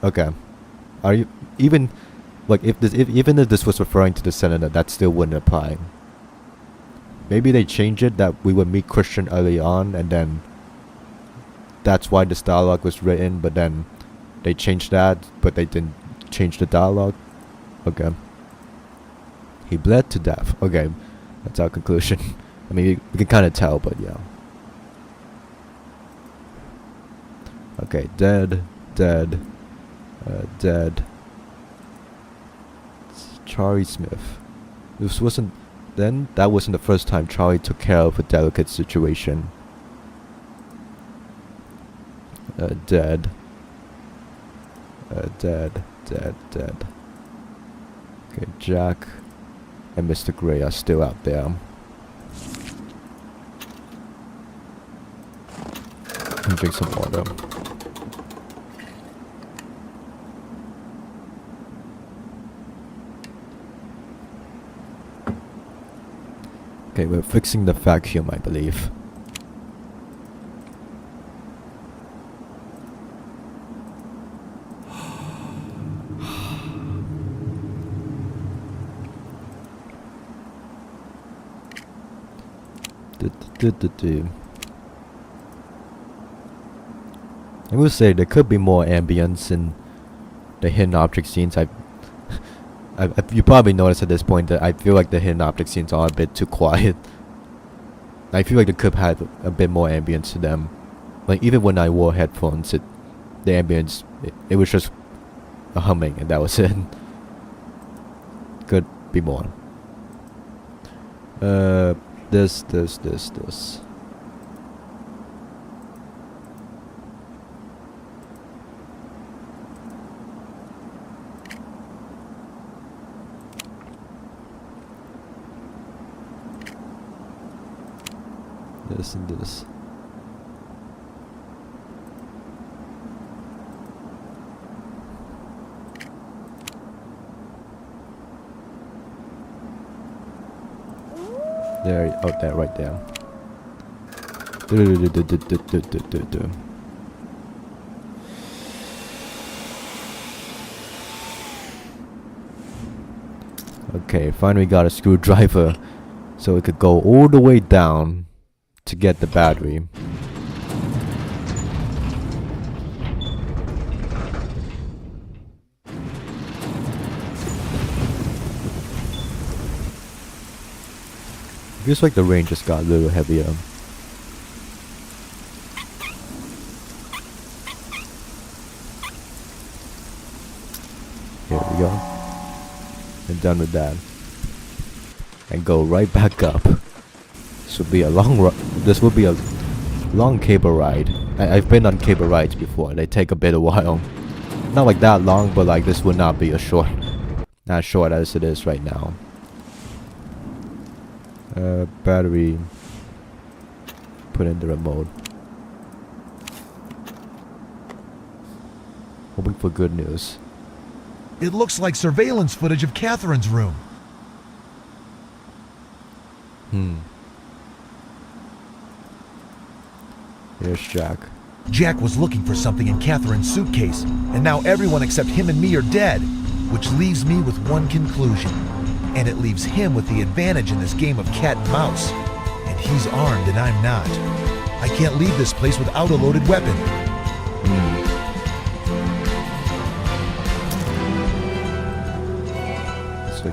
Okay. Are you even like even if this was referring to the senator, that still wouldn't apply. Maybe they change it that we would meet Christian early on, and then that's why this dialogue was written, but then they changed that, but they didn't change the dialogue. Okay. He bled to death. Okay. That's our conclusion. I mean, we can kind of tell, but yeah. Okay, dead. It's Charlie Smith. That wasn't the first time Charlie took care of a delicate situation. Dead. Okay, Jack and Mr. Gray are still out there. Let me drink some water. Okay, we're fixing the vacuum, I believe. I will say there could be more ambience in the hidden object scenes. I you probably noticed at this point that I feel like the hidden object scenes are a bit too quiet. I feel like they could have had a bit more ambience to them. Like even when I wore headphones, the ambience, it was just a humming and that was it. Could be more. This. This and this. There, oh, there, right there. Okay, finally got a screwdriver, so it could go all the way down to get the battery. Feels like the rain just got a little heavier. Here we go. And done with that. And go right back up. This will be a long cable ride. I've been on cable rides before. They take a bit of while. Not like that long, but like this would not be as short as it is right now. Battery. Put in the remote. Hoping for good news. It looks like surveillance footage of Catherine's room. Here's Jack. Jack was looking for something in Catherine's suitcase, and now everyone except him and me are dead, which leaves me with one conclusion. And it leaves him with the advantage in this game of cat and mouse. And he's armed and I'm not. I can't leave this place without a loaded weapon. So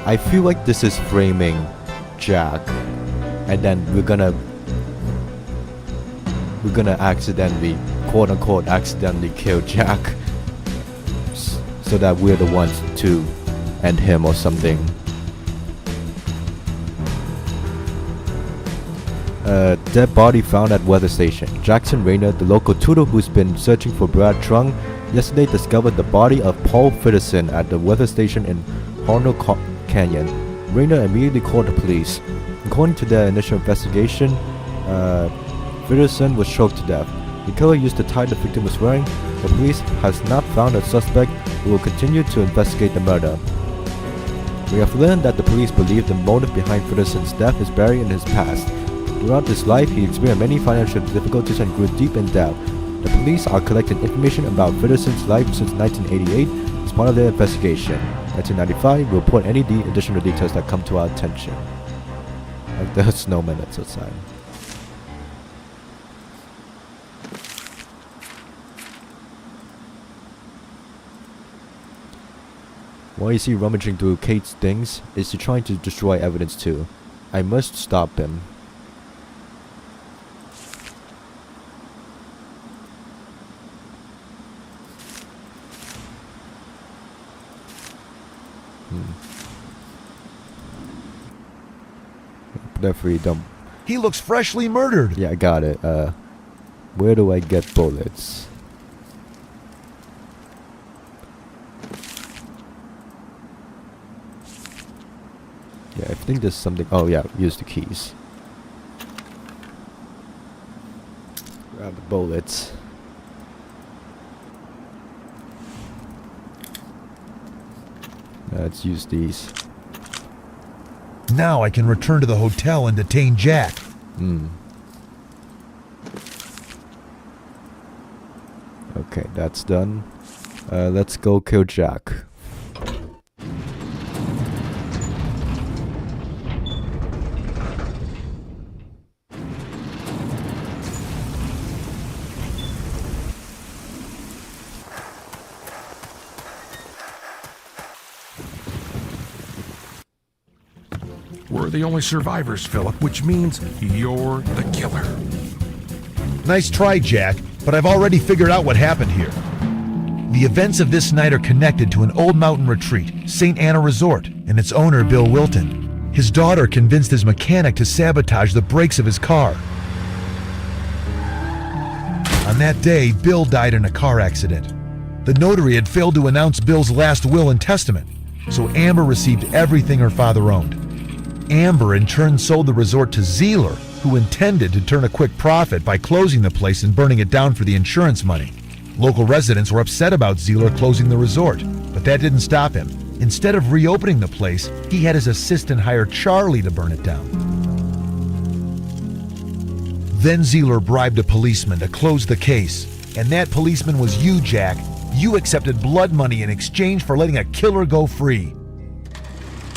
I feel like this is framing Jack, and then we're gonna accidentally, quote unquote, accidentally kill Jack, so that we're the ones to end him or something. Dead body found at weather station. Jackson Rayner, the local tutor who's been searching for Brad Trung, yesterday discovered the body of Paul Fitterson at the weather station in Horno Canyon. Rayner immediately called the police. According to their initial investigation, Fitterson was choked to death. The killer used the tie the victim was wearing. The police has not found a suspect who will continue to investigate the murder. We have learned that the police believe the motive behind Fitterson's death is buried in his past. Throughout his life, he experienced many financial difficulties and grew deep in debt. The police are collecting information about Fitterson's life since 1988 as part of their investigation. 1995, we'll report any additional details that come to our attention. Like the snowman that's outside. Why is he rummaging through Kate's things? Is he trying to destroy evidence too? I must stop him. Definitely don't. He looks freshly murdered. Yeah, I got it. Where do I get bullets? Yeah, I think there's something. Oh yeah, use the keys. Grab the bullets. Let's use these. Now I can return to the hotel and detain Jack. Okay, that's done. Let's go kill Jack. the only survivors, Philip, which means you're the killer. Nice try, Jack, but I've already figured out what happened here. The events of this night are connected to an old mountain retreat, St. Anna Resort, and its owner, Bill Wilton. His daughter convinced his mechanic to sabotage the brakes of his car. On that day, Bill died in a car accident. The notary had failed to announce Bill's last will and testament, so Amber received everything her father owned. Amber in turn sold the resort to Zeeler, who intended to turn a quick profit by closing the place and burning it down for the insurance money. Local residents were upset about Zeeler closing the resort, but that didn't stop him. Instead of reopening the place, he had his assistant hire Charlie to burn it down. Then Zeeler bribed a policeman to close the case, and that policeman was you, Jack. You accepted blood money in exchange for letting a killer go free.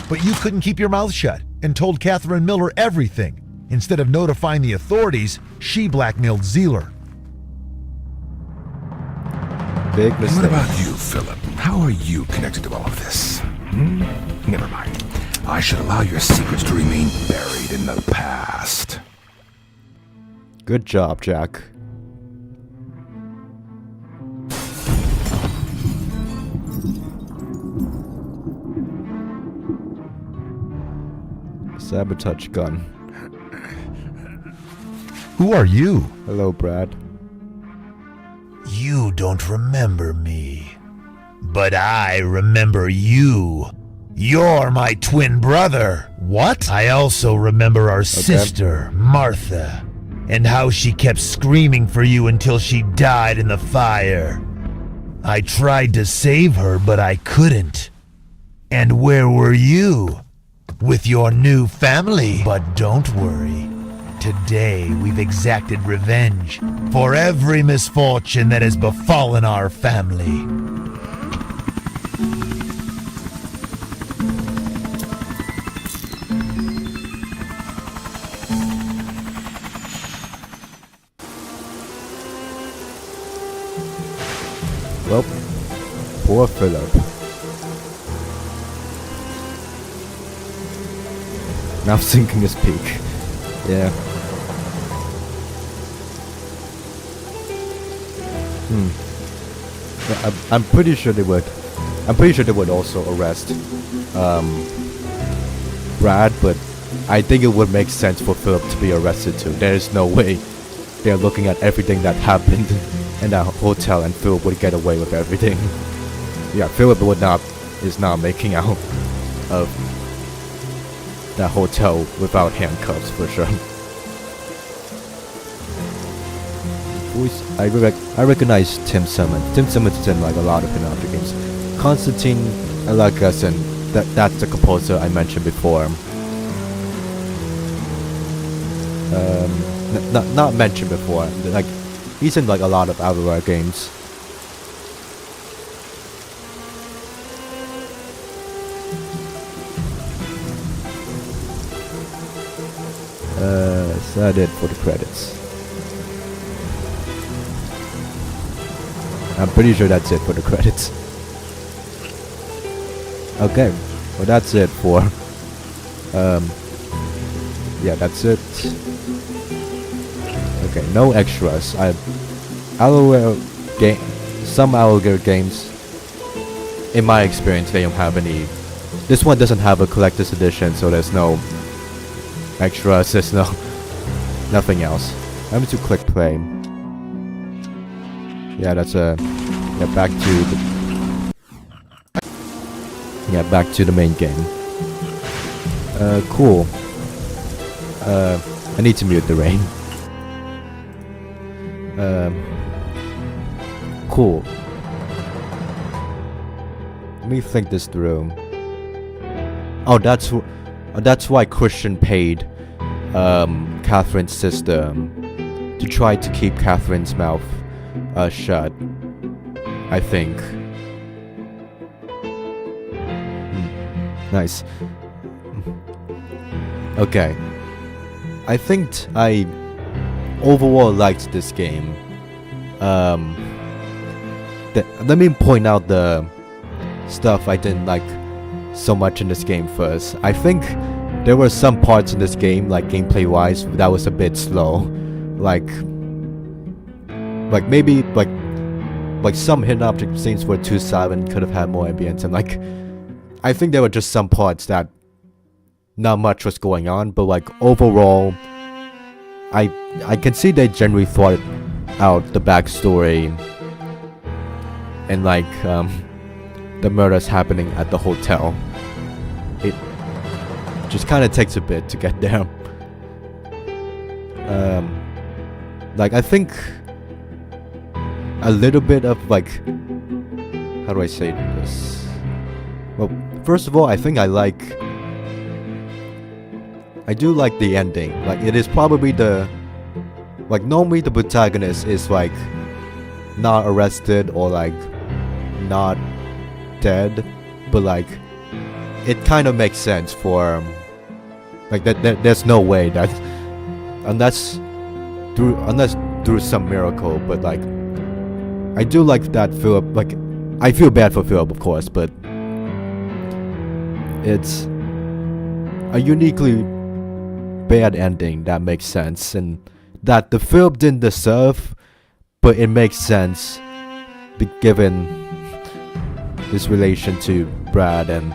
But you couldn't keep your mouth shut and told Catherine Miller everything. Instead of notifying the authorities, she blackmailed Zeeler. Big And mistake. what about you, Philip? How are you connected to all of this? Never mind. I should allow your secrets to remain buried in the past. Good job, Jack. Sabotage gun. Who are you? Hello, Brad. You don't remember me, but I remember you. You're my twin brother. What? I also remember our sister, Martha, and how she kept screaming for you until she died in the fire. I tried to save her, but I couldn't. And where were you? With your new family. But don't worry. Today we've exacted revenge for every misfortune that has befallen our family. Well, poor Philip. Now sinking his peak. Yeah. Yeah, I'm pretty sure they would. I'm pretty sure they would also arrest Brad, but I think it would make sense for Philip to be arrested too. There is no way they're looking at everything that happened in that hotel and Philip would get away with everything. Yeah, Philip is not making out of that hotel without handcuffs for sure. I recognize Tim Simmons. Tim Simmons is in like a lot of Pinocchio games. Konstantin Alagasin, that's the composer I mentioned before. Not mentioned before. Like he's in like a lot of Alawar games. Is that it for the credits? I'm pretty sure that's it for the credits. Okay, well that's it for yeah, that's it. Okay, no extras. Some Alawar games, in my experience, they don't have any. This one doesn't have a collector's edition, so there's no extras. There's nothing else. I'm going to click play. Yeah, that's back to the main game. Cool. I need to mute the rain. Cool. Let me think this through. Oh, that's why Christian paid Catherine's sister to try to keep Catherine's mouth shut, I think. Nice. Okay. I think I overall liked this game. Let me point out the stuff I didn't like so much in this game first. I think there were some parts in this game, like gameplay wise, that was a bit slow. Like maybe like some hidden object scenes were too silent, could have had more ambience, and like I think there were just some parts that not much was going on, but like overall I can see they generally thought out the backstory and like the murders happening at the hotel. It just kind of takes a bit to get there. Like I think a little bit of like, how do I say this? Well, first of all, I think I do like the ending. Like it is probably like normally the protagonist is like not arrested or like not dead, but like it kind of makes sense for like that. There's no way that unless through some miracle, but like I do like that Philip. Like I feel bad for Philip, of course, but it's a uniquely bad ending that makes sense, and that the film didn't deserve, but it makes sense given his relation to Brad and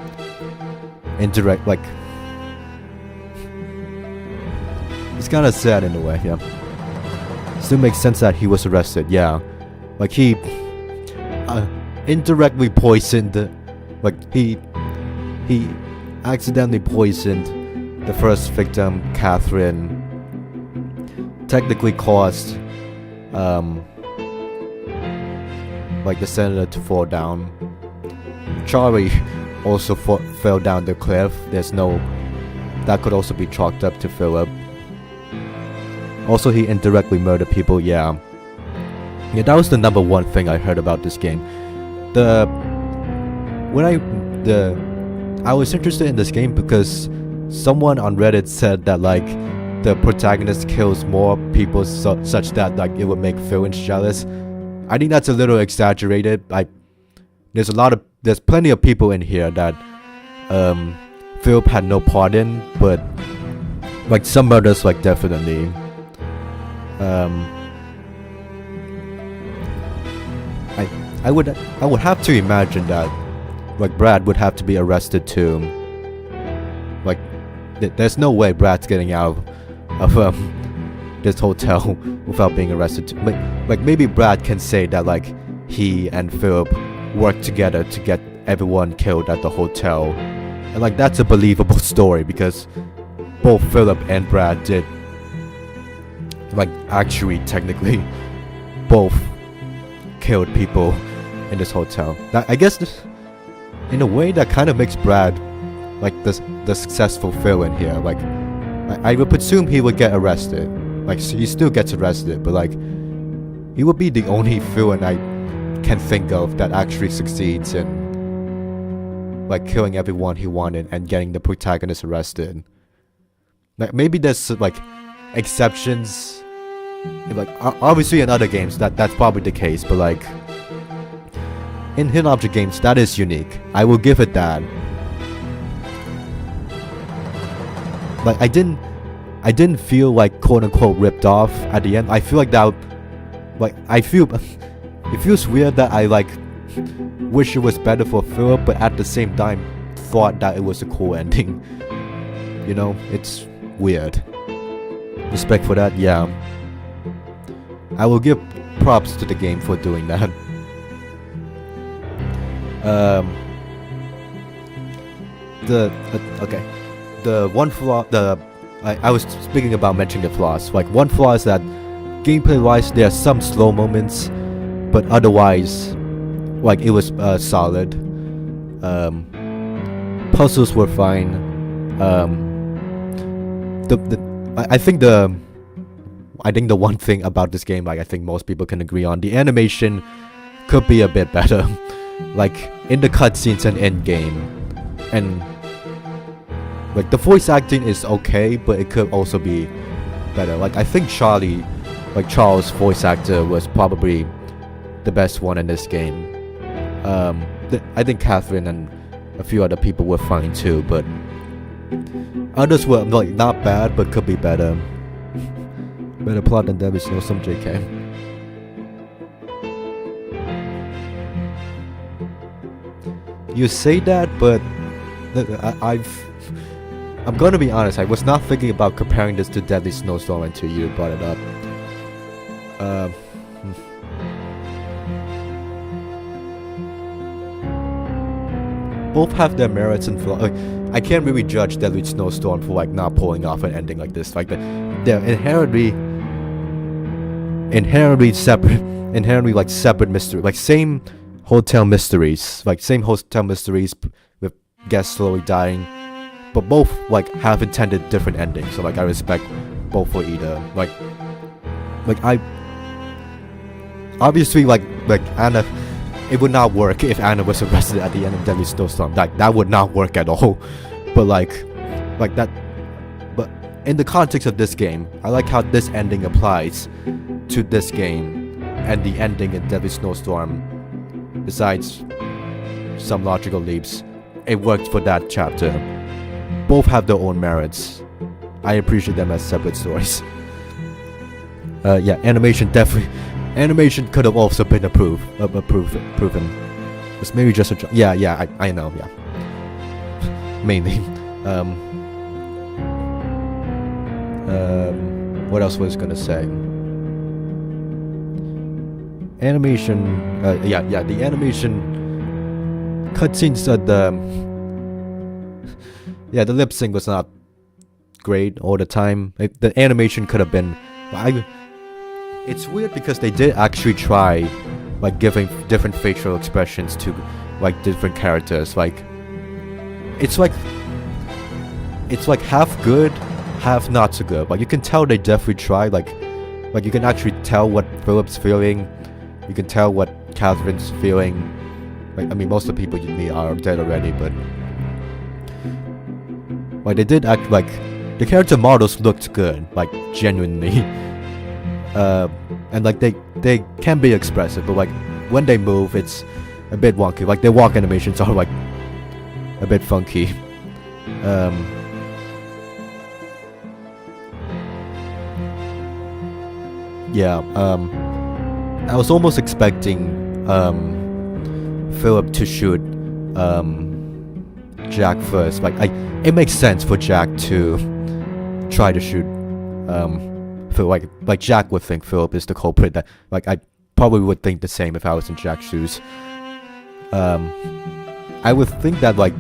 indirect, like it's kind of sad in a way. Yeah, still makes sense that he was arrested. Yeah, like he indirectly poisoned, like he accidentally poisoned the first victim, Catherine. Technically caused like the senator to fall down. Charlie also fell down the cliff. That could also be chalked up to Philip. Also, he indirectly murdered people. Yeah, that was the number one thing I heard about this game. I was interested in this game because someone on Reddit said that like the protagonist kills more people such that like it would make villains jealous. I think that's a little exaggerated. There's plenty of people in here that Philip had no part in, but like some murders like definitely. I would have to imagine that like Brad would have to be arrested too. Like there's no way Brad's getting out of this hotel without being arrested too. Like maybe Brad can say that like he and Philip worked together to get everyone killed at the hotel, and like that's a believable story because both Philip and Brad did like actually technically both killed people in this hotel. I guess in a way that kind of makes Brad like the successful villain here. Like I would presume he would get arrested. Like he still gets arrested, but like he would be the only villain I can think of that actually succeeds in like killing everyone he wanted and getting the protagonist arrested. Like maybe there's like exceptions, like obviously in other games that's probably the case, but like in hidden object games that is unique. I will give it that. Like I didn't feel like quote unquote ripped off at the end. I feel like that, like it feels weird that I like wish it was better for Philip, but at the same time thought that it was a cool ending. You know, it's weird. Respect for that, yeah. I will give props to the game for doing that. The one flaw, I was speaking about mentioning the flaws. Like one flaw is that gameplay-wise, there are some slow moments, but otherwise, like it was solid. Puzzles were fine. I think the one thing about this game, like I think most people can agree on, the animation could be a bit better. Like in the cutscenes and end game, and like the voice acting is okay, but it could also be better. Like I think Charles' voice actor was probably the best one in this game. I think Catherine and a few other people were fine too, but Others were like not bad, but could be better. Better plot than Devil's Snowstorm, JK. You say that, but I'm gonna be honest. I was not thinking about comparing this to Deadly Snowstorm until you brought it up. Both have their merits and flaws. I can't really judge Deadly Snowstorm for like not pulling off an ending like this. Like they're inherently separate mystery. Like same hotel mysteries. Like same hotel mysteries with guests slowly dying, but both like have intended different endings. So like I respect both for either. Like I obviously like Anna. It would not work if Anna was arrested at the end of Deadly Snowstorm. That would not work at all. But like that. But in the context of this game, I like how this ending applies to this game and the ending in Deadly Snowstorm. Besides some logical leaps, it worked for that chapter. Both have their own merits. I appreciate them as separate stories. Yeah, animation could have also been proven. It's maybe just a yeah, I know, yeah. Mainly. What else was I gonna say? Animation, yeah, the animation cutscenes the lip sync was not great all the time. The animation could have been, it's weird because they did actually try, like, giving different facial expressions to, like, different characters. Like, it's like half good, half not so good. Like, you can tell they definitely tried. Like you can actually tell what Philip's feeling. You can tell what Catherine's feeling. Like, I mean, most of the people you meet are dead already, but like they did act like the character models looked good, like genuinely. And like they can be expressive, but like when they move, it's a bit wonky. Like their walk animations are like a bit funky. Yeah. I was almost expecting Philip to shoot Jack first. Like it makes sense for Jack to try to shoot Phil. Like Jack would think Philip is the culprit. That like I probably would think the same if I was in Jack's shoes. I would think that like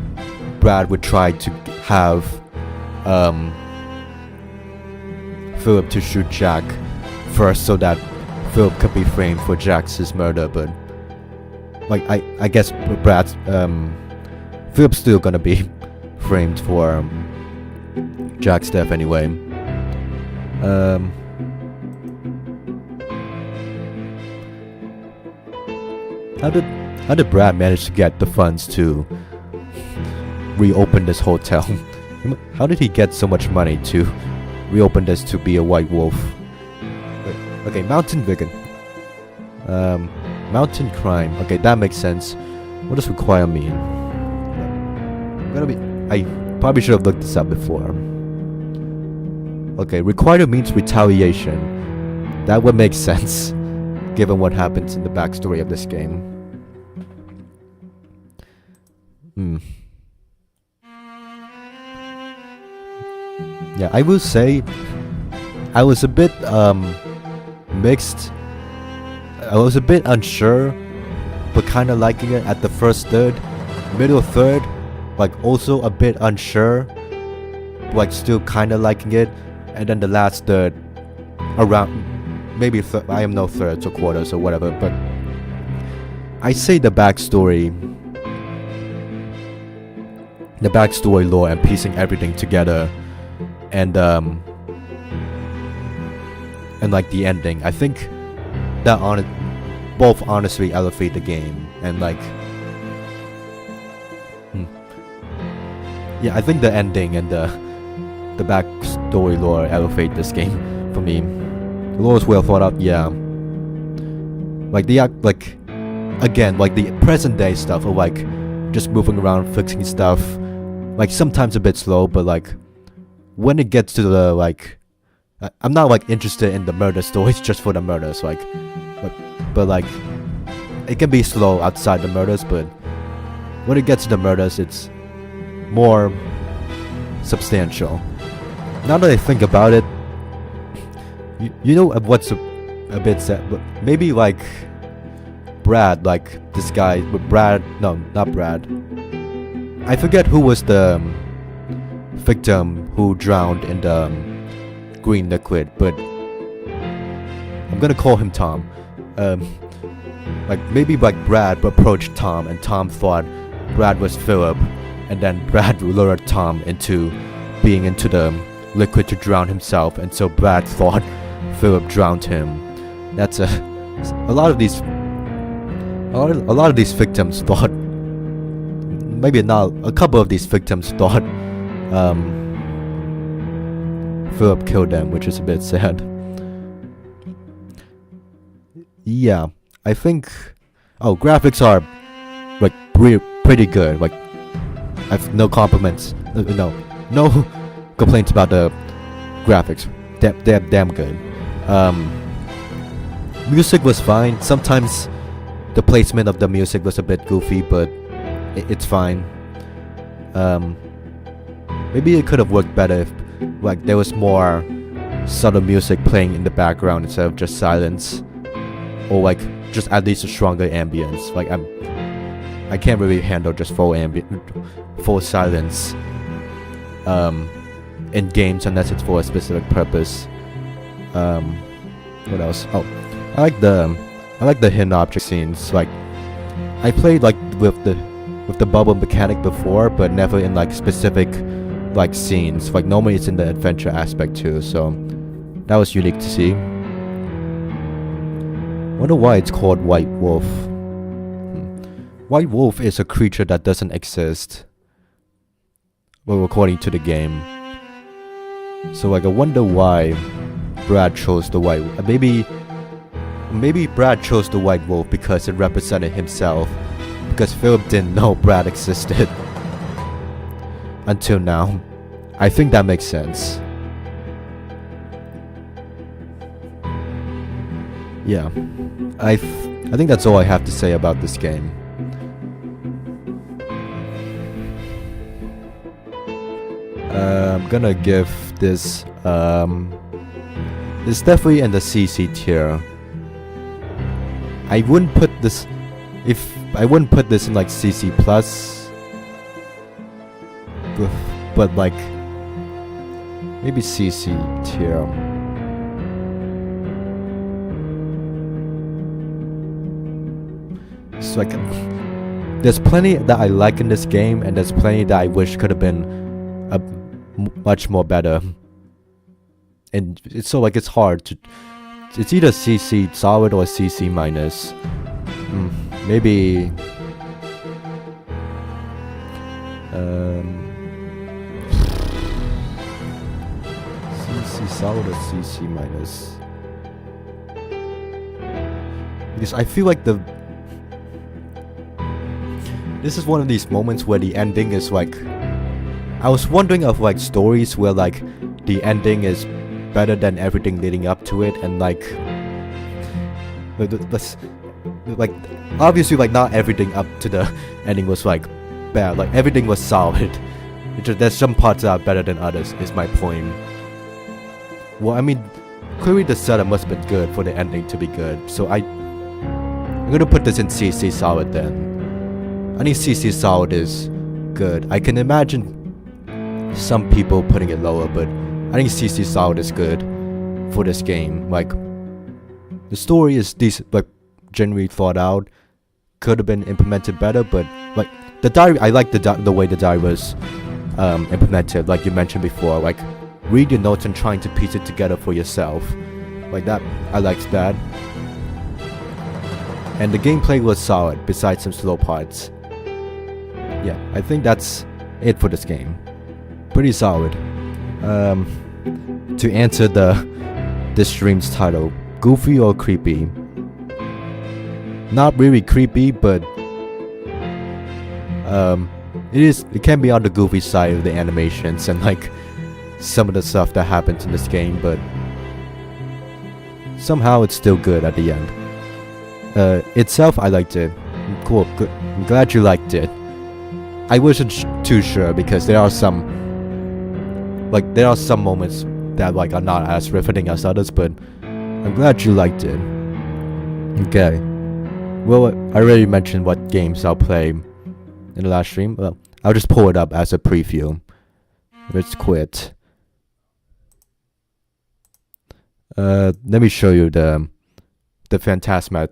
Brad would try to have Philip to shoot Jack first so that Philip could be framed for Jack's murder, but like I guess Brad's Philip's still gonna be framed for Jack's death anyway. How did Brad manage to get the funds to reopen this hotel? How did he get so much money to reopen this to be a white wolf? Okay, mountain vegan. Mountain crime. Okay, that makes sense. What does require mean? I probably should have looked this up before. Okay, require means retaliation. That would make sense, given what happens in the backstory of this game. Yeah, I will say I was a bit mixed. I was a bit unsure, but kind of liking it at the first third. Middle third, like also a bit unsure, like still kind of liking it. And then the last third, around maybe I am no thirds or quarters or whatever, but I say the backstory lore and piecing everything together, and like the ending, I think that both honestly elevate the game, and like yeah, I think the ending and the backstory lore elevate this game for me. The lore is well thought out, yeah. Like again, like the present day stuff of like just moving around, fixing stuff, like sometimes a bit slow, but like when it gets to the like, I'm not like interested in the murder stories just for the murders, like, but like, it can be slow outside the murders, but when it gets to the murders, it's more substantial. Now that I think about it, you know what's a bit sad, but maybe like Brad, like this guy, but Brad, no, not Brad. I forget who was the victim who drowned in the green liquid, but I'm gonna call him Tom. Like maybe like Brad approached Tom, and Tom thought Brad was Philip, and then Brad lured Tom into being into the liquid to drown himself, and so Brad thought Philip drowned him. That's a lot of these victims thought, maybe not, a couple of these victims thought Philip killed them, which is a bit sad. Yeah, I think, graphics are like pretty good. Like, I've no compliments, no complaints about the graphics. They're damn good. Music was fine. Sometimes the placement of the music was a bit goofy, but it's fine. Maybe it could have worked better if like there was more subtle music playing in the background instead of just silence, or like just at least a stronger ambience. Like I can't really handle just full silence in games unless it's for a specific purpose. What else? I like the hidden object scenes. Like, I played like with the bubble mechanic before, but never in like specific like scenes. Like normally it's in the adventure aspect too, so that was unique to see. Wonder why it's called White Wolf. White Wolf is a creature that doesn't exist, well, according to the game. So like I wonder why Brad chose the white. Maybe Brad chose the White Wolf because it represented himself. Because Philip didn't know Brad existed until now. I think that makes sense. Yeah, I think that's all I have to say about this game. I'm gonna give this it's definitely in the CC tier. I wouldn't put this in like CC plus, but like maybe CC tier. It's like there's plenty that I like in this game, and there's plenty that I wish could have been much more better. And it's so like it's hard to. It's either CC solid or CC minus. Maybe. CC solid or CC minus. Because I feel like this is one of these moments where the ending is like. I was wondering of like stories where like the ending is better than everything leading up to it, and like obviously like not everything up to the ending was like bad. Like everything was solid. There's some parts that are better than others, is my point. Well, I mean, clearly the setup must have been good for the ending to be good. So I'm gonna put this in CC solid then. I think CC solid is good. I can imagine some people putting it lower, but I think CC solid is good for this game. Like, the story is decent, like generally thought out. Could have been implemented better, but like the diary, I like the way the diary was implemented. Like you mentioned before, like read your notes and trying to piece it together for yourself. Like that, I liked that. And the gameplay was solid, besides some slow parts. Yeah, I think that's it for this game. Pretty solid. To answer this stream's title, goofy or creepy? Not really creepy, but it can be on the goofy side of the animations, and like some of the stuff that happens in this game, but somehow it's still good at the end. Itself, I liked it. Cool, good. I'm glad you liked it. I wasn't too sure because there are some moments that like are not as riveting as others, but I'm glad you liked it. Okay. Well, I already mentioned what games I'll play in the last stream. Well, I'll just pull it up as a preview. Let's quit. Let me show you the Phantasmat.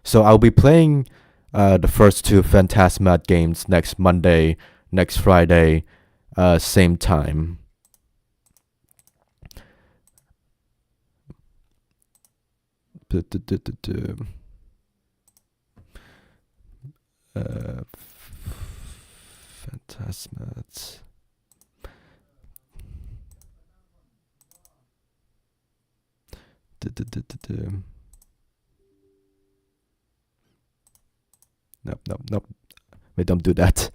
So I'll be playing the first 2 Phantasmat games next Monday, next Friday, same time. Phantasmat. Nope. Wait, don't do that.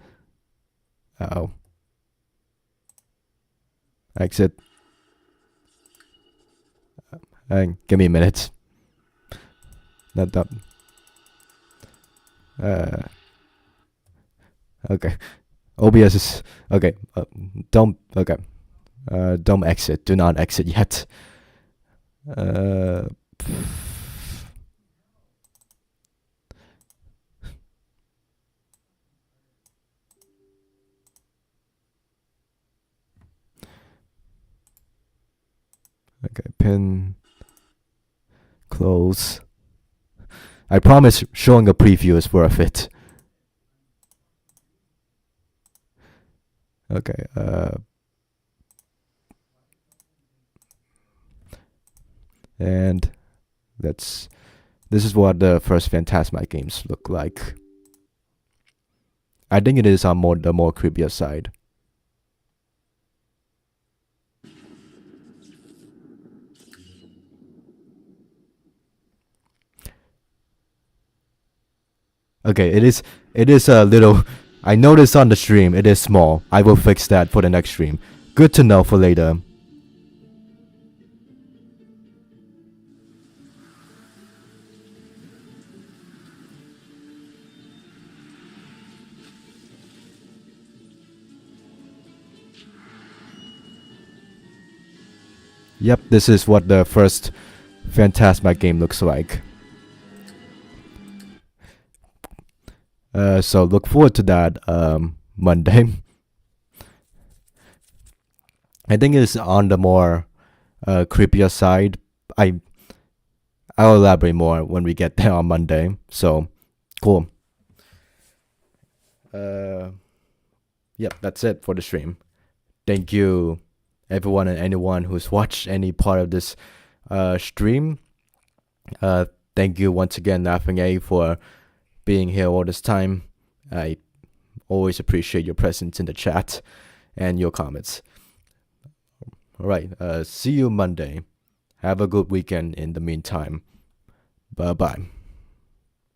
Uh-oh. Exit. Give me a minute. Not. Okay. OBS is okay. Don't exit. Do not exit yet. Okay, pin, close. I promise showing a preview is worth it. Okay, and this is what the first Phantasmat games look like. I think it is on the more creepier side. Okay, it is a little. I noticed on the stream it is small. I will fix that for the next stream. Good to know for later. Yep, this is what the first Phantasmat game looks like. So look forward to that Monday. I think it's on the more creepier side. I'll elaborate more when we get there on Monday. So cool. Yep, that's it for the stream. Thank you everyone and anyone who's watched any part of this stream. Thank you once again, Laughing A, for being here all this time. I always appreciate your presence in the chat and your comments. Alright, see you Monday. Have a good weekend in the meantime. Bye bye.